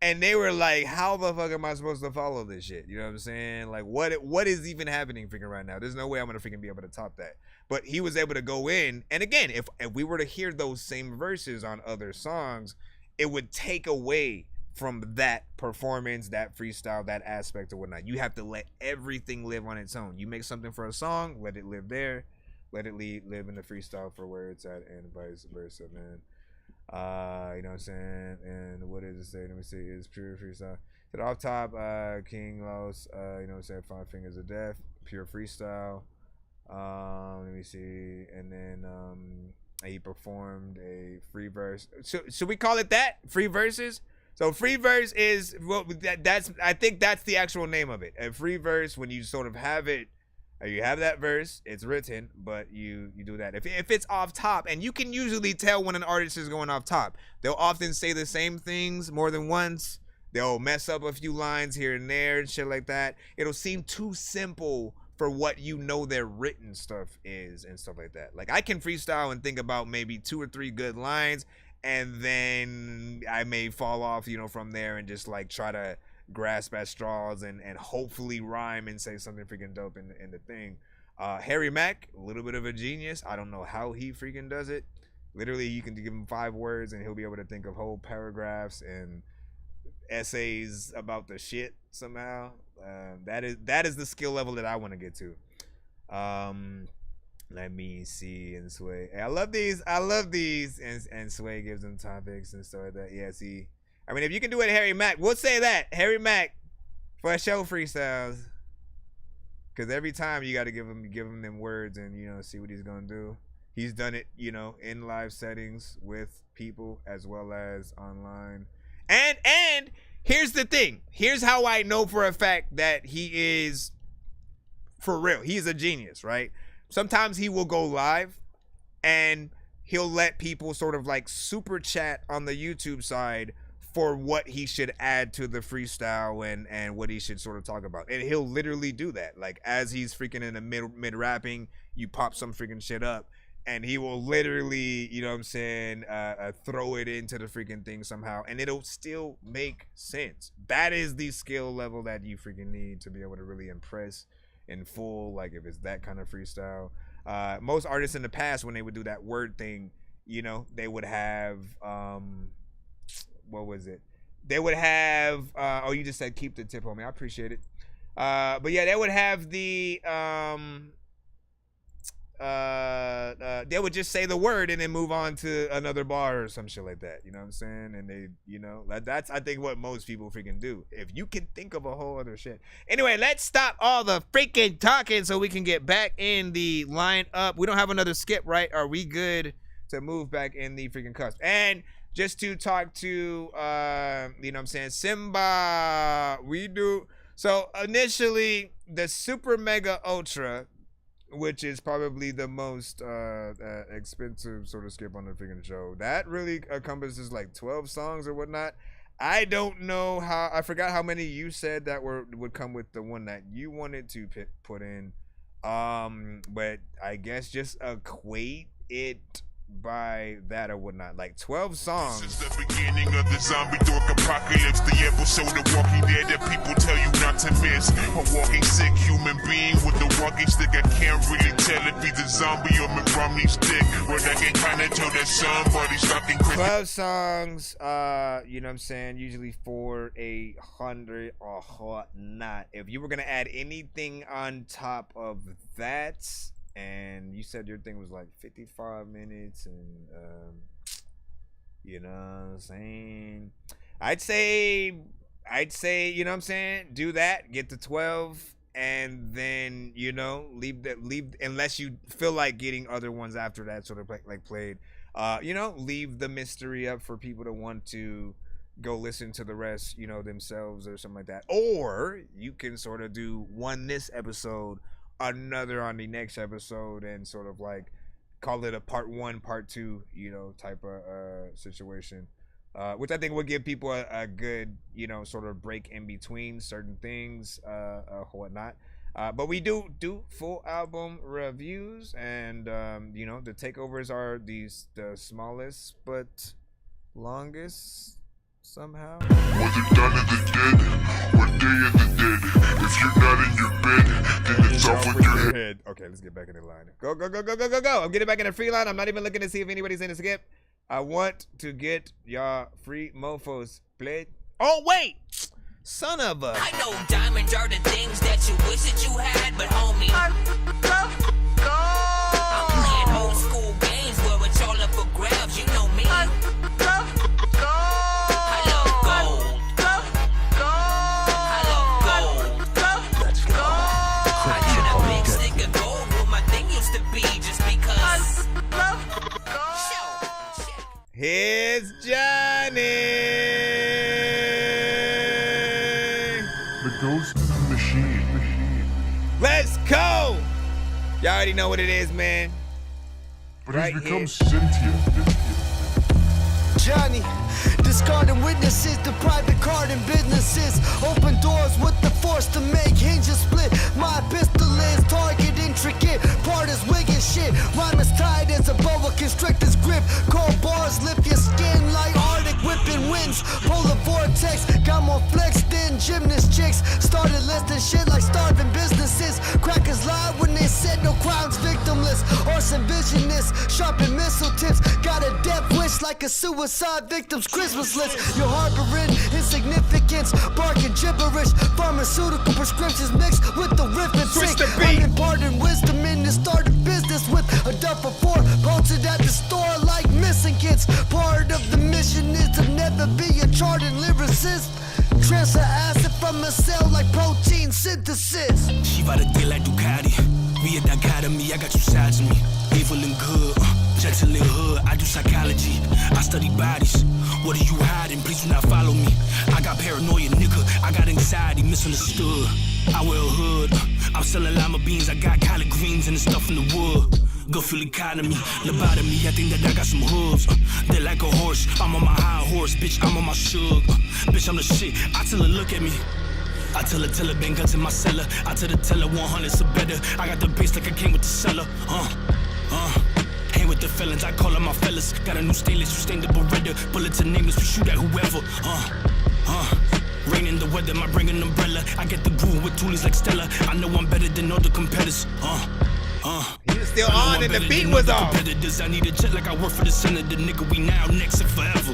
and they were like, how the fuck am I supposed to follow this shit? You know what I'm saying? Like, what is even happening freaking right now? There's no way I'm gonna freaking be able to top that. But he was able to go in, and again, if we were to hear those same verses on other songs, it would take away from that performance, that freestyle, that aspect or whatnot. You have to let everything live on its own. You make something for a song, let it live there, let it live in the freestyle for where it's at, and vice versa, man. You know what I'm saying? And what does it say? Let me see. It's pure freestyle. So off top, King Los, you know what I'm saying? 5 Fingers of Death, pure freestyle. Let me see. And then he performed a free verse. So should we call it that? Free verses? So free verse is, well, that's, I think that's the actual name of it. A free verse, when you sort of have it, you have that verse, it's written, but you do that. If it's off top, and you can usually tell when an artist is going off top, they'll often say the same things more than once. They'll mess up a few lines here and there and shit like that. It'll seem too simple for what you know their written stuff is and stuff like that. Like I can freestyle and think about maybe 2 or 3 good lines, and then I may fall off, you know, from there and just like try to grasp at straws and hopefully rhyme and say something freaking dope in the thing. Harry Mack, a little bit of a genius. I don't know how he freaking does it. Literally, you can give him 5 words and he'll be able to think of whole paragraphs and essays about the shit somehow. That is the skill level that I want to get to. Let me see. And Sway, hey, I love these, and Sway gives them topics and stuff like that. Yeah, see, I mean, if you can do it, Harry Mack, we'll say that Harry Mack for a show freestyles, because every time you got to give him them words and, you know, see what he's gonna do. He's done it, you know, in live settings with people as well as online. And here's the thing. Here's how I know for a fact that he is for real. He's a genius, right? Sometimes he will go live and he'll let people sort of like super chat on the YouTube side for what he should add to the freestyle and what he should sort of talk about. And he'll literally do that. Like as he's freaking in the mid rapping, you pop some freaking shit up and he will literally, you know what I'm saying, throw it into the freaking thing somehow, and it'll still make sense. That is the skill level that you freaking need to be able to really impress in full, like if it's that kind of freestyle. Most artists in the past, when they would do that word thing, you know, they would have, what was it? They would have, oh, you just said keep the tip on me. I appreciate it. But yeah, they would have the, they would just say the word and then move on to another bar or some shit like that. You know what I'm saying? And they, you know, that's I think what most people freaking do. If you can think of a whole other shit. Anyway, let's stop all the freaking talking so we can get back in the lineup. We don't have another skip, right? Are we good to move back in the freaking cusp? And just to talk to, you know what I'm saying, Simba, we do. So initially, the Super Mega Ultra, which is probably the most expensive sort of skip on the freaking show, that really encompasses like 12 songs or whatnot. I don't know how, I forgot how many you said that would come with the one that you wanted to put in. But I guess just equate it by that or whatnot, like 12 songs.
Since the beginning of the zombie dork apocalypse, the episode of Walking Dead that people tell you not to miss. A walking sick human being with a walking stick. I can't really tell if he's a zombie or McRomney's dick, but I can kind of tell that somebody's talking crazy.
12 songs, you know what I'm saying, usually for 100 or whatnot. If you were gonna add anything on top of that, and you said your thing was like 55 minutes and you know what I'm saying, I'd say, you know what I'm saying, do that, get to 12, and then, you know, leave unless you feel like getting other ones after that sort of like played, you know, leave the mystery up for people to want to go listen to the rest, you know, themselves or something like that. Or you can sort of do one this episode, another on the next episode, and sort of like call it a part 1, part 2, you know, type of situation, which I think would give people a good, you know, sort of break in between certain things, whatnot. But we do full album reviews, and you know, the takeovers are the smallest but longest somehow.
Whether done in the dead or day in the dead, if you're not in your bed, then it's off with your head.
Okay, let's get back in the line. Go. I'm getting back in the free line. I'm not even looking to see if anybody's in the skip. I want to get y'all free mofos played. Oh, wait! Son of a...
I know diamonds are the things that you wish that you had, but homie, I'm playing old school games where it's all up for grabs, you know me.
Here's Johnny!
The ghost in the machine.
Let's go! Y'all already know what it is, man.
But
right
he's become
here.
sentient.
Johnny, discarding witnesses, the private card and businesses. Open doors with the force to make hinges split. My pistol is target intricate, part is wig and shit. Rhyme is tight as a boa constrictor's grip. Cold bars lift your skin like Arctic whipping winds. Polar vortex, got more flex than gymnast chicks. Started listing shit like starving businesses. Crackers lied when they said no crimes victimless. Arson visionist, sharpen missile tips. Got a death wish like a suicide victim's Christmas list. You're harboring insignificance, barking gibberish. Pharmaceutical prescriptions mixed with the riff and sick. I'm imparting wisdom in the start of business with a duffel for posted at the store like missing kids. Part of the mission is to never be a charted lyricist. Transfer acid from a cell like protein synthesis.
She about to deal like Ducati. We a dichotomy, I got two sides of me. Evil and good, gentle and hood. I do psychology, I study bodies. What are you hiding? Please do not follow me. I got paranoia, nigga. I got anxiety, misunderstood. I wear a hood. I'm selling lima beans. I got collard greens and the stuff in the wood. Good fuel economy, lobotomy. I think that I got some hooves. They're like a horse. I'm on my high horse, bitch. I'm on my shug. Bitch, I'm the shit. I tell her, look at me. I tell her, bang guns in my cellar. I tell the teller 100's a better. I got the bass like I came with the cellar. the felons, I call them my fellas. Got a new stainless, you stained the Beretta. Bullets are nameless, we shoot at whoever. Rain in the weather, I bring an umbrella. I get the groove with toolies like Stella. I know I'm better than all the competitors.
He was still on and the beat was off.
I need a jet like I work for the center. The nigga we now next and forever.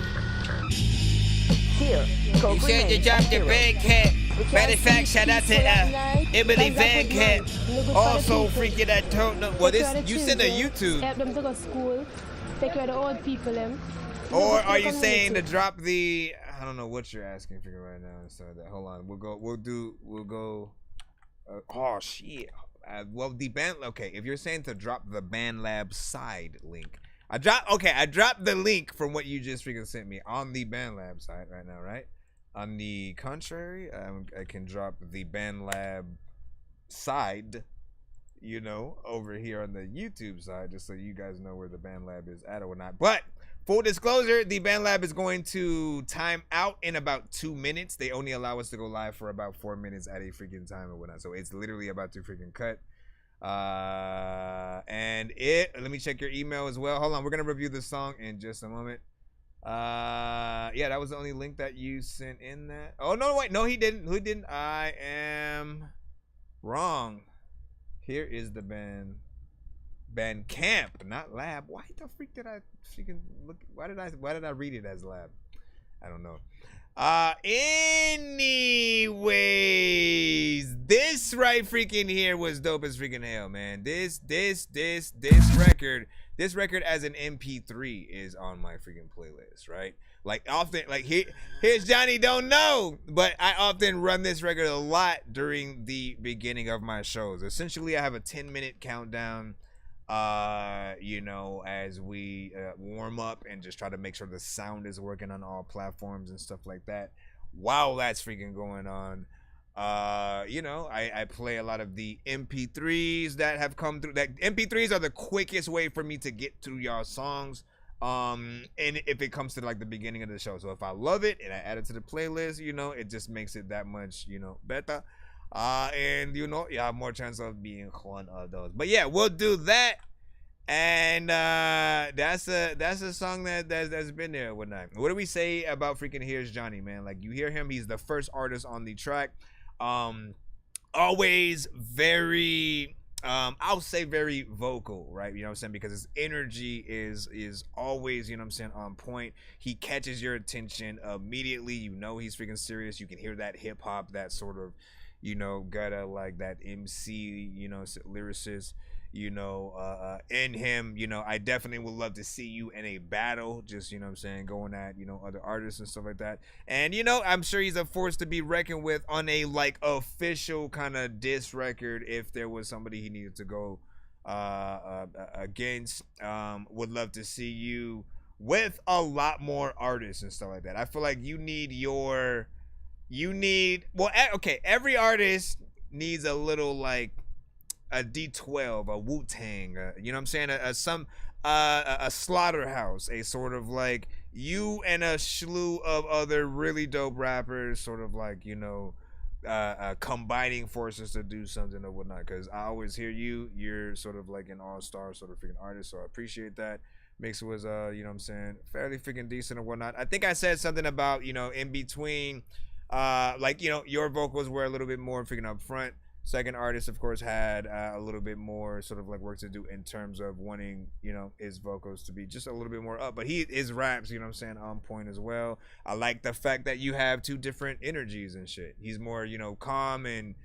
Here,
you said to drop the big cat. Matter of fact, shout out to Emily Van Cat. Also freaking that tote. Well, this you send to YouTube.
Help them to go to school. Take care of the old people them.
Or are you saying to drop the? I don't know what you're asking for right now. So that hold on, we'll go. Oh shit. Well, the band. Okay, if you're saying to drop the BandLab side link, I dropped the link from what you just freaking sent me on the BandLab side right now, right? On the contrary, I can drop the BandLab side, you know, over here on the YouTube side, just so you guys know where the BandLab is at or whatnot. But full disclosure, the BandLab is going to time out in about 2 minutes. They only allow us to go live for about 4 minutes at a freaking time or whatnot. So it's literally about to freaking cut. Let me check your email as well. Hold on, we're gonna review this song in just a moment. Yeah, that was the only link that you sent in that. Oh no, wait, no, he didn't. I am wrong. Here is the band camp, not lab. Why the freak did I freaking look? Why did I read it as lab? I don't know. Anyways, this right freaking here was dope as freaking hell, man. This record as an MP3 is on my freaking playlist, right? Like often, like here's Johnny don't know, but I often run this record a lot during the beginning of my shows. Essentially, I have a 10-minute countdown, you know, as we warm up and just try to make sure the sound is working on all platforms and stuff like that. Wow, that's freaking going on. You know, I play a lot of the MP3s that have come through. That MP3s are the quickest way for me to get through y'all songs. And if it comes to like the beginning of the show, so if I love it and I add it to the playlist, you know, it just makes it that much, you know, better. And you know, you have more chance of being one of those. But yeah, we'll do that. And that's a song that's been there one night. What do we say about freaking Here's Johnny, man? Like, you hear him, he's the first artist on the track. Always very I'll say very vocal, right? You know what I'm saying? Because his energy is always, you know what I'm saying, on point. He catches your attention immediately. You know he's freaking serious. You can hear that hip hop, that sort of, you know, gotta like that MC, you know, lyricist, you know, in him. You know, I definitely would love to see you in a battle, just, you know what I'm saying, going at, you know, other artists and stuff like that. And, you know, I'm sure he's a force to be reckoned with on a like official kind of diss record if there was somebody he needed to go against. Would love to see you with a lot more artists and stuff like that. I feel like you need okay, every artist needs a little like a D12, a Wu-Tang, you know what I'm saying, a Slaughterhouse, a sort of like you and a slew of other really dope rappers, sort of like, you know, combining forces to do something or whatnot. Because I always hear you're sort of like an all-star sort of freaking artist, so I appreciate that. Mix was, you know what I'm saying, fairly freaking decent or whatnot. I think I said something about, you know, in between, like, you know, your vocals were a little bit more freaking up front. Second artist, of course, had a little bit more sort of like work to do in terms of wanting, you know, his vocals to be just a little bit more up. But his raps, you know what I'm saying, on point as well. I like the fact that you have two different energies and shit. He's more, you know, calm and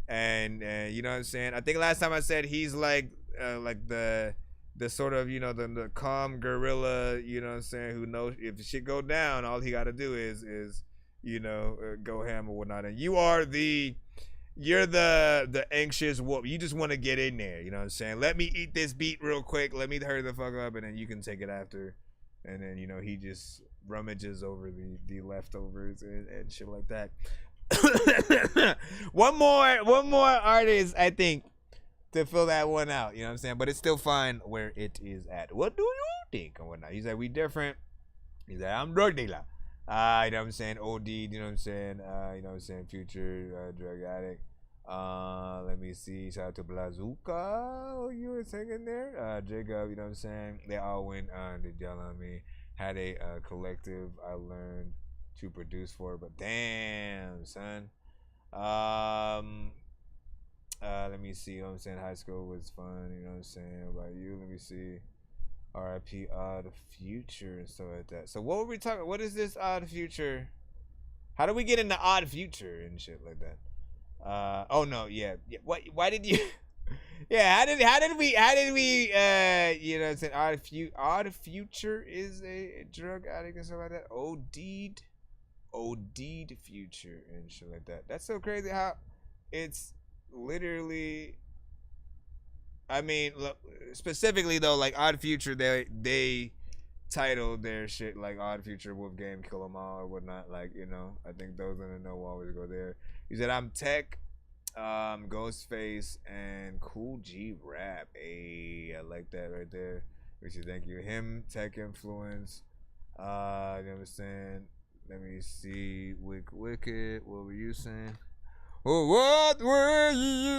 you know what I'm saying. I think last time I said he's like the sort of, you know, the calm gorilla, you know what I'm saying, who knows if shit go down, all he got to do is you know, go ham or whatnot. And you're the anxious wolf. You just want to get in there, you know what I'm saying? Let me eat this beat real quick. Let me hurry the fuck up, and then you can take it after. And then, you know, he just rummages over the leftovers and shit like that. one more artist, I think, to fill that one out, you know what I'm saying? But it's still fine where it is at. What do you think and whatnot? He's like, we different. He's like, I'm drug dealer. You know what I'm saying? OD, you know what I'm saying? You know what I'm saying? Future drug addict. Let me see. Shout out to Blazuka. Oh, you were singing there. Jacob, you know what I'm saying? They all went on to yell on me. Had a collective I learned to produce for, but damn, son. Let me see. You know what I'm saying? High school was fun. You know what I'm saying? What about you? Let me see. R.I.P. Odd Future and stuff like that. So what were we talking? What is this Odd Future? How do we get into Odd Future and shit like that? Oh no, yeah. Why did you? Yeah, how did we? You know, what I'm saying? Odd Future is a drug addict and stuff like that. OD'd Future and shit like that. That's so crazy how it's literally. I mean, look, specifically though, like Odd Future, they titled their shit like Odd Future, Wolf Game, Kill 'Em All or whatnot. Like, you know, I think those in the know will always go there. He said, I'm Tech, Ghostface, and Cool G Rap. Hey, I like that right there. Which is thank you. Him, Tech Influence. You know what I'm saying? Let me see. Wicked. What were you saying? Oh, what were you?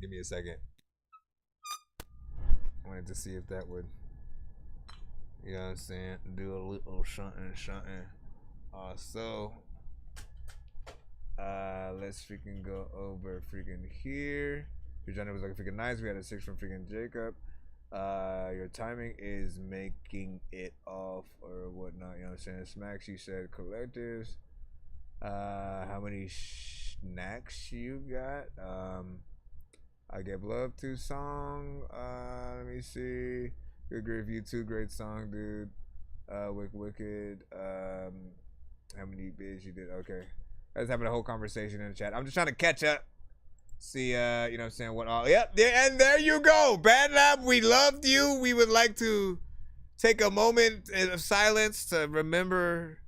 Give me a second. I wanted to see if that would, you know what I'm saying, do a little something. So, let's freaking go over freaking here. Your genre was like freaking nice. We had a 6 from freaking Jacob. Your timing is making it off or whatnot, you know what I'm saying? Smacks, you said collectives. How many snacks you got? I Give Love to song. Let me see. Good review, 2 great song, dude. Wicked. How many bids you did? Okay. I was having a whole conversation in the chat. I'm just trying to catch up. See, you know what I'm saying, what all, yep, and there you go. Bad Lab, we loved you. We would like to take a moment of silence to remember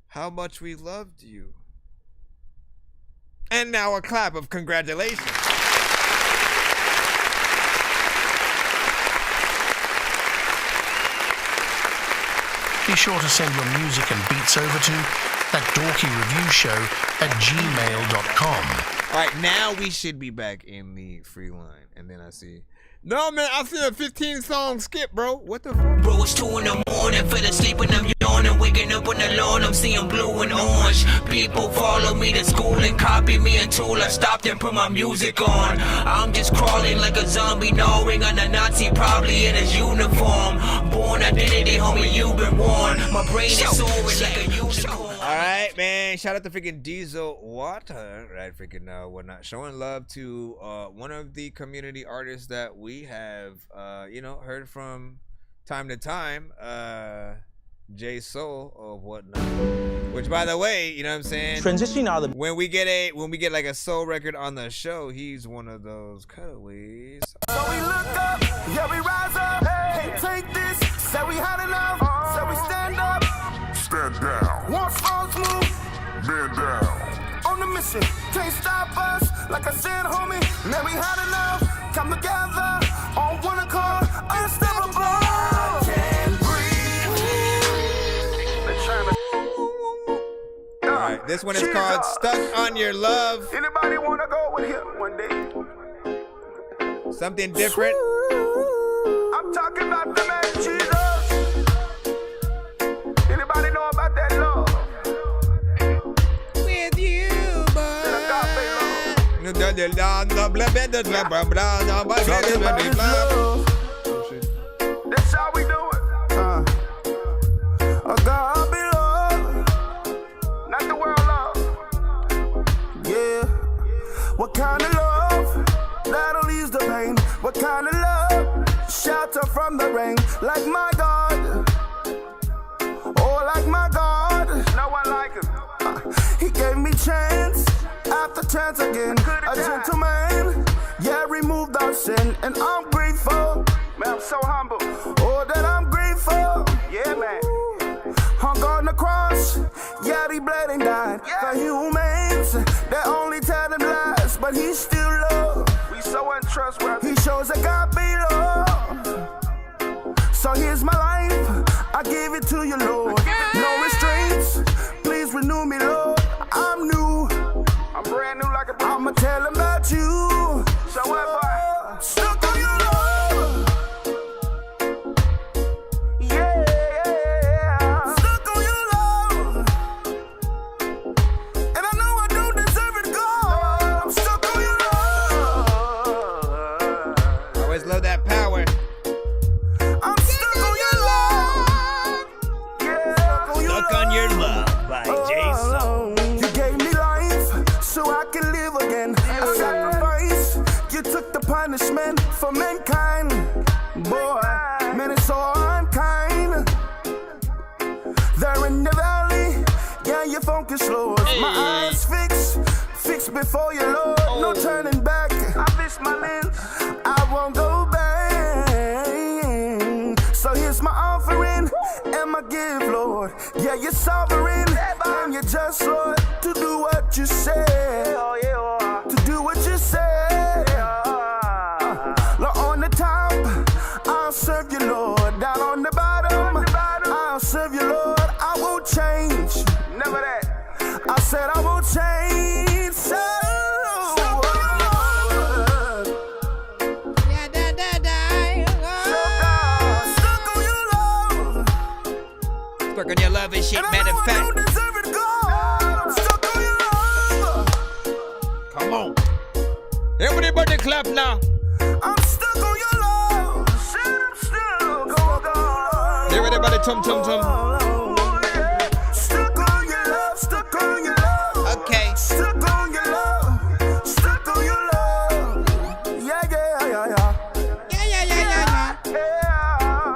how much we loved you. And now a clap of congratulations.
Be sure to send your music and beats over to ThatDorkyReviewShow@gmail.com.
All right, now we should be back in the free line. And then I see, no, man, I see a 15-song skip, bro. What the fuck?
Bro, it's 2 in the morning, fell asleep when I'm yawning, waking up on the lawn, I'm seeing blue and orange. People follow me to school and copy me until I stopped and put my music on. I'm just crawling like a zombie, gnawing on a Nazi, probably in his uniform. Born identity, homie, you've been warned. My brain is soaring like a unicorn.
All right, man. Shout out to freaking Diesel Water, right? Freaking whatnot. Showing love to one of the community artists that we have, you know, heard from time to time, J Soul or whatnot. Which, by the way, you know what I'm saying?
Transitioning out of the
when we get like a soul record on the show, he's one of those cutaways.
So we look up, yeah, we rise up, hey, take this, say we had enough, say we stand up,
stand down,
once falls move,
man down,
on the mission, can't stop us, like I said, homie, man, we had enough, come together, on one accord, unstoppable, I can't breathe.
All right, this one is called Stuck on Your Love.
Anybody wanna go with him one day?
Something different.
I'm talking about the man Jesus. Anybody know about that love?
With you, boy.
That's how we do it. A God be love, not the world love. Yeah. What kind of love that'll ease the pain? What kind of love shelter from the rain? Like my God, oh like my God. No one like him. He gave me chance after chance again. A gentleman, yeah, removed our sin, and I'm grateful. Man, I'm so humble. Oh, that I'm grateful. Yeah, man. Hung on the cross, yeah, he bled and died. For humans, they only tell them lies, but he still love. We so untrustworthy. He shows that God be love. So here's my life, I give it to you, Lord. No restraints, please renew me, Lord.
in the valley, yeah, you focus, Lord. My eyes fixed before you, Lord. No turning back. I fix my lips, I won't go back. So here's my offering and my gift, Lord. Yeah, you're sovereign and you're just, Lord, to do what you say. To do what you say. Lord, on the top, I'll serve you, Lord. Down on the bottom, I'll serve you, Lord. I won't change. Never that. I said I won't change. So,
Stuck on your love and shit, matter of fact. Come on. Everybody clap now.
I'm stuck on your love.
Everybody tum tum tum.
Stuck on your love, stuck on your love.
Okay.
Stuck on your love, stuck on your love. Yeah, yeah, yeah, yeah.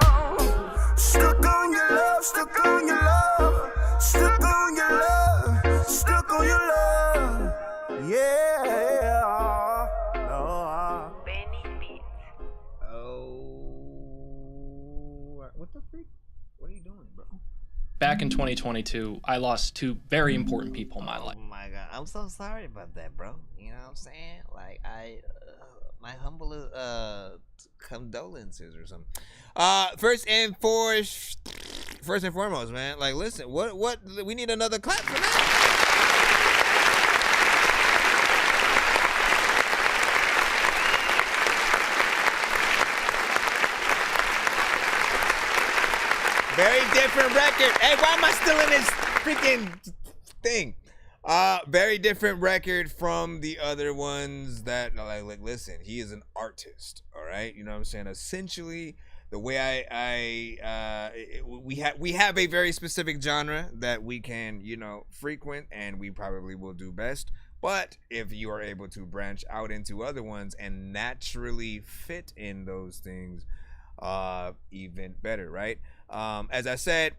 Stuck on your love, stuck on your love. Stuck on your love, stuck on your love. Yeah.
What the freak? What are you doing, bro?
Back in 2022, I lost two very important people in my life.
Oh my god, I'm so sorry about that, bro. You know what I'm saying? Like, my humble condolences or something.
First and foremost, man. Like, listen, what we need another clap for that. Very different record. Hey, why am I still in this freaking thing? Very different record from the other ones that, like, listen, he is an artist, all right? You know what I'm saying? Essentially, the way we have a very specific genre that we can, you know, frequent, and we probably will do best. But if you are able to branch out into other ones and naturally fit in those things, even better, right? As I said,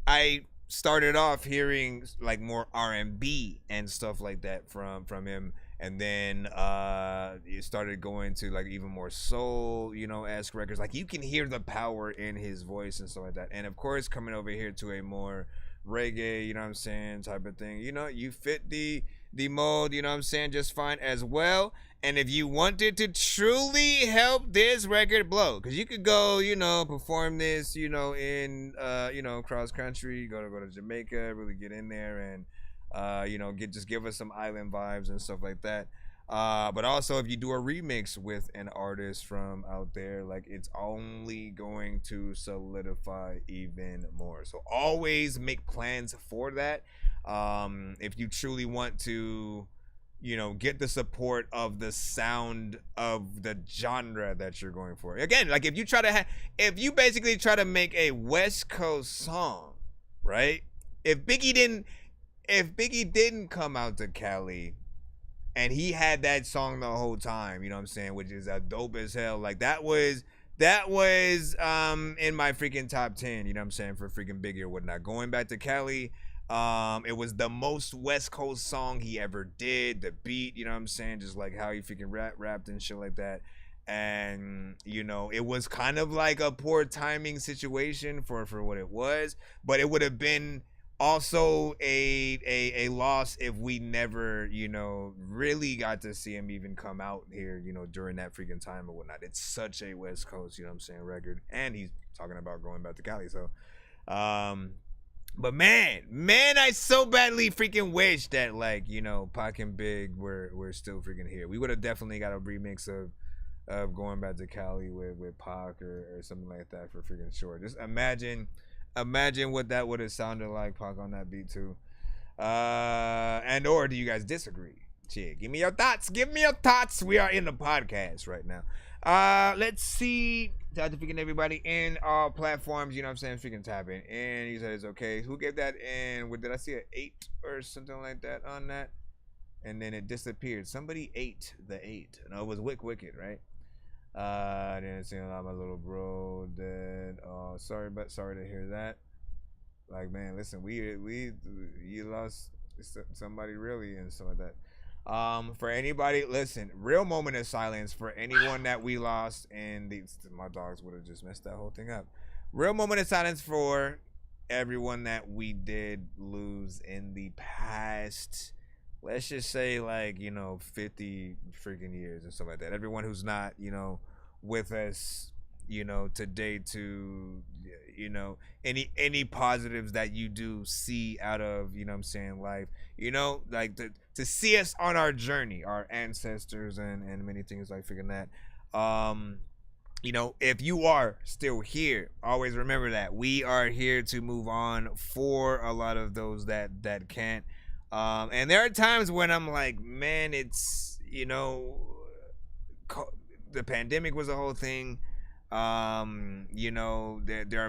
I started off hearing like more R&B and stuff like that from him, and then it started going to like even more soul, you know, esque records. Like, you can hear the power in his voice and stuff like that. And of course, coming over here to a more reggae, you know what I'm saying, type of thing, you know, you fit the mold, you know what I'm saying, just fine as well. And if you wanted to truly help this record blow, because you could go, you know, perform this, you know, in, you know, cross country, go to Jamaica, really get in there and, you know, just give us some island vibes and stuff like that. But also, if you do a remix with an artist from out there, like, it's only going to solidify even more. So always make plans for that. If you truly want to, you know, get the support of the sound of the genre that you're going for. Again, like, if you basically try to make a West Coast song, right? If Biggie didn't come out to Cali and he had that song the whole time, you know what I'm saying, which is a dope as hell. Like, that was in my freaking top 10, you know what I'm saying, for freaking Biggie or whatnot. Going back to Cali, it was the most West Coast song he ever did. The beat, you know what I'm saying, just like how he freaking rapped and shit like that. And, you know, it was kind of like a poor timing situation for what it was, but it would have been also a loss if we never, you know, really got to see him even come out here, you know, during that freaking time or whatnot. It's such a West Coast, you know what I'm saying, record, and he's talking about going back to Cali. So but man, I so badly freaking wish that, like, you know, Pac and Big were still freaking here. We would have definitely got a remix of going back to Cali with Pac or something like that for freaking sure. Just imagine what that would have sounded like, Pac on that beat too. And or do you guys disagree? Shit, give me your thoughts. We are in the podcast right now. Let's see. Shout out to freaking everybody in all platforms, you know what I'm saying, freaking tapping. And he said it's okay. Who gave that? And what did I see, an 8 or something like that on that? And then it disappeared. Somebody ate the 8. No, it was Wicked, right? I didn't see a lot of my little bro that sorry to hear that. Like, man, listen, you lost somebody really and stuff like that. For anybody, listen, real moment of silence for anyone that we lost, and my dogs would have just messed that whole thing up. Real moment of silence for everyone that we did lose in the past, let's just say, like, 50 freaking years and stuff like that. Everyone who's not, with us, today, to, any positives that you do see out of, life, like to see us on our journey, our ancestors and many things like figuring that. If you are still here, always remember that we are here to move on for a lot of those that can't. And there are times when I'm like, man, it's, the pandemic was a whole thing. There are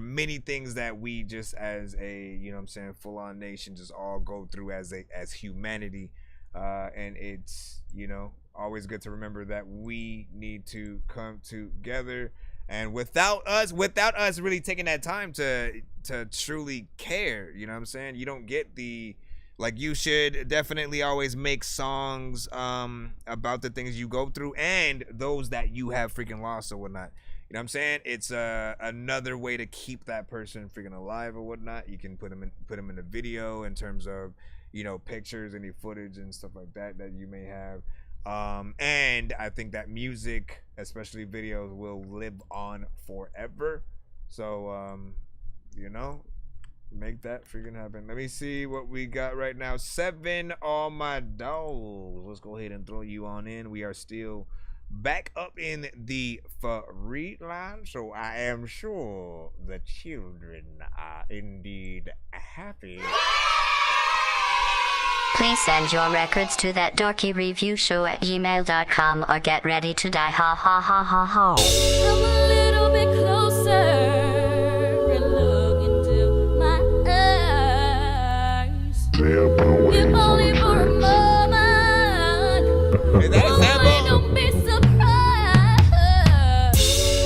many things that we just as a, full on nation just all go through as humanity. And it's, always good to remember that we need to come together, and without us really taking that time to truly care, you don't get the, like, you should definitely always make songs about the things you go through and those that you have freaking lost or whatnot. It's another way to keep that person freaking alive or whatnot. You can put them in a video in terms of, pictures, any footage and stuff like that you may have. And I think that music, especially videos, will live on forever. So, make that freaking happen. Let me see what we got right now. 7 all my dogs. Let's go ahead and throw you on in. We are still back up in the free line, so I am sure the children are indeed happy.
Please send your records to ThatDorkyReviewShow@gmail.com or get ready to die. Ha ha ha ha ha.
Come a little bit closer and look into my eyes. If only for a moment.
Is that a sample?
Don't be surprised.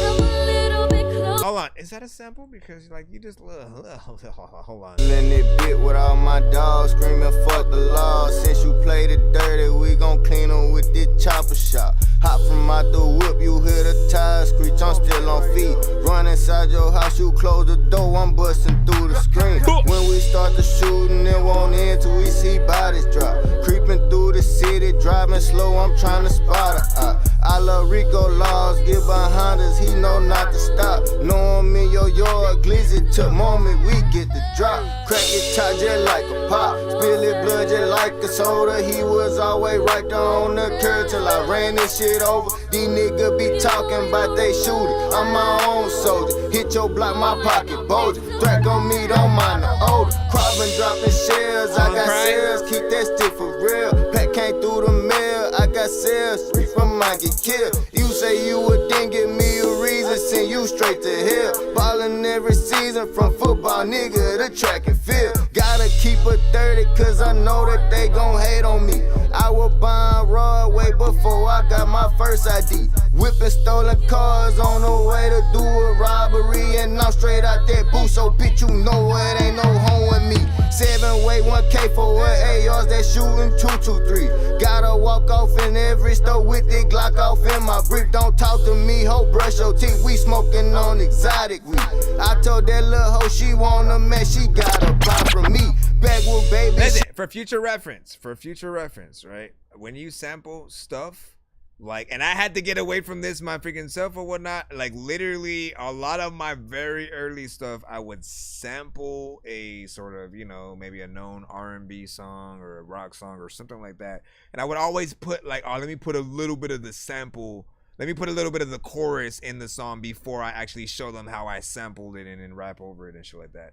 Come a little bit closer.
Hold on, is that a sample? Because you just hold on.
In it bit with all my dogs screaming fuck the law. Since you played it dirty, we gon' clean them with this chopper shot. Hop from out the whip, you hear the tires screech, I'm still on feet. Run inside your house, you close the door, I'm busting through the screen. When we start the shooting, it won't end till we see bodies drop. Creeping through the city, driving slow, I'm trying to spot her. I love Rico laws, get behind us, he know not to stop. Know him in your yard, glizzy took moment, we get the drop. Crack it top just like a pop, spill it blood just like a soda. He was always right there on the curb till I ran this shit over. These niggas be talking about they shooting, I'm my own soldier. Hit your block, my pocket bulging. Threat on me, don't mind the odor. Cropping, dropping shells, I got sales, keep that stick for real. Pack came through the mail, I got sales, free from I get killed. You say you would then give me a reason, send you straight to hell. Ballin' every season from football, nigga, to track and field. Gotta keep a 30, cause I know that they gon' hate on me. I was buying raw way before I got my first ID. Whipping stolen cars on the way to do a robbery, and I'm straight out that booth, so bitch, you know it ain't no home with me. 7-way 1K for ARs that shooting 223. Gotta walk off in every store with the Glock off in my brick. Don't talk to me, ho, brush your teeth. We smoking on exotic weed. I told that little hoe she wanna mess, she gotta buy from me. Back with baby.
Listen, for future reference, right? When you sample stuff, like, and I had to get away from this my freaking self or whatnot. Like, literally, a lot of my very early stuff, I would sample a sort of, maybe a known R&B song or a rock song or something like that. And I would always put like, oh, let me put a little bit of the sample. Let me put a little bit of the chorus in the song before I actually show them how I sampled it and then rap over it and shit like that.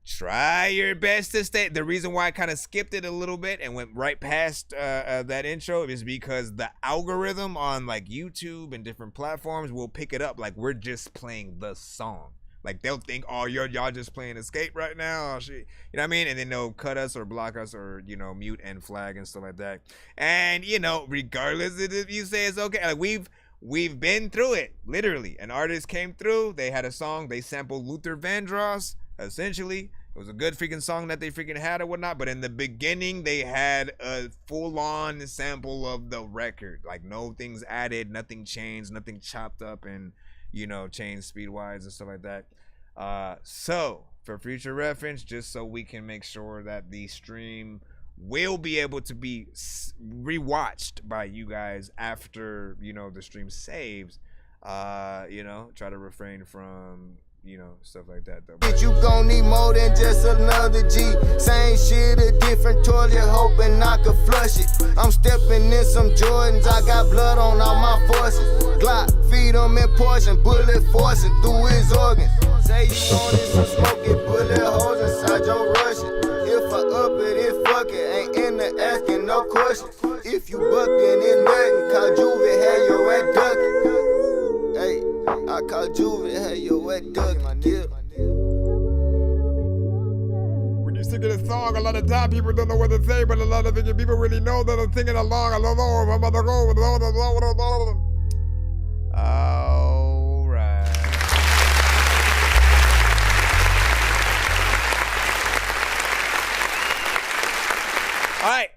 Try your best to stay. The reason why I kind of skipped it a little bit and went right past that intro is because the algorithm on like YouTube and different platforms will pick it up like we're just playing the song. Like they'll think, oh, y'all just playing Escape right now. Oh, shit. You know what I mean? And then they'll cut us or block us or, mute and flag and stuff like that. And, regardless if you say it's okay, like we've been through it. Literally, an artist came through. They had a song. They sampled Luther Vandross, essentially. It was a good freaking song that they freaking had or whatnot, but in the beginning, they had a full-on sample of the record. Like, no things added, nothing changed, nothing chopped up and, you know, changed speed-wise and stuff like that. So, for future reference, just so we can make sure that the stream will be able to be rewatched by you guys after, you know, the stream saves, you know, try to refrain from, you know, stuff like that though.
Bitch, you gon' need more than just another G. Same shit, a different toilet, hoping I could flush it. I'm stepping in some Jordans, I got blood on all my forces. Glock, feed him in portion, bullet forcing through his organs. Say you wanted some smoke, get bullet holes inside your Russian. If I up it, it fuck it, ain't into asking no questions. If you buck, then it's nothing, call Juve, had your at ducking. Hey, I call Juve, had your at ducking, my nigga.
When you sing this song, a lot of time people don't know what to say, but a lot of people really know that I'm singing along. I don't know if I'm about to go. All right. All right.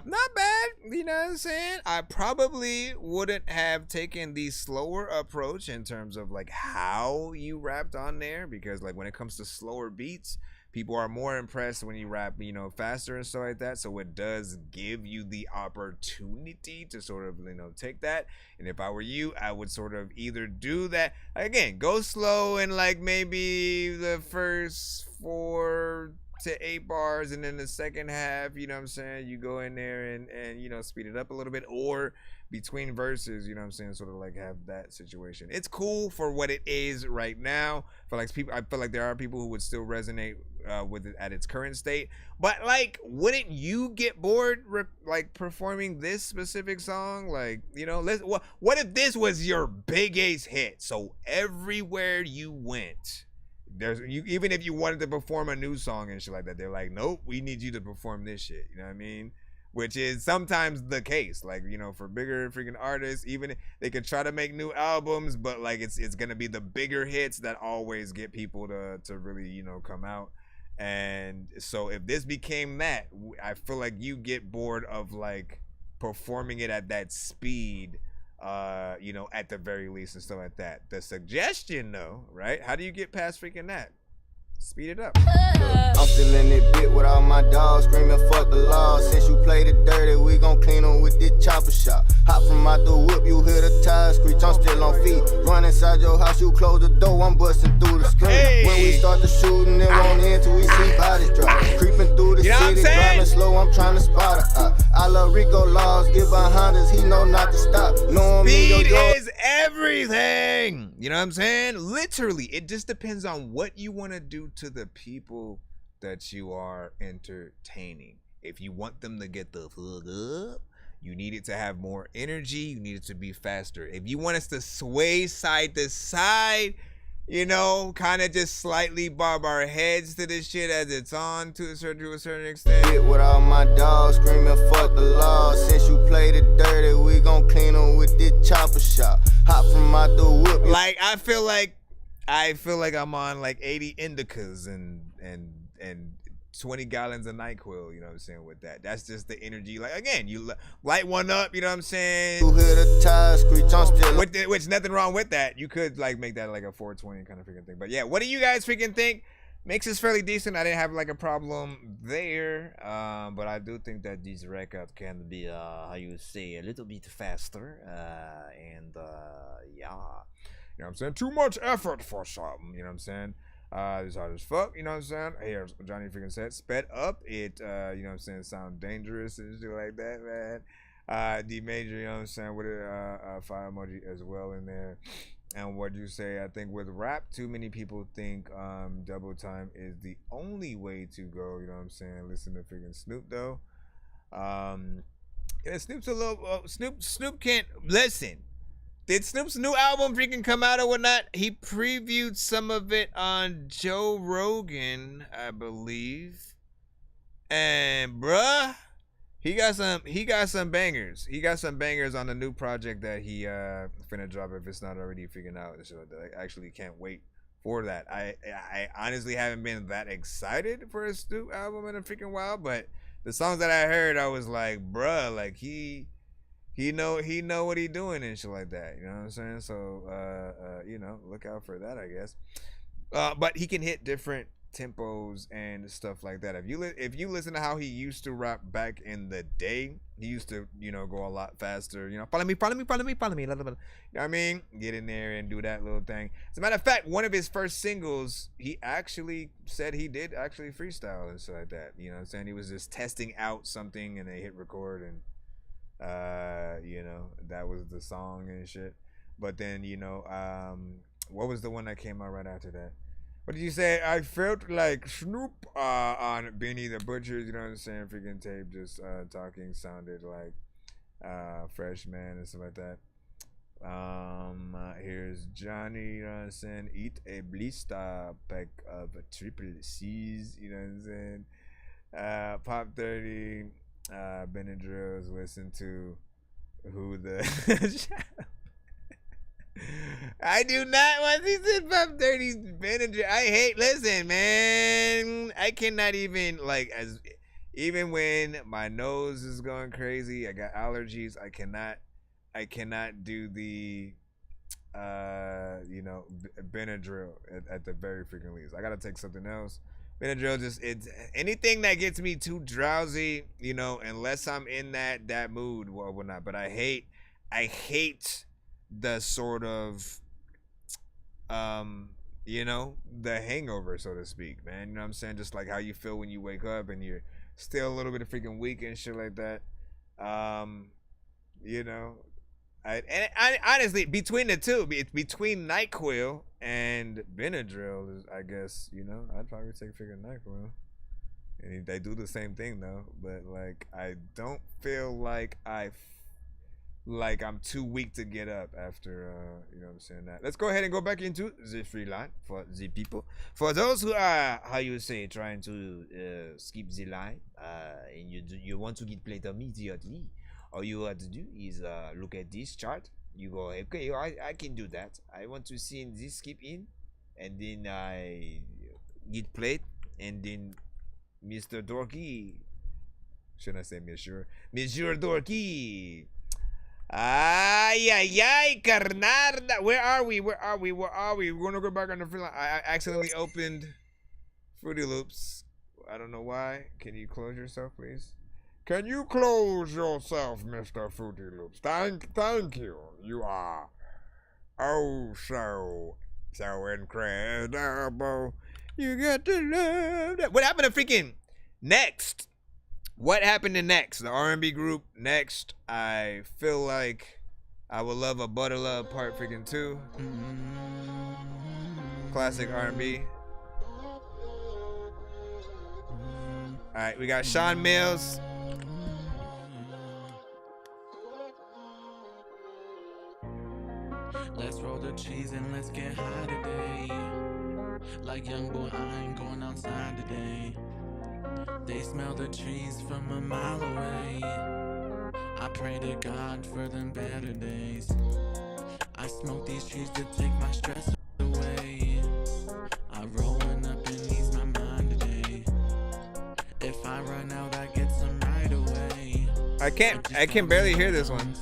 Not bad. You know what I'm saying? I probably wouldn't have taken the slower approach in terms of like how you rapped on there, because like when it comes to slower beats, people are more impressed when you rap, you know, faster and stuff like that. So it does give you the opportunity to sort of, you know, take that. And if I were you, I would sort of either do that again, go slow and like maybe the first 4 to 8 bars, and then the second half, you know what I'm saying, you go in there and you know, speed it up a little bit, or between verses, you know what I'm saying, sort of like have that situation. It's cool for what it is right now. I feel like there are people who would still resonate with it at its current state, but like, wouldn't you get bored like performing this specific song? Like, you know, what if this was your biggest hit, so everywhere you went, even if you wanted to perform a new song and shit like that, they're like, nope, we need you to perform this shit. You know what I mean? Which is sometimes the case. Like, you know, for bigger freaking artists, even they could try to make new albums, but like it's gonna be the bigger hits that always get people to really, you know, come out. And so if this became that, I feel like you get bored of like performing it at that speed, you know, at the very least and stuff like that. The suggestion though, right? How do you get past freaking that? Speed it up.
I'm still in it bit with all my dogs screaming fuck the law. Since you played it dirty, we gon' clean them with this chopper shot. Hop from out the whip, you hear the tires screech, I'm still on feet. Run inside your house, you close the door, I'm busting through the screen. Hey. When we start the shooting, it won't end till we see bodies drop. Creeping through the city, driving slow, I'm trying to spot her. I love Rico laws, get behind us, he know not to stop.
Speed is everything. You know what I'm saying? Literally, it just depends on what you want to do to the people that you are entertaining. If you want them to get the fuck up, you need it to have more energy, you need it to be faster. If you want us to sway side to side, you know, kind of just slightly bob our heads to this shit as it's on to a certain extent.
Get with all my dogs screaming fuck the law. Since you played it dirty, we gon' clean them with this chopper shot. Hop from out the whip.
Like, I feel like I'm on like 80 indicas and 20 gallons of NyQuil, you know what I'm saying, with that. That's just the energy. Like, again, you light one up, you know what I'm saying?
You hear the tires screech, I'm still...
Which nothing wrong with that. You could like make that like a 420 kind of freaking thing. But yeah, what do you guys freaking think? Mix is fairly decent. I didn't have like a problem there. But I do think that these records can be, how you say, a little bit faster. Yeah. You know what I'm saying? Too much effort for something, you know what I'm saying? It's hard as fuck, you know what I'm saying? Here, Johnny freaking said, sped up it, you know what I'm saying, sound dangerous and shit like that, man. D Major, you know what I'm saying, with a fire emoji as well in there. And what you say, I think with rap, too many people think double time is the only way to go, you know what I'm saying? Listen to freaking Snoop, though. Yeah, Snoop's a little, Snoop can't, listen. Did Snoop's new album freaking come out or whatnot? He previewed some of it on Joe Rogan, I believe. And bruh, he got some bangers. He got some bangers on the new project that he finna drop if it's not already figured out. So I actually can't wait for that. I honestly haven't been that excited for a Snoop album in a freaking while, but the songs that I heard, I was like, bruh, like he know what he doing and shit like that. You know what I'm saying? So you know, look out for that, I guess. But he can hit different tempos and stuff like that. If you listen to how he used to rap back in the day, he used to, you know, go a lot faster. You know, follow me. You know what I mean? Get in there and do that little thing. As a matter of fact, one of his first singles, he actually said he did actually freestyle and stuff like that. You know what I'm saying? He was just testing out something and they hit record and you know, that was the song and shit. But then, you know, what was the one that came out right after that? What did you say? I felt like Snoop on Benny the Butcher, you know what I'm saying? Freaking tape, just talking sounded like Freshman and stuff like that. Here's Johnny, you know what I'm saying? Eat a blister pack of triple C's, you know what I'm saying? Pop 30, Benadryl's listen to who the... I do not want these Pop 30's Benadryl. I hate, listen, man. I cannot even, like, even when my nose is going crazy, I got allergies, I cannot do the, you know, Benadryl at the very freaking least. I gotta take something else. Benadryl just, it's anything that gets me too drowsy, you know, unless I'm in that mood or whatnot. But I hate the sort of you know, the hangover, so to speak, man. You know what I'm saying? Just like how you feel when you wake up and you're still a little bit of freaking weak and shit like that. You know, I honestly, between the two, between NyQuil and Benadryl, I guess, you know, I'd probably take freaking NyQuil. And they do the same thing though, but like I don't feel like I'm too weak to get up after, you know what I'm saying, that. Let's go ahead and go back into the free line for the people. For those who are, how you say, trying to skip the line, and you want to get played immediately, all you have to do is look at this chart. You go, okay, I can do that. I want to see in this skip in, and then I get played, and then Mr. Dorky, shouldn't I say Monsieur Dorky, ay, carnada. Where are we? We're gonna go back on the free line. I accidentally opened Fruity Loops. I don't know why. Can you close yourself, please? Can you close yourself, Mr. Fruity Loops? Thank you. You are so incredible. You got to love that. What happened to freaking Next? What happened to Next? The R&B group Next. I feel like I Would Love a Butter Love Part freaking 2. Classic R&B. Alright, we got Shawn Mills.
Let's roll the cheese and let's get high today. Like young boy, I ain't going outside today. They smell the trees from a mile away. I pray to God for them better days. I smoke these trees to take my stress away. I'm rolling up and ease my mind today. If I run out, I get some right away.
I can barely hear this one.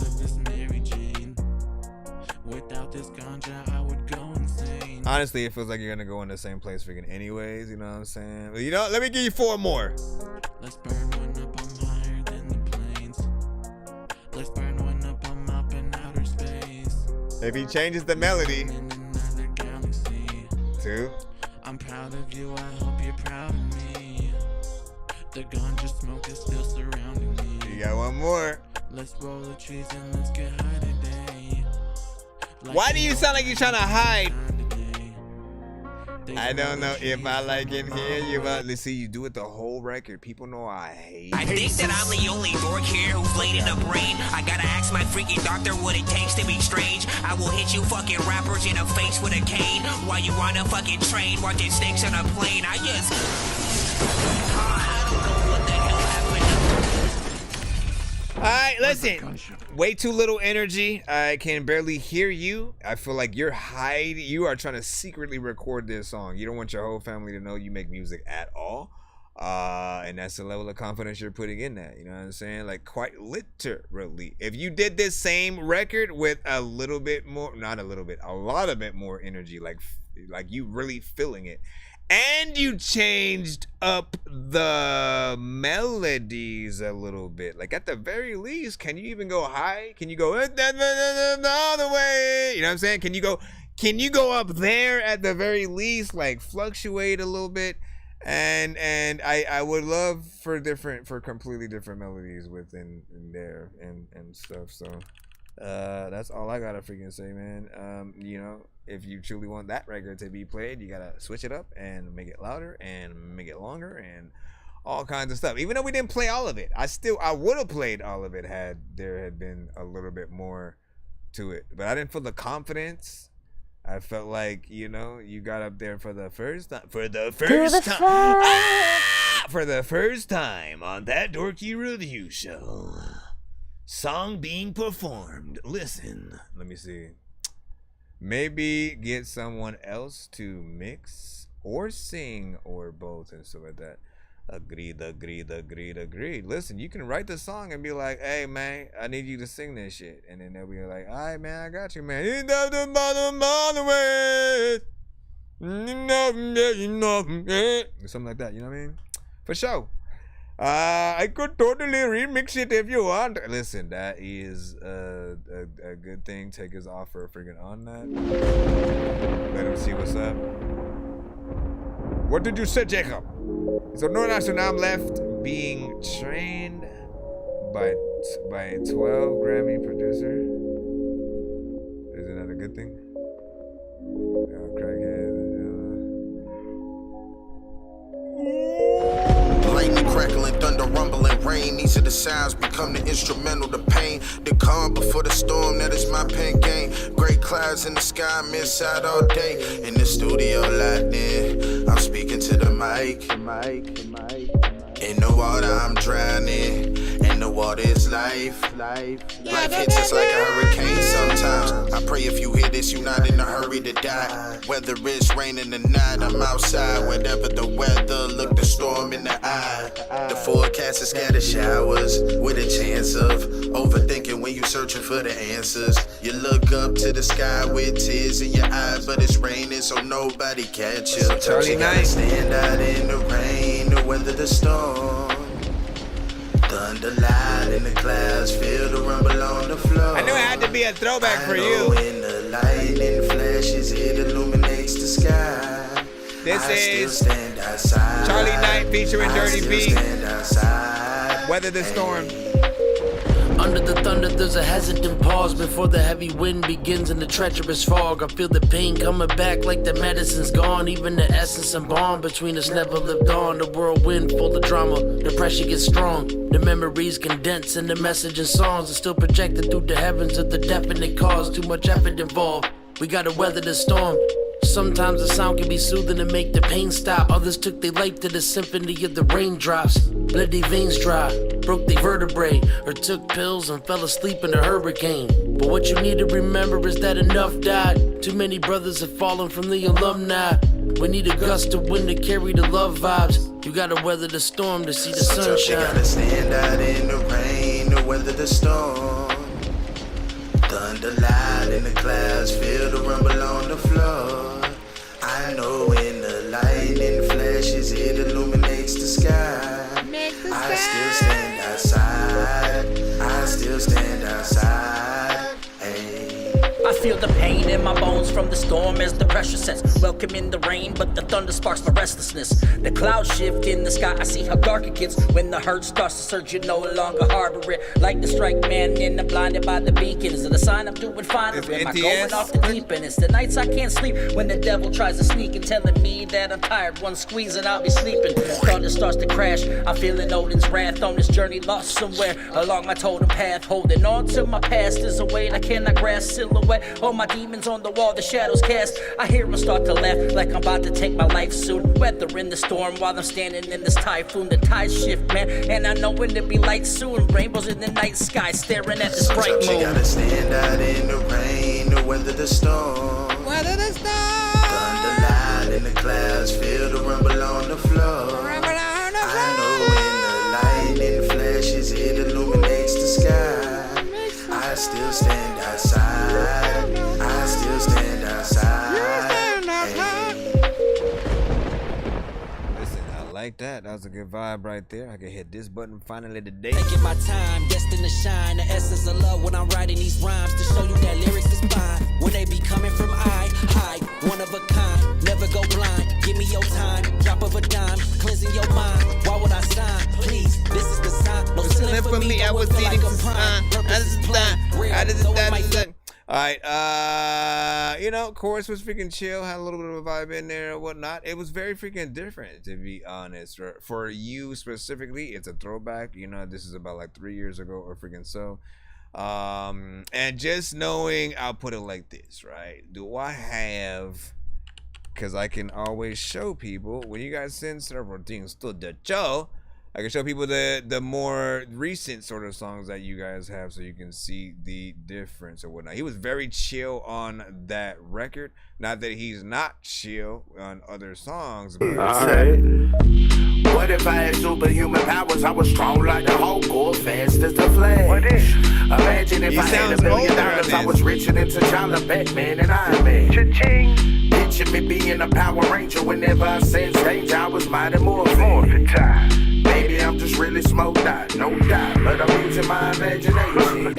Without this ganja, I would go insane.
Honestly, it feels like you're gonna go in the same place freaking anyways, you know what I'm saying? But you know, let me give you 4 more.
Let's burn one up, I'm higher than the planes. Let's burn one up, I'm up in outer space.
If he changes the melody to
I'm proud of you, I hope you're proud of me. The ganja smoke is still surrounding me.
You got 1 more.
Let's roll the trees and let's get high today.
Why do you sound like you're trying to hide? I don't know if I like it here. You let's see, you do it the whole record. People know I hate.
I think that I'm the only dork here who's laid in the brain. I gotta ask my freaking doctor what it takes to be strange. I will hit you fucking rappers in the face with a cane while you on a fucking train watching snakes on a plane. I just I don't know what the hell happened.
All right, listen. Way too little energy. I can barely hear you. I feel like you're hiding. You are trying to secretly record this song. You don't want your whole family to know you make music at all. And that's the level of confidence you're putting in that. You know what I'm saying? Like, quite literally. If you did this same record with a little bit more, not a little bit, a lot of bit more energy, like you really feeling it, and you changed up the melodies a little bit, like at the very least, can you even go high? Can you go all the way? You know what I'm saying? Can you go up there at the very least, like fluctuate a little bit? And I would love for completely different melodies within there and stuff. So that's all I gotta freaking say, man. You know, if you truly want that record to be played, you gotta switch it up and make it louder and make it longer and all kinds of stuff. Even though we didn't play all of it, I would have played all of it had there had been a little bit more to it. But I didn't feel the confidence. I felt like, you know, you got up there for the first time. For the first time on That Dorky Review Show. Song being performed. Listen. Let me see. Maybe get someone else to mix or sing or both and stuff like that. Agreed. Listen, you can write the song and be like, hey, man, I need you to sing this shit. And then they'll be like, all right, man, I got you, man. Something like that, you know what I mean? For sure. I could totally remix it if you want. Listen, that is a good thing. Take his offer freaking on that. Let him see what's up. What did you say, Jacob? So no national left being trained by a 12 Grammy producer. Isn't that a good thing?
Lightning crackling, thunder rumbling, rain. These are the sounds become the instrumental, the pain. The calm before the storm, that is my pen game. Gray clouds in the sky, miss out all day. In the studio locked in, I'm speaking to the mic. In the water I'm drowning, and the water is life. Life hits us like a hurricane sometimes. I pray if you hear this, you're not in a hurry to die. Whether it's raining or not, I'm outside. Whatever the weather, look the storm in the eye. The forecast is scattered showers with a chance of overthinking when you searching for the answers. You look up to the sky with tears in your eyes, but it's raining so nobody catch you. You gotta stand out in the rain to weather the storm. Thunder loud in the clouds, feel the rumble on the floor.
I knew it had to be a throwback for you.
When the lightning flashes, it illuminates the sky.
This is Charlie Knight featuring Dirty B. Weather the storm.
Under the thunder, there's a hesitant pause before the heavy wind begins in the treacherous fog. I feel the pain coming back like the medicine's gone. Even the essence and bond between us never lived on. The whirlwind full of drama, the pressure gets strong. The memories condense and the message and songs are still projected through the heavens of the definite cause. Too much effort involved, we gotta weather the storm. Sometimes the sound can be soothing and make the pain stop. Others took their life to the symphony of the raindrops. Bled their veins dry, broke their vertebrae, or took pills and fell asleep in a hurricane. But what you need to remember is that enough died. Too many brothers have fallen from the alumni. We need a gust of wind to carry the love vibes. You gotta weather the storm to see the sunshine.
You gotta stand out in the rain to weather the storm. Thunder loud in the clouds, feel the rumble on the floor. I know when the lightning flashes, it illuminates the sky. I still stand outside. I still stand outside. Hey.
I feel the pain in my bones from the storm as the pressure sets. Welcoming the rain, but the thunder sparks my restlessness. The clouds shift in the sky, I see how dark it gets. When the hurt starts to surge, you no longer harbor it. Like the strike man in the blinded by the beacon. Is it a sign I'm doing fine, or am I going off the deep end? It's the nights I can't sleep when the devil tries to sneak and telling me that I'm tired. One squeeze and I'll be sleeping. Thunder starts to crash, I'm feeling Odin's wrath on this journey, lost somewhere along my totem path. Holding on to my past is a weight I cannot grasp. Silhouette All my demons on the wall, the shadows cast. I hear them start to laugh like I'm about to take my life soon. Weather in the storm while I'm standing in this typhoon. The tides shift, man, and I know when to be light soon. Rainbows in the night sky, staring at this bright moon.
You gotta stand out in the rain to weather the storm.
Weather the storm.
Thunder loud in the clouds, feel the rumble on the floor. I know when the lightning flashes, it illuminates the sky. I still stand outside. I still stand outside.
Listen, I like that. That was a good vibe right there. I can hit this button finally today.
Taking my time, destined to shine. The essence of love when I'm writing these rhymes to show you that lyrics is fine. When they be coming from I, one of a kind, never go blind. Give me your time, drop of a dime, cleansing your mind. Why would I sign? Please, this is the sign. No stealing for me, I was eating like a prime. Purpose is blind.
Alright, you know, chorus was freaking chill, had a little bit of a vibe in there and whatnot. It was very freaking different, to be honest. For you specifically, it's a throwback. You know, this is about like 3 years ago or freaking so. And just knowing, I'll put it like this, right? Do I have, because I can always show people, when you guys send several things to the show, I can show people the more recent sort of songs that you guys have so you can see the difference or whatnot. He was very chill on that record. Not that he's not chill on other songs. But
alright. What if I had superhuman powers? I was strong like the Hulk or fast as the Flash. Imagine if I had $1 million, I was richer than T'Challa, Batman, and Iron Man. Cha-ching. Picture me being a Power Ranger. Whenever I sense danger, I was mighty morphin. Maybe I'm just really smoked out, no doubt, but I'm using my imagination.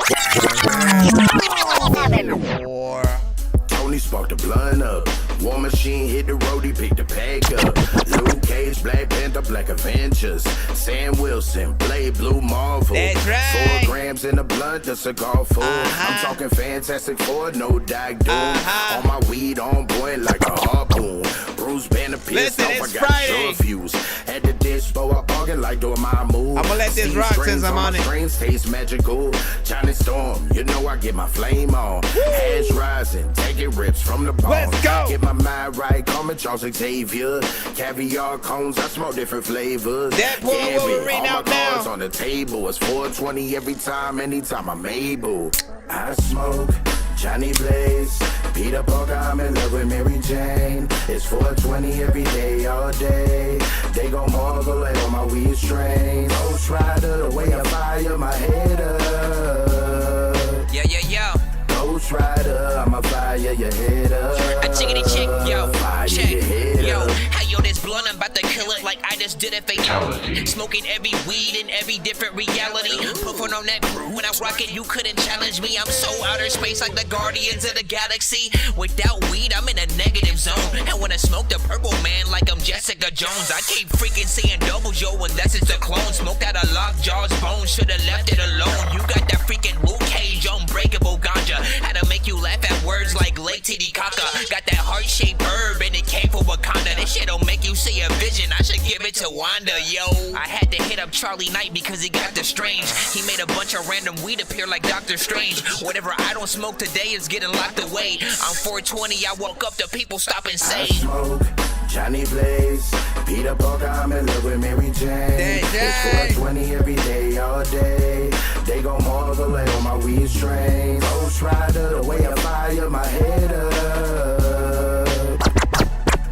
Tony sparked the blunt up. War Machine hit the roadie, picked the bag up. Luke Cage, Black Panther, Black Avengers. Sam Wilson, Blade, Blue Marvel.
That's right.
4 grams in the blunt, the cigar full. I'm talking Fantastic Four, no Doc Doom. On my weed on point like a harpoon. Bruce Banner pissed off, I got curfews. At the dispo, I bargain like doing my move.
I'ma let this rock since I'm on it.
Screens taste magical. Johnny Storm, you know I get my flame on. Hash rising, taking rips from the bone.
Let's go.
Get my mind right, call me Charles Xavier. Caviar cones, I smoke different flavors.
That poor Wolverine
all
out
my
now.
cards on the table. It's 420 every time, anytime I'm able. I smoke Johnny Blaze, Peter Parker, I'm in love with Mary Jane. It's 420 every day, all day. They gon' marvel at all my weed strains. Ghost Rider, the way I fire my head up.
Yo, yo, yo.
Ghost Rider, I'ma fire your head up.
I chickity chick, yo,
fire
check,
your head
yo.
up.
How yo this blunt, I'm about to kill it like I just did it fatality. Smoking every weed in every different reality. Puffing on that brew when I rock it, you couldn't challenge me. I'm so outer space like the Guardians of the Galaxy. Without weed, I'm in a negative zone. And when I smoke the purple man like I'm Jessica Jones, I keep freaking seeing doubles, yo, unless it's a clone. Smoked out a lockjaw's bone, should've left it alone. You got that freaking Luke Cage unbreakable ganja. How to make you laugh at words like Lake Titicaca. Got that heart-shaped herb and it came from Wakanda. This shit'll make you see a vision. I should give it to Wanda, yo. I had to hit up Charlie Knight because he got the strange. He made a bunch of random weed appear like Doctor Strange. Whatever I don't smoke today is getting locked away. I'm 420, I woke up to people stop and say.
I smoke Johnny Blaze, Peter Parker, I'm in love with Mary Jane. It's 420 every day, all day. They gon' marvel at all my weed strains. Ghost Rider, the way I fire my head up.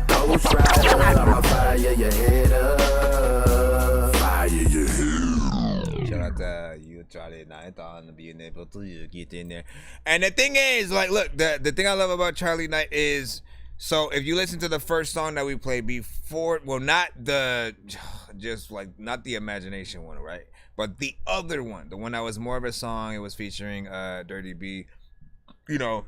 Ghost Rider, I'ma fire your head up. Fire your head up.
Shout out to you, Charlie Knight, on being able to get in there. And the thing is, like, look, the thing I love about Charlie Knight is, so if you listen to the first song that we played before, well, not the, just like, not the Imagination one, right? But the other one, the one that was more of a song, it was featuring Dirty B. You know,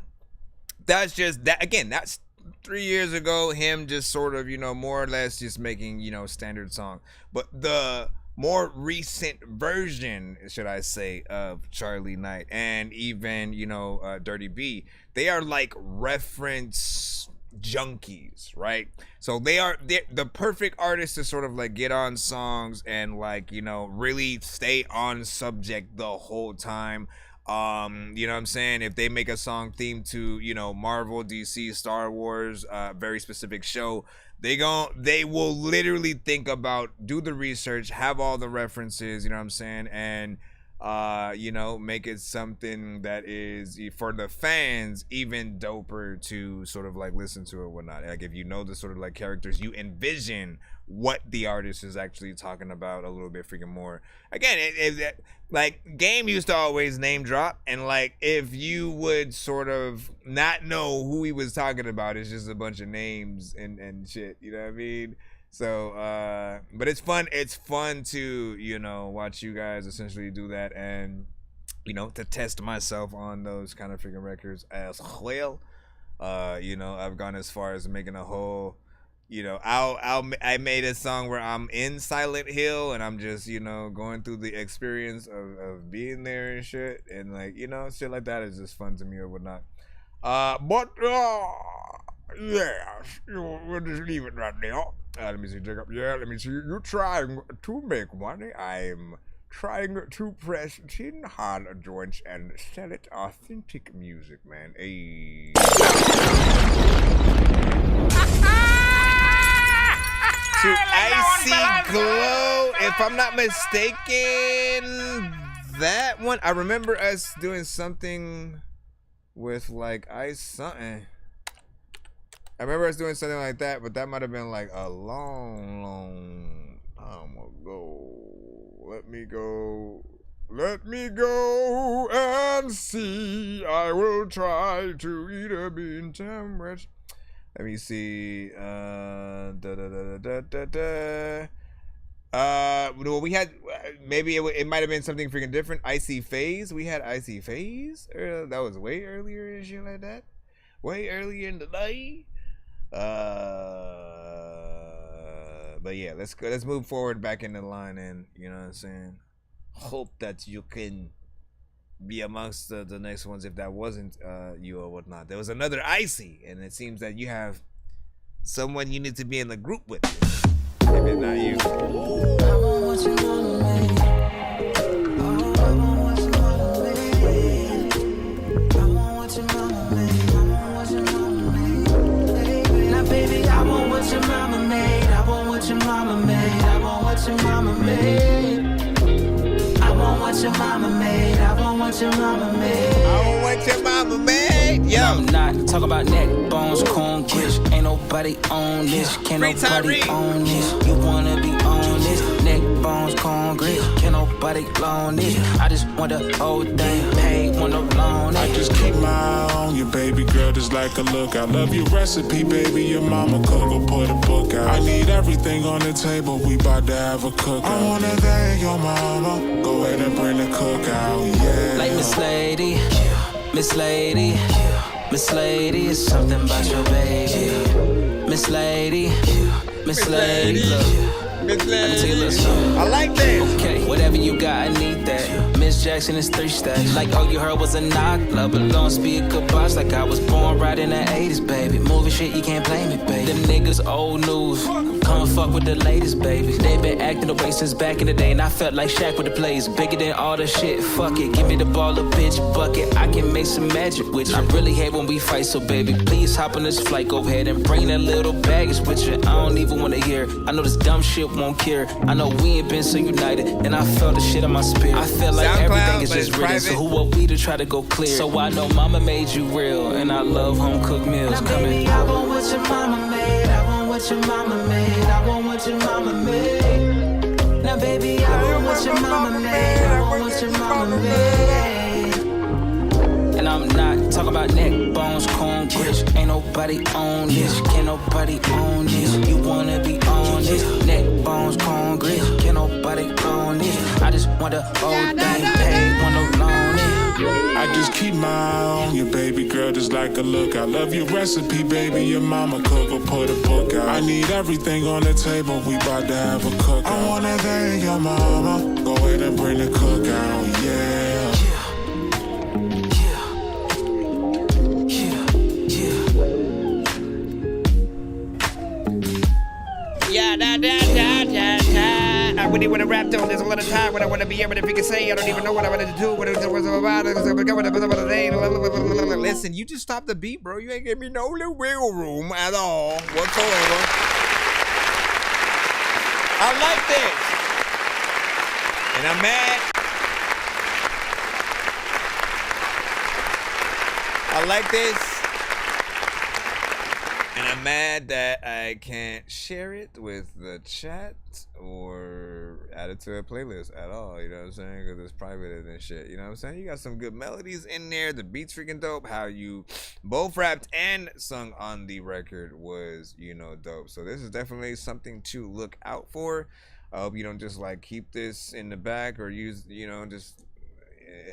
that's just, that again, that's 3 years ago, him just sort of, you know, more or less just making, you know, standard song. But the more recent version, should I say, of Charlie Knight and even, you know, Dirty B, they are like reference junkies, right? So they're the perfect artists to sort of like get on songs and like, you know, really stay on subject the whole time. You know what I'm saying? If they make a song themed to, you know, Marvel, DC, Star Wars, very specific show, they will literally think about, do the research, have all the references, you know what I'm saying? And you know, make it something that is, for the fans, even doper to sort of like listen to or whatnot. Like if you know the sort of like characters, you envision what the artist is actually talking about a little bit freaking more. Again, like Game used to always name drop, and like if you would sort of not know who he was talking about, it's just a bunch of names and shit, you know what I mean? So but it's fun to, you know, watch you guys essentially do that, and you know, to test myself on those kind of freaking records as well. You know, I've gone as far as making a whole, you know, I made a song where I'm in Silent Hill and I'm just, you know, going through the experience of being there and shit, and like, you know, shit like that is just fun to me or whatnot. But yeah, we'll just leave it right now. Let me see, Jacob. Yeah, let me see. You're trying to make money. I'm trying to press tin hard joints and sell it authentic music, man. Hey. To Icy Glow, if I'm not mistaken, that one, I remember us doing something with like Ice something. I remember us doing something like that, but that might have been like a long time ago. Let me go and see. I will try to eat a bean sandwich. Let me see. Well, we had, maybe it might have been something freaking different. Icy Phase. We had Icy Phase. That was way earlier and shit like that. Way earlier in the day. But yeah, let's move forward back in the line, and you know what I'm saying, hope that you can be amongst the next ones if that wasn't you or whatnot. There was another Icy, and it seems that you have someone you need to be in the group with, if it's not you.
Your mama made, I want what your mama made, I want what your mama made. I want what your mama made, I want what your mama made.
I want what your mama made. Yo,
I'm not talking about neck bones, corn grits. Ain't nobody on this, can't nobody own this. You wanna be on this, neck bones, corn grits. Can't nobody loan this. I just want the whole thing paid, wanna loan it.
I just keep my eye on you, baby girl, just like a look. I love your recipe, baby, your mama cook or put a book out. I need everything on the table, we bout to have a cookout. I wanna thank your mama, go ahead and bring the cookout, yeah.
Like Miss Lady, Miss Lady, Miss Lady, it's something about your baby. Miss Lady, Miss Lady, look. Let me tell you a little something.
I like that.
Okay, whatever you got, I need that. Miss Jackson is 3 stacks. Like all you heard was a knock. Love a long speaker box. Like I was born right in the 80s, baby. Movie shit, you can't blame me, baby. Them niggas old news. Come fuck with the latest, baby. They been acting the way since back in the day, and I felt like Shaq with the plays. Bigger than all the shit. Fuck it, give me the ball, a bitch bucket. I can make some magic with you. I really hate when we fight, so baby, please hop on this flight. Go ahead and bring that little baggage with you. I don't even wanna hear. I know this dumb shit won't care. I know we ain't been so united, and I felt the shit in my spirit. I feel like everything is just written, so who are we to try to go clear? So I know mama made you real, and I love home cooked meals.
Now baby, I want what your mama made, I want what your mama made, I want what your mama made. Now baby, I want what your mama made, I want what your mama made.
And I'm not talking about neck bones, corn grits. Ain't nobody on this, can't nobody own this. You wanna be on this, neck bones, corn grits. Can't nobody own this. I just want the whole thing paid, wanna loan it.
I just keep my eye on you, baby girl, just like a look. I love your recipe, baby, your mama cook or put a book out. I need everything on the table, we bout to have a cookout. I wanna thank your mama, go ahead and bring the cookout, yeah.
Yeah, da da da da da. vibe with it when I rap though. There's a lot of time when I want to be able to figure say I don't even know what I wanted to do. What it was about. Listen, you just stopped the beat, bro. You ain't give me no little wiggle room at all whatsoever. I like this. And I'm mad. I like this. And I'm mad that I can't share it with the chat or add it to a playlist at all. You know what I'm saying? Because it's private and shit. You know what I'm saying? You got some good melodies in there. The beat's freaking dope. How you both rapped and sung on the record was, you know, dope. So this is definitely something to look out for. I hope you don't just like keep this in the back or use, you know, just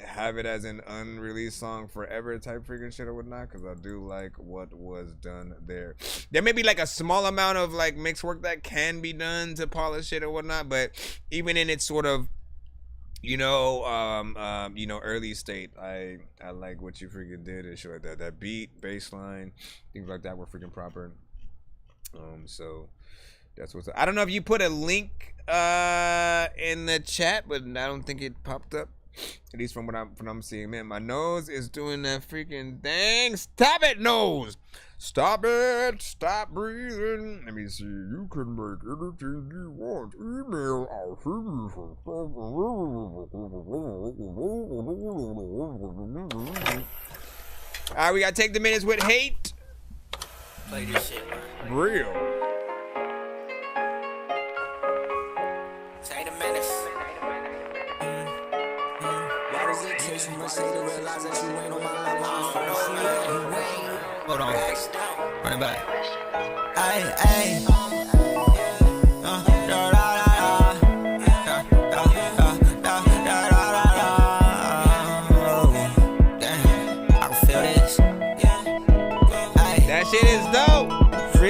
have it as an unreleased song forever type freaking shit or whatnot, because I do like what was done there. There may be like a small amount of like mix work that can be done to polish it or whatnot, but even in its sort of, you know, early state, I like what you freaking did and shit like that. That beat, bass line, things like that were freaking proper. So that's what's up. I don't know if you put a link in the chat, but I don't think it popped up. At least from what I'm seeing. Man, my nose is doing that freaking thing. Stop it, nose. Stop it. Stop breathing. Let me see. You can make anything you want. Email our Alright, we gotta take the minutes with hate.
Play this shit, man.
Real.
Take the minutes. So much to realize that you ain't on my level. Hold on. Run it back. Ay. I can feel this.
That shit is dope. I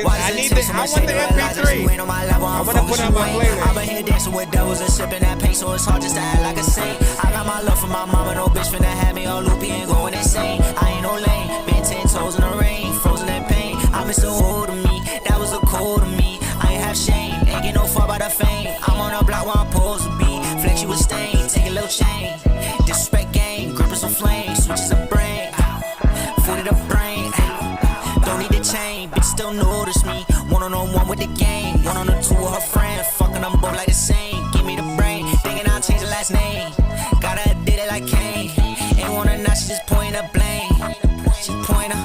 want the MP3. I want to put on my playlist.
I've been here dancing with devils and sipping that paint, so it's hard just to act like a saint. I got my love for my mama, no bitch finna have me all loopy and going insane. I ain't no lame, been 10 toes in the rain, frozen in pain. I miss the old of me, that was a cold of me. I ain't have shame, ain't get no far by the fame. I'm on a block where I'm supposed to be. Flex you a stain, take a little chain. Disrespect game, gripping some flame, switches a brain. Food of the brain. Don't need the chain, bitch still notice me. One-on-one with the game, one-on-two with her friend. Fucking them both like the same. Give me the brain, thinking I'll change the last name. Gotta did it like Kane. Ain't wanna not, she just point a blame. She point a.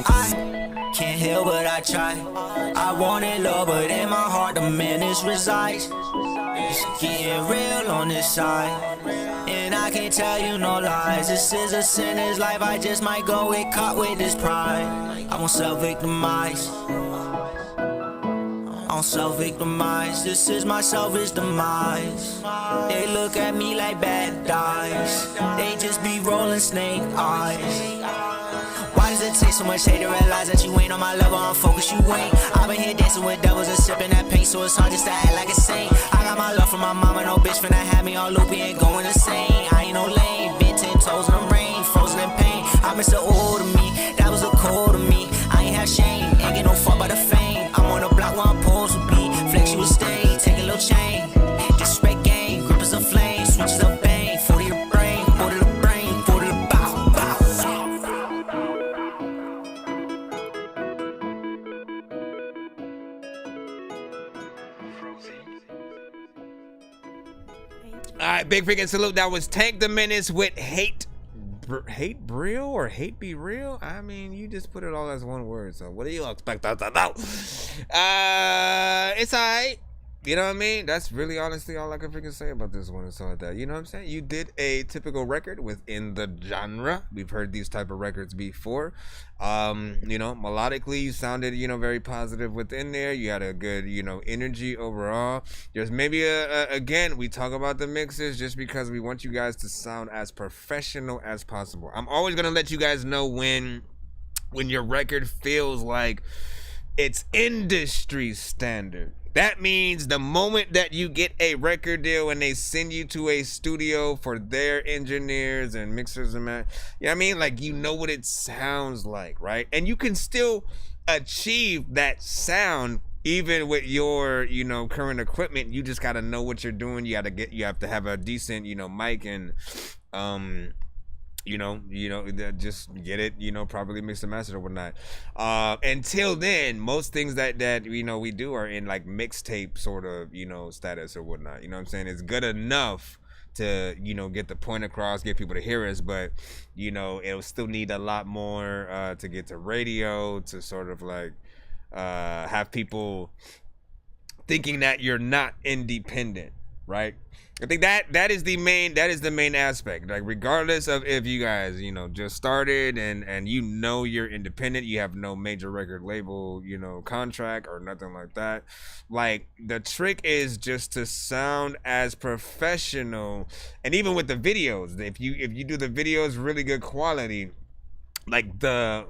I can't help but I try. I wanted love, but in my heart the menace resides. It's getting real on this side, and I can't tell you no lies. This is a sinner's life, I just might go get caught with this pride. I won't self-victimize. I'm self-victimized, this is my selfish demise. They look at me like bad guys, they just be rolling snake eyes. Why does it take so much hate to realize that you ain't on my level, I'm focused, you ain't. I've been here dancing with devils and sipping that paint, so it's hard just to act like a saint. I got my love for my mama, no bitch finna have me all loopy and going insane. I ain't no lame, been 10 toes in the rain, frozen in pain. I miss the old of me, that was a cold of me. I ain't have shame, ain't get no fuck by the fame. I'm on the block where I'm supposed to be. Flex you a stain, take a little chain. Disrespect game, grip is a flame, switches up bang. 40 to the brain, 40 to the brain, 40 to the bow.
Alright, big freaking salute. That was Tank the Menace with Hate. Hate real or hate be real? I mean, you just put it all as one word, so what do you expect us to do? It's alright. You know what I mean? That's really honestly all I can freaking say about this one and stuff like that. You know what I'm saying? You did a typical record within the genre. We've heard these type of records before. You know, melodically you sounded, you know, very positive within there. You had a good, you know, energy overall. There's maybe again, we talk about the mixes just because we want you guys to sound as professional as possible. I'm always gonna let you guys know when your record feels like it's industry standard. That means the moment that you get a record deal and they send you to a studio for their engineers and mixers and you know what I mean? Like, you know what it sounds like, right? And you can still achieve that sound even with your, you know, current equipment, you just gotta know what you're doing. You have to have a decent, you know, mic and, just get it, you know, properly mixed and mastered or whatnot. Until then, most things that you know we do are in like mixtape sort of, you know, status or whatnot. You know what I'm saying? It's good enough to, you know, get the point across, get people to hear us, but, you know, it'll still need a lot more to get to radio, to sort of like have people thinking that you're not independent, right? I think that is the main aspect. Like, regardless of if you guys, you know, just started and you know you're independent, you have no major record label, you know, contract or nothing like that. Like, the trick is just to sound as professional. And even with the videos, if you do the videos really good quality, like the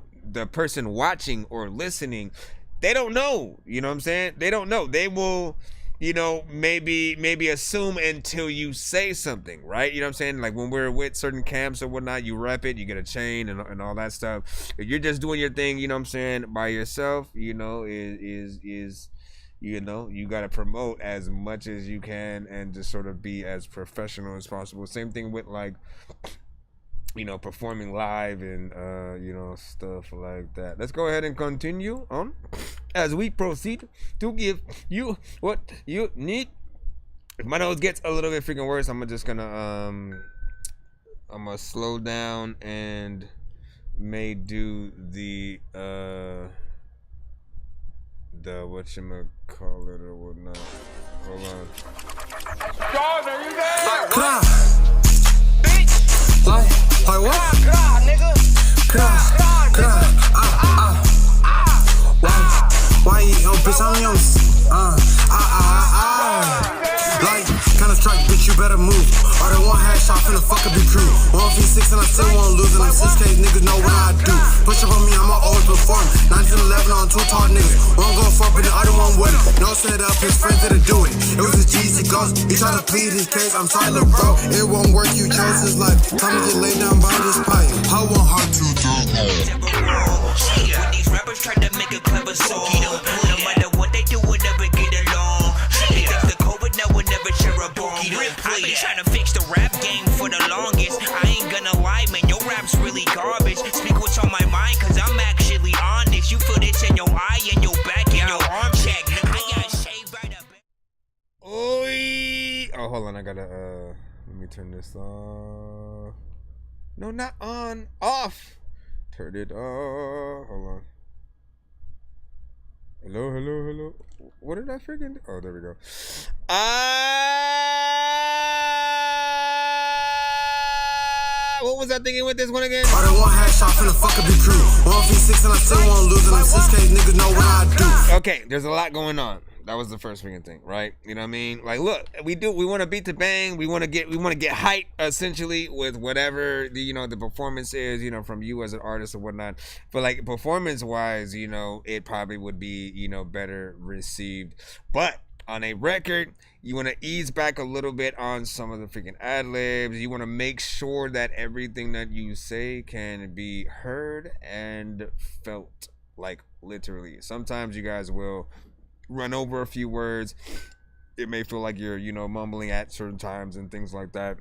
person watching or listening, they don't know, you know what I'm saying? They don't know. They will, you know, maybe assume until you say something, right? You know what I'm saying? Like, when we're with certain camps or whatnot, you rep it, you get a chain and all that stuff. If you're just doing your thing, you know what I'm saying, by yourself, you know, is you know, you got to promote as much as you can and just sort of be as professional as possible. Same thing with, like, you know, performing live and you know, stuff like that. Let's go ahead and continue on as we proceed to give you what you need. If my nose gets a little bit freaking worse, I'm just gonna I'm gonna slow down and may do the whatchamacallit or whatnot. Hold on.
Dog, are you there?
Cry. Like what?
Cry, nigga.
Cry. Why you yo, bitch, I'm young. Like, kinda strike, bitch, you better move. Or the one headshot finna fuck up your crew. 1v6 and I still won't lose. And them 6K niggas know what I do. Push up on me, I'ma always perform. 1911 on two tall niggas. One go fuck, but the other one wouldn't. No set up, his friends didn't do it. It was his GC ghost. He tried to plead his case, I'm silent, bro. It won't work, you chose his life. Time to get laid down by this pipe. I want her to do
when these rappers try to make a clever song, no matter what they do, we'll never get along. They think the COVID now will never share a bomb. I've been trying to fix the rap game for the longest. I ain't gonna lie, man, your rap's really garbage. Speak what's on my mind, cause I'm actually honest. You feel this in your eye, in your back, in your arm check. I got shaved right up.
Oh, hold on, I gotta let me turn this on. No, not on, off. Turn it off. Hold on. Hello. What did I freaking do? Oh, there we go. What was I thinking with this one again?
Or the one headshot finna fuck up your crew. 1v6 and I still won't lose. And them 6K niggas know what I do.
Okay, there's a lot going on. That was the first freaking thing, right? You know what I mean? Like, look, we want to beat the bang. We want to get hype, essentially, with whatever the performance is, you know, from you as an artist or whatnot. But like, performance wise, you know, it probably would be, you know, better received. But on a record, you want to ease back a little bit on some of the freaking ad libs. You want to make sure that everything that you say can be heard and felt, like, literally. Sometimes you guys will run over a few words. It may feel like you're, you know, mumbling at certain times and things like that.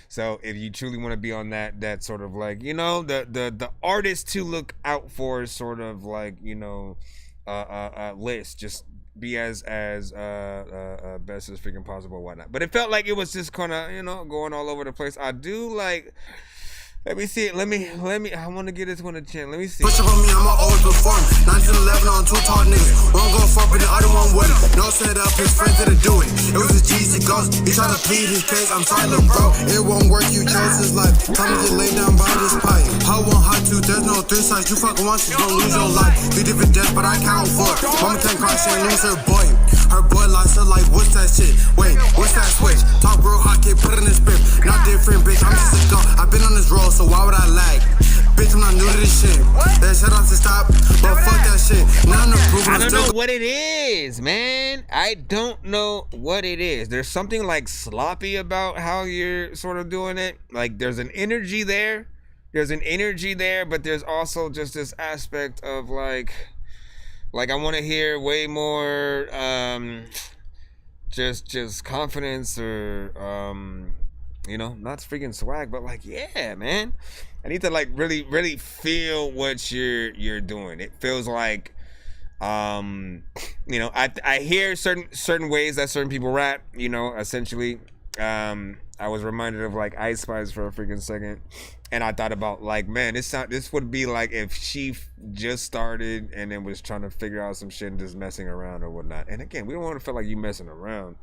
So if you truly want to be on that sort of, like, you know, the artist to look out for sort of, like, you know, list, just be as best as freaking possible and whatnot. But it felt like it was just kind of, you know, going all over the place. I do like. Let me see it. Let me. I want to get this one a chance. Let me see.
Push up on me, I'ma always perform. 1911 on two tall niggas. One go fuck, but the other one wouldn't. No set up, his friends didn't do it. It was his GC ghost. He tried to plead his case, I'm silent, bro. It won't work, you chose his life. Time to get laid down by this pipe. I want her to, there's no three sides. You fucking once, you gon' lose your life. 3 different deaths, but I count 4. Mama can't cry, she ain't lose her boy. Her boy likes her like, what's that shit? Wait, what's that switch? Talk real hot, kid, put it in his script. Not different, bitch, I'm just a skunk. I've been on this road, so why would I lag? Bitch, I'm not new to this shit. That shut off to stop, but fuck that shit. Now I'm
I don't know what it is, man. I don't know what it is. There's something like sloppy about how you're sort of doing it. Like, there's an energy there. But there's also just this aspect of, like, Like, I want to hear way more, just confidence or, you know, not freaking swag, but like, yeah, man. I need to like really, really feel what you're doing. It feels like, you know, I hear certain ways that certain people rap, you know, essentially. I was reminded of like Ice Spice for a freaking second, and I thought about like, man, this would be like if she just started and then was trying to figure out some shit and just messing around or whatnot. And again, we don't want to feel like you messing around.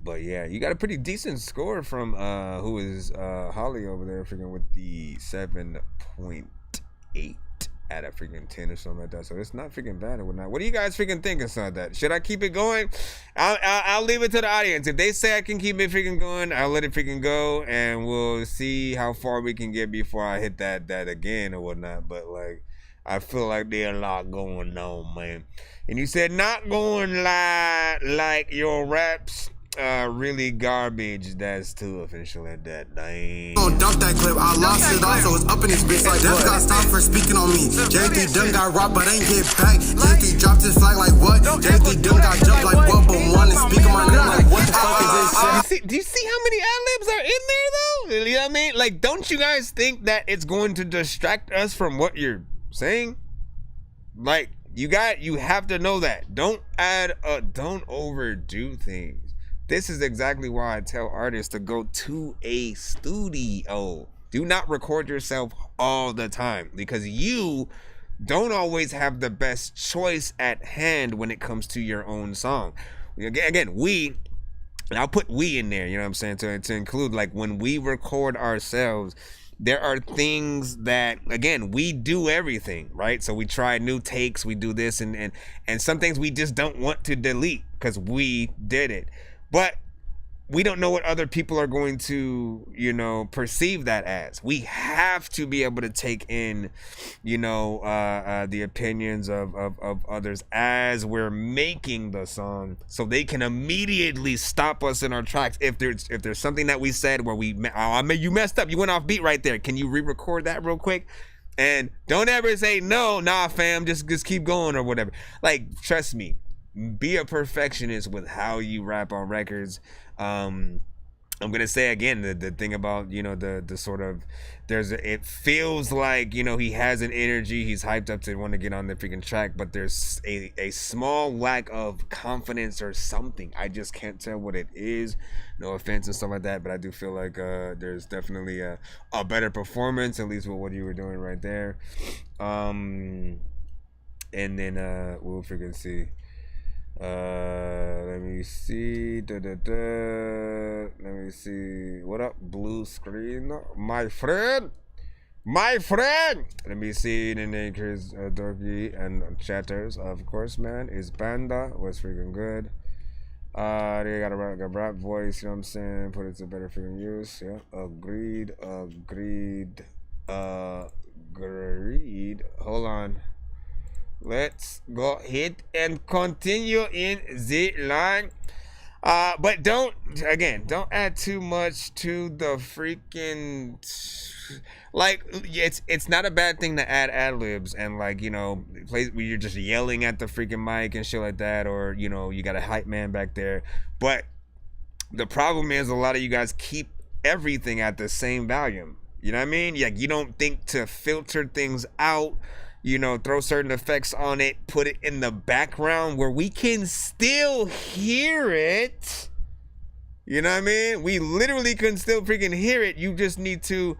But yeah, you got a pretty decent score from who is Holly over there, freaking with the 7.8 out of freaking 10 or something like that. So it's not freaking bad or whatnot. What do you guys freaking think inside that? Should I keep it going? I'll leave it to the audience. If they say I can keep it freaking going, I'll let it freaking go, and we'll see how far we can get before I hit that again or whatnot. But like, I feel like there's a lot going on, man. And you said not going like your raps really garbage. That's too official at that. Dang.
Don't dump that clip. I lost it off, so it's up in his bitch. Like, Dev got stopped for speaking on me. JT done got robbed, but ain't get back. JT dropped his flag like what? JT done got jumped like what? But one is speaking my name like what the fuck is this shit?
Do you see how many ad-libs are in there though? You know what I mean? Like, don't you guys think that it's going to distract us from what you're saying? Like, you have to know that. Don't overdo things. This is exactly why I tell artists to go to a studio. Do not record yourself all the time, because you don't always have the best choice at hand when it comes to your own song. Again, and I'll put we in there, you know what I'm saying, to include like when we record ourselves, there are things that, again, we do everything, right? So we try new takes, we do this, and some things we just don't want to delete because we did it. But we don't know what other people are going to, you know, perceive that as. We have to be able to take in, you know, the opinions of others as we're making the song, so they can immediately stop us in our tracks. If there's something that we said where you messed up, you went off beat right there. Can you re-record that real quick? And don't ever say no, nah, fam, just keep going or whatever. Like, trust me. Be a perfectionist with how you rap on records. I'm gonna say again the thing about, you know, the sort of, it feels like, you know, he has an energy, he's hyped up to want to get on the freaking track, but there's a small lack of confidence or something. I just can't tell what it is. No offense and stuff like that, but I do feel like there's definitely a better performance, at least with what you were doing right there. And then we'll freaking see. Let me see. Let me see. What up, blue screen? My friend. Let me see. The name is Dorky and chatters, of course, man. Is Banda was freaking good. They got a rap voice, you know what I'm saying? Put it to better freaking use. Yeah. Agreed. Hold on. Let's go ahead and continue in the line. But don't add too much to the freaking, like, it's not a bad thing to add ad-libs and, like, you know, plays where you're just yelling at the freaking mic and shit like that, or, you know, you got a hype man back there. But the problem is a lot of you guys keep everything at the same volume. You know what I mean? Like, you don't think to filter things out, you know, throw certain effects on it, put it in the background where we can still hear it. You know what I mean? We literally can still freaking hear it. You just need to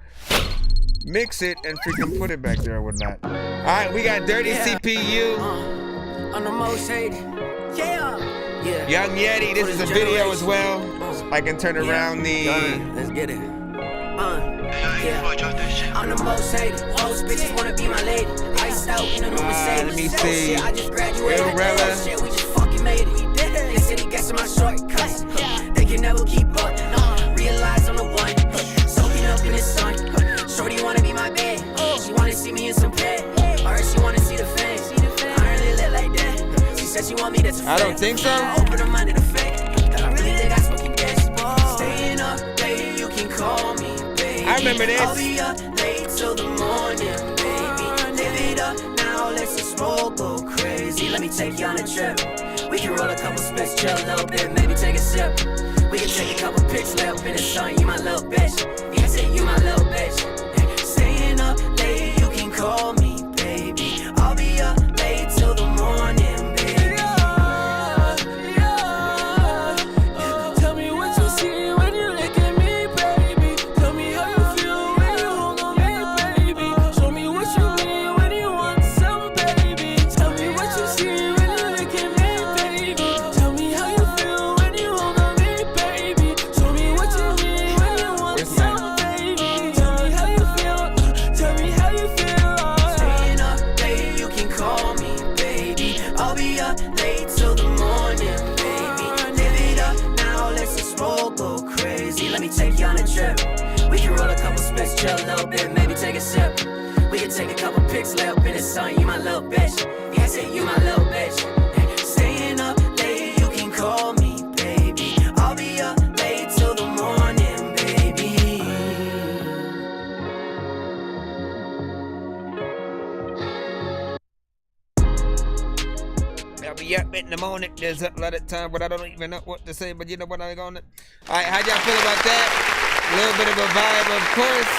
mix it and freaking put it back there or whatnot. All right, we got Dirty CPU.
I'm the most hated. Yeah.
Young Yeti, this is a video as well. I can turn around the...
Let's get it. I'm the most hated. Most bitches wanna be my lady. Iced out in a new Mercedes.
Let me see.
I just graduated. Shit, we just fucking made it. They said he guessing my shortcuts. They can never keep up. Realize I'm the one. Soaking up in the sun. Shorty wanna be my babe. She wanna see me in some bed. Or she wanna see the fame. I really live like that. She said she want me to.
I don't think so.
Open her mind to the fake. I really think I fucking guess. Staying up late, you can call me.
I remember this.
I'll be up late till the morning, baby. Live it up now, let's just roll, go crazy. Let me take you on a trip. We can roll a couple splits, chill a little bit, maybe take a sip. We can take a couple pics, lay up in the sun, you my little bitch. Yeah, say you my little bitch. Staying up late, you can call me, baby. I'll be up late till the morning, baby.
Tell me what you see when you look at me, baby. Tell me how you feel when you hold on me, baby. Show me what you mean when you want some, baby. Tell me what you see when you look at me, baby. Tell me how you feel when you hold on me, baby. Show me what you mean when you want some, baby. Tell me how you feel. Tell me how you feel.
Staying up late, you can call me, baby. I'll be up late till the morning, baby. Live it up now, let's just roll, go crazy. Let me take you on a trip. We can roll a couple splits, chill a little bit, maybe take a sip. We can take a couple pics, lay up in the sun, you my little bitch. Yeah, say you my little bitch. Staying up late, you can call me, baby. I'll be up late till the morning, baby.
I'll be up in the morning. There's a lot of time, but I don't even know what to say. But you know what I'm gonna. All right, how y'all feel about that? A little bit of a vibe, of course.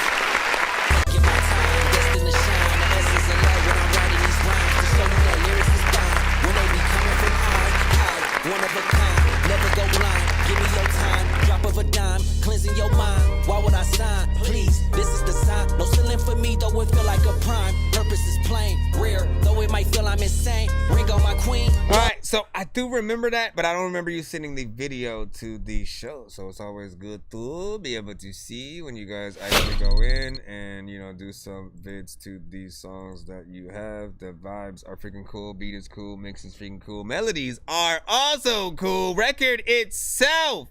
Get my time, destined to shine. The essence of love when I'm writing these rhymes to show you that lyrics is fine. When they be coming from high, one of a kind. Never go blind. Give me your time, drop of a dime, cleansing your mind. Why would I sign? Please, this is the sign. No ceiling for me, though it feel like a prime. Purpose is plain, rare, though it might feel I'm insane. Ring on my queen.
All right, so I do remember that, but I don't remember you sending the video to the show. So it's always good to be able to see when you guys actually go in and, you know, do some vids to these songs that you have. The vibes are freaking cool. Beat is cool. Mix is freaking cool. Melodies are also cool. Record itself.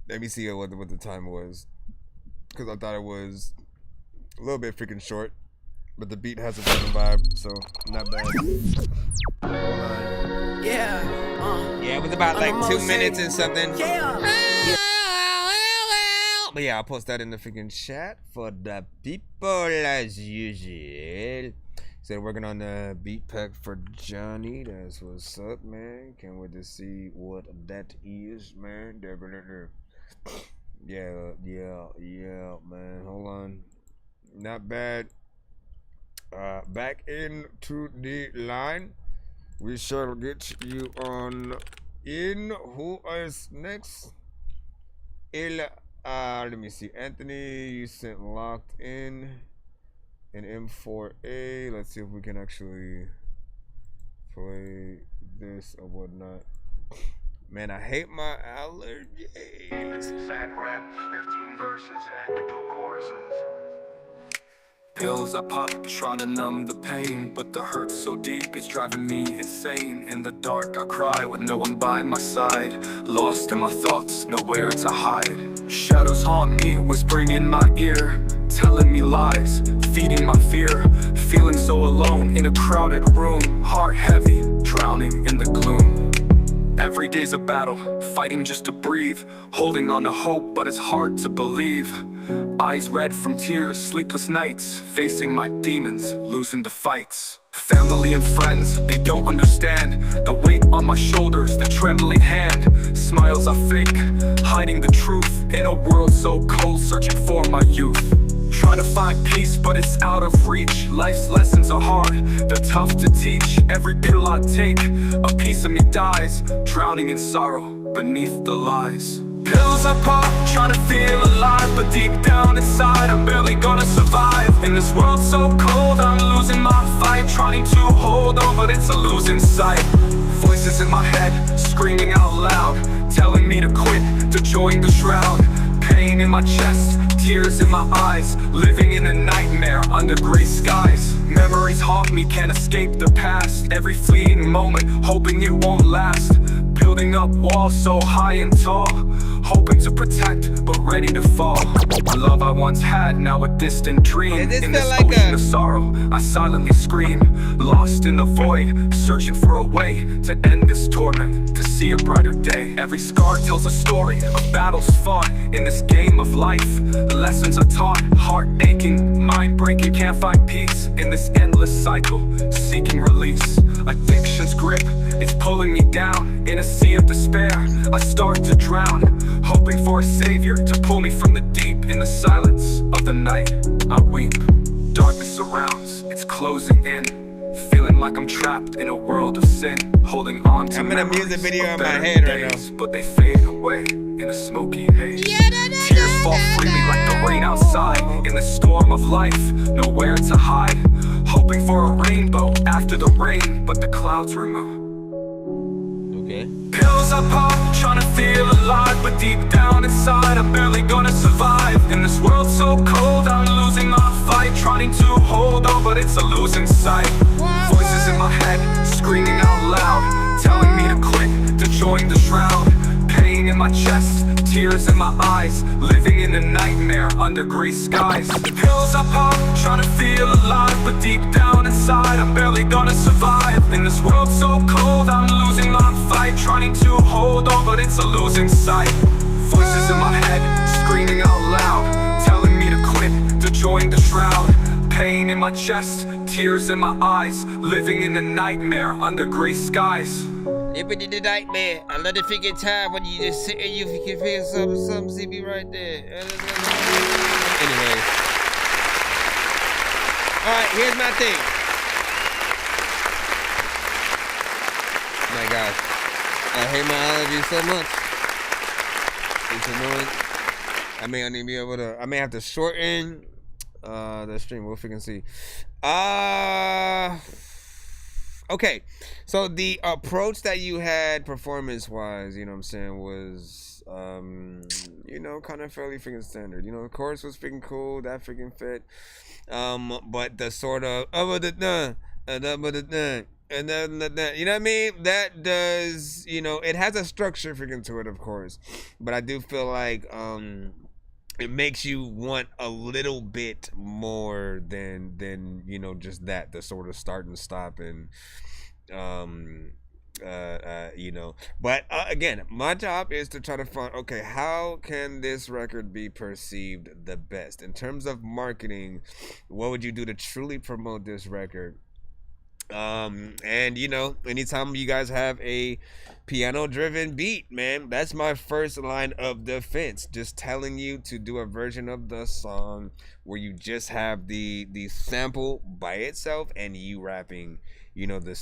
Let me see what the time was, because I thought it was a little bit freaking short, but the beat has a freaking vibe, so not bad. Yeah, it was about like 2 minutes and something. But yeah, I'll post that in the freaking chat for the people as usual. Said working on the beat pack for Johnny. That's what's up, man. Can't wait to see what that is, man. Definitely. Yeah, man. Hold on. Not bad. Back into the line. We shall get you on in. Who is next? Let me see. Anthony, you sent locked in. And M4A. Let's see if we can actually play this or whatnot. Man, I hate my allergies.
Fat rap, 15 verses and 2 choruses. Pills I pop, try to numb the pain, but the hurt's so deep, it's driving me insane. In the dark I cry with no one by my side, lost in my thoughts, nowhere to hide. Shadows haunt me, whispering in my ear, telling me lies, feeding my fear. Feeling so alone in a crowded room, heart heavy, drowning in the gloom. Every day's a battle, fighting just to breathe, holding on to hope, but it's hard to believe. Eyes red from tears, sleepless nights, facing my demons, losing the fights. Family and friends, they don't understand the weight on my shoulders, the trembling hand. Smiles are fake, hiding the truth, in a world so cold, searching for my youth. Trying to find peace, but it's out of reach. Life's lessons are hard, they're tough to teach. Every pill I take, a piece of me dies, drowning in sorrow beneath the lies. Pills I pop, trying to feel alive, but deep down inside I'm barely gonna survive. In this world so cold, I'm losing my fight, trying to hold on, but it's a losing sight. Voices in my head, screaming out loud, telling me to quit, to join the shroud. Pain in my chest, tears in my eyes, living in a nightmare under gray skies. Memories haunt me, can't escape the past. Every fleeting moment, hoping it won't last. Building up walls so high and tall, hoping to protect, but ready to fall. A love I once had, now a distant dream. In this ocean of sorrow, I silently scream, lost in the void, searching for a way to end this torment, to see a brighter day. Every scar tells a story of battles fought in this game of life. The lessons are taught, heart aching, mind breaking, can't find peace in this endless cycle, seeking release. Addiction's grip, it's pulling me down. In a sea of despair, I start to drown, hoping for a savior to pull me from the deep. In the silence of the night, I weep. Darkness surrounds, it's closing in, feeling like I'm trapped in a world of sin, holding on to memories. I'm in a music video in my head right now, but they fade away in a smoky haze. Tears fall freely like the rain outside, in the storm of life, nowhere to hide, hoping for a rainbow after the rain, but the clouds remove. Pills I pop, trying to feel alive, but deep down inside I'm barely gonna survive. In this world so cold, I'm losing my fight, trying to hold on, but it's a losing sight. Voices in my head, screaming out loud, telling me to quit, to join the shroud. Pain in my chest, tears in my eyes, living in a nightmare under gray skies. Pills I pop, trying to feel alive, but deep down inside I'm barely gonna survive. In this world so cold, I'm losing my fight, trying to hold on, but it's a losing sight. Voices in my head, screaming out loud, telling me to quit, to join the shroud. Pain in my chest, tears in my eyes, living in a nightmare under gray skies.
Living in the nightmare. I love the figure time when you just sit and you can feel something, see me right there. Anyways. Alright, here's my thing. Oh my gosh. I hate my allergies so much. It's annoying. I may not be able to, I may have to shorten the stream. We'll freaking see. Okay, so the approach that you had performance-wise, you know what I'm saying, was, you know, kind of fairly freaking standard. You know, the chorus was freaking cool, that freaking fit. But the sort of, you know what I mean? That does, you know, it has a structure freaking to it, of course. But I do feel like, it makes you want a little bit more than you know, just that, the sort of start and stop and you know. But again, my job is to try to find, okay, how can this record be perceived the best in terms of marketing? What would you do to truly promote this record? And you know, anytime you guys have a piano driven beat, man, that's my first line of defense, just telling you to do a version of the song where you just have the sample by itself and you rapping, you know, the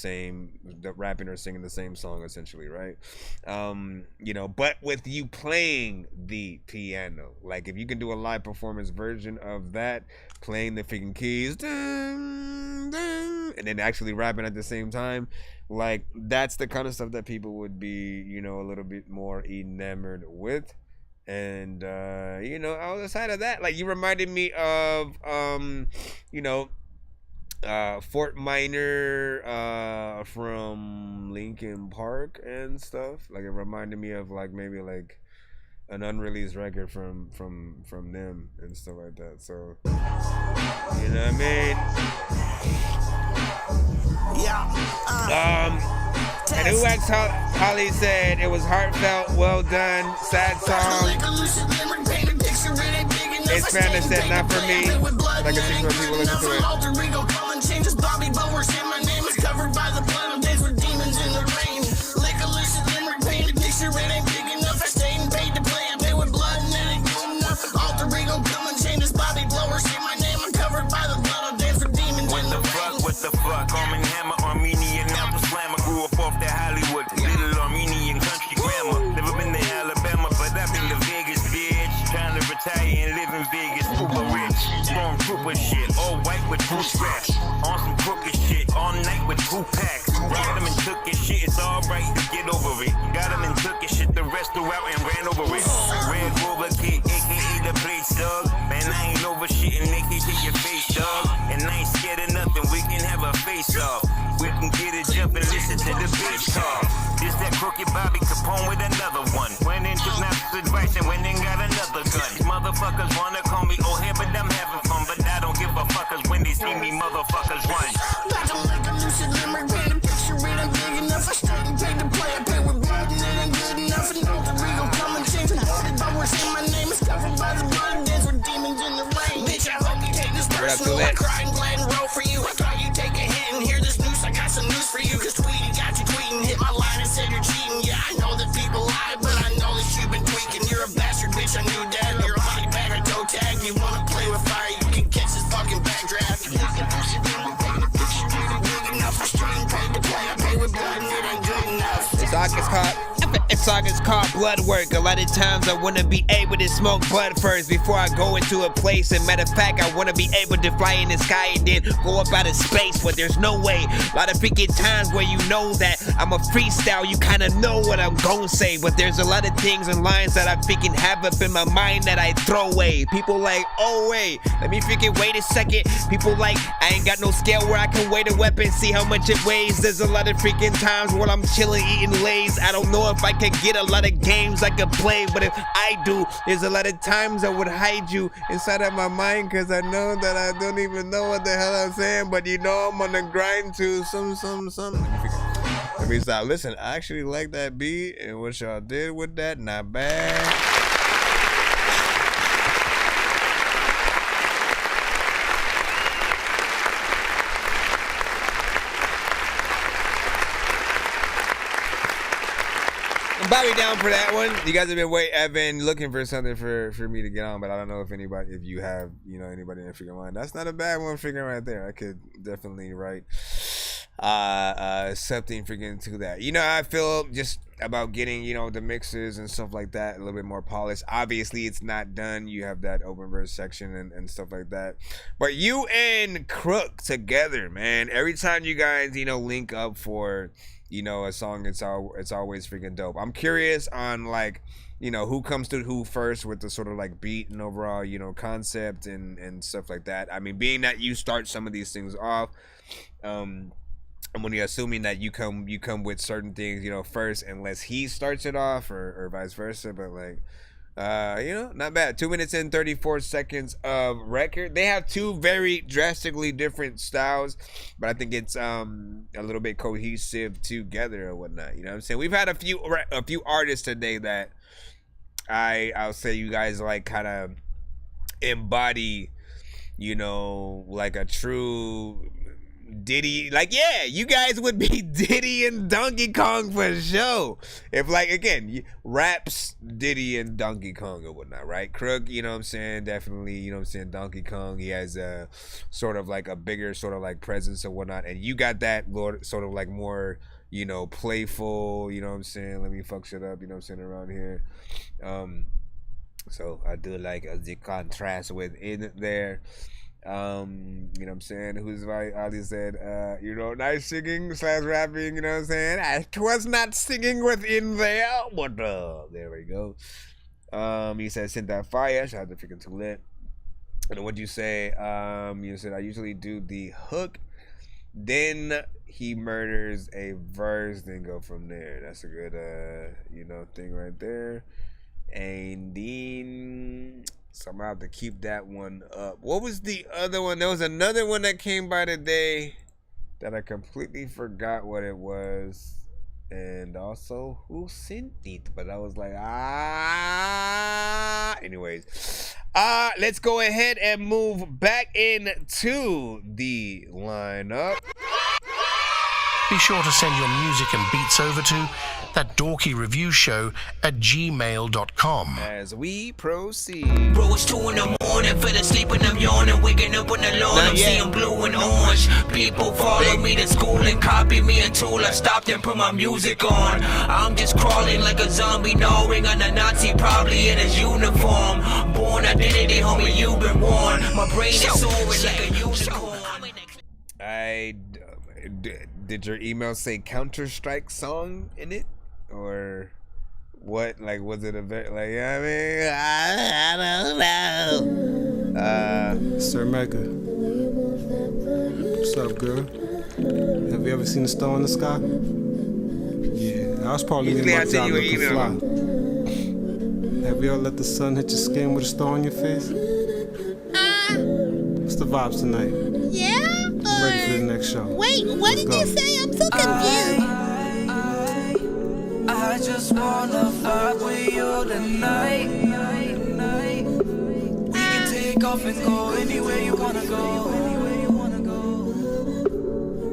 rapping or singing the same song essentially, right? You know, but with you playing the piano, like if you can do a live performance version of that, playing the freaking keys, dun, dun, and then actually rapping at the same time, like that's the kind of stuff that people would be, you know, a little bit more enamored with. And you know, outside of that, like you reminded me of you know, Fort Minor from Linkin Park and stuff. Like it reminded me of like maybe like an unreleased record from them and stuff like that. So you know what I mean? Yeah. And Who Wax Holly said it was heartfelt, well done, sad song. It's Spanish said not for me. I can see where people listen to it.
What the fuck? Arm and Hammer, Armenian Apple Slammer. Grew up off that Hollywood, little Armenian country grammar. Never been to Alabama, but I've been to Vegas, bitch. Trying to retire and live in Vegas, super rich. Stormtrooper shit, all white with two straps. On some crooked shit, all night with 2 packs. Got him and took his shit, it's alright to get over it. Got him and took his shit, the rest threw out and ran over it. Red Rover kid, aka the place dog. Man, I ain't over shit and they can take your face, dog. And I ain't scared of nothing, we can have a face off. We can get it jumping, listen to the bitch talk. This that crooked Bobby Capone with another one. Went into master's advice and went and got another gun. Motherfuckers wanna call me old head, but I'm having fun. But I don't give a fuckers when they see me motherfuckers run.
Got to like a lucid memory, paint a picture, it ain't big enough. I straight and paid to play, I pay with blood and it ain't good enough. And know the real come and change. Avoided by what's in my name, is covered by the blood. Dance with demons in the rain. Bitch, I hope you take this personal. I cry and glad and roll for you. I thought you take a hit and hear this news. I got some news for you, cause Tweety got you tweeting. Hit my line and said you're cheating. Yeah, I know that people lie, but I know that you've been tweaking. You're a bastard, bitch, I knew that. You're a body bag or toe tag. You wanna play with fire, you can catch this fucking backdraft. You fucking pussy, then we paint a picture. It ain't big enough. I straight and paid to play. I pay with blood and it ain't good enough.
It's like it's called blood work. A lot of times I wanna be able to smoke bud first before I go into a place. And matter of fact, I wanna be able to fly in the sky and then go up out of space. But there's no way. A lot of freaking times where you know that I'm a freestyle, you kinda know what I'm gonna say. But there's a lot of things and lines that I freaking have up in my mind that I throw away. People like, oh wait, let me freaking wait a second. People like, I ain't got no scale where I can weigh the weapon, see how much it weighs. There's a lot of freaking times when I'm chilling, eating Lays. I don't know if I can get a lot of games I could play, but if I do, there's a lot of times I would hide you inside of my mind, cause I know that I don't even know what the hell I'm saying, but you know I'm on the grind to some. Let me stop. Listen, I actually like that beat and what y'all did with that, not bad. Bobby down for that one. You guys have been I've been looking for something for me to get on, but I don't know if you have, anybody in freaking mind. That's not a bad one freaking right there. I could definitely write something freaking to that. I feel just about getting, the mixes and stuff like that a little bit more polished. Obviously it's not done. You have that open verse section and stuff like that. But you and Crook together, man, every time you guys, link up for a song, it's always freaking dope. I'm curious on who comes to who first with the sort of like beat and overall, concept and stuff like that. I mean, being that you start some of these things off, I'm only assuming that you come with certain things, first, unless he starts it off or vice versa. But not bad. 2 minutes and 34 seconds of record. They have two very drastically different styles, but I think it's a little bit cohesive together or whatnot. You know what I'm saying? We've had a few artists today that I'll say you guys kind of embody, like a true Diddy, you guys would be Diddy and Donkey Kong for sure. If again, raps Diddy and Donkey Kong or whatnot, right? Crook, definitely, Donkey Kong, he has a sort of a bigger sort of presence or whatnot, and you got that sort of more, playful, let me fuck shit up, around here. So I do like the contrast within there. Who's right? Ali said, nice singing / rapping, I was not singing within there, but there we go. He said, send that fire. Shout out to freaking Too Lit. And what'd you say? You said, I usually do the hook, then he murders a verse, then go from there. That's a good, thing right there. And then so I'm gonna have to keep that one up. What was the other one? There was another one that came by today that I completely forgot what it was. And also who sent it. But I was like, anyways. Let's go ahead and move back into the lineup.
Be sure to send your music and beats over to ThatDorkyReviewShow at gmail.com.
As we proceed.
Bro, it's 2 in the morning, fell asleep and I'm yawning, waking up on the lawn, I'm seeing blue and orange. People follow me to school and copy me until I stopped and put my music on. I'm just crawling like a zombie, gnawing on a Nazi, probably in his uniform. Born identity, homie, you've been warned. My brain is soaring like a unicorn.
Did your email say Counter-Strike song in it? Or what? Was it a very, I don't know.
Sir Mega. What's up, girl? Have you ever seen a star in the sky? Yeah, that was probably me and my job looking fly. Have you ever let the sun hit your skin with a star on your face? What's the vibes tonight?
Yeah?
I'm ready for the next show.
Wait, what did you say? I'm so confused.
I just wanna vibe with you tonight. We can take off and go anywhere you wanna go.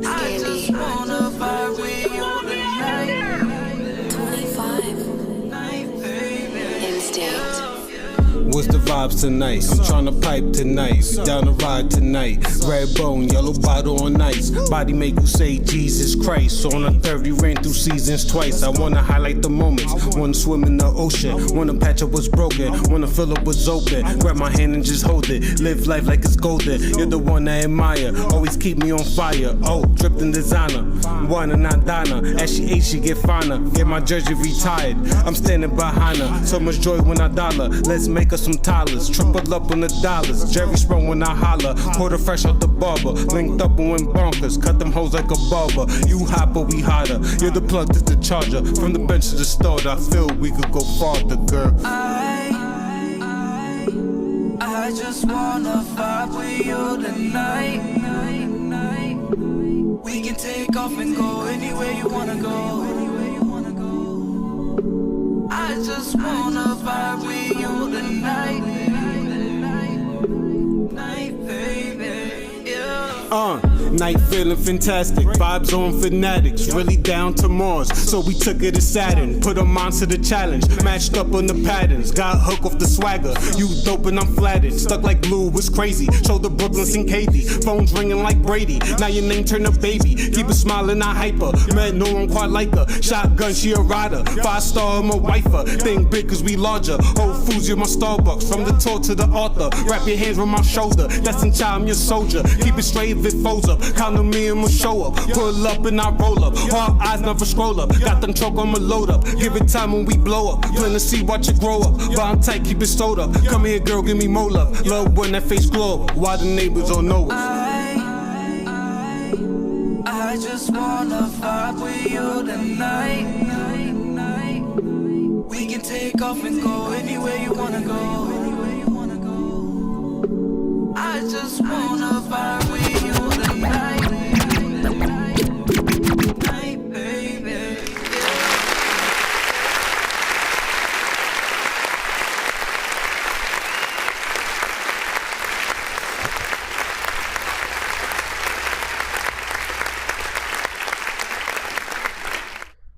I just wanna vibe with you tonight.
25. Instinct.
What's the vibes tonight? I'm tryna pipe tonight, down the ride tonight. Red bone, yellow bottle on ice. Body make you say Jesus Christ. On a 30 ran through seasons twice. I wanna highlight the moments. Wanna swim in the ocean. Wanna patch up what's broken. Wanna fill up what's open. Grab my hand and just hold it. Live life like it's golden. You're the one I admire. Always keep me on fire. Oh, dripped in designer. One and not diner. As she age, she get finer. Get my jersey retired. I'm standing behind her. So much joy when I dollar. Let's make us some Tyler's, triple up on the dollars. Jerry sprung when I holler, quarter fresh out the barber. Linked up and went bonkers, cut them hoes like a barber. You hot but we hotter, you're the plug to the charger. From the bench to the start, I feel we could go farther, girl.
I just wanna vibe with you tonight. We can take off and go anywhere you wanna go. I just wanna vibe with you tonight. Night, baby, yeah.
Night feeling fantastic, vibes on fanatics, really down to Mars, so we took it to Saturn, put them on to the challenge, matched up on the patterns, got hook off the swagger, you dope and I'm flattered, stuck like glue, was crazy, showed the Brooklyn St. KD, phones ringing like Brady, now your name turn up baby, keep it smiling, not hyper, man, no one quite like her, shotgun, she a rider, 5-star, I'm a wifer, think big cause we larger, Whole Foods, you're my Starbucks, from the tour to the author, wrap your hands on my shoulder, that's in child, I'm your soldier, keep it straight if it folds up, count on me and we'll show up. Pull up and I roll up. Hard eyes never scroll up. Got them choke, I'ma load up. Give it time when we blow up. Plant the seed, watch it grow up. Bond tight, keep it stowed up. Come here, girl, give me more love. Love when that face glow up. Why the neighbors don't know us?
I just wanna vibe with you tonight. We can take off and go anywhere you wanna go. I just wanna vibe with you tonight. Night, baby.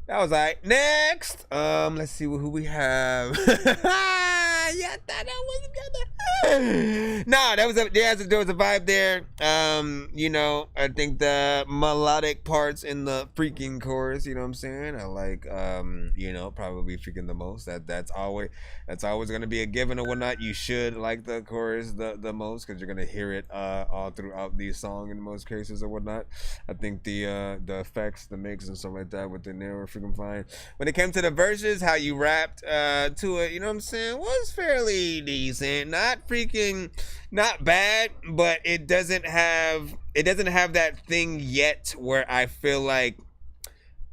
That was alright. Next, let's see who we have. Yeah, that wasn't good. No, there was a vibe there. You know, I think the melodic parts in the freaking chorus, you know what I'm saying? I like, you know, probably freaking the most. That's always gonna be a given or whatnot. You should like the chorus the most because you're gonna hear it all throughout the song in most cases or whatnot. I think the effects, the mix and stuff like that within there were freaking fine. When it came to the verses, how you rapped to it, you know what I'm saying, was fairly decent. Not bad, but it doesn't have that thing yet where I feel like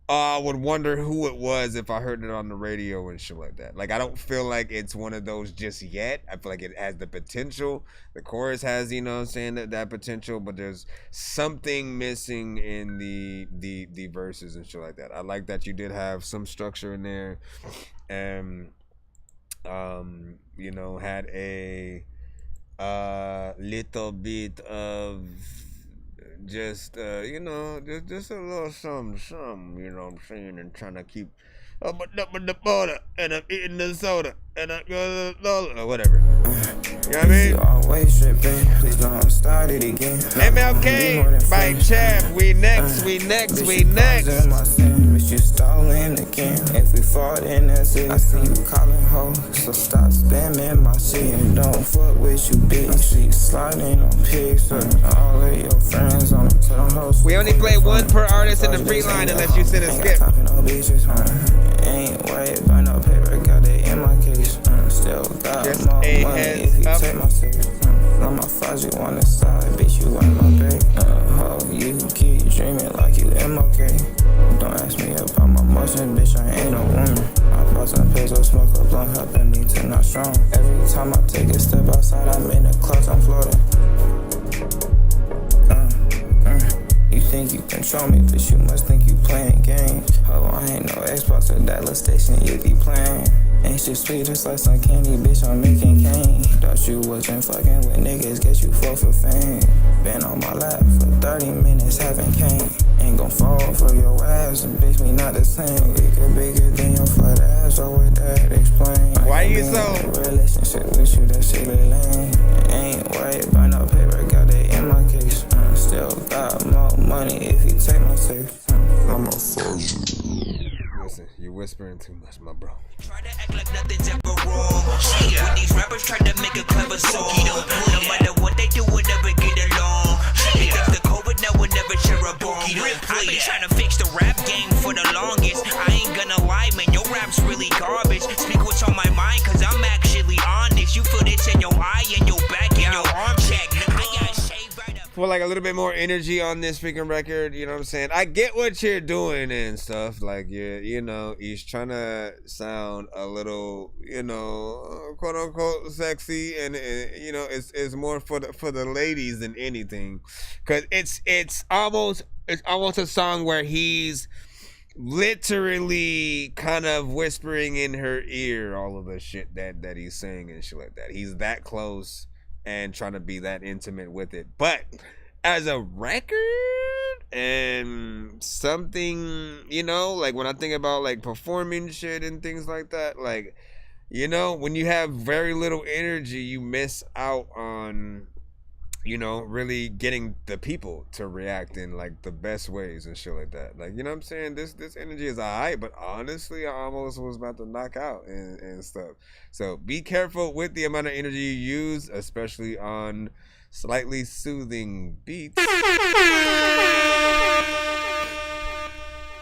I would wonder who it was if I heard it on the radio and shit like that. Like, I don't feel like it's one of those just yet. I feel like it has the potential. The chorus has, you know what I'm saying, that potential, but there's something missing in the verses and shit like that. I like that you did have some structure in there, and you know, had a little bit of just you know, just a little something, you know what I'm saying, and trying to keep up with the border, and I'm eating the soda, and I'm or whatever. You know what I mean?
Always tripping, please don't start it again.
MLK by Chap, we next.
You stalling again. If we fall, then that's it. I see you calling hoes, so stop spamming my shit and don't fuck with you, bitch. She sliding on pics, all of your friends on them, tell them hoes.
We only play one per artist in the free line unless you send a skip.
Ain't worried about no paper, got it in my case. Still got
just
more
a
money
heads
if you
up.
take my serious. I'm a fudge you on the side, bitch, you on my bed. You keep dreaming like you MOK. Don't ask me about my motion, bitch, I ain't no woman. I pause and peso, smoke a blunt, helping me to not strong. Every time I take a step outside, I'm in the clouds, I'm floating. You think you control me, but you must think you playing games. Oh, I ain't no Xbox or that little station you be playing. Ain't shit sweet, it's like some candy, bitch, I'm making cane. Thought you wasn't fucking with niggas, guess you fall for fame. Been on my lap for 30 minutes, having cane. Ain't gon' fall for your ass, and bitch, we not the same. We could bigger than your fat ass, or with that explain.
Why you so?
Relationship with you, that shit look lame. Ain't worried about no paper, got it in my case. Still got more money if you take my safe. I'm a fuzzy.
Listen, you're whispering too much, my bro.
Try to act like nothing's ever wrong. Shit, when these rappers try to make a clever song, no matter what they do, we'll never get along. Shit, if the COVID now we'll never share a bone. I've been trying to fix the rap game for the longest. I ain't gonna lie, man, your rap's really garbage. Speak what's on my mind, cause I'm actually honest. You feel this in your eye and your back and your arm check. I got shaved right up.
For like a little bit more energy on this freaking record, you know what I'm saying? I get what you're doing and stuff. Like, you know, he's trying to sound a little, you know, quote unquote sexy, and you know, it's more for the ladies than anything, cause it's almost a song where he's literally kind of whispering in her ear all of the shit that he's saying and shit like that. He's that close and trying to be that intimate with it. But as a record and something, you know, like when I think about like performing shit and things like that, like, you know, when you have very little energy, you miss out on, you know, really getting the people to react in like the best ways and shit like that. Like, you know what I'm saying? This energy is alright, but honestly, I almost was about to knock out and stuff. So be careful with the amount of energy you use, especially on slightly soothing beats.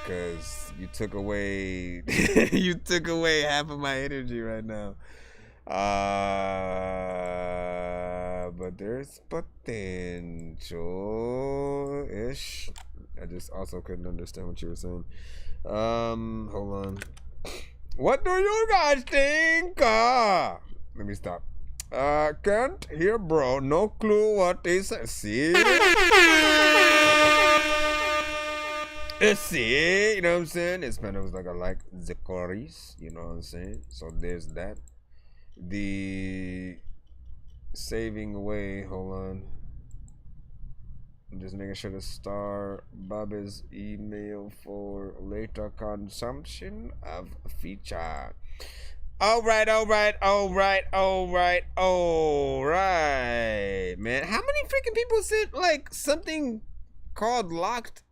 Cause you took away half of my energy right now. But there's potential-ish. I just also couldn't understand what you were saying. Hold on. What do you guys think? Let me stop. Can't hear, bro. No clue what they say. See? See? You know what I'm saying? It's kind of like I like the chorus. You know what I'm saying? So there's that. The saving away, hold on. I'm just making sure to star Bobby's email for later consumption of feature. Alright, man. How many freaking people said like something called locked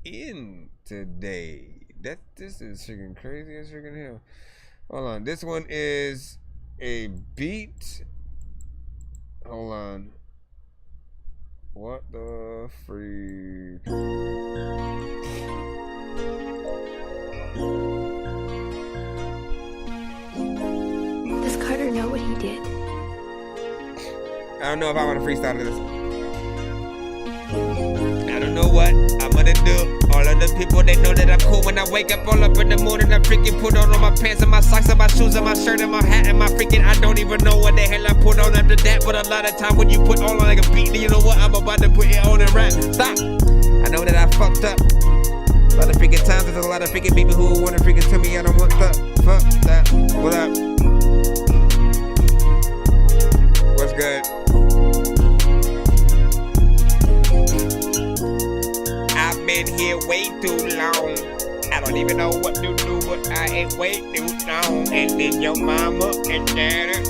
in today? This is freaking crazy as freaking hell. Hold on, this one is a beat. Hold on. What the freak?
Does Carter know what he did?
I don't know if I want to freestyle this. I don't know what I'm gonna do. All of the people, they know that I'm cool. When I wake up all up in the morning, I freaking put on all my pants and my socks and my shoes and my shirt and my hat and my freaking, I don't even know what the hell I put on after that. But a lot of time when you put on like a beat, you know what, I'm about to put it on and rap. Stop. I know that I fucked up a lot of freaking times. There's a lot of freaking people who want to freaking tell me I don't want that. Fuck that. What up? What's good? I've been here way too long. I don't even know what to do, but I ain't way too long. And then your mama and daddy.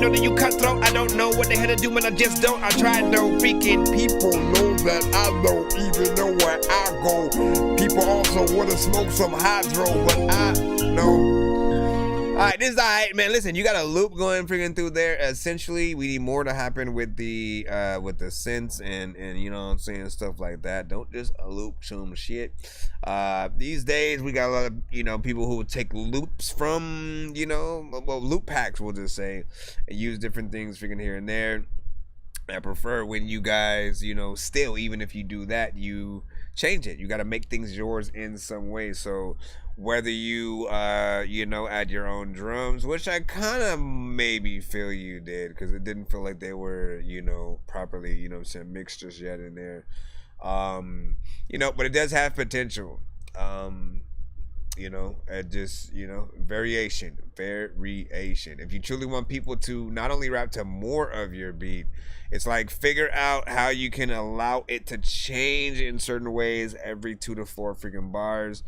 know that you cutthroat. I don't know what the hell to do, man. I just don't. I tried though. Freaking people know that I don't even know where I go. People also want to smoke some hydro, but I know. Alright, this is alright, man. Listen, you got a loop going freaking through there. Essentially, we need more to happen with the synths and you know what I'm saying, stuff like that. Don't just loop some shit. These days we got a lot of, you know, people who take loops from, you know, well, loop packs, we'll just say, and use different things freaking here and there. I prefer when you guys, you know, still, even if you do that, you change it. You got to make things yours in some way. So whether you you know, add your own drums, which I kind of maybe feel you did, because it didn't feel like they were, you know, properly, you know what I'm saying, mixed just yet in there. You know, but it does have potential. You know, just, you know, variation. If you truly want people to not only rap to more of your beat, it's like figure out how you can allow it to change in certain ways every 2 to 4 freaking bars.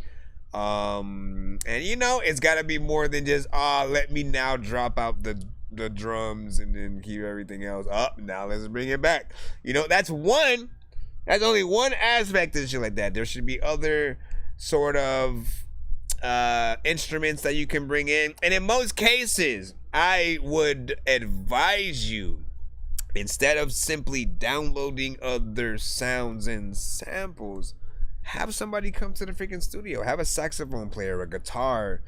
And you know, it's got to be more than just let me now drop out the drums and then keep everything else up. Now let's bring it back. You know, that's only one aspect of shit like that. There should be other sort of instruments that you can bring in, and in most cases I would advise you, instead of simply downloading other sounds and samples, have somebody come to the freaking studio. Have a saxophone player, a guitar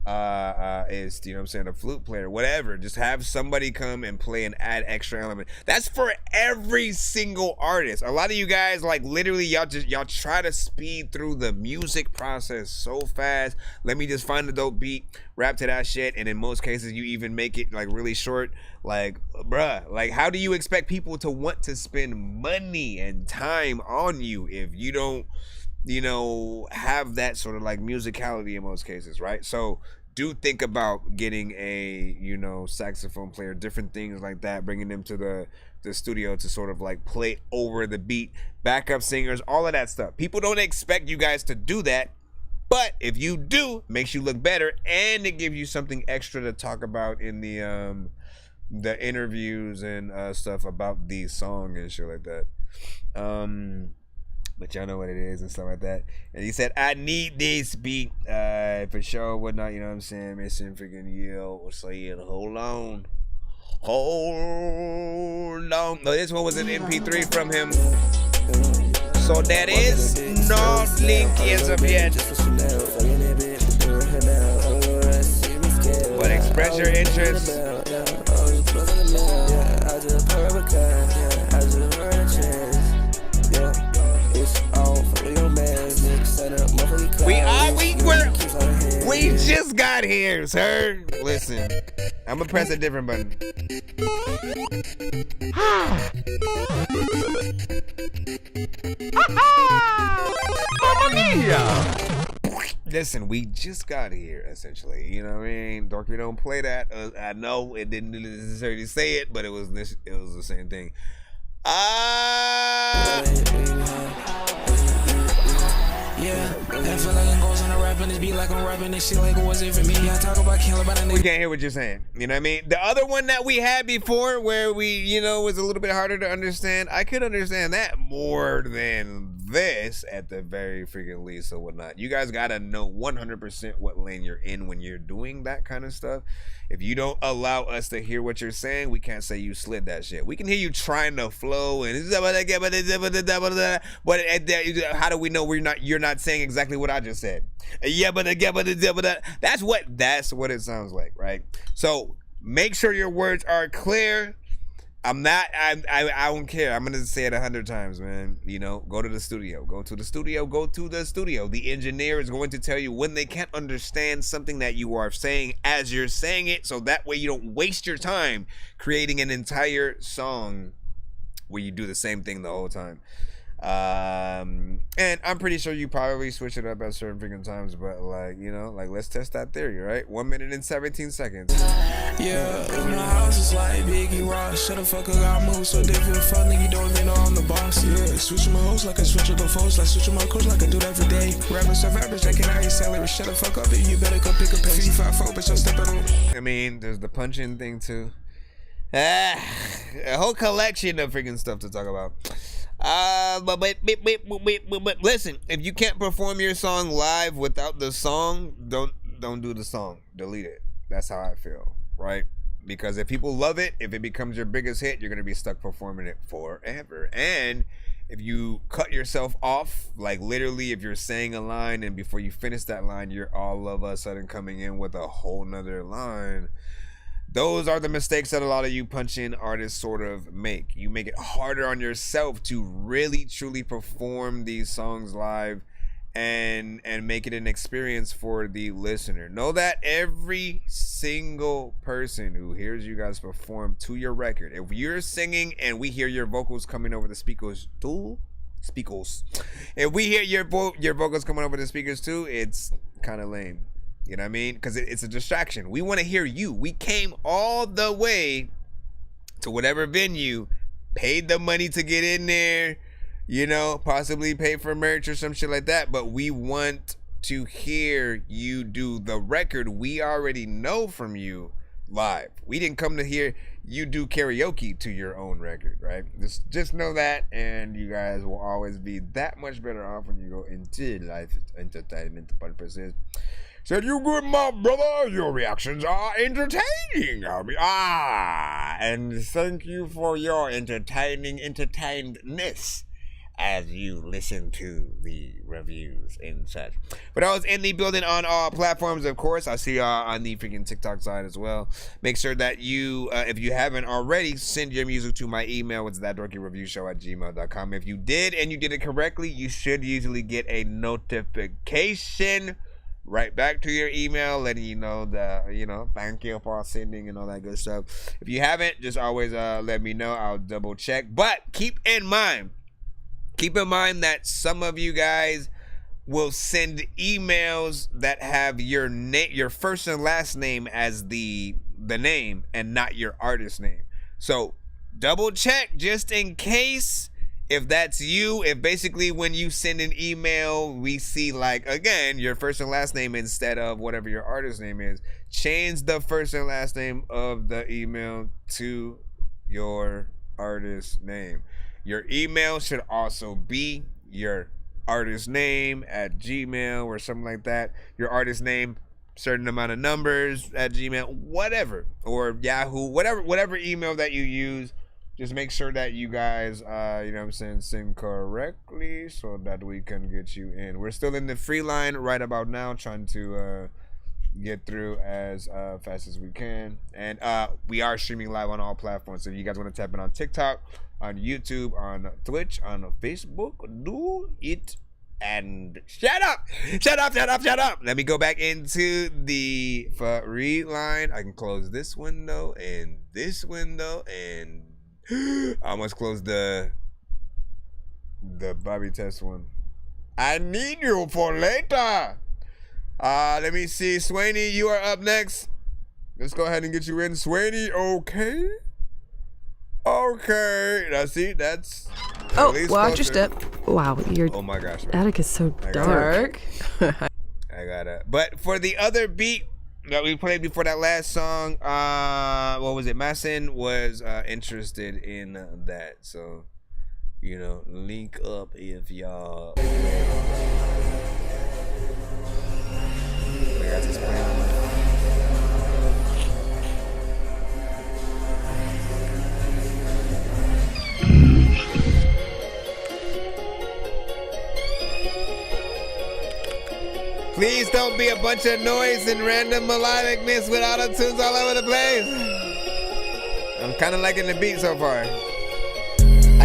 you know what I'm saying, a flute player, whatever. Just have somebody come and play and add extra element. That's for every single artist. A lot of you guys, like, literally y'all try to speed through the music process so fast. Let me just find a dope beat, rap to that shit, and in most cases you even make it like really short. Like, bruh, like, how do you expect people to want to spend money and time on you if you don't, you know, have that sort of like musicality in most cases, right? So do think about getting a, you know, saxophone player, different things like that, bringing them to the studio to sort of like play over the beat, backup singers, all of that stuff. People don't expect you guys to do that, but if you do, it makes you look better, and it gives you something extra to talk about in the interviews and stuff about the song and shit like that. But y'all know what it is and stuff like that. And he said, I need this beat for sure, whatnot, you know what I'm saying? Missing freaking Yield was saying, hold on. No, this one was an MP3 from him. So that is no link as of yet. But express your interest. We just got here, sir. Listen, I'm gonna press a different button. Listen, we just got here, essentially. You know what I mean? Dorky don't play that. I know it didn't necessarily say it, but it was the same thing.
Yeah, I feel like I'm going on a rap and this beat like I'm rapping this shit like it wasn't for me. I talk about killing about a nigga.
We can't hear what you're saying. You know what I mean? The other one that we had before where we, you know, was a little bit harder to understand, I could understand that more than this at the very freaking least or whatnot. You guys gotta know 100% what lane you're in when you're doing that kind of stuff. If you don't allow us to hear what you're saying, we can't say you slid that shit. We can hear you trying to flow and but how do we know you're not saying exactly what I just said? That's what it sounds like, right? So make sure your words are clear. I don't care. I'm gonna say it 100 times, man. You know, go to the studio. The engineer is going to tell you when they can't understand something that you are saying as you're saying it, so that way you don't waste your time creating an entire song where you do the same thing the whole time. And I'm pretty sure you probably switch it up at certain freaking times, but like, you know, like, let's test that theory, right? 1 minute and 17 seconds.
Yeah, my house is like Biggie Ross. Shut the fuck up, I move so different. Fuck nigga, don't even know I'm the boss. Yeah, switching my host like I switch up the folks, like switching my coach like I do that every day. Rappers of rappers, they can hear your salary. Shut the fuck up, and you better go pick a pace. 5-4, but you're stepping on.
I mean, there's the punch-in thing too. A whole collection of freaking stuff to talk about. But listen, if you can't perform your song live without the song, don't do the song. Delete it. That's how I feel, right? Because if people love it, if it becomes your biggest hit, you're gonna be stuck performing it forever. And if you cut yourself off, like literally if you're saying a line and before you finish that line, you're all of a sudden coming in with a whole nother line. Those are the mistakes that a lot of you punch-in artists sort of make. You make it harder on yourself to really truly perform these songs live and make it an experience for the listener. Know that every single person who hears you guys perform to your record, if you're singing and we hear your vocals coming over the speakers too, if we hear your vocals coming over the speakers too, it's kind of lame. You know what I mean? Because it's a distraction. We want to hear you. We came all the way to whatever venue, paid the money to get in there, you know, possibly pay for merch or some shit like that. But we want to hear you do the record we already know from you live. We didn't come to hear you do karaoke to your own record, right? Just know that, and you guys will always be that much better off when you go into live entertainment purposes. Said, you good, my brother, your reactions are entertaining. And thank you for your entertainedness as you listen to the reviews and such. But I was in the building on all platforms, of course. I see y'all on the freaking TikTok side as well. Make sure that you, if you haven't already, send your music to my email. It's ThatDorkyReviewShow@gmail.com. If you did and you did it correctly, you should usually get a notification right back to your email letting you know that, you know, thank you for sending and all that good stuff. If you haven't, just always let me know. I'll double check. But keep in mind that some of you guys will send emails that have your name, your first and last name as the name and not your artist name. So double check just in case. If that's you, if basically when you send an email, we see, like, again, your first and last name instead of whatever your artist name is, change the first and last name of the email to your artist name. Your email should also be your artist name at Gmail or something like that. Your artist name, certain amount of numbers at Gmail, whatever, or Yahoo, whatever email that you use. Just make sure that you guys, you know what I'm saying, send correctly so that we can get you in. We're still in the free line right about now, trying to get through as fast as we can. And we are streaming live on all platforms. So if you guys want to tap in on TikTok, on YouTube, on Twitch, on Facebook, do it. And shut up. Let me go back into the free line. I can close this window and this window and I almost closed the Bobby Test one. I need you for later. Let me see. Swaney, you are up next. Let's go ahead and get you in. Swaney, okay? Okay. Now see, that's...
Oh, watch your step. Wow,
oh my gosh.
Attic is so dark.
I got it. But for the other beat that we played before that last song, what was it? Masson was interested in that. So, you know, link up if y'all. I got this playing. Please don't be a bunch of noise and random melodicness with auto-tunes all over the place. I'm kind of liking the beat so far.
I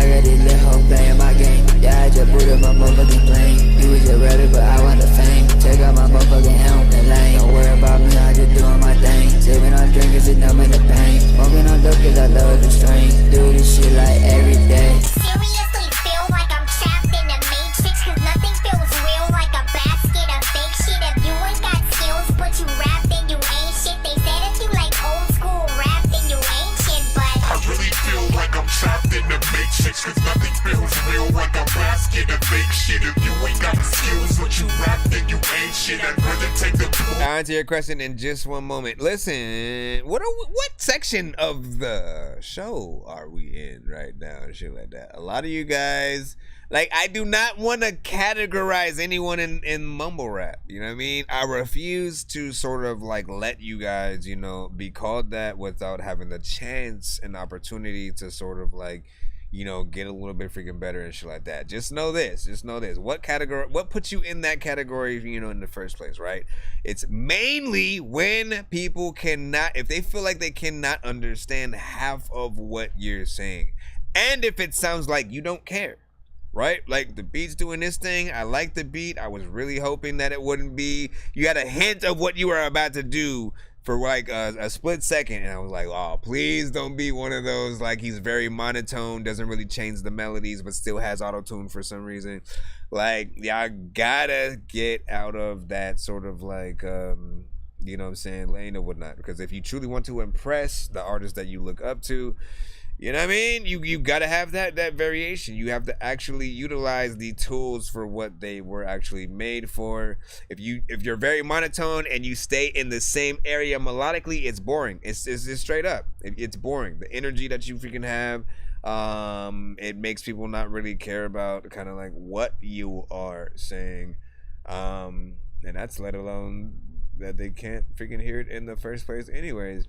got this little hoe playing my game. Yeah, I just booted my motherfucking plane. You was just ready, but I want the fame. Check out my motherfucking helmet and lane. Don't worry about me, I just doing my thing. Sipping on drink cause it numb in the pain. Smoking on dope cause I love the strain. Do this shit like every day.
Seriously feel like I'm trapped in the matrix, cause nothing feels real like a basket of fake shit. If you ain't got skills but you rap, then you ain't shit. They said if you like old school rap, then you ain't shit. But
I really feel like I'm trapped in the matrix, cause nothing feels real like a basket of fake shit. If you ain't got the skills but you rap, then you ain't shit. I'd rather take the
answer your question in just one moment. Listen, what section of the show are we in right now and shit like that? A lot of you guys, like, I do not want to categorize anyone in mumble rap. You know what I mean? I refuse to sort of like let you guys, you know, be called that without having the chance and opportunity to sort of like, you know, get a little bit freaking better and shit like that. Just know this. What puts you in that category, you know, in the first place, right? It's mainly when people cannot, if they feel like they cannot understand half of what you're saying. And if it sounds like you don't care, right? Like, the beat's doing this thing. I like the beat. I was really hoping that it wouldn't be, you had a hint of what you were about to do for like a split second, and I was like, oh, please don't be one of those, like, he's very monotone, doesn't really change the melodies, but still has auto-tune for some reason. Like, y'all gotta get out of that sort of like, you know what I'm saying, lane or whatnot, because if you truly want to impress the artists that you look up to, you know what I mean? You gotta have that variation. You have to actually utilize the tools for what they were actually made for. If you're very monotone and you stay in the same area melodically, it's boring. It's straight up. It's boring. The energy that you freaking have, it makes people not really care about kind of like what you are saying, and that's let alone that they can't freaking hear it in the first place, anyways.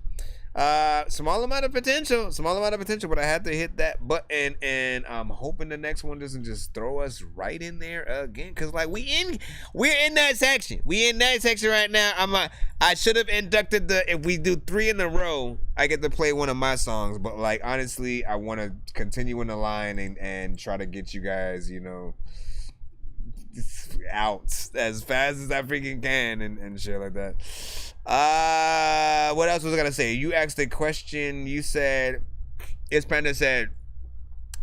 Small amount of potential, but I had to hit that button, and I'm hoping the next one doesn't just throw us right in there again, because like we're in that section. We in that section right now. I should have inducted if we do 3 in a row, I get to play one of my songs, but like honestly, I want to continue in the line and try to get you guys, you know, out as fast as I freaking can and shit like that. What else was I gonna say? You asked a question. You said, Panda said,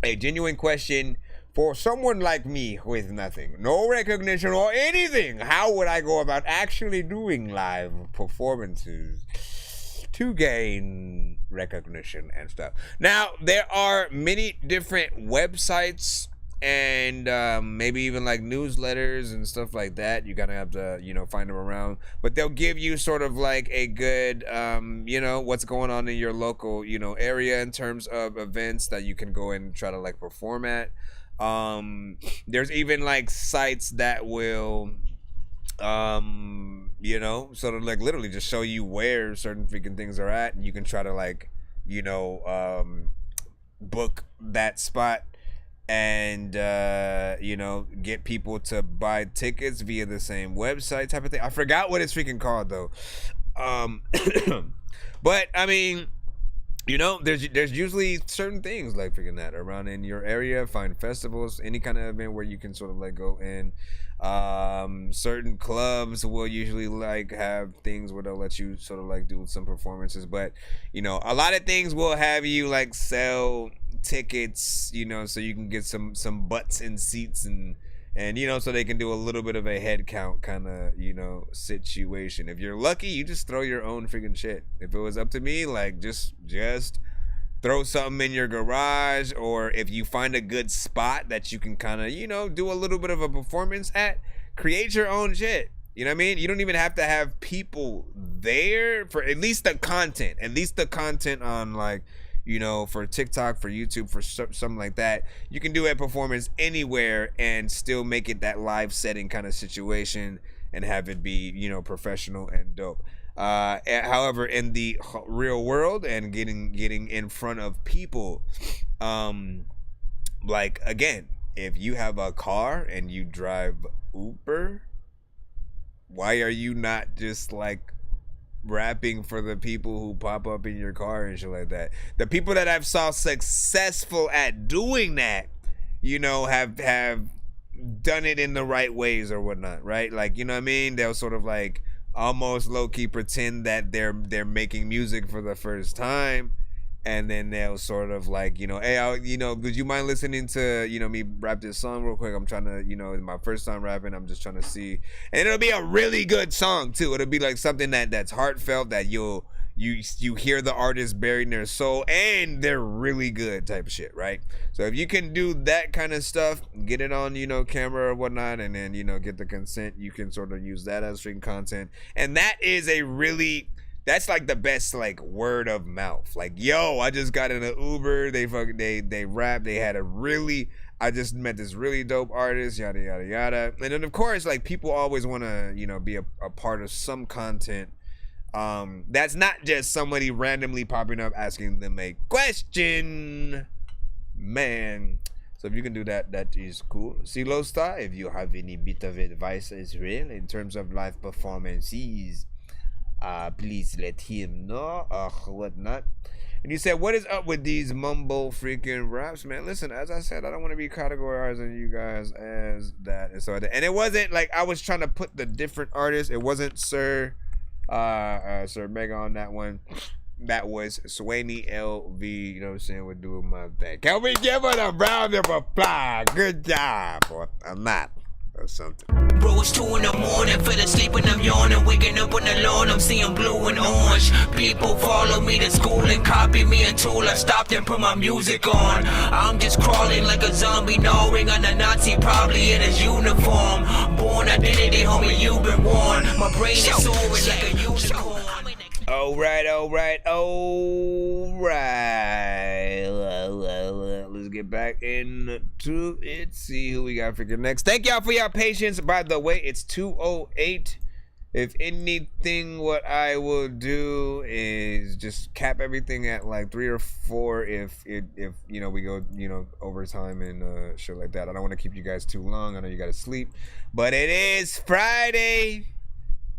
a genuine question for someone like me with nothing, no recognition or anything. How would I go about actually doing live performances to gain recognition and stuff? Now, there are many different websites and maybe even like newsletters and stuff like that. You gotta have to, you know, find them around, but they'll give you sort of like a good you know, what's going on in your local, you know, area in terms of events that you can go and try to like perform at. There's even like sites that will you know, sort of like literally just show you where certain freaking things are at, and you can try to like, you know, book that spot and you know, get people to buy tickets via the same website type of thing. I forgot what it's freaking called though. But I mean, you know, there's usually certain things like freaking that around in your area. Find festivals, any kind of event where you can sort of like go in. Certain clubs will usually like have things where they'll let you sort of like do some performances, but you know, a lot of things will have you like sell tickets, you know, so you can get some butts in seats and you know, so they can do a little bit of a head count kind of, you know, situation. If you're lucky, you just throw your own freaking shit. If it was up to me, like just throw something in your garage, or if you find a good spot that you can kind of, you know, do a little bit of a performance at, create your own shit. You know what I mean? You don't even have to have people there for at least the content on like, you know, for TikTok, for YouTube, for something like that. You can do a performance anywhere and still make it that live setting kind of situation and have it be, you know, professional and dope. However, in the real world and getting in front of people, like again, if you have a car and you drive Uber, why are you not just like rapping for the people who pop up in your car and shit like that? The people that I've saw successful at doing that, you know, have done it in the right ways or whatnot, right? Like, you know what I mean? They'll sort of like almost low-key pretend that they're making music for the first time, and then they'll sort of like, you know, hey, you know, would you mind listening to, you know, me rap this song real quick? I'm trying to, you know, my first time rapping, I'm just trying to see. And it'll be a really good song too. It'll be like something that's heartfelt, that you'll you hear the artist burying their soul, and they're really good type of shit, right? So if you can do that kind of stuff, get it on, camera or whatnot, and then, get the consent, you can sort of use that as stream content. And that is that's like the best, like, word of mouth. Like, yo, I just got in an Uber, they rap, I just met this really dope artist, yada, yada, yada. And then, of course, like, people always want to, be a part of some content. That's not just somebody randomly popping up asking them a question, man. So if you can do that, that is cool. CeeLo Star, if you have any bit of advice as well in terms of live performances, please let him know or whatnot. And you said, what is up with these mumble freaking raps, man? Listen, as I said, I don't want to be categorizing you guys as that and so on. And it wasn't like I was trying to put the different artists. It wasn't Sir Mega on that one. That was Swaney LV, you know what I'm saying? We're doing my thing. Can we give it a round of applause? Good job, boy. I'm not. Or something.
Bro, it's 2 in the morning, fell asleep and I'm yawning, waking up on the lawn, I'm seeing blue and orange. People follow me to school and copy me until I stopped and put my music on. I'm just crawling like a zombie, gnawing on a Nazi, probably in his uniform. Born identity, homie, you've been warned. My brain is soaring like a unicorn.
Alright. Let's get back into it. See who we got freaking next. Thank y'all for your patience. By the way, it's 2:08. If anything, what I will do is just cap everything at like 3 or 4 if we go overtime and shit like that. I don't want to keep you guys too long. I know you gotta sleep, but it is Friday.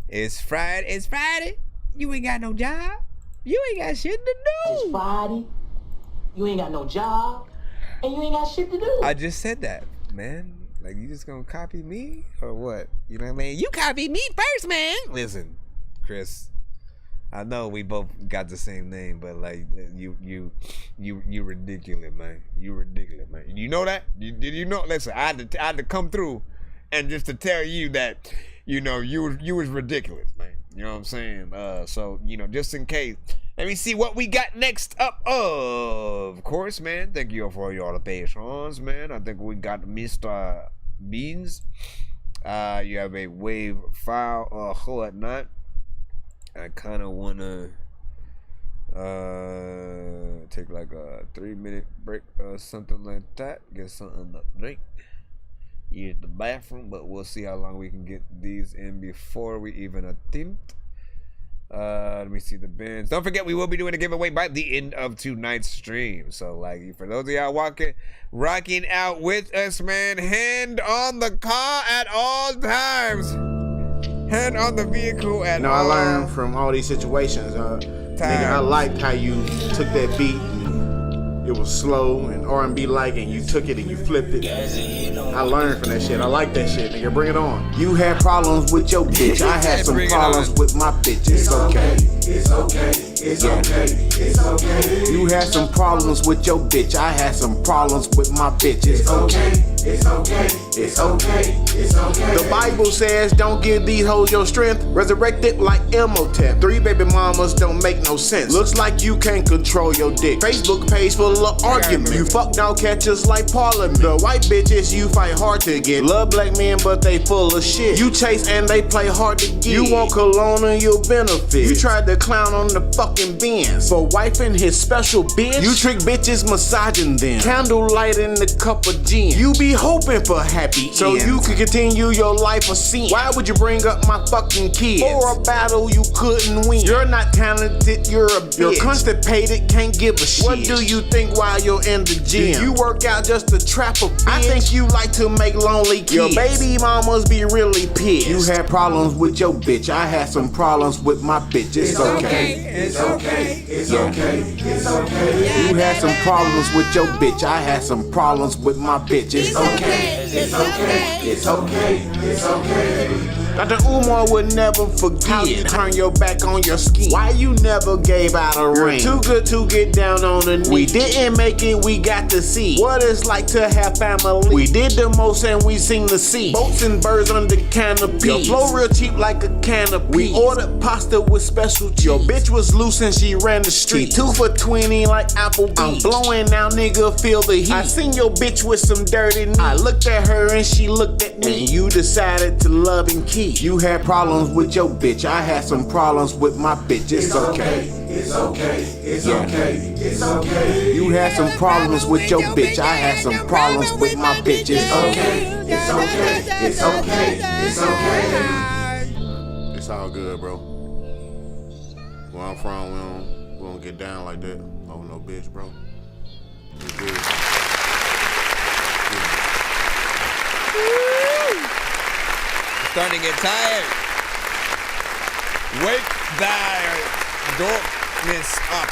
It's Friday. You ain't got no job. You ain't got shit to do.
It's Friday. You ain't got no job. And you ain't got shit to do.
I just said that, man. Like, you just gonna copy me or what? You know what I mean? You copied me first, man. Listen, Chris. I know we both got the same name, but like you ridiculous, man. You ridiculous, man. You know that? Did you know? Listen, I had to come through and just to tell you that, you was ridiculous, man. You know what I'm saying? So, just in case. Let me see what we got next up. Of course, man. Thank you for your patience, man. I think we got Mr. Beans. You have a wave file or whatnot. I kind of want to take like a 3-minute break or something like that. Get something to drink. Use the bathroom, but we'll see how long we can get these in before we even attempt. Let me see the bins. Don't forget, we will be doing a giveaway by the end of tonight's stream. So, like, for those of y'all rocking out with us, man, hand on the car at all times. Hand on the vehicle at all.
I learned from all these situations. Nigga, I liked how you took that beat and it was slow and R&B like, and you took it and you flipped it. I learned from that shit. I like that shit, nigga. Bring it on. You had problems with your bitch. I had some problems with my bitch. It's okay. It's okay. It's okay. It's okay. You had some problems with your bitch. I had some problems with my bitch. It's okay. It's okay. It's okay. It's okay. The Bible says don't give these hoes your strength. Resurrected like Imhotep. 3 baby mamas don't make no sense. Looks like you can't control your dick. Facebook page full of arguments. You fuck down catchers like Parliament. The white bitches you fight hard to get. Love black men but they full of shit. You chase and they play hard to get. You want cologne and you'll benefit. You tried to clown on the fucking Benz for wifing his special bitch. You trick bitches massaging them. Candlelight in the cup of gin. You be hoping for happy so ends. You could continue your life of sin. Why would you bring up my fucking kids for a battle you couldn't win? You're not talented, you're a bitch. You're constipated, can't give a shit. What do you think while you're in the gym? Do you work out just to trap a bitch? I think you like to make lonely kids. Your baby mamas be really pissed. You had problems with your bitch. I had some problems with my bitch. It's okay. It's okay. It's okay. It's okay. You had some problems with your bitch. I had some problems with my bitch. It's okay. It's okay. It's okay. It's okay. Dr. Umar would never forget how you turn your back on your skin. Why you never gave out a ring? Too good to get down on the knee. We didn't make it, we got to see what it's like to have family. We did the most and we seen the sea. Boats and birds under canopy. Your flow real cheap like a canopy. We ordered pasta with special cheese. Your bitch was loose and she ran the street. 2 for 20 like Applebee's. I'm blowing now, nigga, feel the heat. I seen your bitch with some dirty knee. I looked at her and she looked at me. And you decided to love and keep. You had problems with your bitch. I had some problems with my bitch. It's okay. It's okay. It's okay. It's okay. You had some problems with your bitch. I had some problems with my bitch. It's okay. It's okay. It's okay. It's okay. It's all good, bro. Where I'm from, we don't get down like that. Oh no, bitch, bro. It's good.
Starting to get tired. Wake thy dorkness up.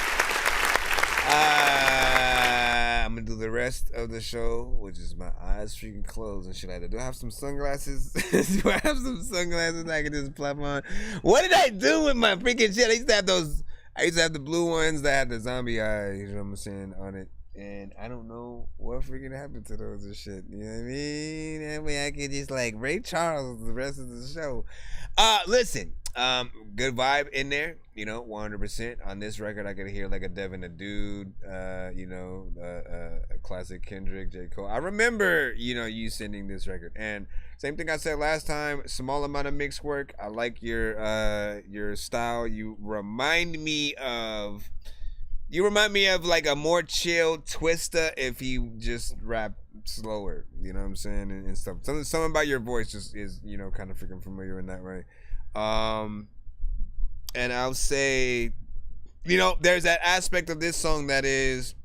I'm gonna do the rest of the show, which is my eyes freaking closed and shit like that. Do I have some sunglasses? Do I have some sunglasses I can just plop on? What did I do with my freaking shit? I used to have those. I used to have the blue ones that had the zombie eyes, you know what I'm saying, on it. And I don't know what freaking happened to those and shit. You know what I mean? That way I can just like Ray Charles the rest of the show. Listen, good vibe in there, you know, 100%. On this record, I could hear like a Devin the Dude, you know, a classic Kendrick, J. Cole. I remember, you know, you sending this record. And same thing I said last time, small amount of mix work. I like your style. You remind me of like a more chill Twista if you just rap slower, you know what I'm saying, and stuff. Something about your voice just is, you know, kind of freaking familiar in that way. And I'll say, you know, there's that aspect of this song that is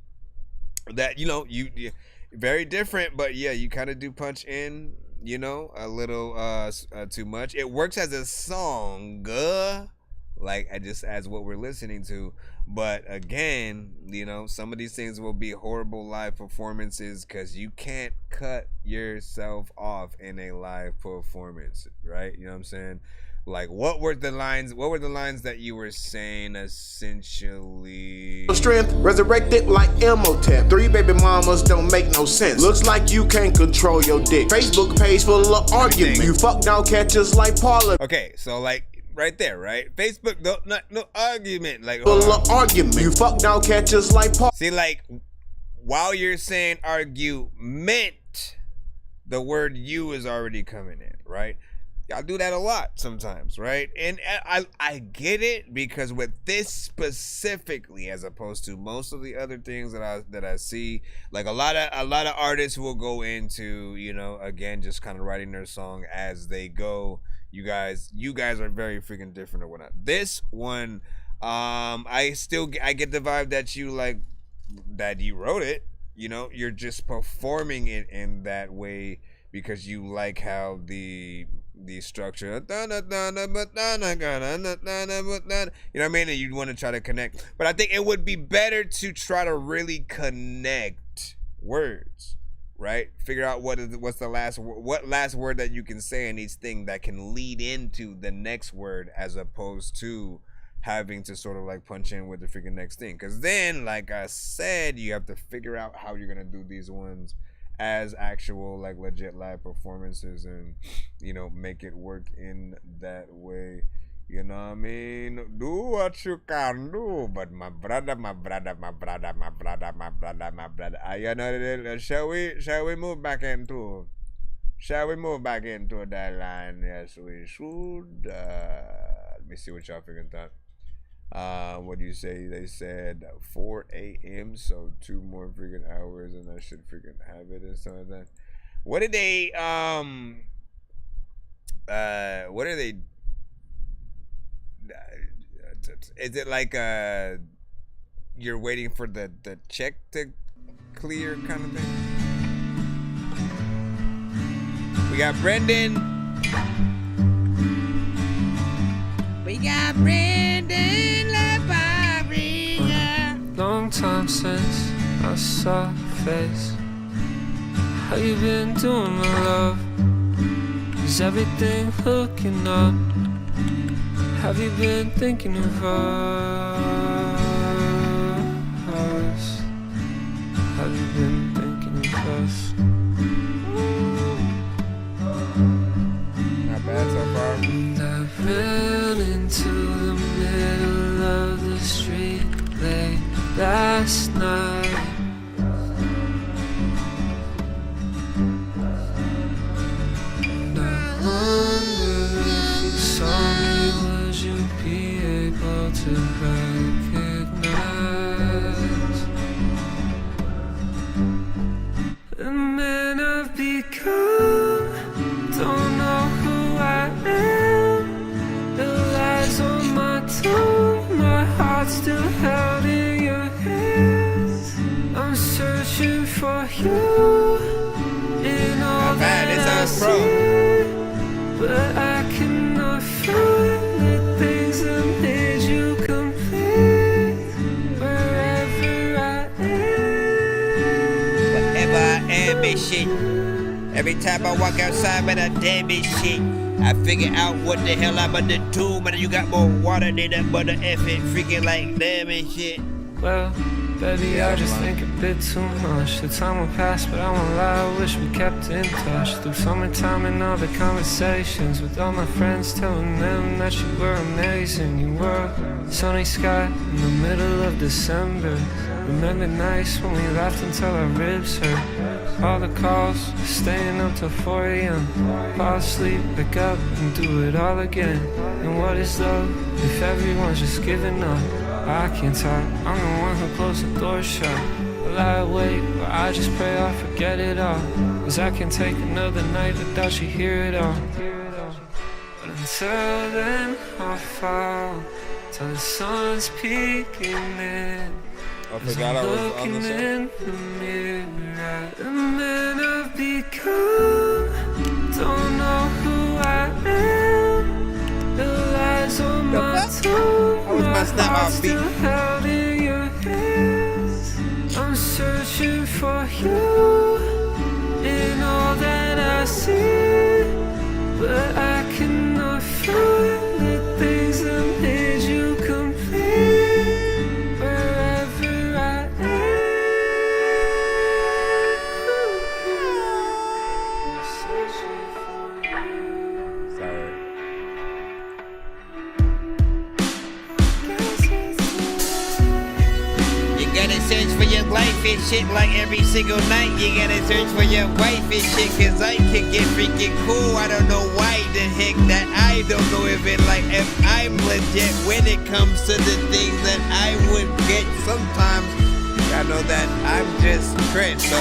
that, you know, you very different, but yeah, you kind of do punch in, you know, a little too much. It works as a song, like just as what we're listening to. But again, you know, some of these things will be horrible live performances because you can't cut yourself off in a live performance, right? You know what I'm saying? Like, what were the lines that you were saying essentially?
Strength resurrected like Imhotep. 3 baby mamas don't make no sense. Looks like you can't control your dick. Facebook page full of argument. You fuck down catchers like Parliament.
Okay, so like right there, right? Facebook, no argument. Like,
full of argument. You fuck down catchers like Parliament.
See, like, while you're saying argument, the word you is already coming in, right? Y'all do that a lot sometimes, right? And I get it, because with this specifically, as opposed to most of the other things that I see, like a lot of artists will go into, you know, again, just kind of writing their song as they go. You guys are very freaking different or whatnot. This one, I get the vibe that you like, that you wrote it. You know, you're just performing it in that way because you like how the structure, you know what I mean, and you want to try to connect. But I think it would be better to try to really connect words, right? Figure out what's the last word that you can say in each thing that can lead into the next word, as opposed to having to sort of like punch in with the freaking next thing. Because then, like I said, you have to figure out how you're gonna do these ones as actual, like, legit live performances, and, you know, make it work in that way. You know what I mean? Do what you can do, but my brother. You know, shall we move back into that line? Yes, we should. Let me see what y'all figured out. What do you say? They said 4 a.m. so 2 more freaking hours, and I should freaking have it and stuff like that. What did they what are they? Is it like you're waiting for the check to clear kind of thing? We got Brendan.
Long time since I saw your face. How you been doing, my love? You Is everything looking up? Have you been thinking of us? Have you been thinking of us?
Not bad so far.
And I ran into the middle of the street late last night. And I wonder if you saw me, would you be able to recognize the man I've become? Don't know who I am. The lies on my tongue, my heart's still held in your hands. I'm searching for you in all that I see, but I cannot find the things that made you complete. Wherever I am,
Wherever I am and shit. Every time I walk outside, man, I damn it shit. I figure out what the hell I'm about to do, but you got more water than that mother effing freaking like damn it shit.
well, baby, I just think a bit too much. The time will pass, but I won't lie, I wish we kept in touch. Through summertime and all the conversations with all my friends, telling them that you were amazing. You were sunny sky in the middle of December. Remember nights when we laughed until our ribs hurt. All the calls, staying up till 4 a.m. Fall asleep, wake up, and do it all again. And what is love if everyone's just giving up? I can't talk, I'm the one who closed the door shut. I lie awake, but I just pray I'll forget it all. Cause I can't take another night without you hear it all. But until then, I'll fall till the sun's peeking in.
I forgot I was on
Looking
the
in the mirror at the man I've become. Don't know who I am. The lies on my tongue.
I was messing up my beat.
Still held in your hands. I'm searching for you in all that I see, but I cannot find the things that made you complete. Wherever I am, searching for you.
Sorry.
You gotta search for your life and shit like every single night. You gotta search for your wife and shit, cause I can get freaking cool. I don't know why the heck that I don't know if I'm legit when it comes to the things that I would get. Sometimes I know that I'm just Chris, so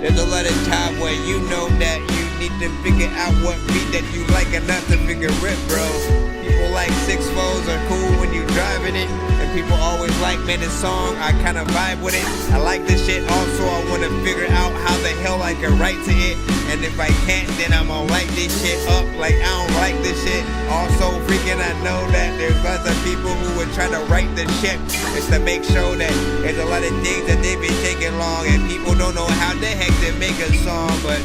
there's a lot of time where you know that you need to figure out what beat that you like enough to figure it, bro. People like 6-4s are cool when you driving it, and people always like, man, this song, I kind of vibe with it. I like this shit. Also, I want to figure out how the hell I can write to it, and if I can't, then I'm gonna light this shit up like I don't like this shit. Also, freaking, I know that there's lots of people who would try to write the shit just to make sure that there's a lot of things that they've been taking long, and people don't know how the heck to make a song, but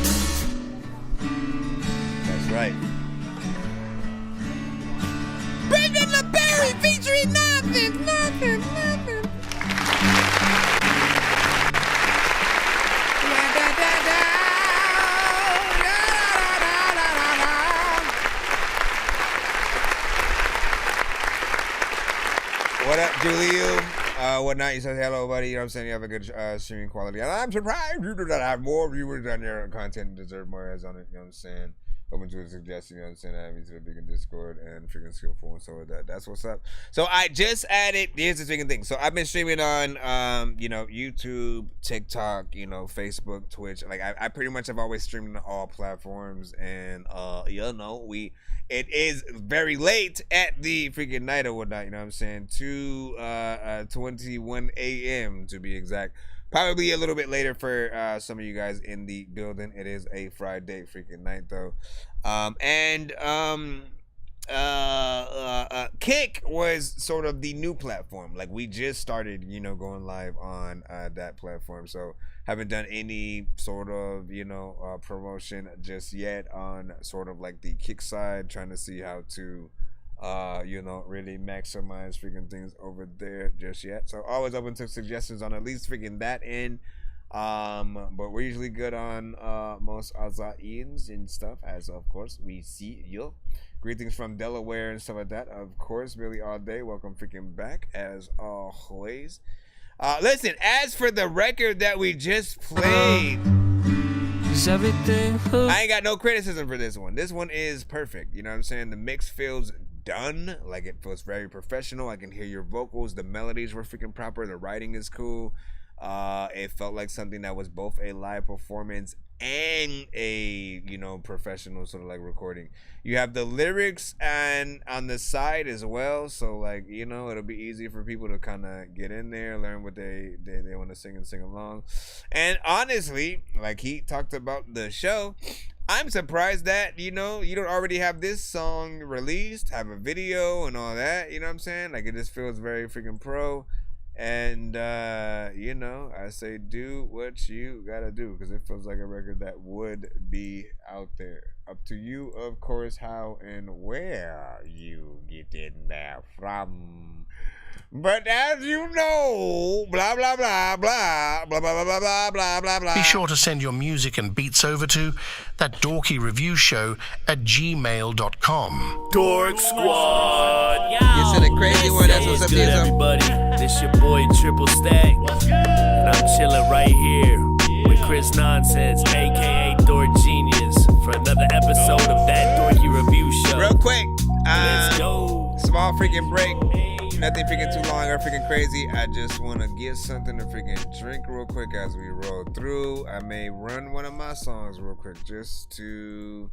that's right. Brendan LeBerry featuring Nonsenze. What up, Julio? Whatnot? You said hello, buddy. You know what I'm saying? You have a good streaming quality. And I'm surprised you do not have more viewers on your content and deserve more ads on it. You know what I'm saying? Open to a suggestion, you know what I'm saying? Add me to the big Discord and freaking skillful and so with that. That's what's up. So I just added, here's the freaking thing. So I've been streaming on you know, YouTube, TikTok, you know, Facebook, Twitch. Like I pretty much have always streamed on all platforms, and you know, it is very late at the freaking night or whatnot, you know what I'm saying? 2:21 a.m. to be exact. Probably a little bit later for some of you guys in the building. It is a Friday freaking night though.
Kick was sort of the new platform. Like we just started, going live on that platform. So haven't done any sort of, promotion just yet on sort of like the Kick side, trying to see how to, really maximize freaking things over there just yet. So always open to suggestions on at least freaking that end. But we're usually good on most Azaians and stuff, as of course we see you. Greetings from Delaware and stuff like that. Of course, Billy all day. Welcome freaking back as always. Listen, as for the record that we just played, I ain't got no criticism for this one. This one is perfect. You know what I'm saying? The mix feels done. Like it feels very professional. I can hear your vocals. The melodies were freaking proper. The writing is cool. It felt like something that was both a live performance and a professional sort of like recording. You have the lyrics and on the side as well, so like it'll be easy for people to kind of get in there, learn what they want to sing and sing along. And honestly, like he talked about the show, I'm surprised that you don't already have this song released, have a video and all that. You know what I'm saying? Like it just feels very freaking pro. And I say do what you gotta do, because it feels like a record that would be out there. Up to you, of course, how and where you get in there from. But as you know, blah blah blah blah blah blah blah blah blah blah blah.
Be sure to send your music and beats over to ThatDorkyReviewShow at gmail.com.
Dork Squad.
You said a crazy one. That's what's up,
good, everybody. This your boy Triple Stack, and I'm chilling right here with Chris Nonsenze, aka Dork Genius, for another episode of That Dorky Review Show.
Real quick,
let's go.
Small freaking break. Nothing freaking too long or freaking crazy. I just want to get something to freaking drink real quick as we roll through. I may run one of my songs real quick just to,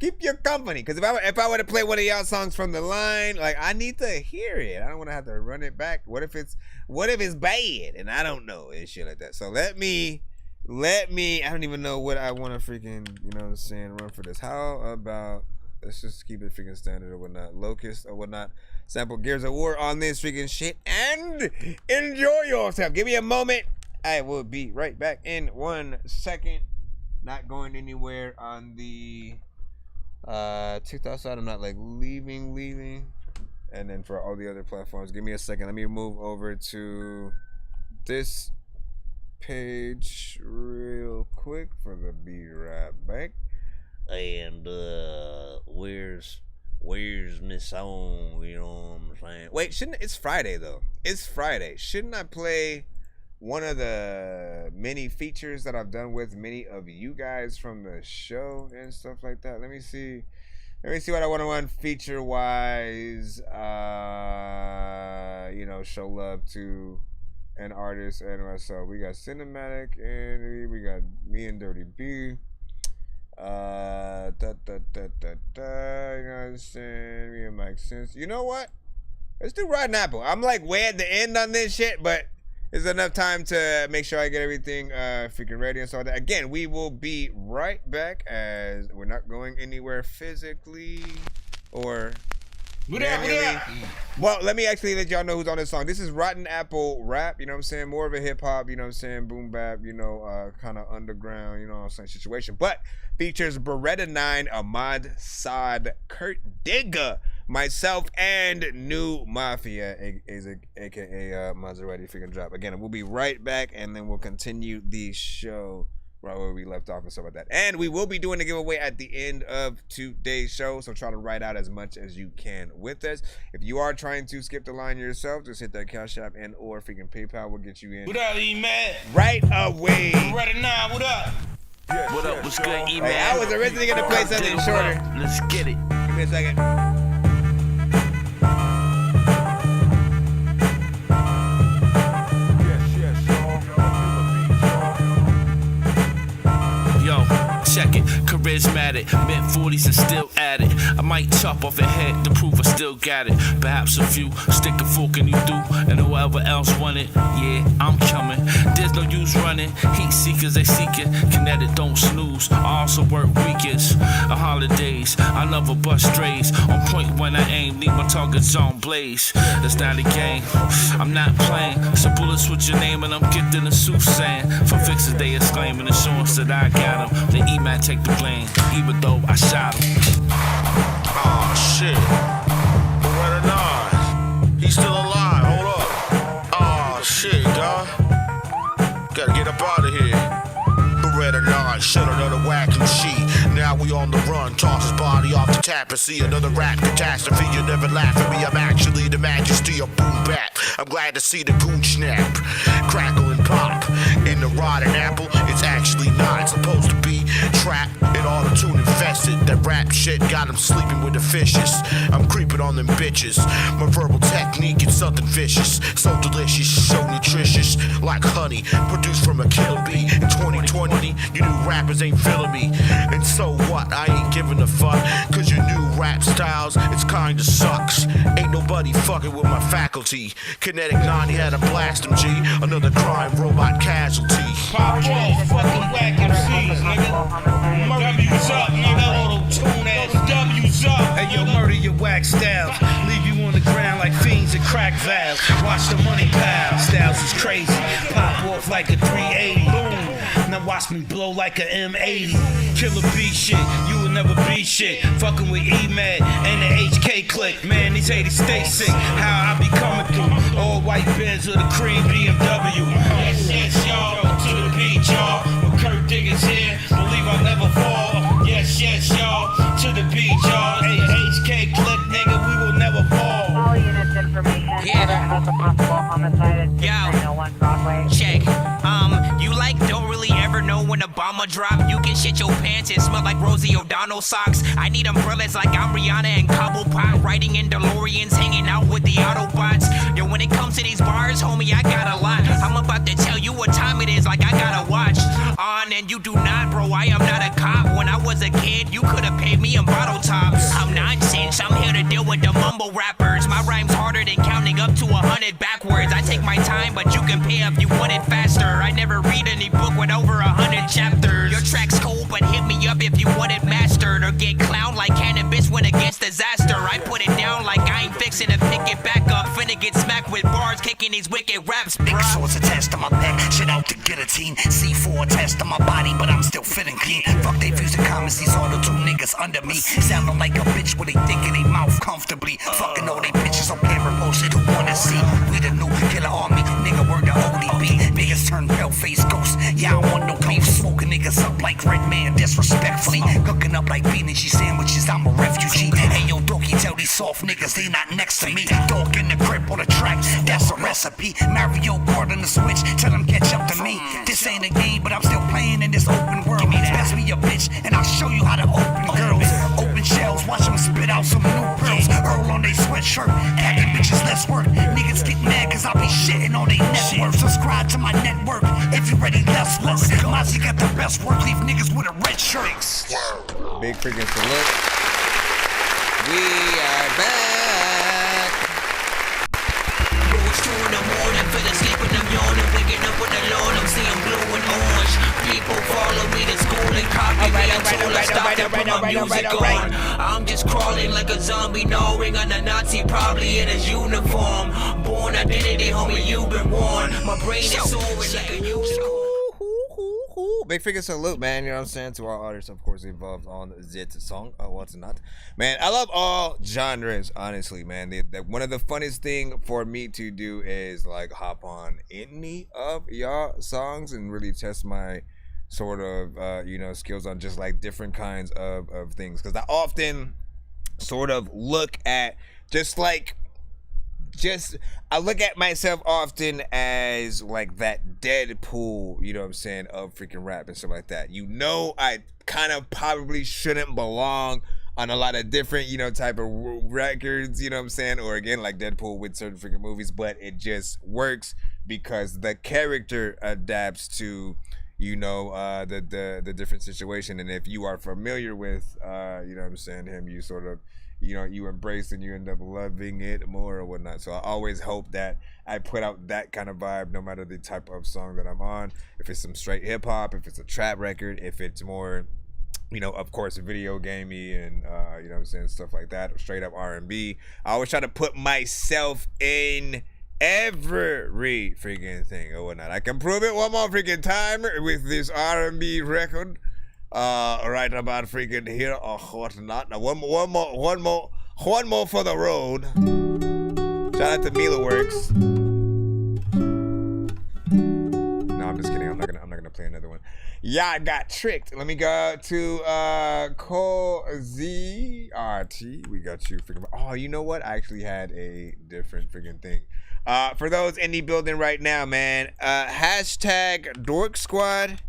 keep you company. Because if I were to play one of y'all songs from the line, like I need to hear it. I don't want to have to run it back. What if it's bad and I don't know and shit like that. So let me. I don't even know what I want to freaking run for this. How about let's just keep it freaking standard or whatnot. Locust or whatnot. Sample Gears of War on this freaking shit and enjoy yourself. Give me a moment. I will be right back in 1 second. Not going anywhere on the TikTok side. I'm not like leaving. And then for all the other platforms, give me a second. Let me move over to this page real quick for the be right back. And where's my song? You know what I'm saying? Wait, it's Friday though. It's Friday. Shouldn't I play one of the many features that I've done with many of you guys from the show and stuff like that? Let me see what I want to run feature wise. Show love to an artist and myself. We got Cinematic and we got me and Dirty B. You know what I'm saying? Me and Mike Sense. You know what? Let's do Rotten Apple. I'm like way at the end on this shit, but there's enough time to make sure I get everything freaking ready and so that. Again, we will be right back as we're not going anywhere physically or manually. Well, let me actually let y'all know who's on this song. This is Rotten Apple Rap, you know what I'm saying? More of a hip hop, you know what I'm saying? Boom bap, kind of underground, you know what I'm saying, situation. But features Beretta 9, Ahmad Saad, Kurt Digga, myself, and New Mafia, aka Maserati freaking drop. Again, we'll be right back and then we'll continue the show right where we left off and stuff like that. And we will be doing a giveaway at the end of today's show, so try to write out as much as you can with us. If you are trying to skip the line yourself, just hit that Cash App and or freaking PayPal. We'll get you in.
What up, E-Man?
Right away.
Ready now, what up? What up, what's good, E-Man?
Hey, I was originally going to play something shorter.
Let's get it.
Give me a second.
Check it.
charismatic, mid-40s and still at it. I might chop off your head to prove I still got it. Perhaps a few stick a fork in you do, and whoever else want it, yeah, I'm coming. There's no use running, heat seekers they seeking. Kinetic don't snooze, I also work weekends or holidays. I never bust strays, on point when I aim, leave my targets on blaze. That's not a game, I'm not playing. So bullets with your name and I'm getting a soothsaying. For fixes they exclaiming, assurance that I got him. The E-Man take the blame, even though I shot him.
Oh shit, but where the nine? He's still alive, hold up. Oh shit, dawg. Gotta get up out of here. Beretta 9, shed another whacking sheet. Now we on the run, toss his body off the tap and see another rap catastrophe. You never laugh at me, I'm actually the majesty of boom bap. I'm glad to see the goon snap, crackle and pop. In the rotten apple, it's actually not supposed to be trapped in all the tune infested. That rap shit got him sleeping with the fishes. I'm creeping on them bitches. My verbal technique is something vicious, so delicious, so nutritious, like honey produced from a killer bee. In 2020, you new rappers ain't feeling me. And so what? I ain't giving a fuck, cause your new rap styles, it's kinda sucks. Ain't nobody fucking with my faculty. Kinetic 90 had a blast him, G. Another crime robot casualty. Pop off, fucking whack MCs, nigga. W's up, nigga. Auto-tune ass W's up.
Hey yo, murder your whack styles. Leave you on the ground like fiends and crack valves. Watch the money pile. Styles is crazy. Pop off like a 380. Boom. Now watch me blow like a M80. Killer B shit, you will never be shit. Fucking with E-Mad and the HK clique. Man, these haters stay sick. How I be coming through. All white Benz with a cream BMW.
Yes, yes, y'all. To the beat, y'all. With Kurt Diggins here, believe I'll never fall. Yes, yes, y'all. To the beat, y'all. Hey, HK click, nigga, we will never fall.
All units information. About the possible homicide.
Yo, check. You like don't really ever know when a bomber drop. You can shit your pants and smell like Rosie O'Donnell socks. I need umbrellas like I'm Rihanna and Cobblepot, riding in DeLoreans, hanging out with the Autobots. Yo, when it comes to these bars, homie, I got a lot. I'm about to tell you what time it is, like I got a watch on, and you do not, bro. I am not a cop. When I was a kid, you could have paid me in bottle tops. I'm nonsense. I'm here to deal with the mumble rappers. My rhyme's harder than counting up to 100 backwards. I take my time, but you can pay if you want it faster. I never read any book with over 100 chapters. Your track's cold, but hit me up if you want it mastered, or get clowned like cannabis when against disaster. I put it down like I ain't fixing to pick it back up. Finna get smacked with bars, kicking these wicked raps, bruh.
Big swords attached to my back, shit out the guillotine. C4 attached to my body, but I'm still fitting clean. Fuck they views and comments, these all the two niggas under me. Sounding like a bitch when they think in they mouth comfortably. Fucking all they bitches on camera bullshit who wanna see. We the new killer army, nigga, we're the ODB. Niggas turn pale face ghosts, yeah, I don't want no beef. Smoking niggas up like Red Man, disrespectfully. Cooking up like bean and cheese sandwiches, I'm a refugee. Hey yo, Dorky, tell these soft niggas they not next to me. Dork in the crib on the track, that's a recipe. Mario Kart on the Switch, tell them catch up to me. This ain't a game, but I'm still playing in this open world. Best be a bitch, and I'll show you how to open girls. Open shells, watch them spit out some new pearls. Earl on they sweatshirt, acting bitches less work. Niggas get mad cause I be shitting on they network. Subscribe to my network if you ready, let's work. Mazzy got the best work, leave niggas with a red shirt.
Big freaking salute. We are back.
It's 2 in the morning, feeling sleeping, I'm yawning, waking up with the Lord, I'm seeing blue and orange. People follow me to school and copy me until I stop and put my music on. I'm just crawling like a zombie, gnawing on a Nazi, probably in his uniform. Born identity, homie, you've been warned. My brain is soaring like a unicorn.
Big figure salute, man. You know what I'm saying? To our artists, of course, involved on Zit song. What's not? Man, I love all genres, honestly, man. One of the funnest thing for me to do is like hop on any of y'all songs and really test my sort of, you know, skills on just like different kinds of things. Because I often sort of look at I look at myself often as like that Deadpool, you know what I'm saying, of freaking rap and stuff like that. You know, I kind of probably shouldn't belong on a lot of different, you know, type of records, you know what I'm saying, or again, like Deadpool with certain freaking movies, but it just works because the character adapts to, you know, the different situation. And if you are familiar with, you know what I'm saying, him, you sort of, you know, you embrace and you end up loving it more or whatnot. So I always hope that I put out that kind of vibe no matter the type of song that I'm on. If it's some straight hip hop, if it's a trap record, if it's more, you know, of course, video gamey and, you know what I'm saying, stuff like that, or straight up R&B. I always try to put myself in every freaking thing or whatnot. I can prove it one more freaking time with this R&B record right about freaking here or whatnot. Now one more for the road. Shout out to Mila Works. No, I'm just kidding. I'm not gonna play another one. Yeah, I got tricked. Let me go to ZRT. We got you freaking. Oh, you know what? I actually had a different freaking thing. For those in the building right now, man, hashtag Dork Squad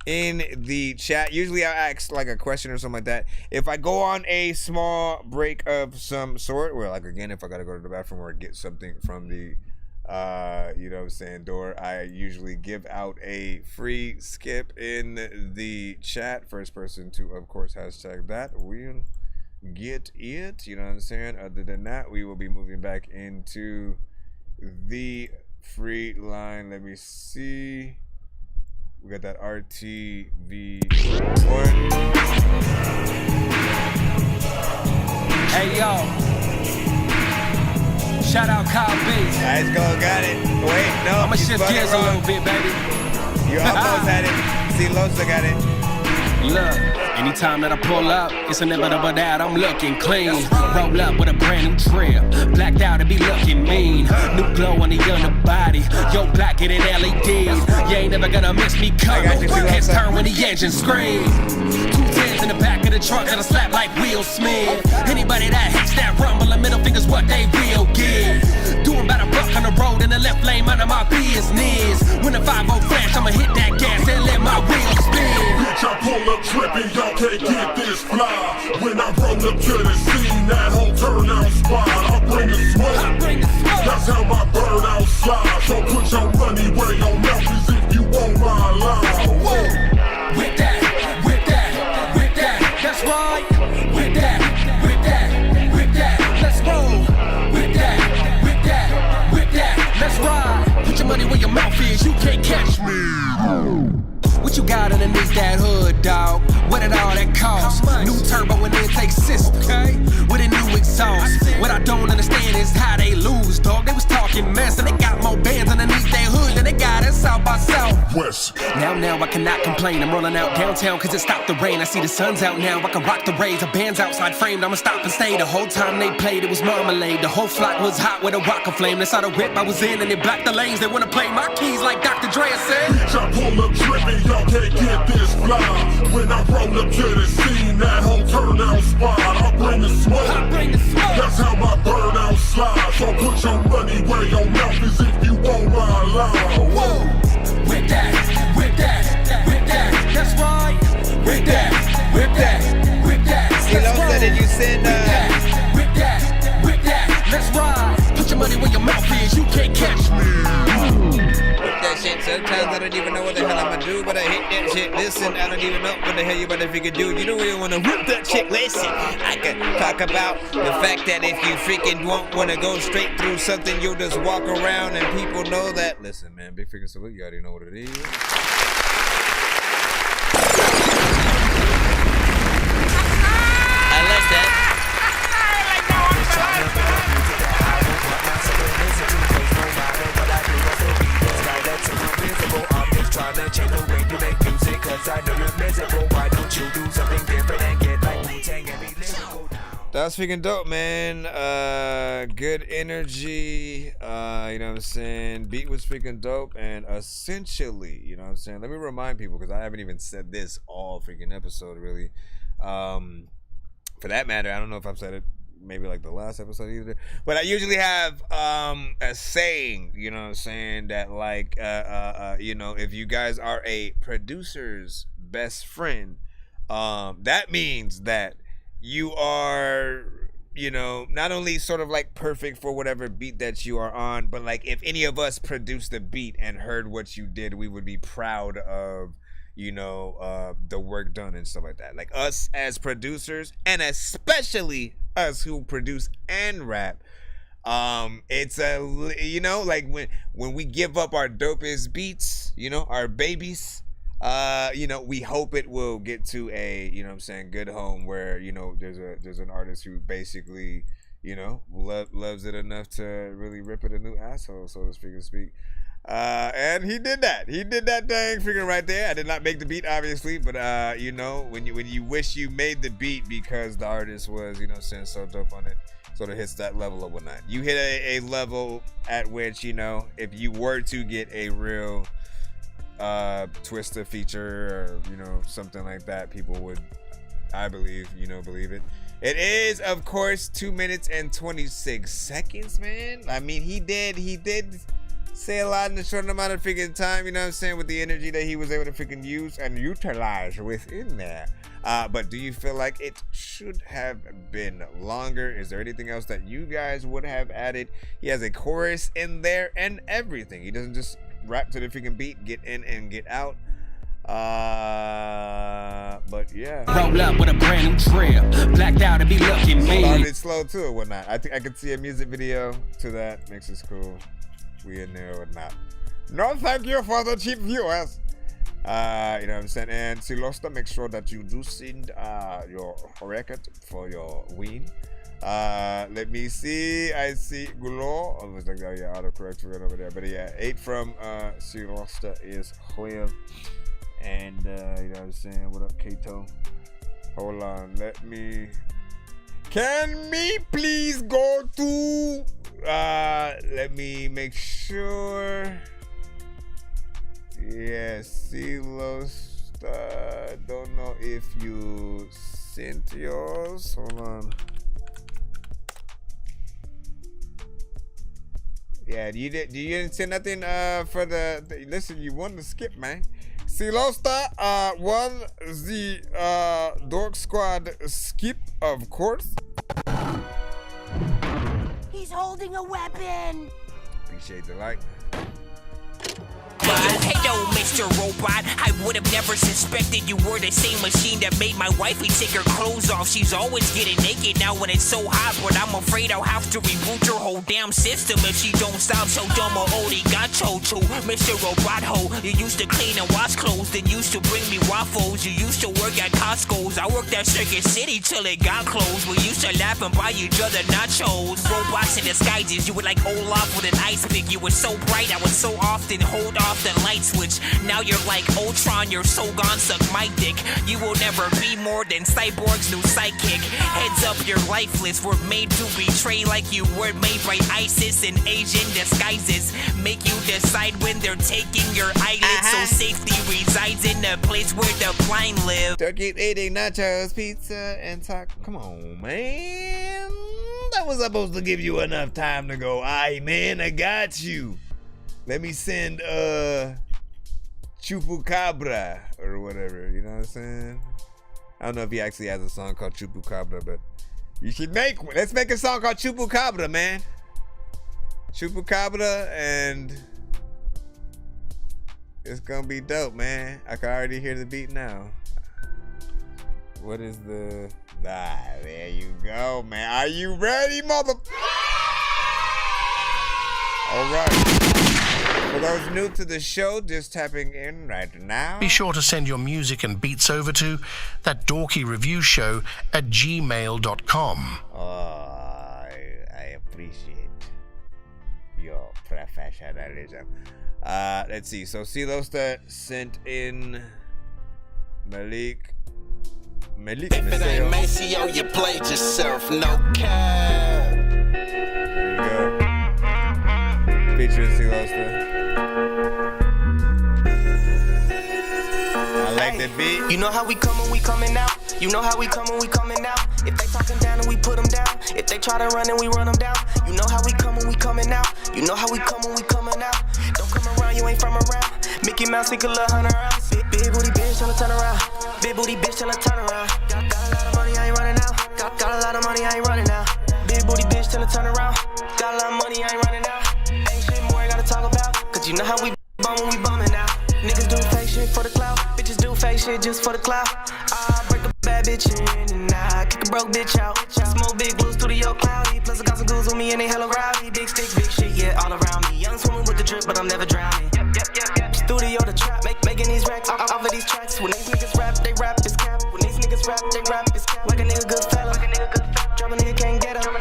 in the chat. Usually I ask like a question or something like that. If I go on a small break of some sort, or like again, if I gotta go to the bathroom or get something from the you know what I'm saying, door, I usually give out a free skip in the chat. First person to, of course, hashtag that will get it. You know what I'm saying? Other than that, we will be moving back into the free line. Let me see. We got that RTV one.
Hey yo, shout out Kyle Bates.
Let's go, got it. Wait, no,
I'ma shift gears a little bit, baby.
You almost had it. See, Losa got it.
Look, anytime that I pull up, it's inevitable that I'm looking clean. Roll up with a brand new trim, blacked out and be looking mean. New glow on the underbody, yo, black it in LEDs. You ain't never gonna miss me coming. Heads turn when the engine screams. 210s in the back of the trunk that'll slap like Will Smith. Anybody that hates that rumble, a middle finger's what they will give. Doing about a buck on the road in the left lane, mind of my business. When the 5-0 flash, I'ma hit that gas and let my wheels spin.
Bitch, I pull up tripping, y'all can't get this fly. When I roll up to the scene, that whole turnout spot, I bring the smoke. That's how my burnout slide. So put your money where your mouth is if you want my line. Whoa.
With that, with that, with that, that's right. With that, with that, with that, let's roll. With that, with that, with that, let's ride. Put your money where your mouth is, you can't catch me. What you got underneath that hood, dog? What did all that cost? New turbo and intake system, okay? With a new exhaust. What I don't understand is how they lose, dog. They was talking mess and they got more bands underneath their hood than they got in South by Southwest. Now I cannot complain. I'm rolling out downtown cause it stopped the rain. I see the sun's out now, I can rock the rays. The band's outside framed, I'ma stop and stay. The whole time they played, it was marmalade. The whole flock was hot with a rocket flame. They saw the whip I was in and they blocked the lanes. They wanna play my keys like Dr. Dre said.
Bitch, I pull up tripping, y'all can't get this fly. When I roll up to the scene, that whole turnout spot, I bring the smoke. That's how my burnout slide. So put your money where your mouth is if you want my line.
Whoa. With that, with that, with that, that's right. With that, with that, with that.
See, Losa, did you send
with that, let's ride. Put your money where your mouth is, you can't catch me.
That shit. Sometimes I don't even know what the hell I'ma do, but I hit that shit. Listen, I don't even know what the hell you about to figure do. You don't really wanna whip that shit. Listen, I can talk about the fact that if you freaking won't wanna go straight through something, you'll just walk around and people know that. Listen, man, big freaking salute. You already know what it is.
I like that.
Trying to change the way you make music, cause I know you're miserable. Why don't you do something different and get like Wu-Tang and be lyrical?
That was freaking dope, man. Good energy. You know what I'm saying? Beat was freaking dope. And essentially, you know what I'm saying? Let me remind people, because I haven't even said this all freaking episode, really. For that matter, I don't know if I've said it maybe like the last episode either, but I usually have a saying, you know what I'm saying, that like you know, if you guys are a producer's best friend, that means that you are, you know, not only sort of like perfect for whatever beat that you are on, but like if any of us produced the beat and heard what you did, we would be proud of the work done and stuff like that. Like us as producers, and especially us who produce and rap. It's like when we give up our dopest beats, our babies, we hope it will get to a, good home where, there's an artist who basically, loves it enough to really rip it a new asshole, so to speak. And he did that. He did that dang figure right there. I did not make the beat, obviously, but when you wish you made the beat because the artist was, so dope on it, sort of hits that level or whatnot. You hit a level at which, if you were to get a real Twista feature or, something like that, people would, I believe, believe it. It is, of course, 2 minutes and 26 seconds, man. I mean, he did say a lot in a short amount of freaking time, with the energy that he was able to freaking use and utilize within there. But do you feel like it should have been longer? Is there anything else that you guys would have added? He has a chorus in there and everything. He doesn't just rap to the freaking beat, get in and get out. But yeah.
Roll up with a brand new trip. Blacked out to be looking mean.
Started slow too or whatnot. I think I could see a music video to that. Makes it cool. We in there or not. No, thank you for the cheap viewers. You know what I'm saying? And Silosta, make sure that you do send your record for your win. Let me see. I see Gulo. I was like, oh yeah, autocorrect right over there. But yeah, 8 from Silosta is clear. And you know what I'm saying? What up, Kato? Hold on. Can me please go to let me make sure. Yes, Silosta. Don't know if you sent yours. Hold on. Yeah, you didn't send nothing for the listen, you won the skip, man. Silosta won the Dork Squad skip, of course.
He's holding a weapon.
Appreciate the like.
Hey yo, Mr. Robot, I would have never suspected you were the same machine that made my wifey take her clothes off. She's always getting naked now when it's so hot, but I'm afraid I'll have to reboot her whole damn system if she don't stop. So dumb or arigato to Mr. Robot Ho. You used to clean and wash clothes, then used to bring me waffles. You used to work at Costco's. I worked at Circuit City till it got closed. We used to laugh and buy each other nachos. Robots in disguises, you were like Olaf with an ice pick. You were so bright, I would so often hold off the light switch. Now you're like Ultron, you're so gone, suck my dick. You will never be more than Cyborg's new sidekick. Heads up, you're lifeless. We're made to betray like you were made by ISIS and Asian disguises. Make you decide when they're taking your eyelids. So safety resides in the place where the blind live.
Don't keep eating nachos, pizza, and talk. Come on, man. That was supposed to give you enough time to go, aight, man, I got you. Let me send Chupacabra or whatever, you know what I'm saying? I don't know if he actually has a song called Chupacabra, but you should make one. Let's make a song called Chupacabra, man. Chupacabra, and it's gonna be dope, man. I can already hear the beat now. What is the... there you go, man. Are you ready, mother... All right. For those new to the show, just tapping in right now.
Be sure to send your music and beats over to ThatDorkyReviewShow at gmail.com.
Oh, I appreciate your professionalism. Let's see. So Silosta sent in Malik.
If it ain't Maceo, you played yourself, no cap.
There you go. Featuring Silosta. I like the beat.
You know how we coming, we coming out. You know how we coming, we coming out. If they talking down and we put them down. If they try to run and we run them down. You know how we coming, we coming out. You know how we coming, we coming out. Don't come around, you ain't from around. Mickey Mouse, take a little $100 rounds. Big booty bitch, tryna turn around. Big booty bitch, tryna turn around. Got a lot of money, I ain't running out. Got a lot of money, I ain't running out. Big booty bitch, tryna turn around. Got a lot of money, I ain't running out. Ain't shit more I gotta talk about. Cause you know how we bum when we bumming out. Niggas do fake shit for the clout. Bitches do fake shit just for the clout. I break a bad bitch in and I kick a broke bitch out. Smoke big blue studio cloudy. Plus I got some goons with me and they hella rowdy. Big stick, big shit, yeah, all around me. Young swimming with the drip, but I'm never drowning. Yep. Studio the trap, making these racks off of these tracks. When these niggas rap, they rap is cap. When these niggas rap, they rap is cap. Like a nigga good fella. Drop a nigga can't get her.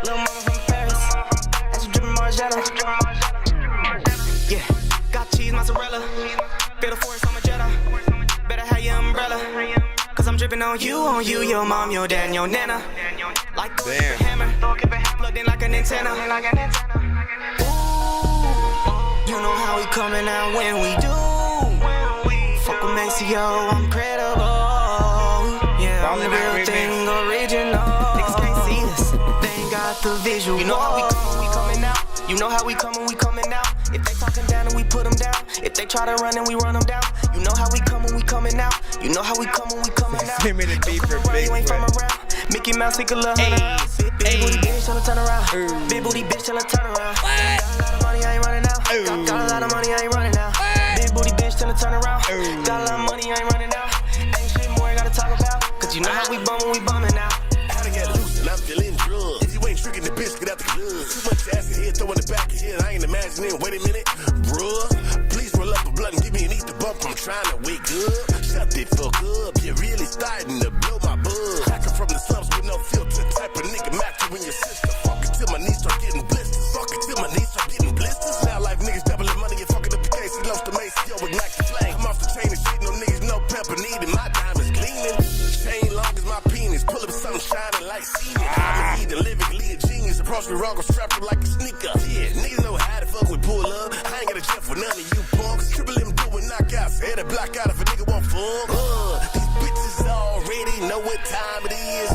Lil' mama from Paris. And she drippin' Margiela. Yeah, got cheese, mozzarella. Feel the force on my Jetta. Better have your umbrella. Cause I'm drippin' on you, your mom, your dad, and your nana. Like Thor, keep a hammer. Plugged in like an antenna. Ooh, you know how we coming out when we do. Fuck with Maceo, I'm credible. Yeah, I'm the real thing, original. Niggas can't see us, they ain't got the visual. You know how we coming out. You know how we coming out. If they talking down and we put them down. If they try to run and we run them down. You know how we coming out. You know how we coming out.
Send me the beat for big,
you ain't from around. Mickey Mouse, he could love her. Big booty bitch, tell her turn around. Big booty bitch, tell her turn around. Got a lot of money, I ain't running out. Got a lot of money, I ain't running out. Big booty bitch, tell her turn around. Got a lot of money, I ain't running out. Ain't shit more I gotta talk about. Cause you know how we bumming out.
Gotta get loose and I'm feeling drugs. If you ain't tricking the bitch, get out the club. Too much ass in here, throw in the back of here. I ain't imagining, wait a minute, bruh. Please roll up a blunt and give me an Easter bump. I'm trying to wake up. Shut the fuck up, you're really starting to blow my buzz. I come from the slums with no filter, type of nigga match you and your sister. Fuck it till my knees start getting blisters. Fuck it till my knees start getting blisters. Now life niggas doubling money and fucking up the case. He lost the mace, yo, ignite the flame. I'm off the chain and shit, no niggas, no pepper needed. My diamonds gleaming. Chain long as my penis. Pull up something shining like semen. I'm eating lyrically a genius. Approach me wrong, I'm strapped up like a sneaker. Yeah, niggas know how to fuck with pull up. I ain't got a jet for none of you punks. Triple M doing knockouts. Had a block out if a nigga want fun. These bitches already know what time it is.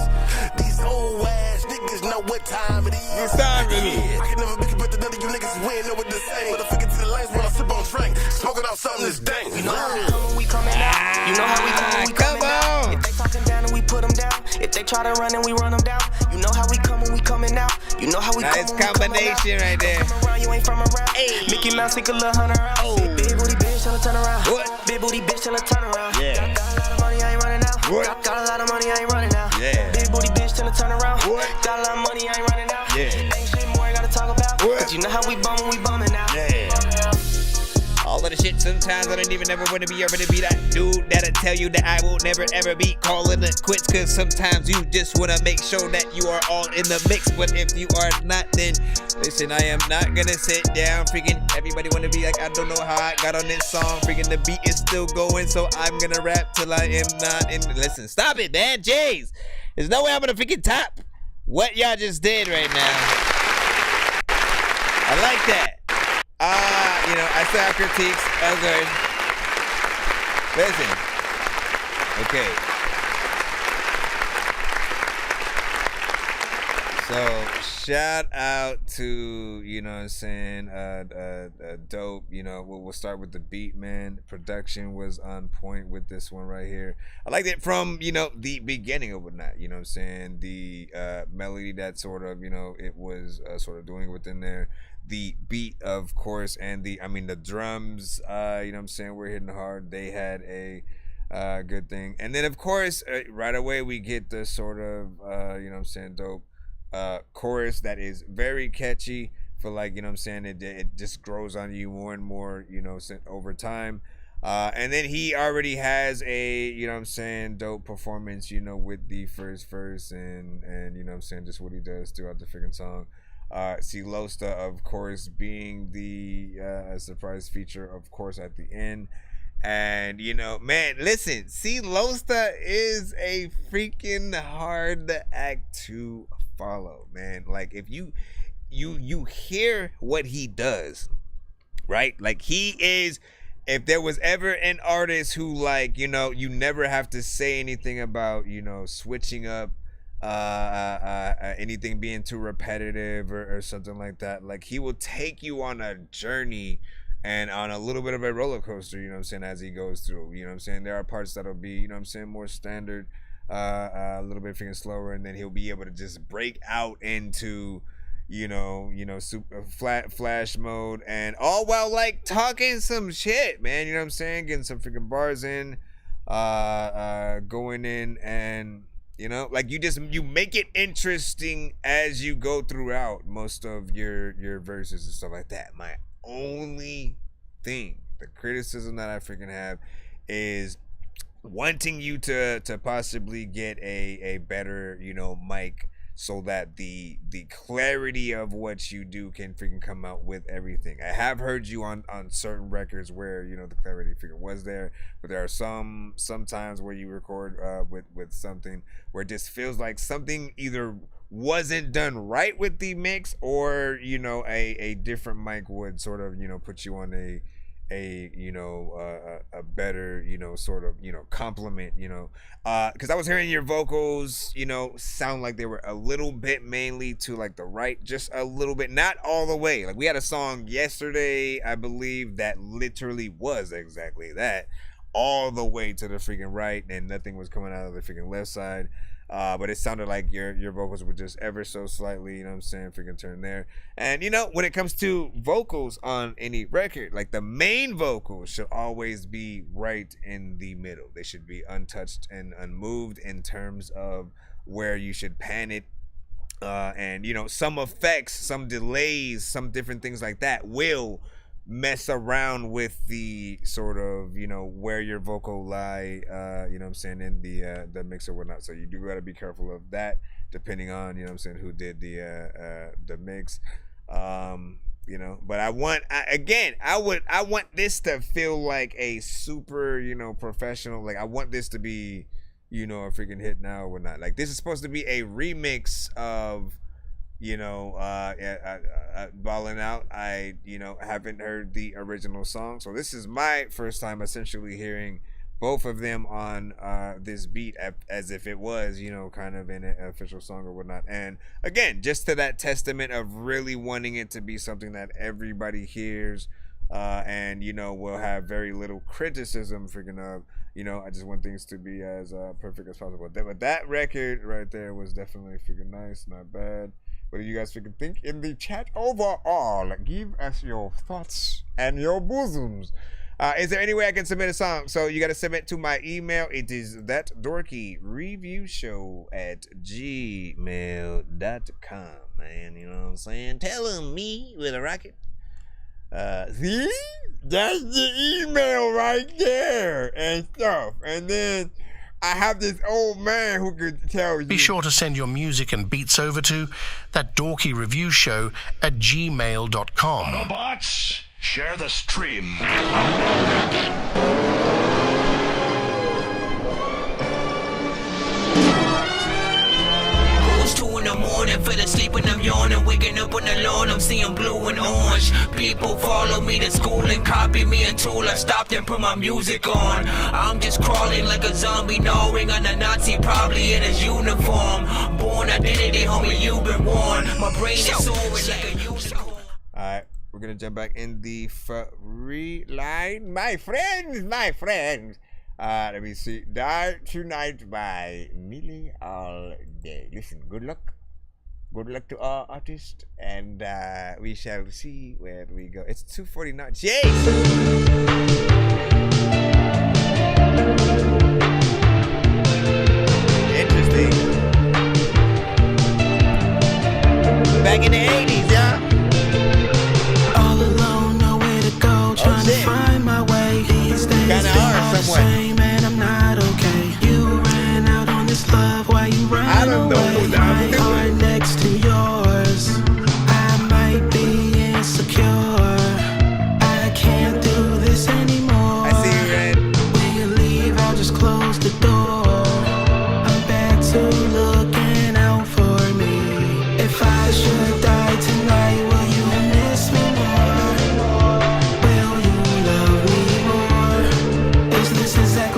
These whole ass niggas know what time it is.
What time it is?
I can never make it with the none of you niggas. We ain't know what to say. But I figure to the lanes while I sip on drink. Smoking out something that's dank.
You know how we coming out. You know how we coming out. If they talking down and we put them down. If they try to run and we run them down. You know how we coming out. You know how we
nice combination right there.
Around, you ain't from around. Hey. Mickey Mouse, he could love Hunter out. Oh. Big booty bitch, tell her turn around.
What?
Big booty bitch, tell her turn around.
Yeah.
Got a lot of money, I ain't running out.
What?
Got a lot of money, I ain't running out.
Yeah.
Big booty bitch, tell her turn around.
What?
Got a lot of money, I ain't running out.
Yeah.
Ain't shit more I gotta talk about.
What?
Cause you know how we bumming out.
Yeah. All of the shit sometimes I don't even ever want to be able to be that dude that'll tell you that I will never ever be calling it quits. Cause sometimes you just want to make sure that you are all in the mix. But if you are not, then listen, I am not gonna sit down. Freaking everybody want to be like, I don't know how I got on this song. Freaking the beat is still going, so I'm gonna rap till I am not in. Listen, stop it, man. Jeez, there's no way I'm gonna freaking top what y'all just did right now. I like that. You know, I saw critiques. That was good. Listen. Okay. So, shout out to, you know what I'm saying, Dope. You know, we'll start with the beat, man. Production was on point with this one right here. I liked it from, you know, the beginning of whatnot, you know what I'm saying? The melody that sort of, you know, it was sort of doing within there. The beat, of course, and the drums, you know what I'm saying, we're hitting hard. They had a good thing. And then, of course, right away we get the sort of, you know what I'm saying, dope chorus that is very catchy for, like, you know what I'm saying, it just grows on you more and more, you know, over time. And then he already has a, you know what I'm saying, dope performance, you know, with the first verse and you know what I'm saying, just what he does throughout the freaking song. C Losta, of course, being the surprise feature, of course, at the end. And, you know, man, listen, C Losta is a freaking hard act to follow, man. Like, if you hear what he does, right? Like, he is, if there was ever an artist who, like, you know, you never have to say anything about, you know, switching up anything being too repetitive or something like that. Like, he will take you on a journey and on a little bit of a roller coaster, you know what I'm saying, as he goes through, you know what I'm saying. There are parts that'll be, you know what I'm saying, more standard, a little bit freaking slower, and then he'll be able to just break out into, you know, super flash mode, and all while, like, talking some shit, man, you know what I'm saying, getting some freaking bars in. going in and, you know, like you make it interesting as you go throughout most of your verses and stuff like that. My only thing, the criticism that I freaking have is wanting you to possibly get a better, you know, mic, so that the clarity of what you do can freaking come out with everything. I have heard you on certain records where, you know, the clarity freaking was there, but there are sometimes where you record with something where it just feels like something either wasn't done right with the mix, or, you know, a different mic would sort of, you know, put you on a you know, a better, you know, sort of, you know, compliment, you know, because I was hearing your vocals, you know, sound like they were a little bit mainly to like the right, just a little bit, not all the way. Like we had a song yesterday, I believe, that literally was exactly that, all the way to the freaking right, and nothing was coming out of the freaking left side. But it sounded like your vocals were just ever so slightly, you know what I'm saying, freaking turn there. And, you know, when it comes to vocals on any record, like the main vocals should always be right in the middle. They should be untouched and unmoved in terms of where you should pan it. And, you know, some effects, some delays, some different things like that will mess around with the sort of, you know, where your vocal lie, you know what I'm saying, in the mix or whatnot. So you do got to be careful of that, depending on, you know what I'm saying, who did the mix. You know, but I want this to feel like a super, you know, professional. Like I want this to be, you know, a freaking hit now or whatnot. Like this is supposed to be a remix of, you know, Ballin' Out. I, you know, haven't heard the original song, so this is my first time essentially hearing both of them on this beat as if it was, you know, kind of in an official song or whatnot. And again, just to that testament of really wanting it to be something that everybody hears, and, you know, will have very little criticism freaking of. You know, I just want things to be as perfect as possible. But that record right there was definitely freaking nice, not bad. What do you guys freaking think in the chat overall? Give us your thoughts and your bosoms. Is there any way I can submit a song? So you got to submit to my email. It is ThatDorkyReviewShow@gmail.com, man. You know what I'm saying? Telling me with a rocket. See? That's the email right there and stuff. And then I have this old man who could tell you.
Be sure to send your music and beats over to ThatDorkyReviewShow@gmail.com.
Autobots, share the stream.
It's 2 in the morning, fell asleep and I'm yawning, waking up on the lawn, I'm seeing blue and orange. People follow me to school and copy me until I stopped and put my music on. I'm just crawling like a zombie, gnawing on a Nazi, probably in his uniform. Born identity, homie, you've been warned. My brain is soaring like a unicorn.
Alright, we're gonna jump back in the free line. My friends. Let me see. Die Tonight by Millie All Day. Listen, good luck. Good luck to our artists. And we shall see where we go. It's 2:49. Jeez! Interesting. Back in the 80s, yeah?
All alone, nowhere to go, trying to find my way. These days,
kinda hard somewhere.
Man, I'm not okay. You ran out on this love, why you run away?
I don't know what I'm
my
doing.
heart next to yours. I might be insecure. I can't do this anymore.
I see you, Red.
When you leave, I'll just close the door. I'm back to looking out for me. If I should die tonight, will you miss me more? Will you love me more? Is this exactly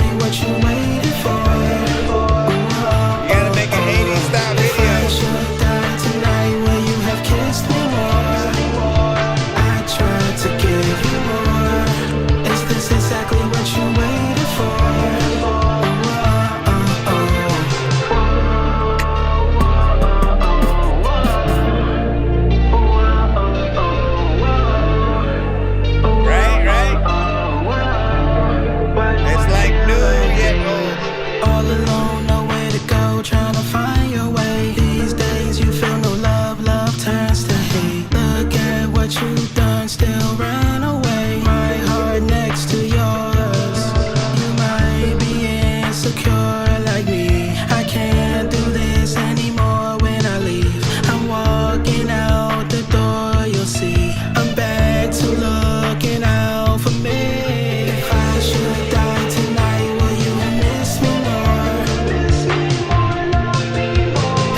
insecure like me. I can't do this anymore when I leave. I'm walking out the door, you'll see. I'm back to looking out for me. If I should die tonight, will you miss me more?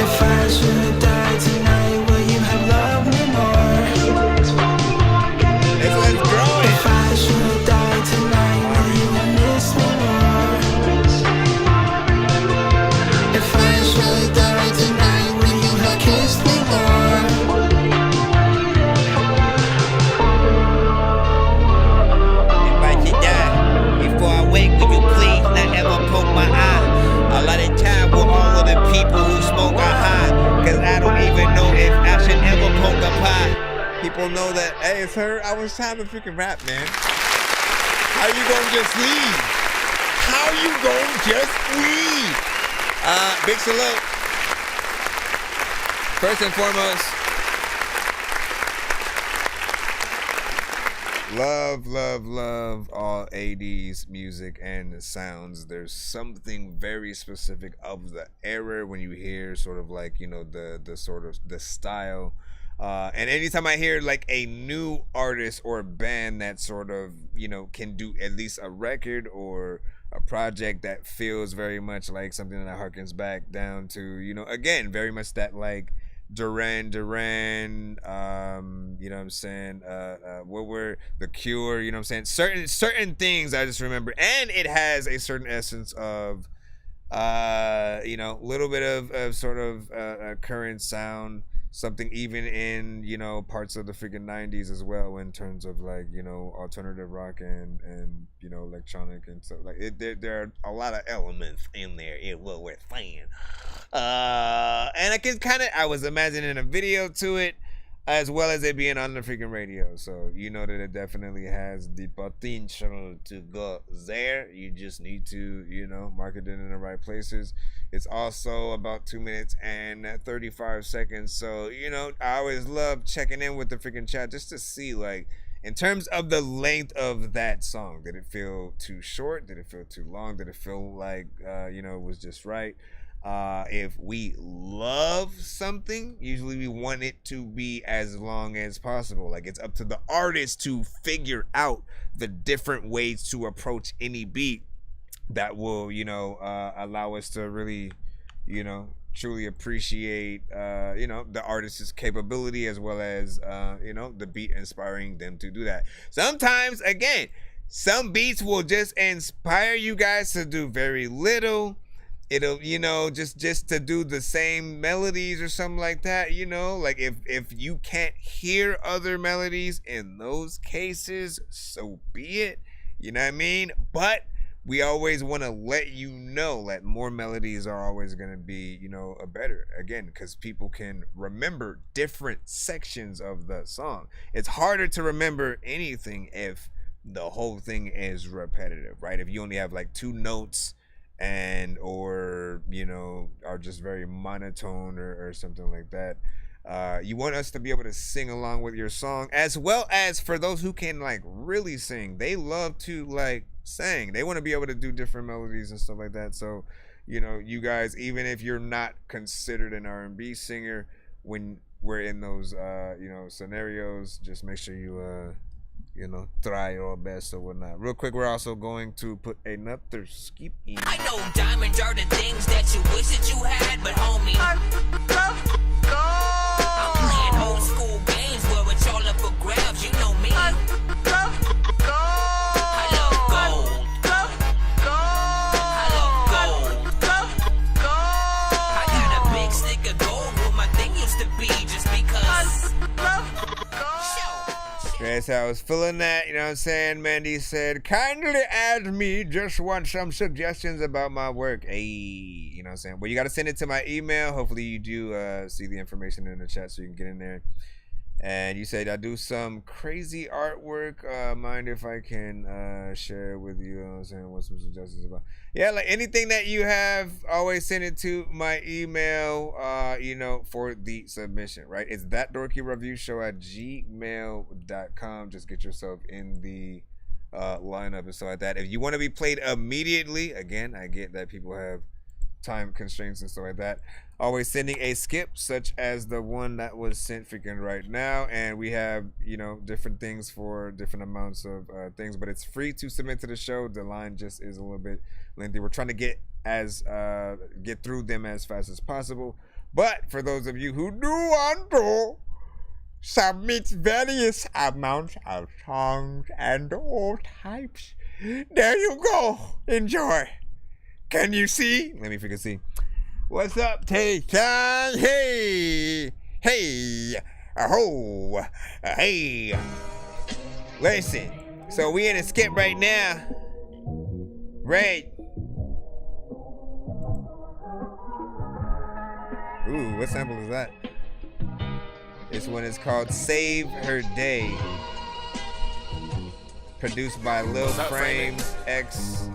If I should die tonight, will you have loved me more?
Let's grow it.
If I should die tonight, will you miss me more? If I should die tonight, will you have kissed me more?
If I should die, before I wake, would you please not ever poke my eye? A lot of time with all of the people who smoke a high, cause I don't even know if I should ever poke a pie.
People know that, hey, it's her. I was trying to freaking rap, man. How you gonna just leave? How you gonna just leave? Big salute. First and foremost, love all 80s music and sounds. There's something very specific of the era when you hear sort of like, you know, the sort of the style. And anytime I hear like a new artist or a band that sort of, you know, can do at least a record or a project that feels very much like something that harkens back down to, you know, again, very much that like Duran, you know what I'm saying? What were The Cure, you know what I'm saying? Certain things I just remember, and it has a certain essence of, you know, a little bit of sort of current sound. Something even in, you know, parts of the freaking 90s as well in terms of like, you know, alternative rock and you know, electronic and stuff. Like there are a lot of elements in there in what we're saying. And I can kind of, I was imagining a video to it as well as it being on the freaking radio. So you know that it definitely has the potential to go there. You just need to, you know, market it in the right places. It's also about 2 minutes and 35 seconds. So, you know, I always love checking in with the freaking chat just to see, like, in terms of the length of that song, did it feel too short? Did it feel too long? Did it feel like, you know, it was just right? If we love something, usually we want it to be as long as possible. Like, it's up to the artist to figure out the different ways to approach any beat that will, you know, allow us to really, you know, truly appreciate, you know, the artist's capability as well as, you know, the beat inspiring them to do that. Sometimes, again, some beats will just inspire you guys to do very little. It'll, you know, just to do the same melodies or something like that, you know, like if you can't hear other melodies in those cases, so be it, you know what I mean? But we always want to let you know that more melodies are always going to be, you know, a better, again, because people can remember different sections of the song. It's harder to remember anything if the whole thing is repetitive, right? If you only have like 2 notes and or, you know, are just very monotone or something like that. You want us to be able to sing along with your song, as well as for those who can like really sing. They love to like sing. They want to be able to do different melodies and stuff like that. So, you know, you guys, even if you're not considered an R&B singer, when we're in those you know, scenarios, just make sure you you know, try your best or whatnot. Real quick, we're also going to put another skip in.
I know diamonds are the things that you wish that you had, but homie, I love gold. I'm playing old school games where it's all up for grabs. You know me. I love gold. I love gold. Love gold. I love gold. Love gold. I got a big stick of gold where my thing used to be, just because I love gold.
That's how I was feeling that, you know what I'm saying? Mandy said, kindly add me, just want some suggestions about my work. Hey, you know what I'm saying? Well, you got to send it to my email. Hopefully you do see the information in the chat so you can get in there. And you said, I do some crazy artwork. Mind if I can share with you? You know what I'm saying? What some suggestions about? Yeah, like anything that you have, always send it to my email, you know, for the submission, right? It's ThatDorkyReviewShow@gmail.com. Just get yourself in the lineup and stuff like that. If you want to be played immediately, again, I get that people have time constraints and stuff like that. Always sending a skip, such as the one that was sent freaking right now, and we have, you know, different things for different amounts of things, but it's free to submit to the show. The line just is a little bit lengthy. We're trying to get through them as fast as possible, but for those of you who do want to submit various amounts of songs and all types, there you go. Enjoy. Can you see? Let me freaking see. What's up, Tay-Tan? Hey! Hey! Aho! Hey! Listen, so we in a skip right now. Right. Ooh, what sample is that? This one is called Save Her Day. Produced by Lil Frames X.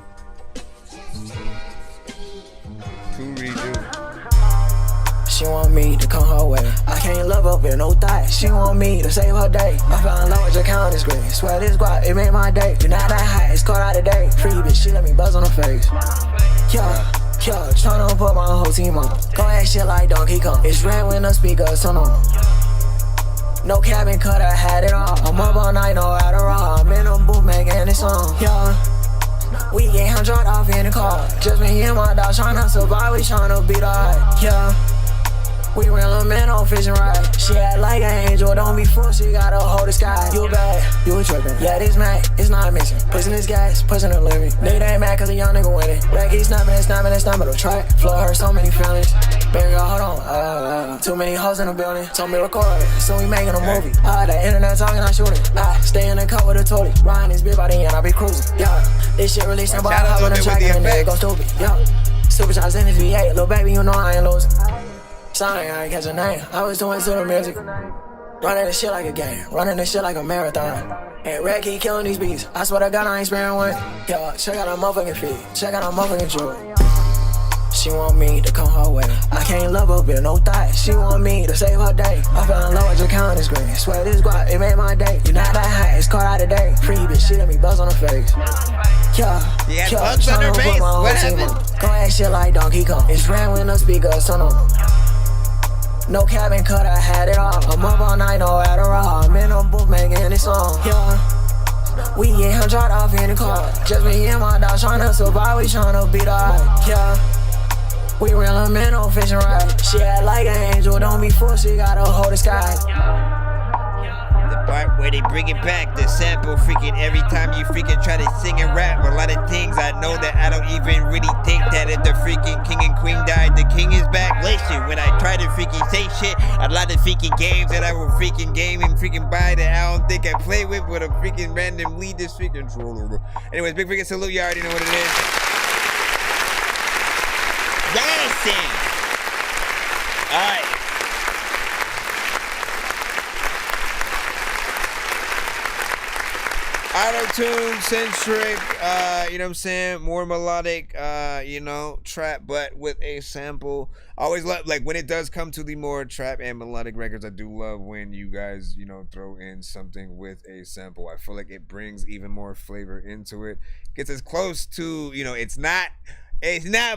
She want me to come her way. I can't love up in no thighs. She want me to save her day. I fell in love with your count is great. Swear this guap, it made my day. You're not that high, it's caught out today. Free bitch, she let me buzz on her face. Yeah, tryna put my whole team on. Go ahead shit like Donkey Kong. It's red when the speakers turn on. No cabin cutter, had it all. I'm up all night, no Adderall. I'm in a booth making this song. Yeah. We get him dropped off in the car. Just me and my dog tryna survive, we tryna beat the odds. Yeah. We real a man on fishing ride. She act like an angel, don't be fooled, she gotta hold the sky. You bad, you trippin'. Yeah, this Mac, it's not missing. Pushing this gas, pushing the limit. Nigga ain't mad cause a young nigga winning. Racky snapping and snapping the track. Flow hurt so many feelings. Baby girl, hold on. Too many hoes in the building. Told me record it, so we making a movie. The internet talking, I shoot it. Stay in the cut with a totally. Riding this bitch by the end, I be cruising. Yeah, this shit releasing, but I hop on the track and the nigga go stupid. Yeah, supercharged in this V8. Little baby, you know I ain't losing. Sorry, I ain't catch a name. I was doing to the music. Running this shit like a game. Running this shit like a marathon. And Red keep killing these beats. I swear to God, I ain't sparing one. Yo, check out her motherfucking feet. Check out her motherfucking jewel. She want me to come her way. I can't love her with no thighs. She want me to save her day. I fell in love with your count is green. Swear this guap, it made my day. You're not that high, it's caught out today. Free bitch, she let me buzz on her face. Yeah,
bugs on her face? What happened?
Go ahead shit like Donkey Kong. It's red when the speakers turn on. No cabin cut, I had it all. I'm up all night, no Adderall. I'm in a booth making this song. Yeah, we get him dropped off in the car. Just me and my dog tryna survive, we tryna beat the odds. Yeah, we real a man on fishing ride. She act like an angel, don't be fooled, she gotta hold the sky.
The part where they bring it back, the sample freaking every time you freaking try to sing and rap. A lot of things I know that I don't even really think that if the freaking king and queen died, the king is back. Listen, when I try to freaking say shit, a lot of freaking games that I will freaking game and freaking buy that I don't think I play with a freaking random lead this freaking troll. Anyways, big freaking salute, you already know what it is. Dancing! Alright. Auto-tune centric, you know what I'm saying, more melodic, you know, trap, but with a sample. I always love, like, when it does come to the more trap and melodic records, I do love when you guys, you know, throw in something with a sample. I feel like it brings even more flavor into it. Gets as close to, you know, it's not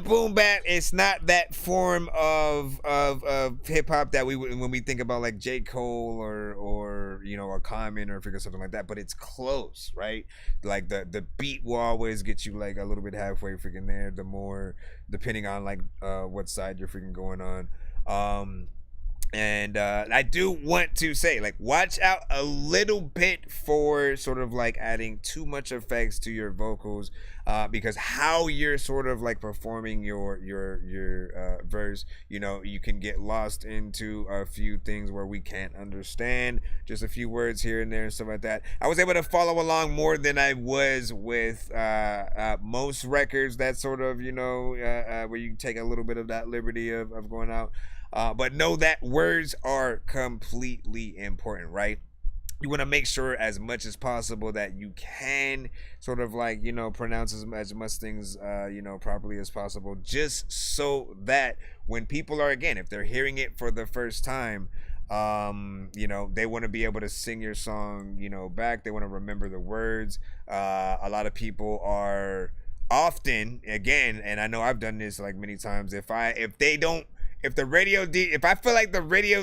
boom bap. It's not that form of hip hop that we would when we think about like J. Cole or you know, a Common or figure something like that. But it's close, right? Like the beat will always get you like a little bit halfway freaking there. The more depending on like what side you're freaking going on. And I do want to say, like, watch out a little bit for sort of like adding too much effects to your vocals, because how you're sort of like performing your verse, you know, you can get lost into a few things where we can't understand just a few words here and there and stuff like that. I was able to follow along more than I was with most records that sort of, you know, where you take a little bit of that liberty of going out. But know that words are completely important, right? You want to make sure as much as possible that you can sort of like, you know, pronounce as much things, you know, properly as possible, just so that when people are, again, if they're hearing it for the first time,
You know, they want to be able to sing your song, you know, back. They want to remember the words. A lot of people are often, again, and I know I've done this like many times, if I feel like the radio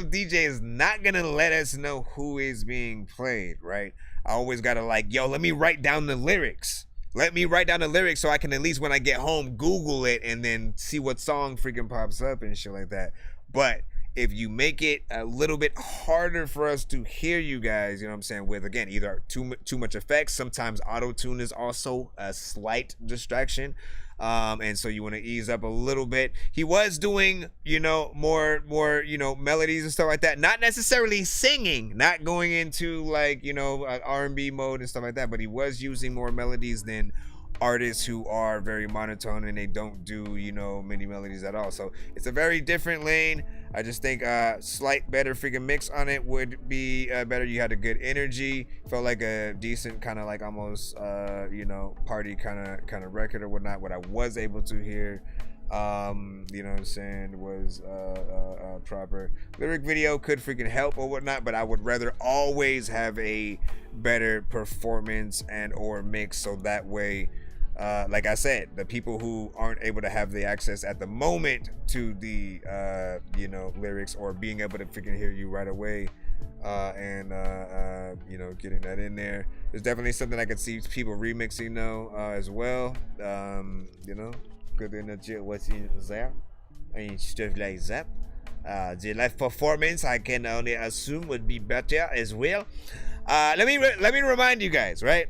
DJ is not gonna let us know who is being played, right? I always gotta like, yo, let me write down the lyrics. Let me write down the lyrics so I can at least when I get home Google it and then see what song freaking pops up and shit like that. But if you make it a little bit harder for us to hear you guys, you know what I'm saying, with, again, either too much effects, sometimes auto-tune is also a slight distraction. And so you want to ease up a little bit. He was doing, you know, more, you know, melodies and stuff like that. Not necessarily singing, not going into like, you know, R&B mode and stuff like that, but he was using more melodies than artists who are very monotone and they don't do, you know, many melodies at all. So it's a very different lane. I just think slight better freaking mix on it would be better. You had a good energy, felt like a decent kind of like almost you know, party kind of record or whatnot. What I was able to hear, you know what I'm saying, was proper. Lyric video could freaking help or whatnot, but I would rather always have a better performance and or mix, so that way, like I said, the people who aren't able to have the access at the moment to the you know, lyrics or being able to freaking hear you right away, and you know, getting that in there. There's definitely something I could see people remixing though, as well. You know, good energy what's in there and stuff like that. The live performance, I can only assume, would be better as well. Let me remind you guys, right?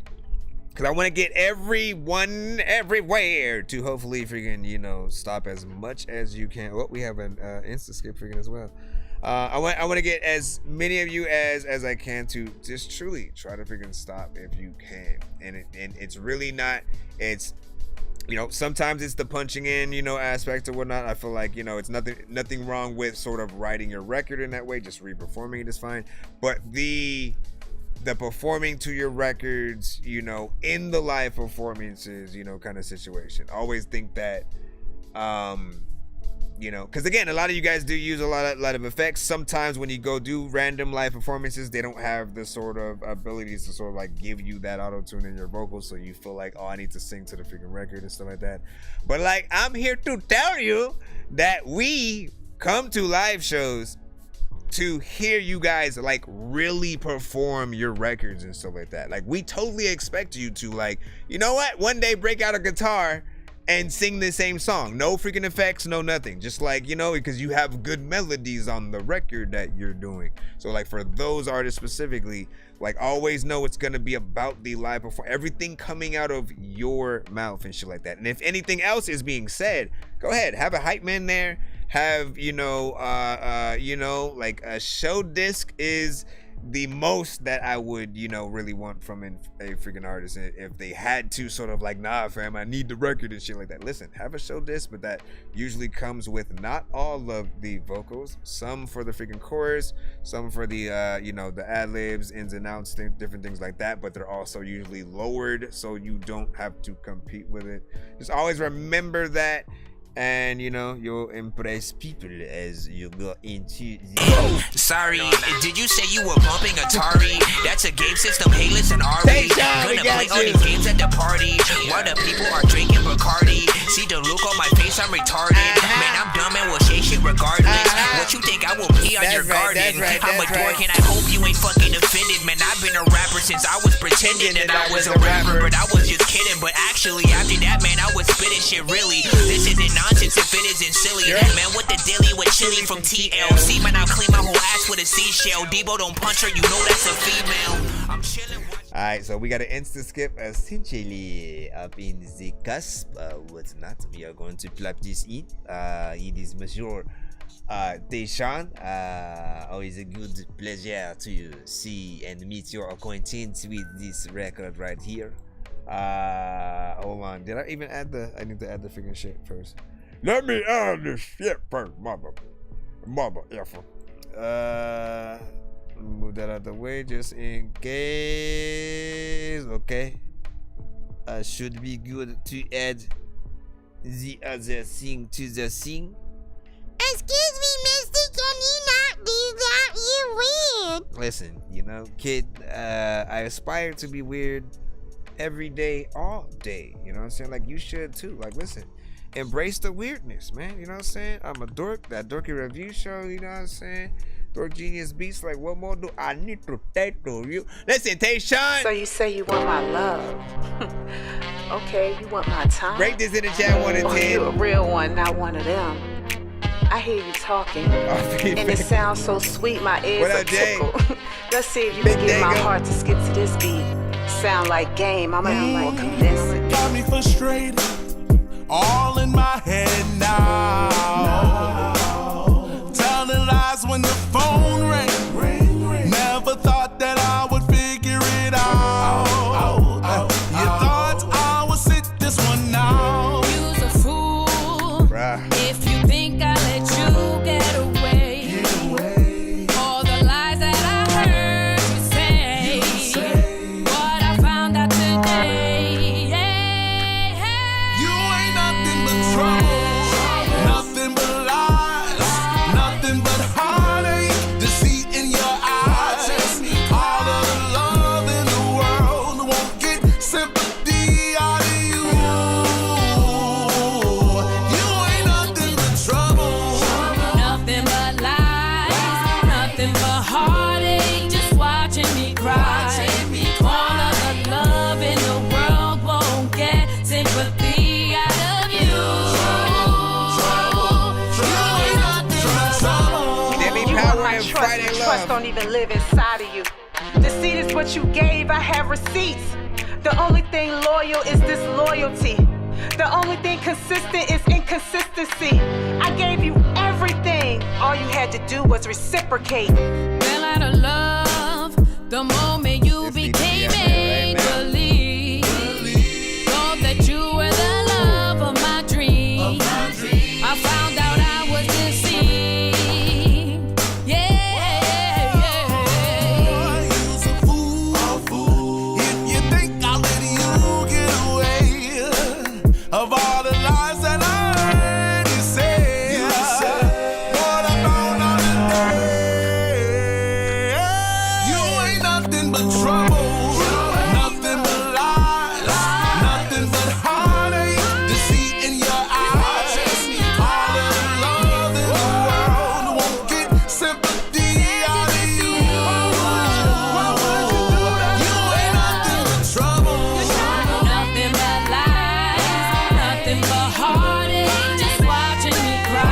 Because I want to get everyone everywhere to hopefully freaking, you know, stop as much as you can. Oh, we have an insta skip freaking as well. I want to get as many of you as I can to just truly try to freaking stop if you can. And it's really not, it's, you know, sometimes it's the punching in, you know, aspect or whatnot. I feel like, you know, it's nothing wrong with sort of writing your record in that way. Just re-performing it is fine. But the performing to your records, you know, in the live performances, you know, kind of situation. Always think that, you know, because again, a lot of you guys do use a lot of effects. Sometimes when you go do random live performances, they don't have the sort of abilities to sort of like give you that auto-tune in your vocals, so you feel like, oh, I need to sing to the freaking record and stuff like that. But like, I'm here to tell you that we come to live shows to hear you guys like really perform your records and stuff like that. Like, we totally expect you to, like, you know what, one day break out a guitar and sing the same song. No freaking effects, no nothing. Just like, you know, because you have good melodies on the record that you're doing. So like, for those artists specifically, like, always know it's gonna be about the live performance, everything coming out of your mouth and shit like that. And if anything else is being said, go ahead, have a hype man there. Have, you know, like a show disc is the most that I would, you know, really want from a freaking artist. If they had to sort of like, nah fam, I need the record and shit like that. Listen, have a show disc, but that usually comes with not all of the vocals, some for the freaking chorus, some for the you know, the ad-libs, ins and outs, different things like that, but they're also usually lowered so you don't have to compete with it. Just always remember that. And, you know, you'll impress people as you go into the...
Sorry, did you say you were bumping Atari? That's a game system, hey listen, are we gonna play all these games at the party while the people are drinking Bacardi? See the look on my face, I'm retarded. Man, I'm dumb and will say shit regardless. What you think I will pee on your garden? I'm a dork and I hope you ain't fucking offended. Man, I've been a rapper since I was pretending that I was a rapper, but I was just kidding. But actually, after that, man, I was spitting shit really. This isn't nonsense if it isn't silly. Man, what the dilly with chili from TLC? Man, I'll clean my whole ass with a seashell. Debo don't punch her, you know that's a female. I'm chilling.
Alright, so we got an instant skip essentially up in the cusp. What's not? We are going to plug this in. It is Monsieur Deshaun. Always a good pleasure to see and meet your acquaintance with this record right here. Hold on. Did I even add I need to add the freaking shit first. Let me add this shit first, mother effer. Move that out of the way just in case. Okay. Should be good to add the other thing to the thing.
Excuse me, mister, can you not do that? You're weird.
Listen, you know, kid, I aspire to be weird every day, all day. You know what I'm saying? Like, you should too. Like, listen, embrace the weirdness, man. You know what I'm saying? I'm a dork. That Dorky Review Show, you know what I'm saying? Dork Genius Beats, like, what more do I need to take to you? Listen, Tayshawn.
So you say you want my love. Okay, you want my time.
Rate this in the chat 1 to 10.
You a real one, not one of them. I hear you talking, and it sounds so sweet, my ears
What
are
up, Jay?
tickled. Let's see if you can get my heart to skip to this beat. Sound like game, I'm more convincing.
Got me frustrated, all in my head now. Telling lies when the phone rang. Never thought that I would figure it out. You thought I would sit this one out.
You's a fool if you think I let you get away. All the lies that I heard you say. What I found out today.
You ain't nothing but trouble, nothing but lies, nothing but heartache, deceit in your eyes. All of the love in the world won't get sympathy out of you. You ain't nothing but trouble,
Nothing but lies, nothing but heartache, just watching me cry. All of the love in the world won't get sympathy out of you.
You want my trust, and trust don't even live inside of you. Deceit is what you gave, I have receipts. The only thing loyal is disloyalty. The only thing consistent is inconsistency. I gave you everything, all you had to do was reciprocate.
Fell out of love the moment you became make believe. Thought that you were the love of my dreams. I found out I was deceived.
you's a fool. If you think I'll let you get away of all the lies that I heard you say. What I found out today. You ain't nothing but trouble, nothing but lies, nothing but heartache, deceit in your eyes. All of the love in the world won't get sympathy out of you. You ain't nothing but trouble.
Nothing but lies, nothing but heartache, just watching me cry.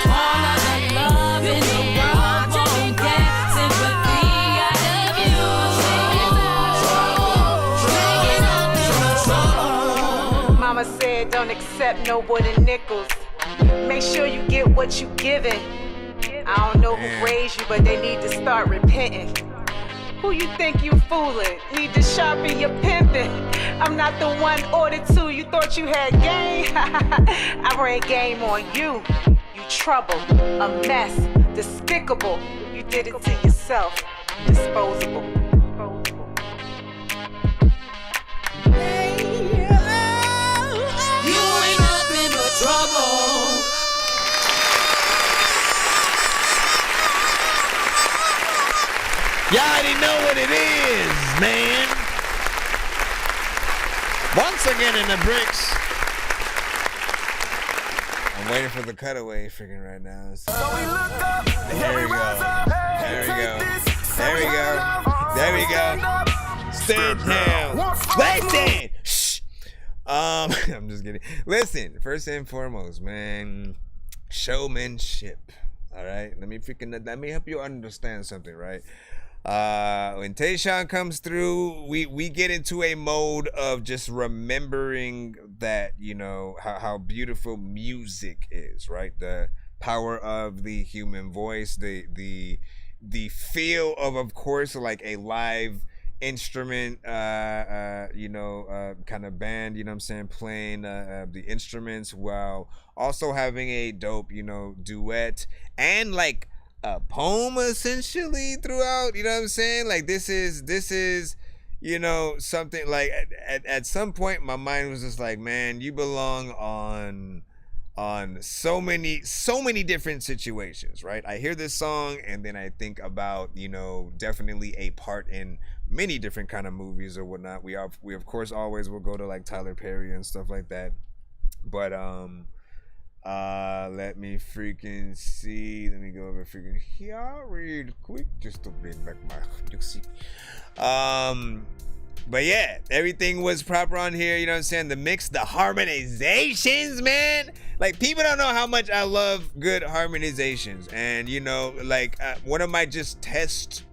All of the love in the world won't get sympathy out of you.
Mama said don't accept no wooden nickels. Make sure you get what you given. I don't know who raised you, but they need to start repenting. Who you think you fooling? Need to sharpen your pimping. I'm not the one ordered to. You thought you had game? I ran game on you. You trouble, a mess, despicable. You did it to yourself. Disposable.
You ain't nothing but trouble.
Y'all already know what it is, man. Once again in the bricks. I'm waiting for the cutaway freaking right now. There we go. There we go. There we go. There we go. Stand down. Listen. Shh. I'm just kidding. Listen, first and foremost, man, showmanship. All right. Let me help you understand something, right? When Tayshawn comes through, we get into a mode of just remembering that, you know, how beautiful music is, right? The power of the human voice, the feel of course, like a live instrument, you know, kind of band, you know what I'm saying, playing the instruments while also having a dope, you know, duet and like a poem essentially throughout, you know what I'm saying? Like this is, you know, something like at some point my mind was just like, man, you belong on on so many different situations, right? I hear this song and then I think about, you know, definitely a part in many different kind of movies or whatnot. We of course always will go to like Tyler Perry and stuff like that. But let me freaking see. Let me go over freaking here real quick just to bring back my music. But yeah, everything was proper on here, you know what I'm saying? The mix, the harmonizations, man. Like, people don't know how much I love good harmonizations. And, you know, like, one of my just tests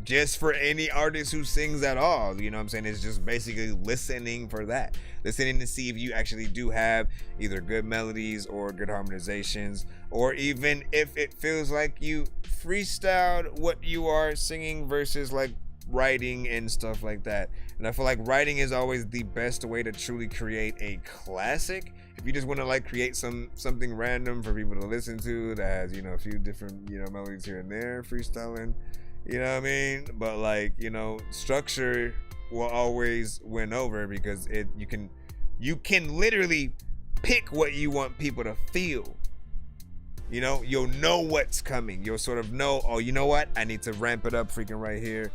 just for any artist who sings at all, you know what I'm saying, is just basically listening for that. Listening to see if you actually do have either good melodies or good harmonizations, or even if it feels like you freestyled what you are singing versus like writing and stuff like that. And I feel like writing is always the best way to truly create a classic. If you just want to like create something random for people to listen to that has, you know, a few different, you know, melodies here and there, freestyling, you know what I mean? But like, you know, structure will always win over, because you can literally pick what you want people to feel. You know, you'll know what's coming. You'll sort of know, oh, you know what? I need to ramp it up freaking right here.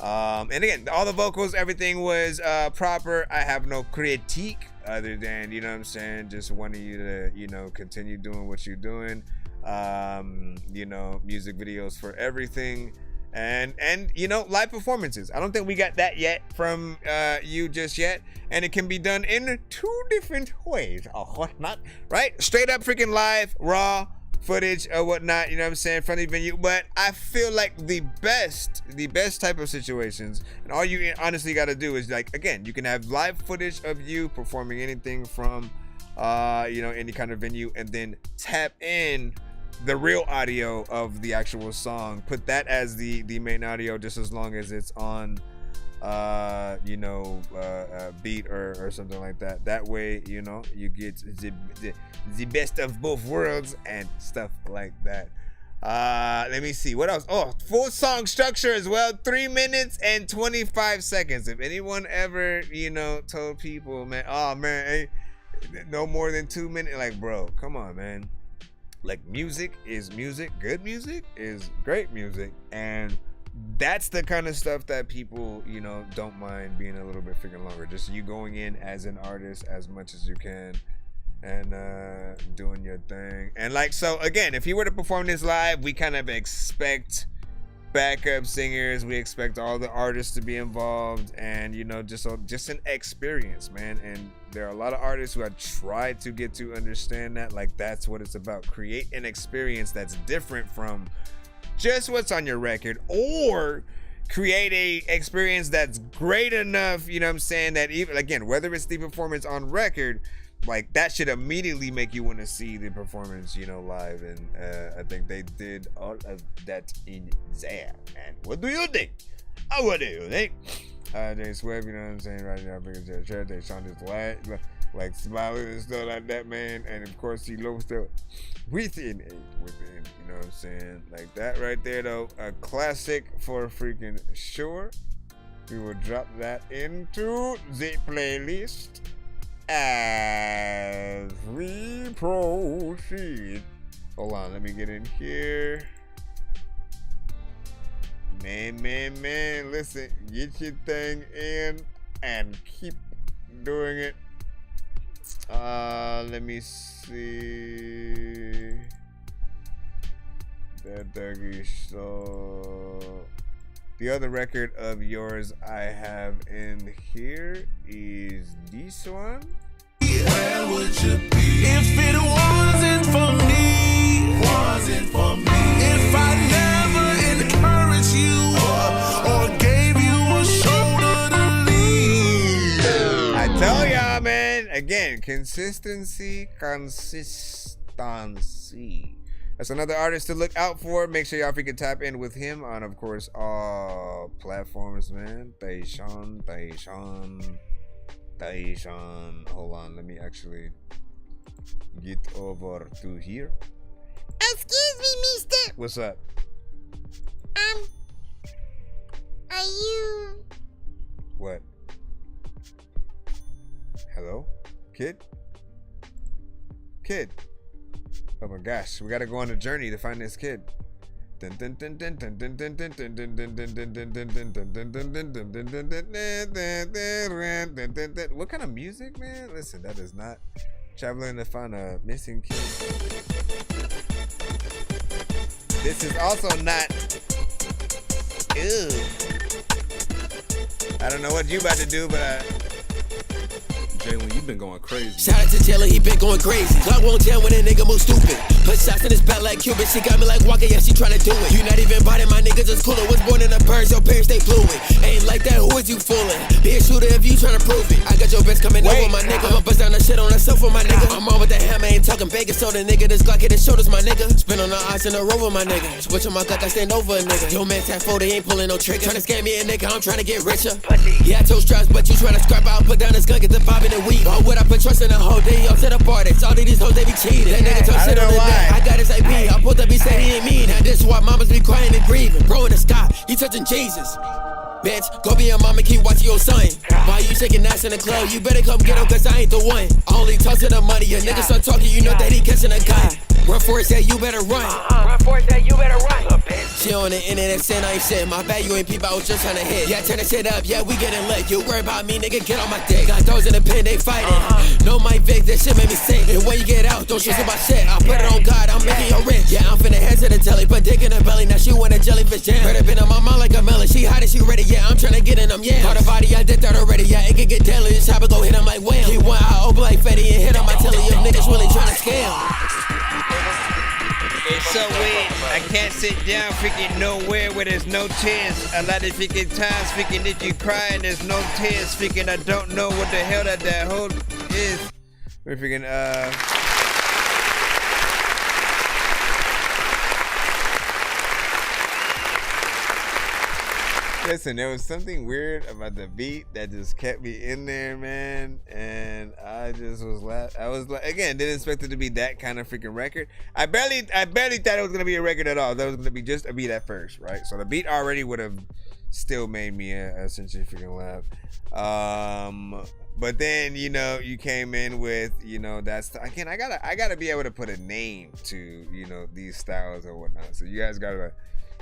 And again, all the vocals, everything was proper. I have no critique other than, you know what I'm saying, just wanting you to, you know, continue doing what you're doing. You know, music videos for everything. And you know, live performances. I don't think we got that yet from you just yet. And it can be done in 2 different ways. Oh, whatnot, right? Straight up freaking live, raw footage or whatnot, you know what I'm saying, from the venue. But I feel like the best type of situations, and all you honestly got to do is, like, again, you can have live footage of you performing anything from you know, any kind of venue, and then tap in the real audio of the actual song, put that as the main audio, just as long as it's on you know, beat or something like that. That way, you know, you get the best of both worlds and stuff like that. Let me see what else. Oh, full song structure as well, 3 minutes and 25 seconds. If anyone ever, you know, told people, man, oh man, hey, no more than 2 minutes, like, bro, come on, man. Like, music is music. Good music is great music. And that's the kind of stuff that people, you know, don't mind being a little bit freaking longer. Just you going in as an artist as much as you can and doing your thing. And like, so again, if you were to perform this live, we kind of expect backup singers, we expect all the artists to be involved, and you know, just an experience, man. And there are a lot of artists who have tried to get to understand that, like, that's what it's about. Create an experience that's different from just what's on your record, or create a experience that's great enough, you know what I'm saying, that even, again, whether it's the performance on record, like, that should immediately make you want to see the performance, you know, live. And I think they did all of that in there. And what do you think? What do you think? Jay Swift, you know what I'm saying, right now, they Sean is like smiling and stuff like that, man. And of course, he looks still within, you know what I'm saying, like that right there, though, a classic for freaking sure. We will drop that into the playlist as we proceed. Hold on, let me get in here. Man, listen, get your thing in and keep doing it. Let me see. That Dorky Show. The other record of yours I have in here is this one.
Where would you be if it wasn't for me? If I never encouraged you or gave you a shoulder to lean.
I tell y'all, man, again, consistency. That's another artist to look out for. Make sure y'all freaking tap in with him on, of course, all platforms, man. Tayshawn. Hold on, let me actually get over to here.
Excuse me, mister.
What's up?
Are you...
What? Hello? Kid? kid. Oh my gosh, we gotta go on a journey to find this kid. What kind of music, man? Listen, that is not traveling to find a missing kid. This is also not. Ew. I don't know what you about to do, but Jalen, you been going crazy.
Shout out to Taylor, he been going crazy. Glock won't tell when a nigga move stupid. Put shots in his back like Cuban. She got me like Walker, yeah, she tryna do it. You not even biting, my niggas just cooler. Was born in the birds, your parents they fluid. Ain't like that, who is you fooling? Be a shooter if you tryna prove it. I got your bitch coming over, my nigga. I'ma bust down the shit on the sofa, my nigga. I'm on with the hammer, ain't talking Vegas. So the nigga, this Glock hit his shoulders, my nigga. Spin on the eyes in the rover, my nigga. Switch on my Glock, I stand over a nigga. Yo, man, tap 40, ain't pulling no trigger. Tryna scam me a nigga, I'm tryna get richer. Yeah, I told straps, but you tryna scrap out. Put down this gun, get the bob in the weed. Or would I put trust in the whole day? Yo, to the party. All these hoes, they be cheating. That nigga talk shit on the net. I got his IP. I pulled up, he said he ain't mean. Now this is why mamas be crying and grieving. Bro in the sky, he touching Jesus. Bitch, go be a mama, keep watching your son. Why you shaking ass in the club? You better come get him, cause I ain't the one. I only talk to the money. Your nigga start talking, you know that he catching a guy. Run for it, yeah, you better run.
Run for it, yeah, you better run.
She on the internet saying I ain't shit. My bad, you ain't peep, I was just tryna hit. Yeah, turn the shit up, yeah, we getting lit. You worry about me, nigga, get on my dick. Got dogs in the pen, they fighting. No my Vic, that shit made me sick. And when you get out, don't stress about shit. I put it on God, I'm making you rich. Yeah, I'm finna head to the telly, put dick in her belly. Now she want a jellyfish jam. Heard it been on my mind like a melon. She hot and she ready, yeah, I'm tryna get in them, yeah. Caught a body, I did that already, yeah, it can get deadly. This chopper go hit him like wham. He went out open like Fetty and hit on my telly. If niggas really tryna scale.
It's so weird. I can't sit down freaking nowhere where there's no tears. A lot of freaking times freaking if you cry and there's no tears. Freaking I don't know what the hell that whole is. We're freaking
Listen, there was something weird about the beat that just kept me in there, man, and I just was I was like, again, didn't expect it to be that kind of freaking record. I barely thought it was gonna be a record at all. That was gonna be just a beat at first, right? So the beat already would have still made me essentially freaking laugh. But then, you know, you came in with, you know, that's again, I gotta be able to put a name to, you know, these styles or whatnot. So you guys gotta,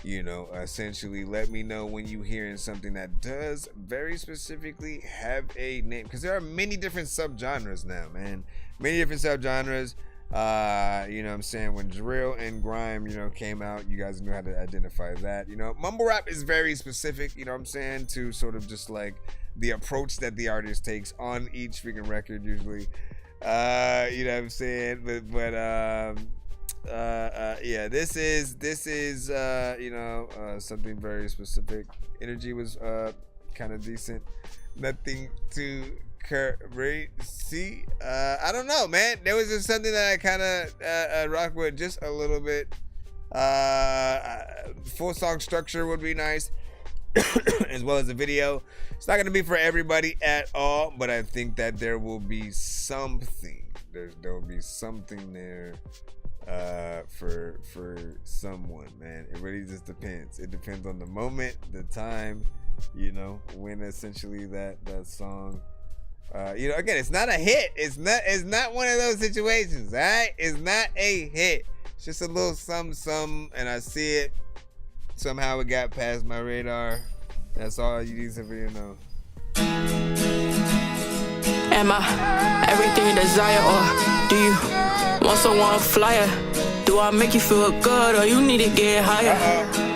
you know, essentially let me know when you hearing something that does very specifically have a name, because there are many different subgenres now, man. Many different subgenres. You know what I'm saying? When drill and grime, you know, came out, you guys knew how to identify that. You know, mumble rap is very specific, you know what I'm saying, to sort of just like the approach that the artist takes on each freaking record usually. You know what I'm saying? But yeah, this is you know, something very specific. Energy was kind of decent. Nothing too crazy. I don't know, man. There was just something that I kind of rock with just a little bit. Full song structure would be nice, as well as the video. It's not gonna be for everybody at all, but I think that there will be something. There will be something there for someone, man. It really just depends. It depends on the moment, the time, you know, when essentially that song, you know, again, it's not a hit. It's not one of those situations, all right? It's not a hit. It's just a little some, and I see it. Somehow it got past my radar. That's all you need to really know.
Am I everything you desire, or do you want someone flyer? Do I make you feel good, or you need to get higher?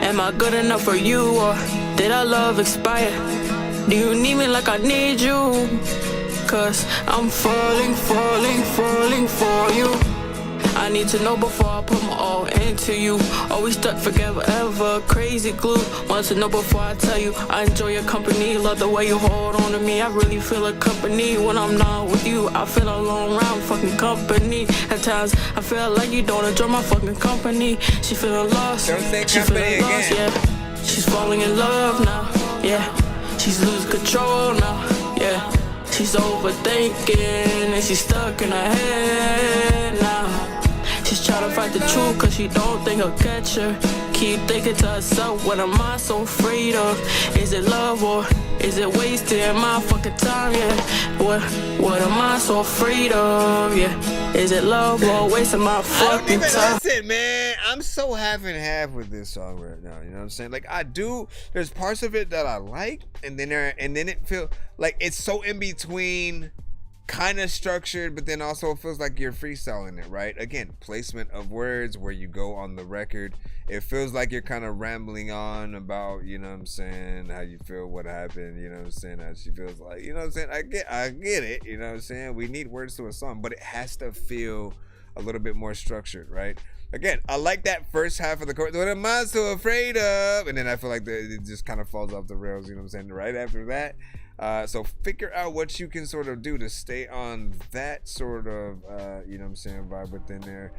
Am I good enough for you, or did our love expire? Do you need me like I need you? Cause I'm falling for you. I need to know before I put my all into you. Always stuck forever, ever, crazy glue. Want to know before I tell you. I enjoy your company, love the way you hold on to me. I really feel a company when I'm not with you. I feel alone around fucking company. At times I feel like you don't enjoy my fucking company. She feeling lost, she feeling lost, yeah. She's falling in love now, yeah. She's losing control now, yeah. She's overthinking and she's stuck in her head now. She's trying to fight the truth cause she don't think I'll catch her. Keep thinking to herself, what am I so afraid of? Is it love or is it wasting my fucking time, yeah? What am I so afraid of, yeah? Is it love or wasting my
I don't
fucking
even
time?
listen, man. I'm so half and half with this song right now. You know what I'm saying? Like I do. There's parts of it that I like, and then it feels like it's so in between, kind of structured, but then also it feels like you're freestyling it, right? Again, placement of words where you go on the record. It feels like you're kind of rambling on about, you know what I'm saying, how you feel, what happened, you know what I'm saying, how she feels like, you know what I'm saying. I get it, you know what I'm saying. We need words to a song, but it has to feel a little bit more structured, right? Again, I like that first half of the chorus. What am I so afraid of? And then I feel like it just kind of falls off the rails, you know what I'm saying, right after that. So figure out what you can sort of do to stay on that sort of, you know what I'm saying, vibe within there,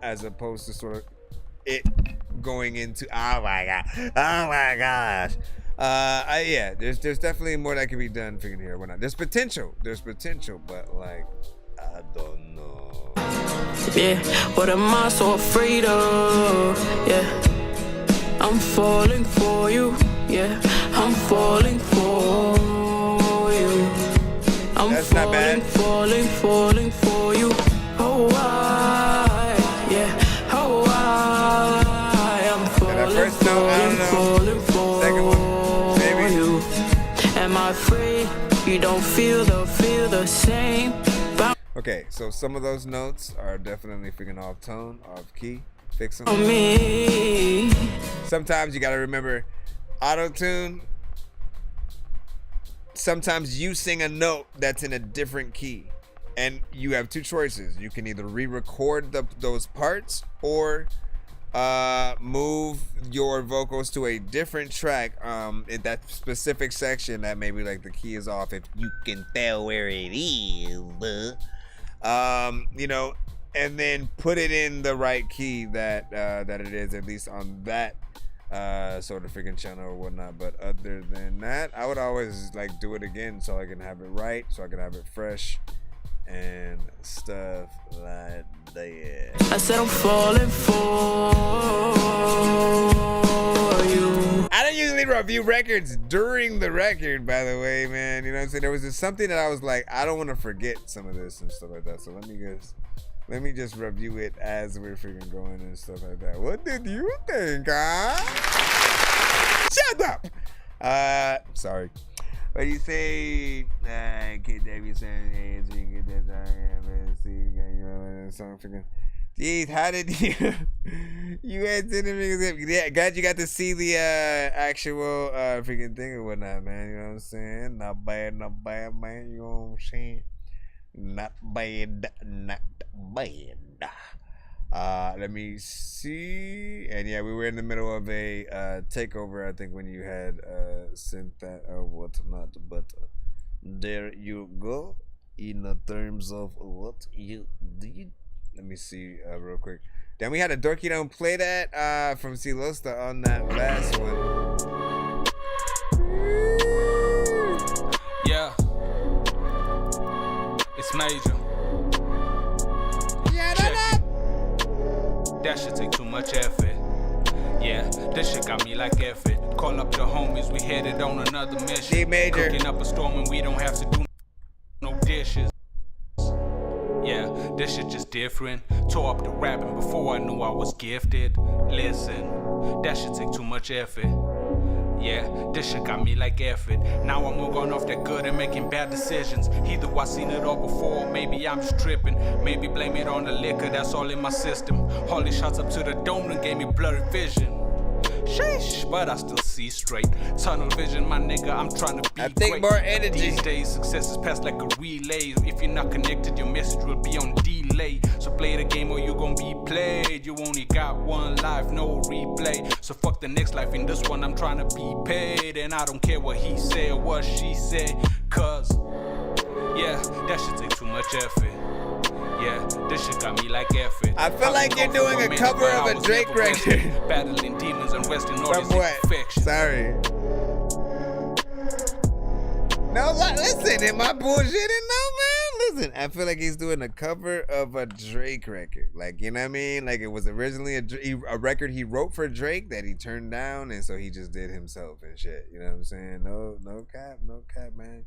as opposed to sort of it going into, oh my gosh. Yeah, there's definitely more that can be done figuring here. Whatnot. There's potential, but like, I don't know.
Yeah, what am I so afraid of? Yeah, I'm falling for you. Yeah, I'm falling for you. I'm falling for you. Oh, why? Yeah, oh, why? I'm falling for you. Am I afraid you don't feel the same?
Okay, so some of those notes are definitely freaking off tone, off key. Fix them. Sometimes you gotta remember, auto-tune. Sometimes you sing a note that's in a different key, and you have two choices. You can either re-record those parts or move your vocals to a different track in that specific section that maybe like the key is off, if you can tell where it is. You know, and then put it in the right key that it is, at least on that sort of freaking channel or whatnot. But other than that, I would always like do it again so I can have it right, so I can have it fresh and stuff like that.
I said I'm falling for you.
I don't usually review records during the record, by the way, man. You know what I'm saying? There was just something that I was like, I don't want to forget some of this and stuff like that. So let me just review it as we're freaking going and stuff like that. What did you think, huh? Shut up! Sorry. What do you say? Kid David saying, hey, you can get that song freaking. Jeez, how did you had sent him? Yeah, glad you got to see the actual freaking thing or whatnot, man. You know what I'm saying? Not bad, man. You know what I'm saying? Not bad. Let me see. And yeah, we were in the middle of a takeover, I think, when you had sent that or whatnot. But there you go. In the terms of what you did. Let me see real quick. Then we had a Dorky Don't Play That from Silosta on that last one.
Yeah. It's major. That shit take too much effort. Yeah, this shit got me like effort. Call up the homies, we headed on another mission. Cooking up a storm and we don't have to do no dishes. Yeah, this shit just different. Tore up the rapping before I knew I was gifted. Listen, that shit take too much effort. Yeah, this shit got me like effort. Now I'm all going off that good and making bad decisions. Either I seen it all before, or maybe I'm just tripping. Maybe blame it on the liquor, that's all in my system. All these shots up to the dome and gave me blurry vision. Sheesh, but I still see straight. Tunnel vision, my nigga, I'm trying to be great.
More energy.
These days, success is passed like a relay. If you're not connected, your message will be on delay. So play the game or you gon' be played. You only got one life, no replay. So fuck the next life, in this one I'm trying to be paid. And I don't care what he said or what she said. Cause, yeah, that shit take too much effort. Yeah, this shit got me like effort.
I feel like you're doing a cover of a Drake record.
Battling demons and resting all
From
this
what?
infection.
Sorry. No, listen, am I bullshitting? No, man. Listen, I feel like he's doing a cover of a Drake record. Like, you know what I mean? Like, it was originally a record he wrote for Drake that he turned down, and so he just did himself and shit. You know what I'm saying? No cap, man.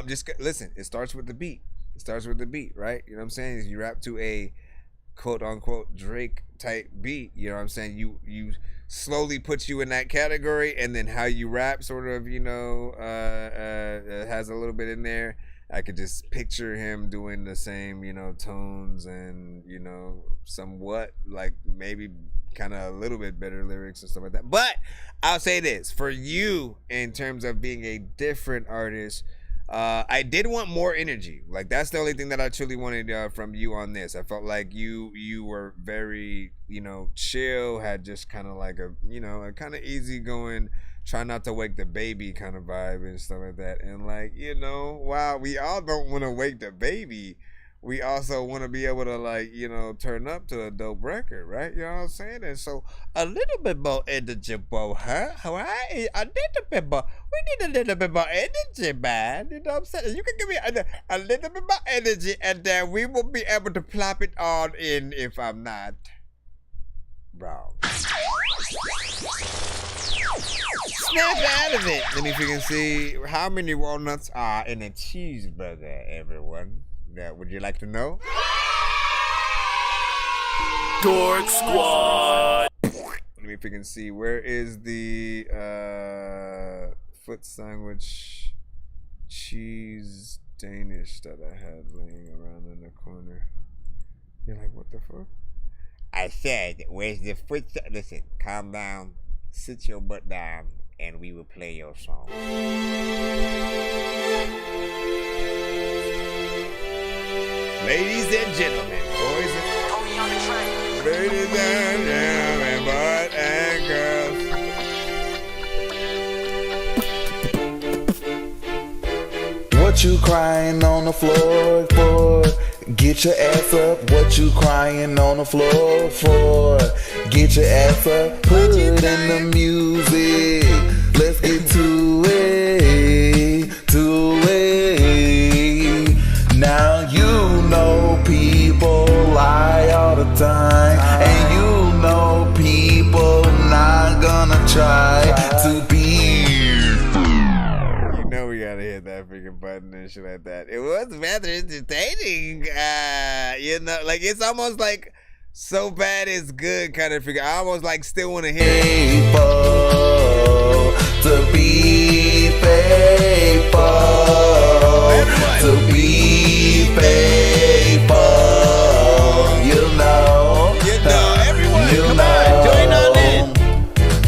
Just listen. It starts with the beat. It starts with the beat, right? You know what I'm saying? You rap to a quote unquote Drake type beat. You know what I'm saying? You slowly put you in that category, and then how you rap sort of, has a little bit in there. I could just picture him doing the same, tones and, somewhat like maybe kind of a little bit better lyrics and stuff like that. But I'll say this, for you, in terms of being a different artist, I did want more energy. Like, that's the only thing that I truly wanted from you on this. I felt like you were very, chill, had just kind of like a kind of easygoing, try not to wake the baby kind of vibe and stuff like that. And like, while we all don't want to wake the baby, we also want to be able to like, turn up to a dope record, right? You know what I'm saying? And so a little bit more energy, bro, huh? Right? A little bit more. We need a little bit more energy, man. You know what I'm saying? You can give me a little bit more energy, and then we will be able to plop it on in if I'm not wrong. Snap out of it. Let me freaking see how many walnuts are in a cheeseburger, everyone. Yeah, would you like to know?
Dork Squad.
Let me freaking see. Where is the foot sandwich cheese Danish that I had laying around in the corner? You're like, what the fuck? I said, where's the foot? Listen, calm down. Sit your butt down, and we will play your song. Ladies and gentlemen, boys and ladies and gentlemen, boys and girls.
What you crying on the floor for? Get your ass up. What you crying on the floor for? Get your ass up. Put in the music. Let's get to it. Now you know people lie all the time, and you know people not gonna try to be.
We gotta hit that freaking button and shit like that. It was rather entertaining. Like it's almost like so bad it's good kind of figure. I almost like still want to hear it.
To be faithful, to be faithful,
everyone, come on, join on in.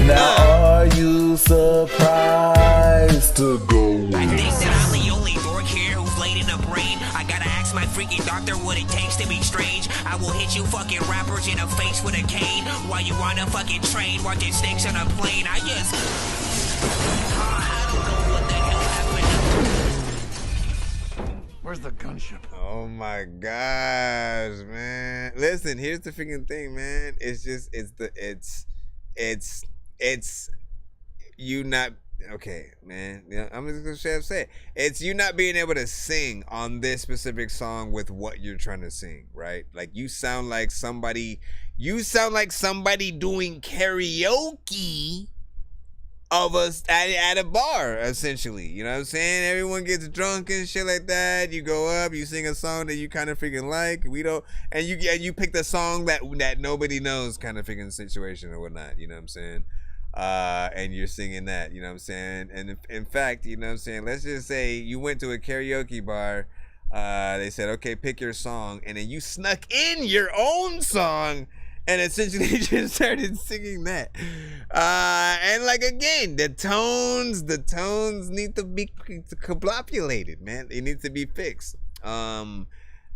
Now are you surprised to go?
I think that I'm the only dork here who's laid in the brain. I gotta ask my freaking doctor what it takes to be strange. I will hit you fucking rappers in the face with a cane while you on a fucking train watching snakes on a plane. I don't know what the hell happened.
Where's the gunship?
Oh my gosh, man. Listen, here's the freaking thing, man. It's you not okay, man. I'm just gonna say it. It's you not being able to sing on this specific song with what you're trying to sing, right? Like you sound like somebody doing karaoke of us at a bar, essentially. You know what I'm saying? Everyone gets drunk and shit like that. You go up, you sing a song that you kind of freaking like. We don't, and you pick the song that nobody knows, kind of freaking situation or whatnot. You know what I'm saying? And you're singing that. You know what I'm saying? And in fact, you know what I'm saying? Let's just say you went to a karaoke bar. They said, okay, pick your song, and then you snuck in your own song. And essentially just started singing that. And like again, the tones need to be coblopulated, man. It needs to be fixed.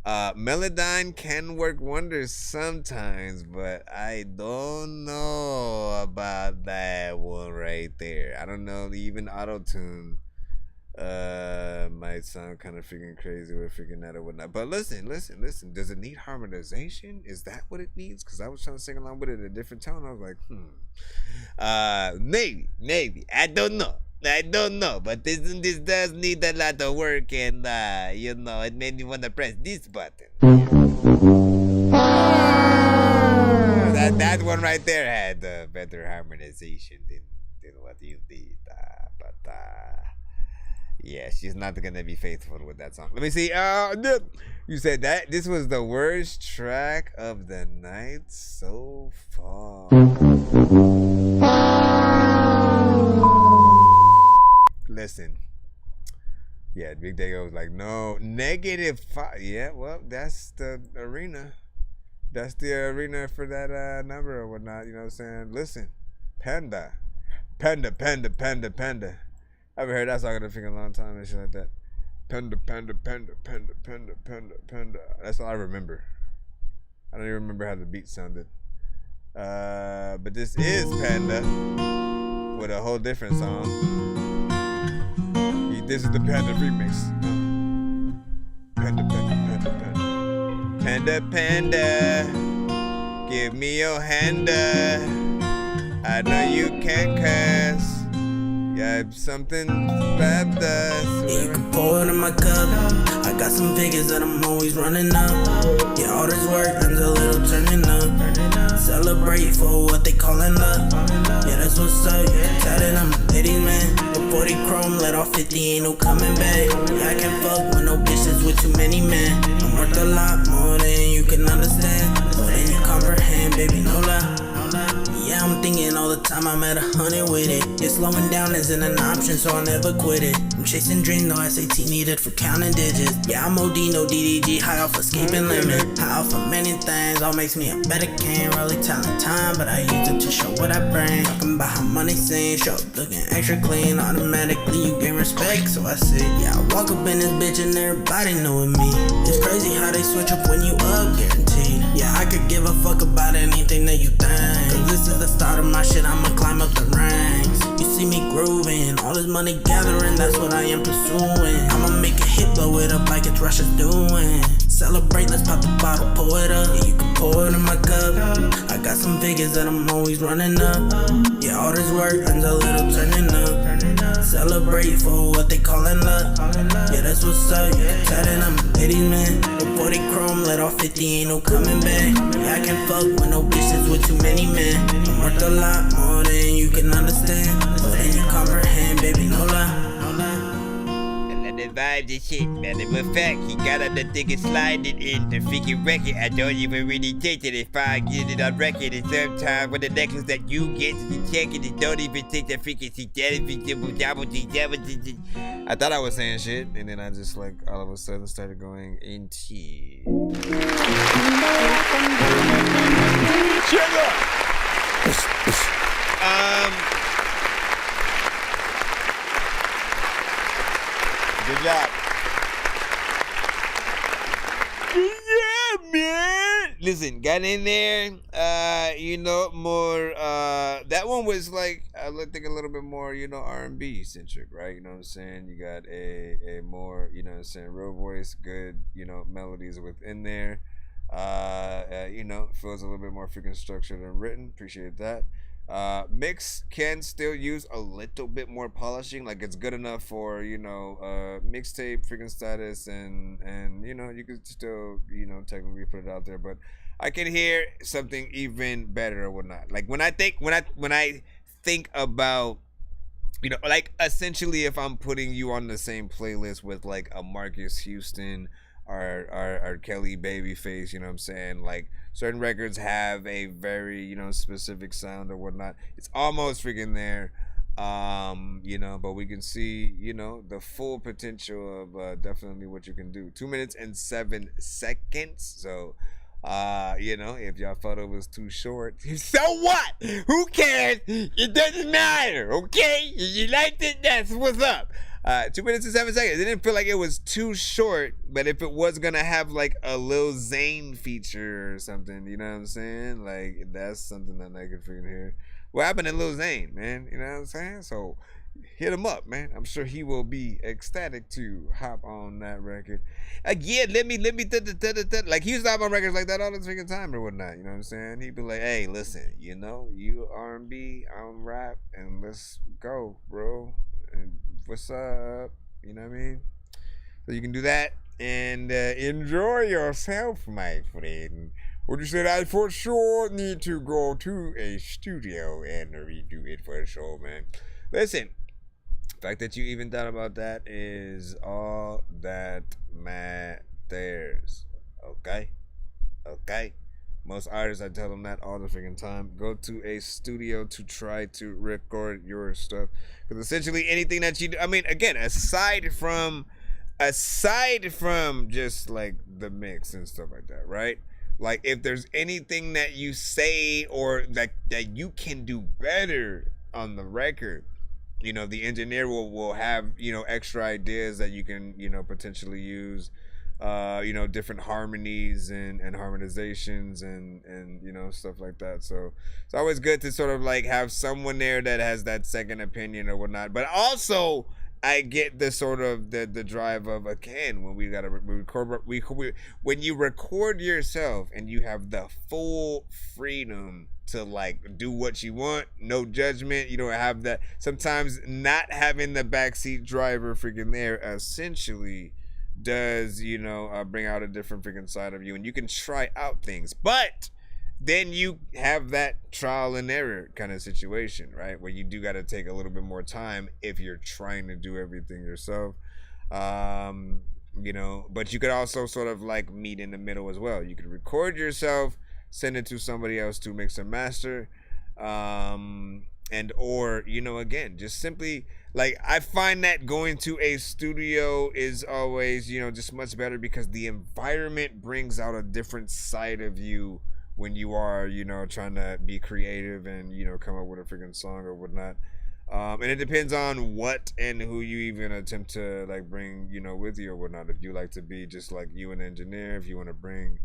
Melodyne can work wonders sometimes, but I don't know about that one right there. I don't know, even auto-tune might sound kind of freaking crazy with freaking that or whatnot. But listen. Does it need harmonization? Is that what it needs? Because I was trying to sing along with it in a different tone. I was like, maybe. I don't know. But this does need a lot of work, and it made me want to press this button. That one right there had better harmonization than what you did. Yeah, she's not gonna be faithful with that song. Let me see. You said that this was the worst track of the night so far. Listen. Yeah, Big Dago was like, no, -5. Yeah, well, that's the arena. That's the arena for that number or whatnot. You know what I'm saying? Listen, Panda. I haven't heard that song in a long time and shit like that. Panda. That's all I remember. I don't even remember how the beat sounded. But this is Panda with a whole different song. This is the Panda remix. Panda. Give me your hand. I know you can't cuss. Yeah, something bad does.
You can pour it in my cup. I got some figures that I'm always running up. Yeah, all this work ends a little turning up. Celebrate for what they calling luck. Yeah, that's what's up. You can tell that I'm a ladies man. The 40 chrome, let off 50, ain't no coming back. Yeah, I can't fuck with no bitches with too many men. I'm worth a lot more than you can understand. More than you comprehend, baby, no lie. Yeah, I'm thinking all the time I'm at 100 with it. Yeah, slowing down isn't an option, so I'll never quit it. I'm chasing dreams, no SAT needed for counting digits. Yeah, I'm OD, no DDG, high off escaping limit. High off of many things, all makes me a better king. Really telling time, but I use it to show what I bring. Talking about how money sings, show up looking extra clean. Automatically you gain respect, so I say, yeah, I walk up in this bitch and everybody knowing me. It's crazy how they switch up when you up, guaranteed. Yeah, I could give a fuck about anything that you think. Cause this is the start of my shit, I'ma climb up the ranks. You see me grooving, all this money gathering, that's what I am pursuing. I'ma make a hit, blow it up like it's Russia's doing. Celebrate, let's pop the bottle, pour it up. Yeah, you can pour it in my cup. I got some figures that I'm always running up. Yeah, all this work ends a little turning up. Celebrate for what they calling luck. Yeah, that's what's up. You can tell that I'm a ladies man. The 40 chrome, let off 50, ain't no coming back. Yeah, I can't fuck with no bitches with too many men. I'm worth a lot more than you can understand. More than you comprehend, baby, no lie.
The vibes and shit, man. In fact, he got on the thing and slided in the freaking record. I don't even really take it if I get it on record. And sometimes with the necklace that you get to check it, and don't even take the freaking I thought I was saying shit, and then I just like all of a sudden started going into. Good job. Yeah, man. Listen, got in there. More. That one was like I think a little bit more, R&B centric, right? You know what I'm saying? You got a more, real voice, good, melodies within there. Feels a little bit more freaking structured and written. Appreciate that. Mix can still use a little bit more polishing, like it's good enough for mixtape freaking status, and you could still technically put it out there, but I can hear something even better or whatnot. Like when I think about like essentially if I'm putting you on the same playlist with like a Marcus Houston or Kelly Babyface, you know what I'm saying? Like certain records have a very, specific sound or whatnot. It's almost freaking there. But we can see, the full potential of definitely what you can do. 2 minutes and 7 seconds. So, if y'all thought it was too short, so what? Who cares? It doesn't matter, okay? You liked it, that's what's up. 2 minutes and 7 seconds. It didn't feel like it was too short, but if it was gonna have like a Lil Zane feature or something, you know what I'm saying? Like that's something that I could freaking hear. What happened to Lil Zane, man? You know what I'm saying? So hit him up, man. I'm sure he will be ecstatic to hop on that record. Let me like he used to hop on records like that all the freaking time or whatnot. You know what I'm saying? He'd be like, hey, listen, you R&B, I'm rap, and let's go, bro. And what's up? You know what I mean? So you can do that and enjoy yourself, my friend. Would you say I for sure need to go to a studio and redo it for a show, man? Listen,
The fact that you even thought about that is all that matters. Okay? Okay? Most artists, I tell them that all the freaking time. Go to a studio to try to record your stuff. Because essentially anything that you do, I mean, again, aside from just like the mix and stuff like that, right? Like if there's anything that you say or that you can do better on the record, you know, the engineer will have, you know, extra ideas that you can, you know, potentially use, you know, different harmonies and harmonizations and you know, stuff like that. So it's always good to sort of like have someone there that has that second opinion or whatnot. But also I get the sort of the drive of, again, when we gotta record, when you record yourself and you have the full freedom to like do what you want, no judgment, you don't have that. Sometimes not having the backseat driver freaking there essentially does, you know, bring out a different freaking side of you, and you can try out things, but then you have that trial and error kind of situation, right? Where you do got to take a little bit more time if you're trying to do everything yourself. You know, but you could also sort of like meet in the middle as well. You could record yourself, send it to somebody else to mix and master, and or, you know, again, just simply like, I find that going to a studio is always, you know, just much better because the environment brings out a different side of you when you are, you know, trying to be creative and, you know, come up with a freaking song or whatnot. And it depends on what and who you even attempt to like bring, you know, with you or whatnot. If you like to be just like you an engineer, if you want to bring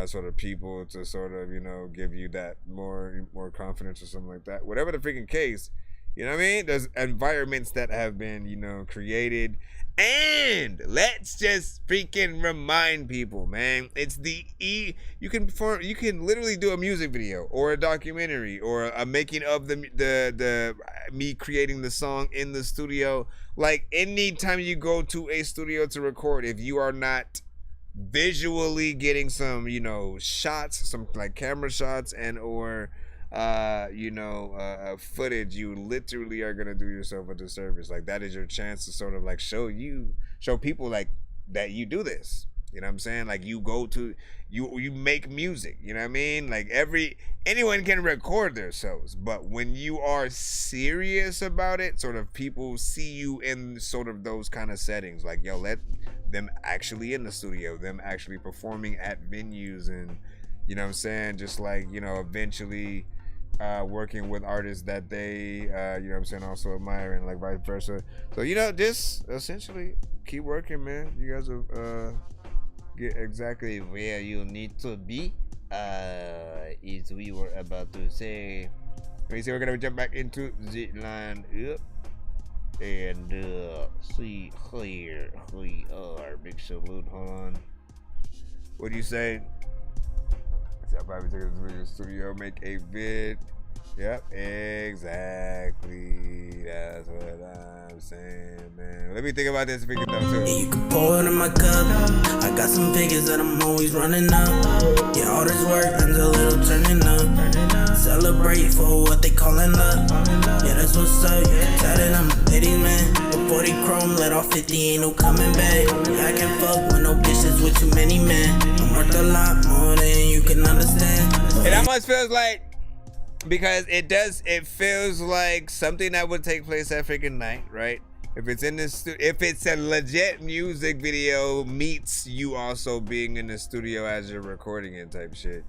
sort of people to sort of, you know, give you that more confidence or something like that. Whatever the freaking case, you know what I mean? There's environments that have been, you know, created. And let's just freaking remind people, man, it's you can literally do a music video or a documentary or a making of the me creating the song in the studio. Like anytime you go to a studio to record, if you are not visually getting some, you know, shots, some like camera shots and or you know, footage, you literally are gonna do yourself a disservice. Like that is your chance to sort of like show people like that you do this. You know what I'm saying? Like you go to you make music. You know what I mean? Like anyone can record themselves, but when you are serious about it, sort of people see you in sort of those kind of settings. Like, yo, let them actually in the studio, them actually performing at venues, and you know what I'm saying? Just like, you know, eventually working with artists that they you know what I'm saying, also admire, and like vice versa. So, you know, just essentially keep working, man. You guys will get exactly where you need to be. As we were about to say, we're gonna jump back into the line up and see here we are. Big salute. Hold on. What do you say? I'll probably take it to the studio, make a vid. Yep, exactly. That's what I'm saying, man. Let me think about this figure though too.
Yeah, you can pour it in my cup. I got some figures that I'm always running up. Yeah, all this work ends a little turning up. Celebrate for what they calling up. Yeah, that's what's up. Tell it I'm ladies, man. The 40 chrome, let off 50, ain't no coming back. Yeah, I can't fuck with no bitches with too many men. I'm worth a lot more than you can understand.
It almost feels like, because it feels like something that would take place that freaking night, right? If it's in this, if it's a legit music video meets you also being in the studio as you're recording it type shit.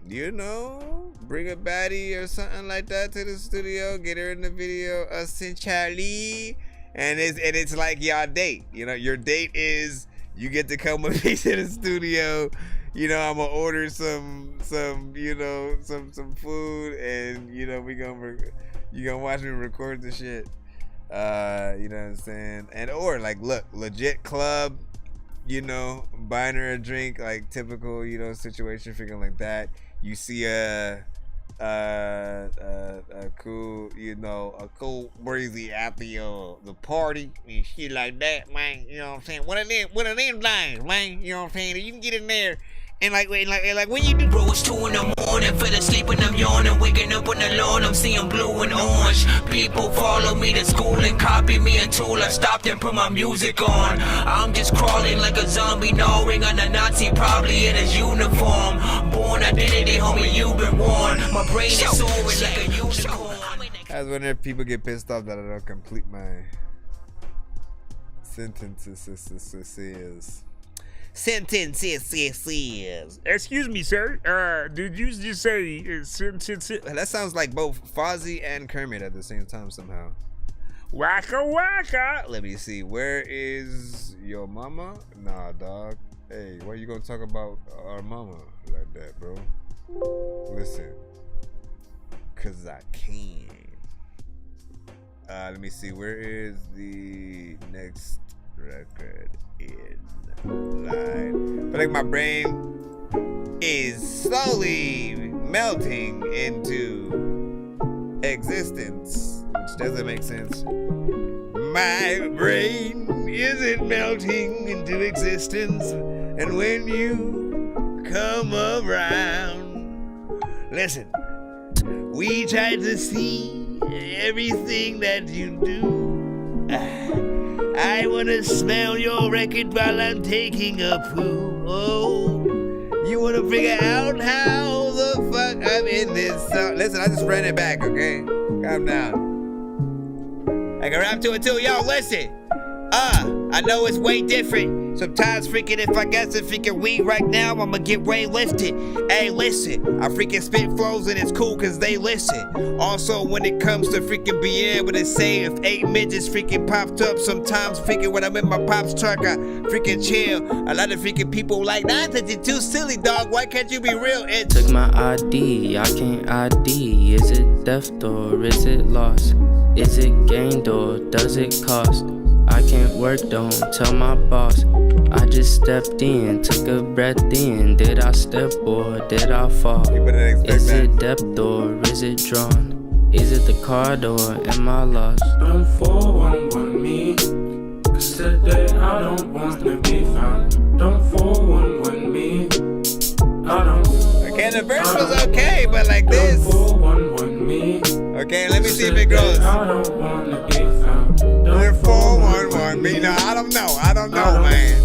You know, bring a baddie or something like that to the studio, get her in the video, essentially, and it's like y'all date. You know, your date is you get to come with me to the studio. You know, I'm gonna order some you know, some food, and you know, you gonna watch me record the shit. You know what I'm saying? And or like, look, legit club, you know, buying her a drink, like typical, you know, situation, freaking like that. You see a cool, you know, a cool breezy after the party and shit like that, man. You know what I'm saying? One of them things, man. You know what I'm saying? You can get in there
And like when you do.
Bro, it's 2 in the morning, fell asleep and I'm yawning, waking up on the lawn, I'm seeing blue and orange. People follow me to school and copy me until I stopped and put my music on. I'm just crawling like a zombie, gnawing on a Nazi, probably in his uniform. Born identity, homie, you've been warned. My brain is soaring like a unicorn.
I was wondering if people get pissed off that I don't complete my sentences.
Excuse me, sir. Did you just say sentences?
That sounds like both Fozzie and Kermit at the same time somehow.
Waka waka.
Let me see. Where is your mama? Nah, dog. Hey, why you gonna talk about our mama like that, bro? Listen, cause I can. Let me see. Where is the next record in line? I feel like my brain is slowly melting into existence, which doesn't make sense. My brain isn't melting into existence, and when you come around, listen, we try to see everything that you do. I wanna smell your record while I'm taking a poo. Oh, you wanna figure out how the fuck I'm in this song? Listen, I just ran it back, okay? Calm down. I can rap to it too. Yo, listen. I know it's way different. Sometimes freaking if I got some freaking weed right now, I'ma get way lifted. Hey, listen, I freaking spit flows and it's cool cause they listen. Also, when it comes to freaking being able to say if 8 midgets freaking popped up, sometimes freaking when I'm in my pop's truck, I freaking chill. A lot of freaking people like, Nonsenze, you're too silly, dog. Why can't you be real? It's
took my ID, I can't ID. Is it theft or is it lost? Is it gained or does it cost? I can't work, don't tell my boss. I just stepped in, took a breath in. Did I step or did I fall? Is it depth or is it drawn? Is it the card or am I lost?
Don't 411 me, cause today I don't want to be found. Don't 411 me, I don't.
Okay, the verse was okay, but like this.
Don't 411 me.
Okay, let me see if it goes.
I don't want to be found.
Don't 411 me. No, I don't know, man.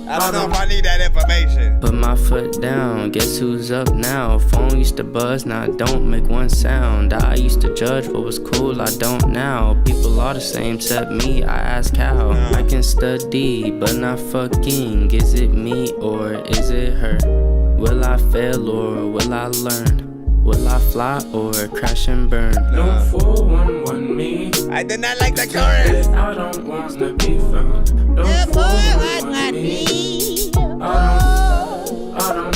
I don't know if I need that information.
Put my foot down, guess who's up now? Phone used to buzz, now I don't make one sound. I used to judge what was cool, I don't now. People are the same except me, I ask how. I can study, but not fucking. Is it me or is it her? Will I fail or will I learn? Will I fly or crash and burn?
Don't 411 me.
I did not like the chorus.
I don't want to be found. Don't 411 me. I don't.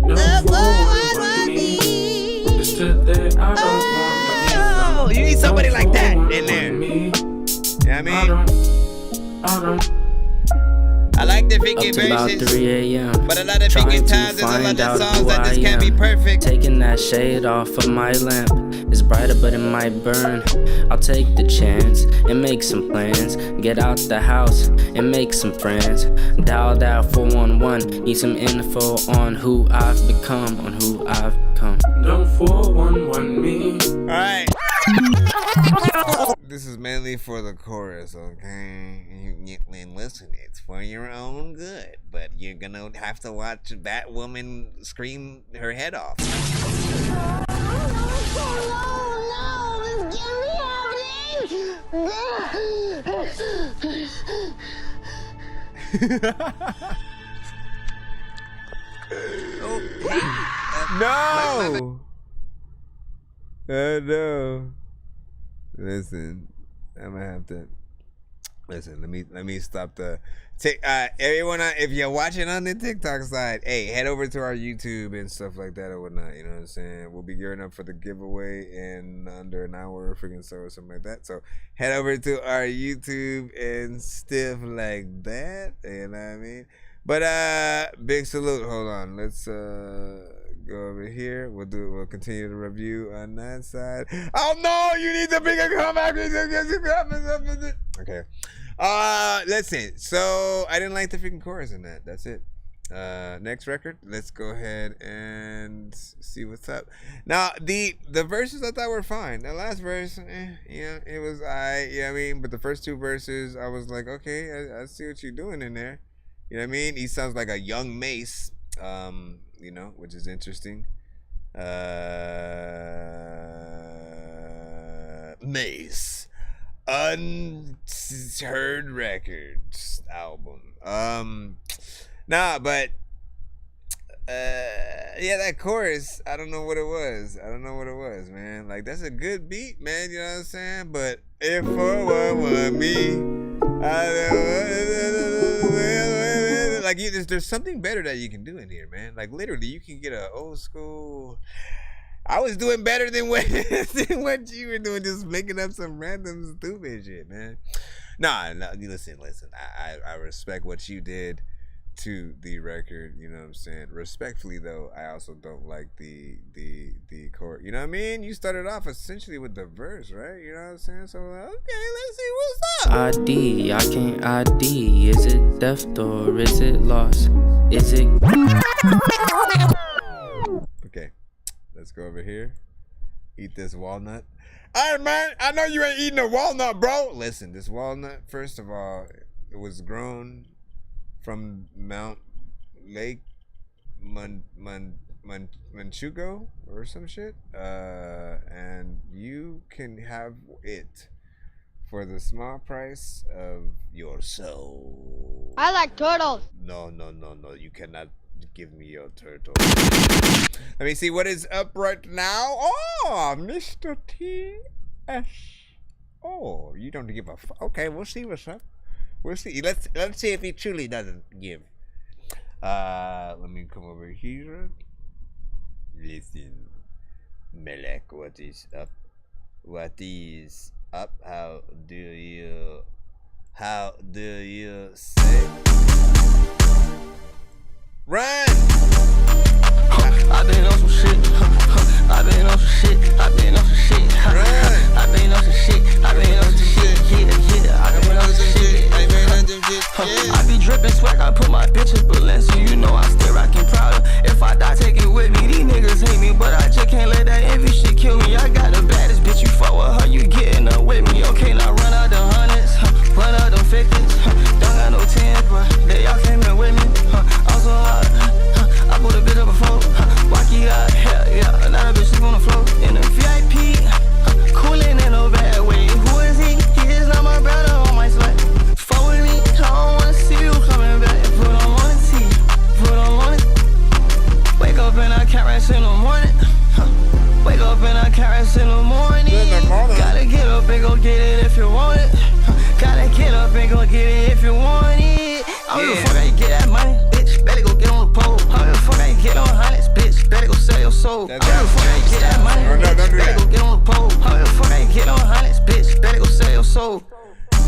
Don't 411 me. Just today I don't want to be found.
You need somebody like that in there. You know what I mean? I like the freaking versions,
about 3 a.m.
but a lot of freaking times there's a lot of songs that just can't be perfect.
Taking that shade off of my lamp, it's brighter but it might burn. I'll take the chance and make some plans. Get out the house and make some friends. Dial that 411, need some info on who I've become,
Don't 411 me.
Alright. This is mainly for the chorus, okay? And listen, it's for your own good, but you're gonna have to watch that woman scream her head off. No! No. Listen, I'm gonna have to listen. Let me stop the everyone. If you're watching on the TikTok side, hey, head over to our YouTube and stuff like that or whatnot. You know what I'm saying? We'll be gearing up for the giveaway in under an hour, freaking so or something like that. So head over to our YouTube and stuff like that. You know what I mean? But big salute. Hold on. Let's go over here. We'll continue the review on that side. Oh no, you need to bring a comeback. Okay. Listen, so I didn't like the freaking chorus in that. That's it. Next record, let's go ahead and see what's up. Now, the verses I thought were fine. The last verse, yeah, it was you know what I mean? But the first two verses, I was like, okay, I see what you're doing in there. You know what I mean? He sounds like a young Mace, you know, which is interesting. Mace. Unheard Records album. Nah, but yeah, that chorus, I don't know what it was. Man. Like, that's a good beat, man, you know what I'm saying? But if it were me, like, there's something better that you can do in here, man. Like, literally, you can get an old school. I was doing better than what you were doing, just making up some random stupid shit, man. Nah, listen. I respect what you did to the record, you know what I'm saying? Respectfully, though, I also don't like the chord. You know what I mean? You started off essentially with the verse, right? You know what I'm saying? So, okay, let's see what's up.
ID, I can't ID. Is it theft or is it loss? Is it...
Okay, let's go over here. Eat this walnut. All right, man, I know you ain't eating a walnut, bro. Listen, this walnut, first of all, it was grown from Mount Lake Manchugo or some shit, and you can have it for the small price of your soul.
I like turtles.
No, you cannot give me your turtle. Let me see what is up right now. Oh, Mr. T.S. Oh, you don't give a fuck. Okay, we'll see what's up. We'll see. Let's see if he truly doesn't give. Let me come over here. Listen, Melek, what is up? What is up? How do you say? Run!
I've been on some shit. I've been on some shit. I've been on some shit.
Run!
I've been on some shit. I've been on some shit. Yeah. I've been on some shit. I be dripping swag. I put my bitches Balenci. You know I still rockin' prouder. If I die, take it with me. These niggas hate me, but I just can't let that envy shit kill me. I got the baddest bitch. You fuck with her, you getting up with me. Okay, now run out the hundreds, run out them 50s. Don't got no 10s, but they all came in with me. I'm so hard. I put a bit of a float. Wacky out, hell yeah. Now the bitch sleep on the floor. In the VIP, coolin' in a bad way. Who is he? He is not my brother on my slide. Fuck with me, I don't wanna see you coming back. Put on one T, put on one. Wake up and I can't rest in the morning. Wake up and I can't rest in the morning. Gotta get up and go get it if you want it. Gotta get up and go get it if you want it. I don't give a fuck how you get that money, bitch. Better go get on the pole. I don't give a fuck how you get on hundreds, bitch. Better go sell your soul. I don't give a fuck how you get that money, bitch. Better go get on the pole. I don't give a fuck how you get on hundreds, bitch. Better go sell your soul.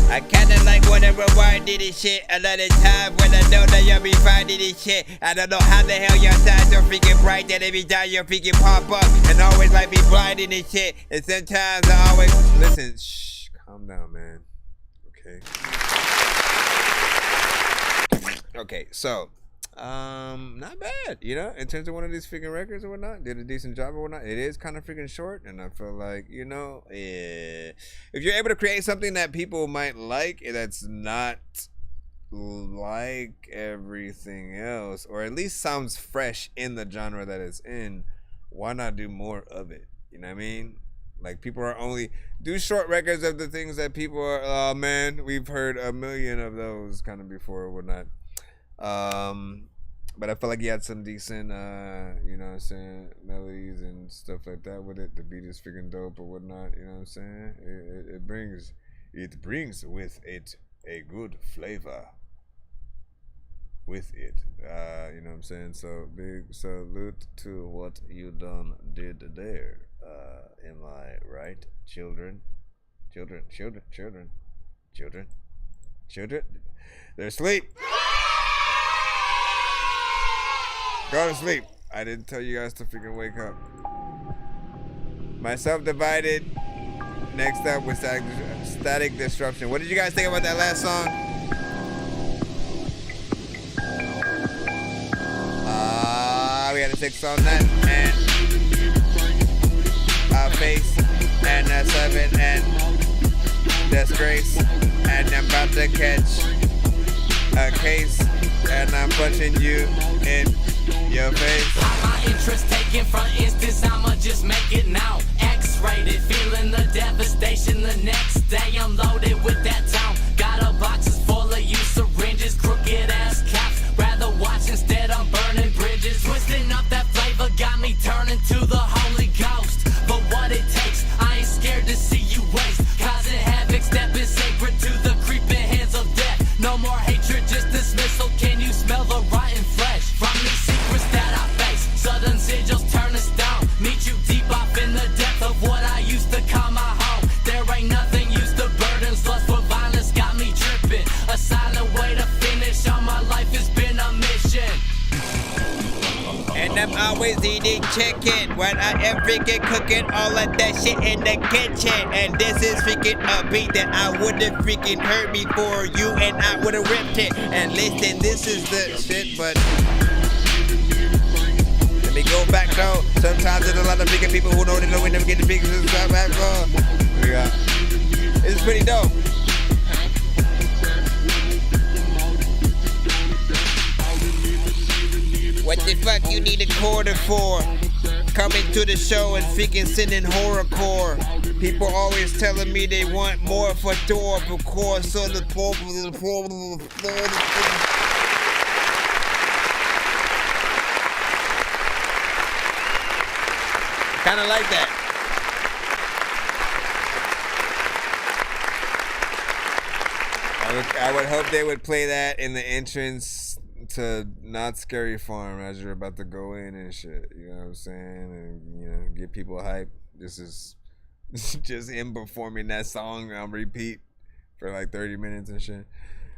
I kinda like whatever word did this shit. A lot of time when I know that y'all be finding this shit. I don't know how the hell y'all shine so freaking bright that every time you're freaking pop up and always like be blinding this shit. And sometimes I always listen. Shh, calm down, man. Okay, so not bad, you know, in terms of one of these freaking records or whatnot. Did a decent job or whatnot. It is kind of freaking short, and I feel like, you know, if you're able to create something that people might like, that's not like everything else, or at least sounds fresh in the genre that it's in, why not do more of it? You know what I mean? Like, people are only do short records of the things that people are, oh man, we've heard a million of those kind of before or whatnot. But I feel like he had some decent, you know what I'm saying, melodies and stuff like that with it. The beat is freaking dope or whatnot, you know what I'm saying? It brings with it a good flavor with it, you know what I'm saying? So big salute to what you did there. Am I right? Children. They're asleep. Go to sleep. I didn't tell you guys to freaking wake up. Myself divided. Next up with static disruption. What did you guys think about that last song?
6 on that, and Face, and 7, and Disgrace, and I'm about to catch a case, and I'm punching you in your face.
My interest taken for instance, I'ma just make it now. X-rated, feeling the devastation the next day. I'm loaded with that town. Got a boxes full of used syringes, crooked ass caps. Rather watch instead, I'm burning bridges. Twisting up that flavor got me turning to the Holy Ghost. But what it takes, I ain't scared to see you waste. Causing havoc, stepping sacred to the creeping hands of death. No more hatred, just dismissal. Can you smell the rotten flesh? From these secrets that I face, sudden sigils turn to stone. Meet you deep off in the depth of what I used to call my home. There ain't nothing used to burdens, lust for violence got me tripping. A silent way to finish, all my life has been a mission.
And I'm always eating chicken when I am freaking cooking all of that shit in the kitchen. And this is freaking a beat that I would've freaking heard before you, and I would've ripped it. And listen, this is the shit, but let me go back though. Sometimes there's a lot of freaking people who know they know we never get the big stuff back. Yeah. It's pretty dope. What the fuck you need a quarter for? Coming to the show and freaking sending horrorcore. People always telling me they want more for Dork, of course. So the kind of like that. I would hope they would play that in the entrance to Not Scary Farm as you're about to go in and shit. You know what I'm saying? And, you know, get people hype. This is just him performing that song on repeat for like 30 minutes and shit.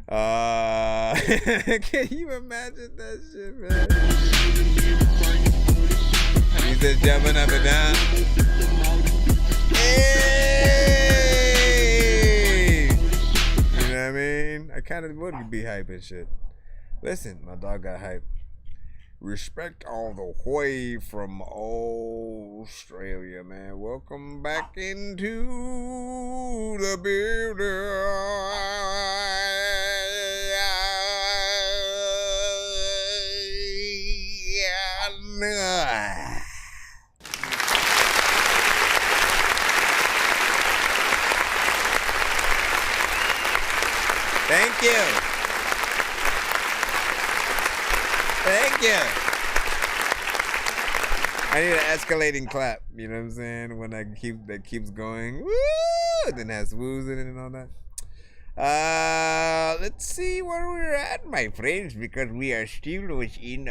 Can you imagine that shit, man? He's just jumping up and down. Hey! You know what I mean? I kind of would be hype and shit. Listen, my dog got hype. Respect all the way from Australia, man. Welcome back into the building. Thank you. Thank you. I need an escalating clap. You know what I'm saying? When that keeps going. Woo! Then has woos in it and all that. Let's see where we're at, my friends, because we are still within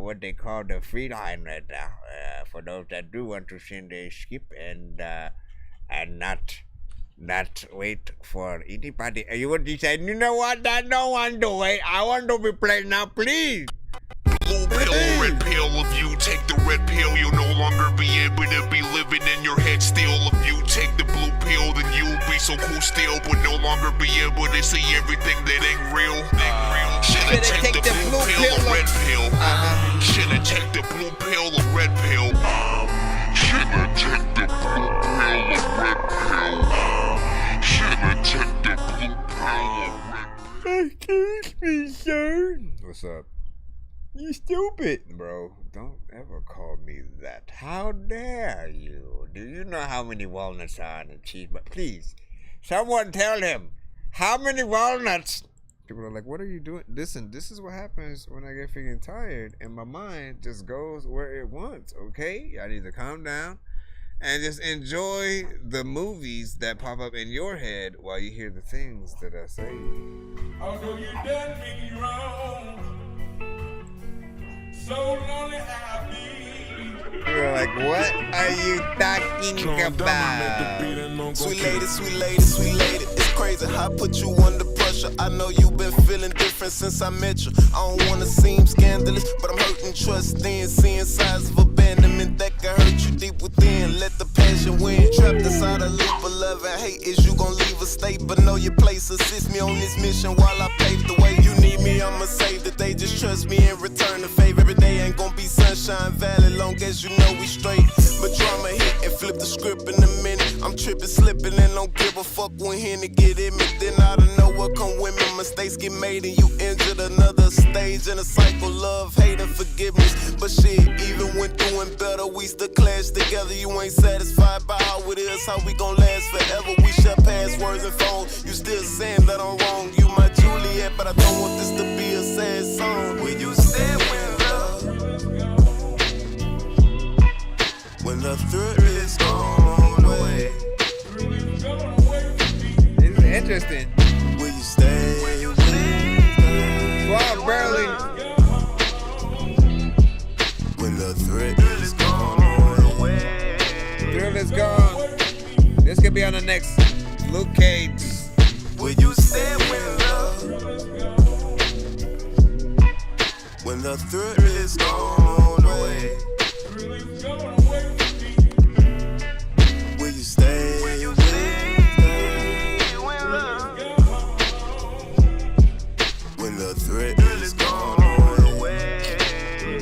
what they call the free line right now. For those that do want to send a skip and not wait for anybody. You would say, you know what? I don't want to wait. I want to be played now, please.
Blue pill or red pill. If you take the red pill, you'll no longer be able to be living in your head still. If you take the blue pill, then you'll be so cool still, but no longer be able to see everything that ain't real. Should I take the blue pill or red pill? Should I take the blue pill or red pill? Should I take the blue pill or red pill? Should I take the blue pill or red pill?
Excuse me, sir. What's up? You stupid, bro. Don't ever call me that. How dare you? Do you know how many walnuts are on a cheeseburger? Please, someone tell him how many walnuts. People are like, what are you doing? Listen, this is what happens when I get freaking tired and my mind just goes where it wants, okay? I need to calm down and just enjoy the movies that pop up in your head while you hear the things that I say.
Although you done me wrong, so lonely I've been.
You're like, what are you talking about?
Sweet lady, sweet lady, sweet lady. It's crazy how I put you under pressure. I know you've been feeling different since I met you. I don't wanna seem scandalous, but I'm hurting trust in. Seeing signs of abandonment that can hurt you deep within. Let the passion win. Trapped inside a loop of love and hate. Is you gon' leave a state, but know your place. Assist me on this mission while I pave the way. You need me, I'ma save the day. Just trust me and return the favor. Every day ain't gon' be sunshine. Sunshine Valley, long as you know we straight. But drama hit and flip the script in a minute. I'm tripping, slipping, and don't give a fuck when Henny get in me. Then out of nowhere come women, mistakes get made and you injured. Another stage in a cycle, love, hate, and forgiveness. But shit, even when doing better, we still clash together. You ain't satisfied by how it is, how we gon' last forever. We share passwords and phones. You still saying that I'm wrong. You my Juliet, but I don't want this to be a sad song. Will you stay with love when the thrill is gone away?
It's interesting.
Will you stay?
Wow, barely.
When the thrill is gone away.
Thrill is gone. This could be on the next Luke Cage.
Will you stay with love when the thrill is gone away? Will you stay? When the threat is gone away.
You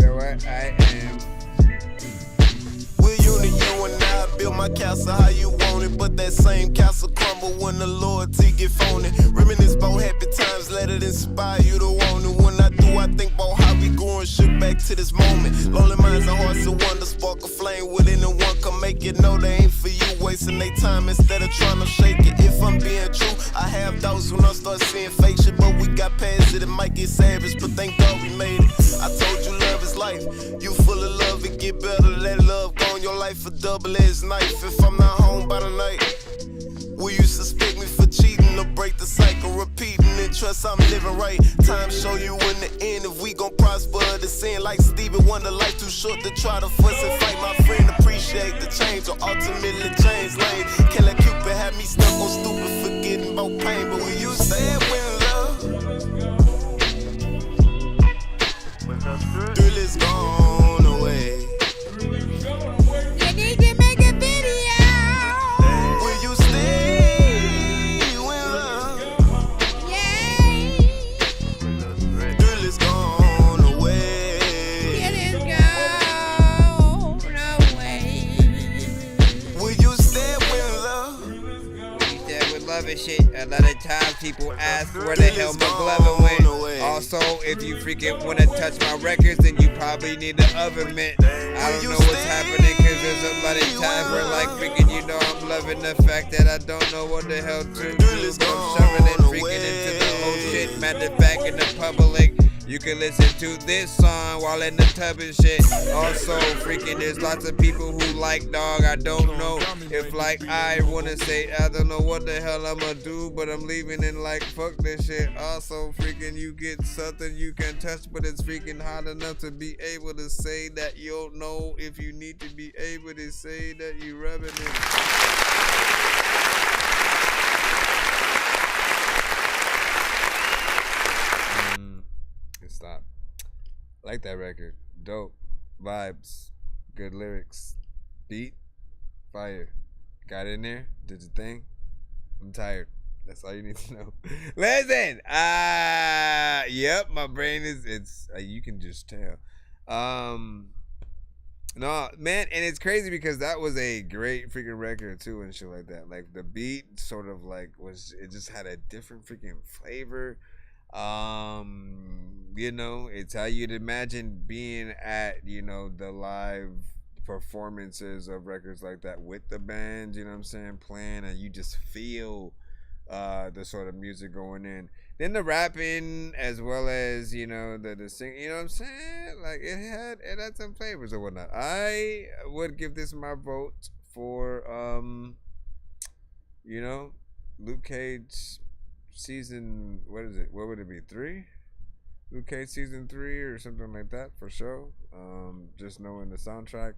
know what? I am.
Will you and I build my castle how you want it, but that same castle crumble when the loyalty get phony. Reminisce about happy times, let it inspire you to want it. When I do, I think about how we going, shook back to this moment. Lonely minds and hearts of wonder, spark a flame within and one can make it. No, they ain't for you, wasting their time instead of trying to shake it. If I'm being true, I have doubts when I start seeing fake shit, but we got past it. It might get savage, but thank God we made it. I told you love is life. You full of love, it get better. Let love go in your life, a double-edged knife. If I'm not home by the night, will you suspect me for cheating or break the cycle, repeating and trust I'm living right? Time show you in the end if we gon' prosper the sin. Like Stevie Wonder, life too short to try to fuss and fight. My friend, appreciate the change or ultimately change lane. Can't let Cupid have me stuck on stupid, forgetting about pain. But will you stay with love? Thrill is gone away.
You need to make a video.
Will you stay with love?
Yeah.
Thrill is gone away.
It is gone away.
Will you stay with love?
You said with love and shit. A lot of times people ask where the hell my glove went. Also, if you freaking wanna touch my records, then you probably need an oven mitt. I don't know what's happening, cause there's a lot of times where like freaking, you know, I'm loving the fact that I don't know what the hell to do. But I'm shoving and freaking into the whole shit. Matter of fact, in the public, you can listen to this song while in the tub and shit. Also, freaking, there's lots of people who like dog. I don't know if like I wanna say I don't know what the hell I'ma do, but I'm leaving and like fuck this shit. Also, freaking, you get something you can touch, but it's freaking hard enough to be able to say that you don't know if you need to be able to say that you rubbing it. Stop. Like that record. Dope. Vibes. Good lyrics. Beat. Fire. Got in there. Did your thing. I'm tired. That's all you need to know. Listen. Yep. My brain is, you can just tell. No, man. And it's crazy because that was a great freaking record too and shit like that. Like the beat sort of like it just had a different freaking flavor. You know, it's how you'd imagine being at, you know, the live performances of records like that with the band, you know what I'm saying, playing, and you just feel the sort of music going in. Then the rapping as well as, you know, the singing, you know what I'm saying? Like it had some flavors or whatnot. I would give this my vote for you know, Luke Cage season, what is it? What would it be? 3? Luke Cage season 3 or something like that for sure. Just knowing the soundtrack,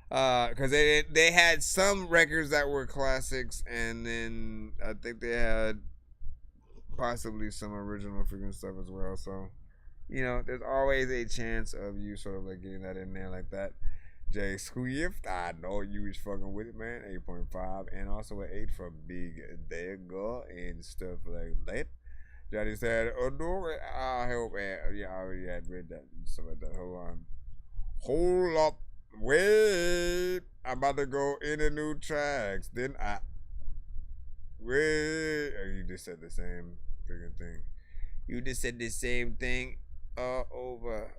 because they had some records that were classics, and then I think they had possibly some original freaking stuff as well. So, you know, there's always a chance of you sort of like getting that in there like that. Jay Swift, I know you was fucking with it, man. 8.5, and also an 8 for Big Dagger and stuff like that. Johnny said, "Oh, Dork, I hope." Yeah, I already had read that. Something like that. Hold on. Hold up. Wait. I'm about to go into new tracks. Then I. Wait. Oh, you just said the same freaking thing. You just said the same thing over.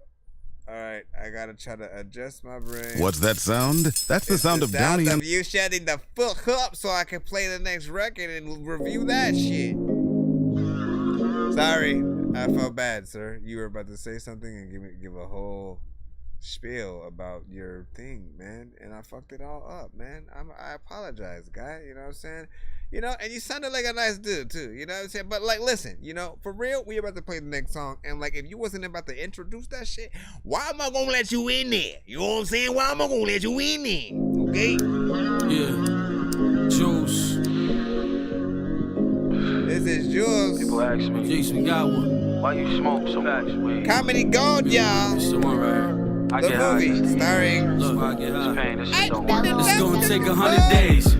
All right, I gotta try to adjust my brain.
What's that sound? That's the sound of Downey and
you shutting the fuck up so I can play the next record and review that shit. Sorry, I felt bad, sir. You were about to say something and give a whole spiel about your thing, man, and I fucked it all up, man. I apologize, guy. You know what I'm saying? You know, and you sounded like a nice dude too. You know what I'm saying? But like, listen, you know, for real, we about to play the next song, and like, if you wasn't about to introduce that shit, why am I gonna let you in there? You know what I'm saying? Why am I gonna let you in there? Okay?
Yeah. Juice.
This is Jules.
People ask me, Jason got one. Why you smoke so much weed?
Comedy Gold, y'all.
It's the one right here.
The movie starring.
Look, I get high. It's gonna take 100 days.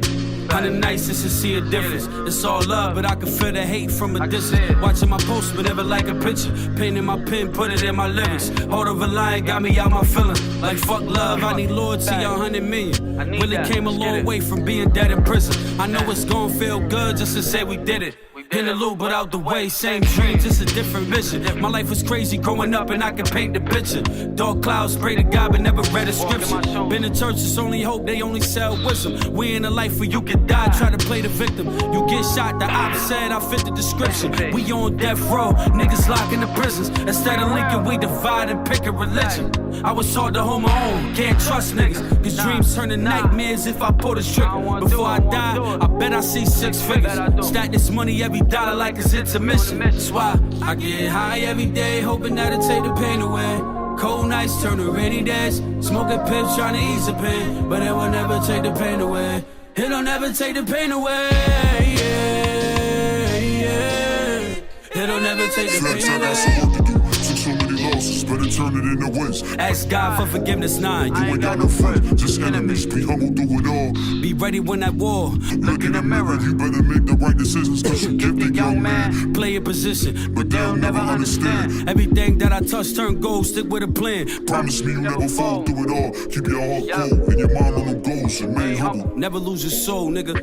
100 nights just to see a difference. It's all love, but I can feel the hate from a distance. Watching my post, but never like a picture. Painting my pen, put it in my lyrics. Hold of a line, got me out my feeling. Like fuck love, I need loyalty, 100 million. Really came a long way from being dead in prison. I know it's gonna feel good just to say we did it. In the loop, but out the way, same dream, just a different vision. My life was crazy growing up, and I can paint the picture. Dark clouds, pray to God, but never read a scripture. Been in church, it's only hope, they only sell wisdom. We in a life where you can die, try to play the victim. You get shot, the op said I fit the description. We on death row, niggas locked in the prisons. Instead of linking, we divide and pick a religion. I was taught to hold my own, can't trust niggas. Cause dreams turn to nightmares if I pull the trigger. Before I die, I bet I see 6 figures. Stack this money every dollar like it's intermission. That's why I get high every day, hoping that it take the pain away. Cold nights turn to rainy days. Smoking pips trying to ease the pain, but it will never take the pain away. It'll never take the pain away. Yeah, yeah. It'll never take the pain away.
So many losses, better turn it into wins.
Ask God for forgiveness, nah.
You ain't got no friends, just enemies. Be humble through it all.
Be ready when that war.
Look in the mirror, you better make the right decisions. Cause you gifted young man.
Play a position,
but they'll never understand.
Everything that I touch turn gold, stick with a plan.
Promise me you never fall through it all. Keep your heart cold and your mind on them goals. Remain humble.
Never lose your soul, nigga.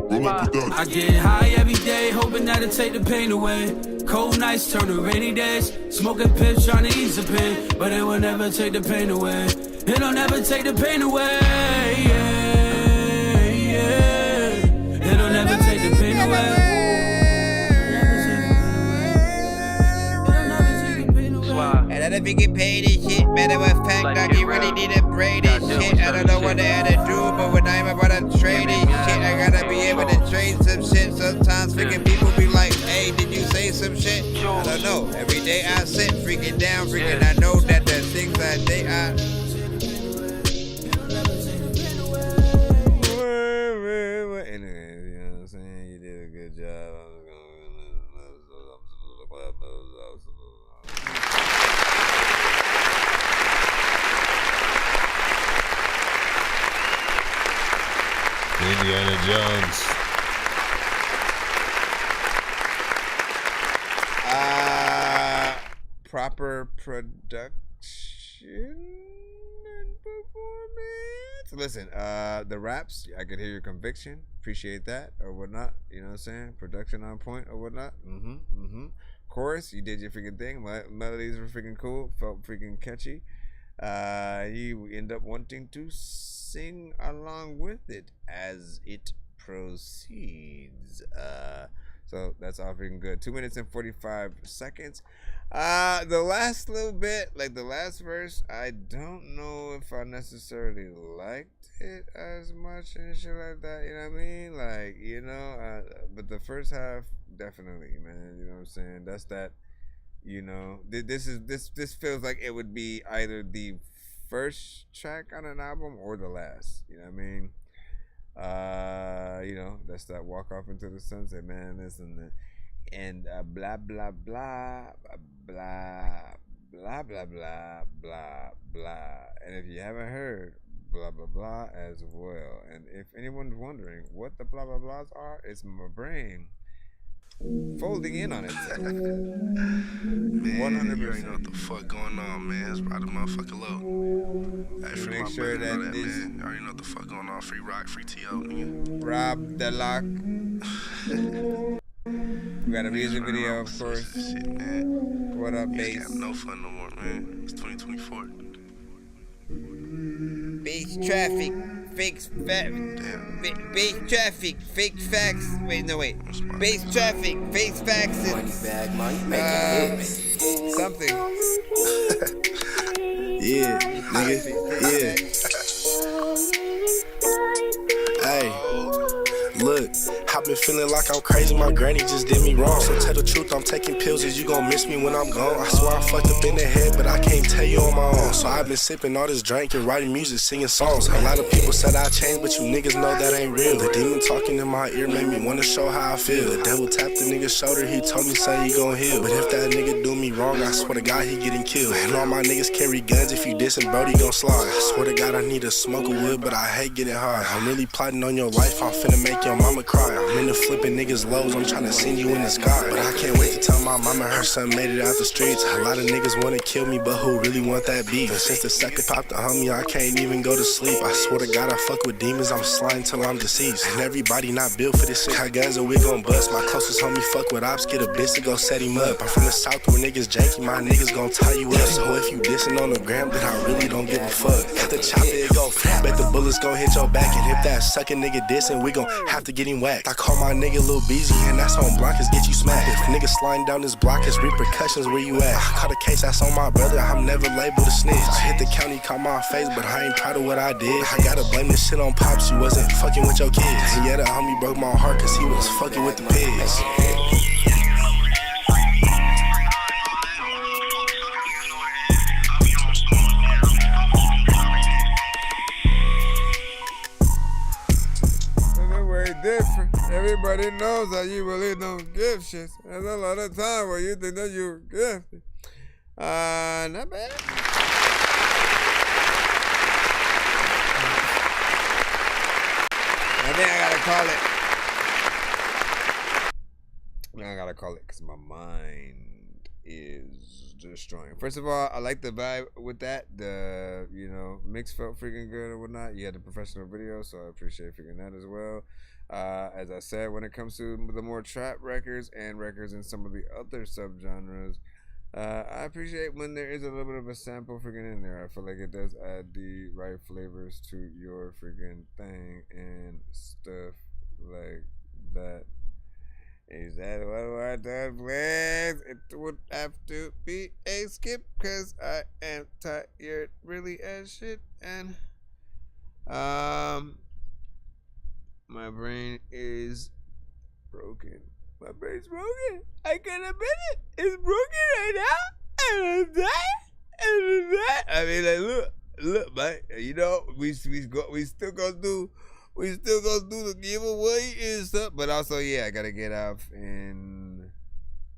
Roll up with that.
I get high every day, hoping that it take the pain away. Cold nights turn to rainy days. Smoking pips trying to ease the pain, but it will never take the pain away. It'll never take the pain away. Yeah, yeah. It'll never take the pain away.
And if you get paid this shit, matter of fact, like you really need to braid this shit. I don't know what they had to do, but when I'm about to trade this shit, I gotta be able to trade some shit. Sometimes freaking people be like, hey, did you say some shit? I don't know. Every day I sit freaking down, freaking I know that the things that they are.
Anyways, you know what I'm saying? You did a good job.
Indiana Jones.
Proper production and performance. Listen, the raps, I could hear your conviction. Appreciate that or whatnot. You know what I'm saying? Production on point or whatnot. Chorus, you did your freaking thing. Melodies were freaking cool. Felt freaking catchy. You end up wanting to sing along with it as it proceeds. So that's all freaking good. 2 minutes and 45 seconds. The last little bit, like the last verse, I don't know if I necessarily liked it as much and shit like that. You know what I mean? Like, you know, but the first half, definitely, man. You know what I'm saying? That's that. You know, this feels like it would be either the first track on an album or the last. You know what I mean? You know, that's that walk off into the sunset, man. This and blah blah blah blah blah blah blah blah blah. And if you haven't heard, blah blah blah as well. And if anyone's wondering what the blah blah blahs are, it's my brain folding in on it.
Man, 100%. You already know what the fuck going on, man. It's right the motherfucker low. Hey, free
Make
my
sure
brother,
that
man.
this-
You already know what the fuck going on. Free rock, free T.O., nigga.
Rob the lock. We got a music video, of course.
Shit, man.
What up,
Niggas
bass?
can't have no fun no more, man. It's 2024.
Base traffic, base traffic, fake facts. Wait, no, wait. Base traffic, face facts. Something.
Yeah, nigga. Yeah. Hey, look, I've been feeling like I'm crazy. My granny just did me wrong. So tell the truth, I'm taking pills. Is you gon' miss me when I'm gone? I swear I fucked up in the head, but I can't tell you on my own. So I've been sipping all this drink and writing music, singing songs. A lot of people said I changed, but you niggas know that ain't real. The demon talking in my ear made me wanna show how I feel. The devil tapped the nigga's shoulder, he told me say he gon' heal. But if that nigga do me wrong, I swear to God he getting killed. And all my niggas carry guns. If you dissing, Brody gon' slide. I swear to God I need a smoke of wood, but I hate getting high. I'm really plotting on your life. I'm finna make your mama cry. I'm into flipping niggas lows. I'm tryna send you in the sky. But I can't wait to tell my mama her son made it out the streets. A lot of niggas wanna kill me, but who really want that beef? And since the second popped the homie, I can't even go to sleep. I swear to God I fuck with demons. I'm sliding till I'm deceased. And everybody not built for this shit. Got guns and we gon' bust. My closest homie fuck with ops. Get a bitch to go set him up. I'm from the south where niggas janky. My niggas gon' tie you up. So if you dissing on the gram, then I really don't give a fuck. At the chopper it go. Bet the bullets gon' hit your back. And if that sucking nigga dissing, we gon' have to get him whacked. I call my nigga Lil Beezy, and that's on Blancas get you smacked. If niggas sliding down this block, it's repercussions where you at. I caught a case that's on my brother, I'm never labeled a snitch. I hit the county, caught my face, but I ain't proud of what I did. I gotta blame this shit on Pops, you wasn't fucking with your kids. And yeah, the homie broke my heart cause he was fucking with the pigs.
Different. Everybody knows that you really don't give shit. There's a lot of time where you think that you're gifted. Not bad. I think I gotta call it because my mind is destroying. First of all, I like the vibe with that. The mix felt freaking good and whatnot. You had the professional video, so I appreciate figuring that as well. As I said, when it comes to the more trap records and records in some of the other subgenres, I appreciate when there is a little bit of a sample freaking in there. I feel like it does add the right flavors to your freaking thing and stuff like that. Is that what I done, please? It would have to be a skip because I am tired really as shit, and my brain is broken. My brain's broken. I can admit it. It's broken right now. And that. I mean, like, look, man. We still gonna do the giveaway and stuff. But also, yeah, I gotta get off in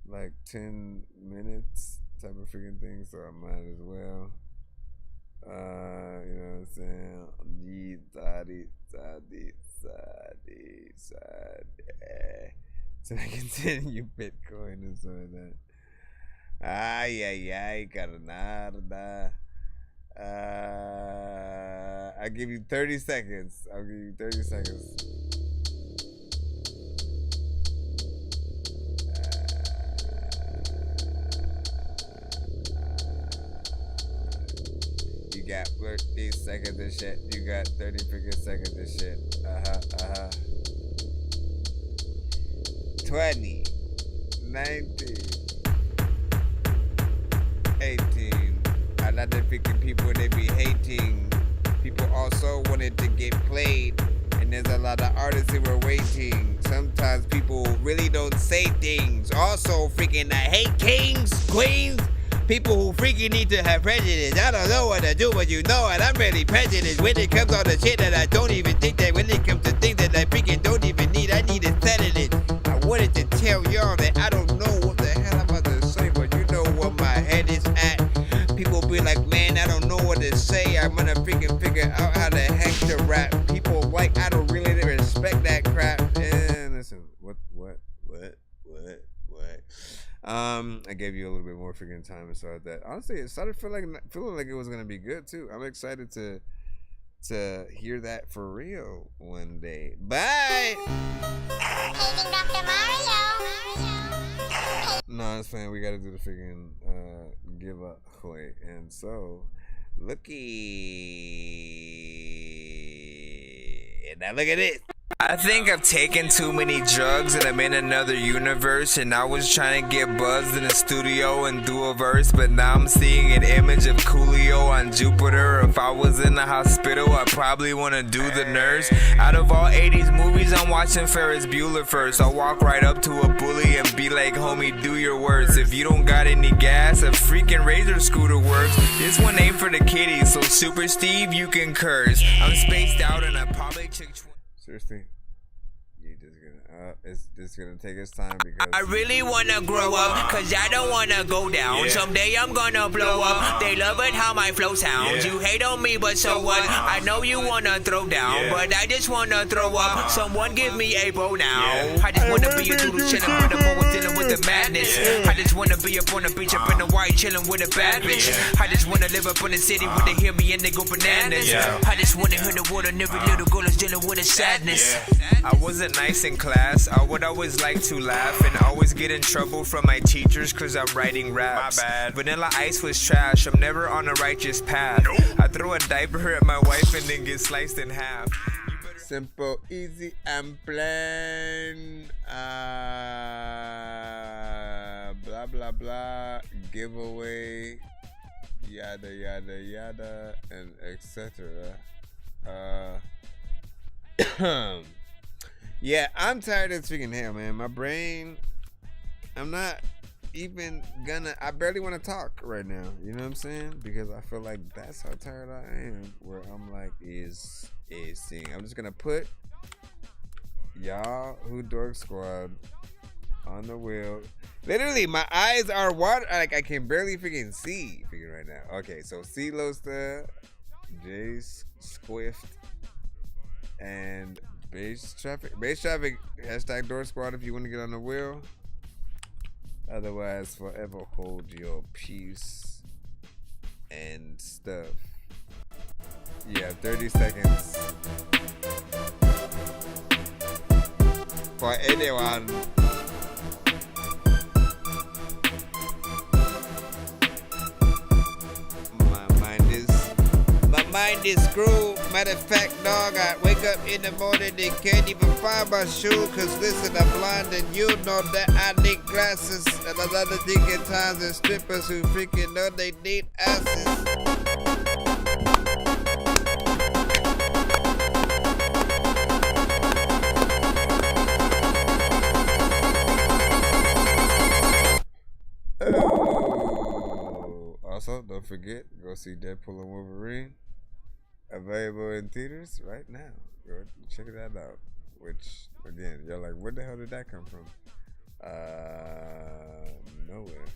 like 10 minutes type of freaking thing. So I might as well. You know what I'm saying? So I continue Bitcoin and some of that. Carnada. I'll give you 30 seconds. You got 30 seconds of shit. You got 30 freaking seconds of shit. 20, 19, 18. A lot of freaking people, they be hating. People also wanted to get played. And there's a lot of artists who are waiting. Sometimes people really don't say things. Also, freaking I hate kings, queens. People who freaking need to have prejudice. I don't know what to do, but you know it. I'm really prejudiced when it comes on the shit that I don't even think that when it comes to things that I freaking don't even need, I need a sedative. I wanted to tell y'all that I don't know what the hell I'm about to say, but you know what my head is at. People be like, man, I don't know what to say. I'm gonna freaking figure out how the heck to rap. People like, I don't really respect that crap. And listen, what? I gave you a little bit more freaking time and stuff like that. Honestly, it started feeling like it was gonna be good too. I'm excited to hear that for real one day. Bye. No, it's fine. We gotta do the freaking giveaway, and so looky. Now look at it. I think I've taken too many drugs and I'm in another universe, and I was trying to get buzzed in the studio and do a verse, but now I'm seeing an image of Coolio on Jupiter. If I was in the hospital, I'd probably want to do the nurse. Out of all 80s movies, I'm watching Ferris Bueller first. I'll walk right up to a bully and be like, homie, do your worst. If you don't got any gas, a freaking razor scooter works. This one ain't for the kiddies, so Super Steve, you can curse. I'm spaced out and I probably took seriously, you just gonna it's just gonna take its time because
I really wanna grow up, cause I don't wanna go down. Someday I'm gonna blow up. They love it how my flow sounds. You hate on me, but so what? I know you wanna throw down, but I just wanna throw up. Someone give me a bow now. I just wanna be a doodle chillin', but I'm always dealing with the madness. I just wanna be up on the beach, up in the white, chillin' with a bad bitch. I just wanna live up in the city where they hear me and they go bananas. I just wanna hear the word and every little girl is dealing with a sadness.
I wasn't nice in class. I would always like to laugh and always get in trouble from my teachers cause I'm writing raps. My bad. Vanilla Ice was trash. I'm never on a righteous path. I throw a diaper at my wife and then get sliced in half. Simple, easy, and plain. Blah, blah, blah. Giveaway. Yada, yada, yada. And etc. Yeah, I'm tired of freaking hell, man. My brain, I'm not even gonna, I barely want to talk right now. You know what I'm saying? Because I feel like that's how tired I am. Where I'm like, is seeing. I'm just gonna put y'all who Dork Squad on the wheel. Literally, my eyes are water. Like, I can barely freaking see freaking right now. Okay, so C Losta, J Squift, and Base traffic, hashtag Dork Squad if you want to get on the wheel. Otherwise, forever hold your peace and stuff. Yeah, 30 seconds for anyone. My mind is screwed. Matter of fact, dog, I wake up in the morning and can't even find my shoe. Cause listen, I'm blind and you know that I need glasses. And a lot of thinking times and strippers who freaking know they need asses. Also, don't forget, go see Deadpool and Wolverine. Available in theaters right now. Go check that out. Which, again, you're like, where the hell did that come from? Nowhere.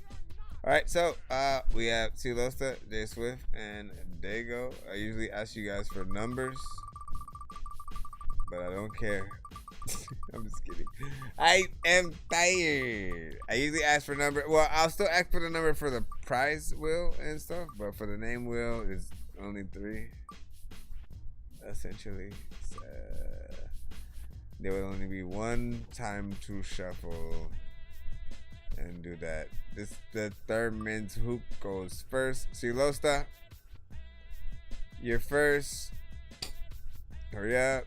Alright, so we have C Losta, J Swift, and Dago. I usually ask you guys for numbers, but I don't care. I'm just kidding. I am tired. I usually ask for number. Well, I'll still ask for the number for the prize wheel and stuff, but for the name wheel, it's only 3. Essentially, there will only be one time to shuffle and do that. This determines who goes first. C Losta, you're first. Hurry up.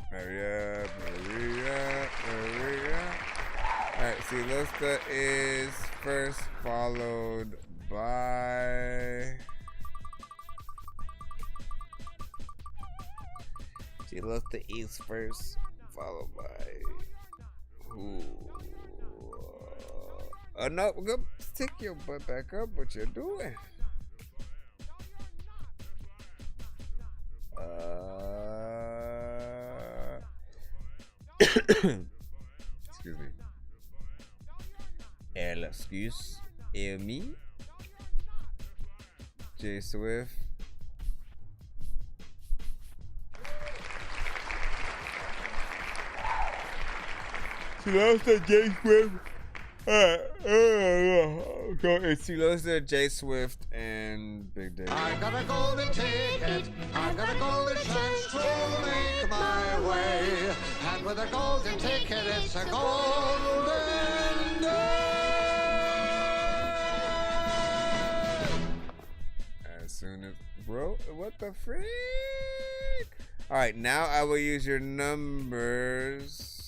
Hurry up, hurry up, hurry up. Alright, C Losta is first, followed by C Losta is first, followed by who? Oh no, go stick your butt back up. What you're doing? Excuse me. Excuse-me. J Swift. So that's the J Swift. It's T-Loser, J Swift, and Big Day.
I got a golden ticket, I got a golden chance to make my way. And with a golden ticket, it's a golden day.
As soon as, bro, what the freak? All right, now I will use your numbers.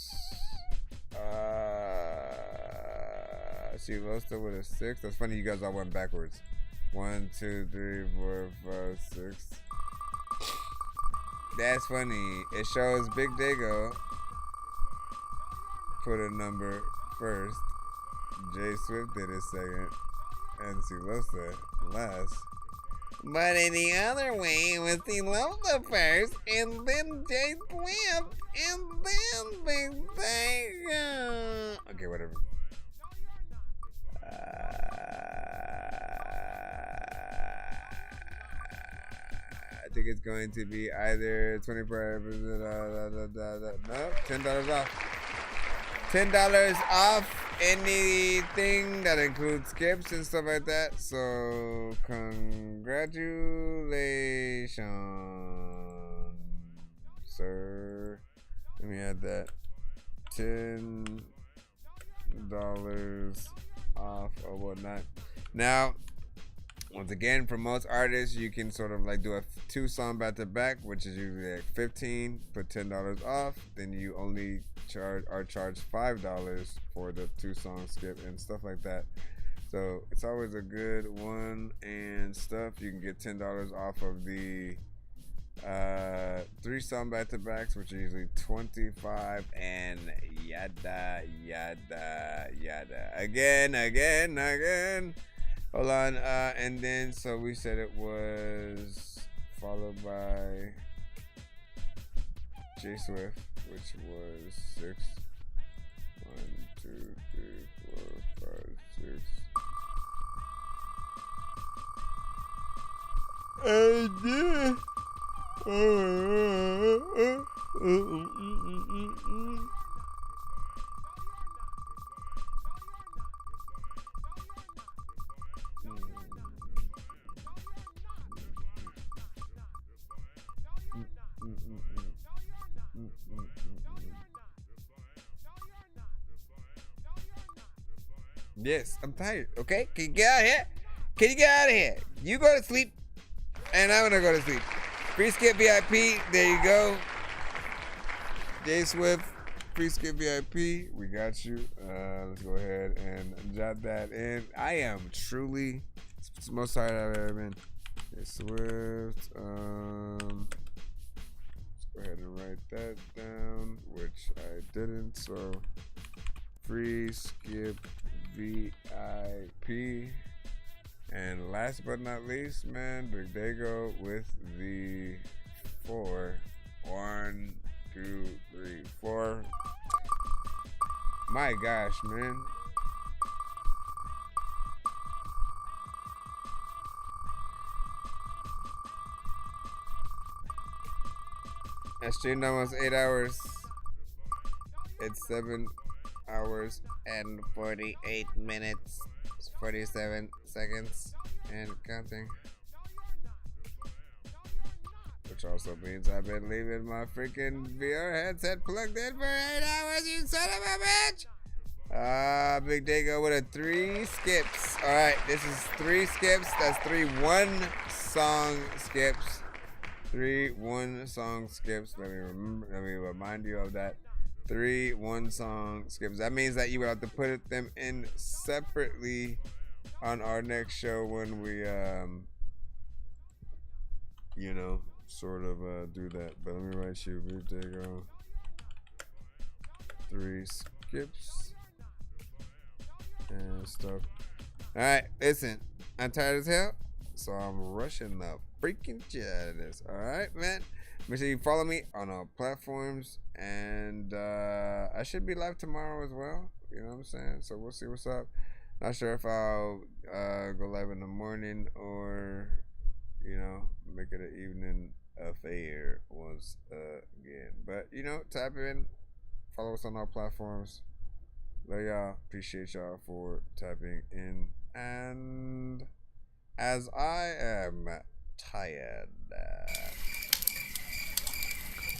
See, Losta with a 6. That's funny. You guys all went backwards. 1, 2, 3, 4, 5, 6. That's funny. It shows Big Dago put a number first. Jay Swift did it second, and Silosa last. But in the other way, it was Silosa first, and then Jay Swift, and then Big Dago. Okay, whatever. I think it's going to be either 24 hours, no, $10 off. $10 off anything that includes skips and stuff like that. So congratulations, sir. Let me add that. $10 off or whatnot. Now, once again, for most artists, you can sort of like do a 2-song back to back, which is usually like $15, put $10 off. Then you only charge $5 for the 2-song skip and stuff like that. So it's always a good one and stuff. You can get $10 off of the 3-song back to backs, which are usually $25, and yada yada yada. Again. Hold on, and then so we said it was followed by J Swift, which was 6. 1, 2, 3, 4, 5, 6. Yes, I'm tired. Okay, can you get out of here? Can you get out of here? You go to sleep, and I'm gonna go to sleep. Free skip VIP. There you go. J Swift, free skip VIP. We got you. Let's go ahead and jot that in. I am truly, it's the most tired I've ever been. J Swift. Let's go ahead and write that down, which I didn't. So free skip VIP. And last but not least, man, Big Dago with the 4. 1, 2, 3, 4. My gosh, man. I streamed almost 8 hours. It's 7 hours and 48 minutes, 47 seconds, and counting. Which also means I've been leaving my freaking VR headset plugged in for 8 hours, you son of a bitch! Big Dago with a 3 skips. Alright, this is 3 skips. That's 3 1-song skips. 3 1-song skips. Let me remind you of that. 3 1-song skips. That means that you would have to put them in separately on our next show when we you know, sort of do that. But let me write you, Big Dago. 3 skips and stuff. Alright, listen, I'm tired as hell, so I'm rushing the freaking shit out of this. Alright, man. Make sure you follow me on all platforms, and I should be live tomorrow as well. You know what I'm saying? So we'll see what's up. Not sure if I'll go live in the morning or, you know, make it an evening affair once again. But, you know, tap in, follow us on all platforms,
But yeah, appreciate y'all for tapping in. And as I am tired.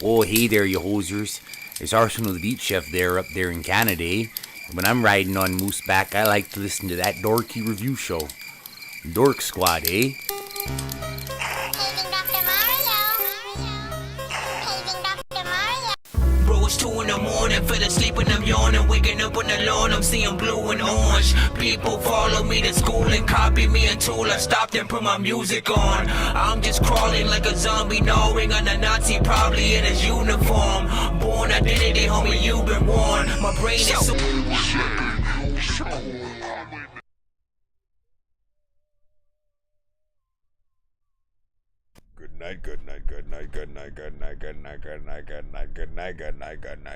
Oh, hey there, you hosers. It's Arsenal the Beach Chef there up there in Canada, eh? When I'm riding on Mooseback, I like to listen to That Dorky Review Show. Dork Squad, eh?
Bro, it's 2 in the morning, fell asleep and I'm yawning, waking up on the lawn, I'm seeing blue and orange. People follow me to school and copy me until I stopped and put my music on. I'm just crawling like a zombie, gnawing on a Nazi, probably in his uniform. Born identity, homie, you've been warned. My brain is so...
Good night, good night, good night, good night, good night, good night, good night, good night, good night, good night, good night.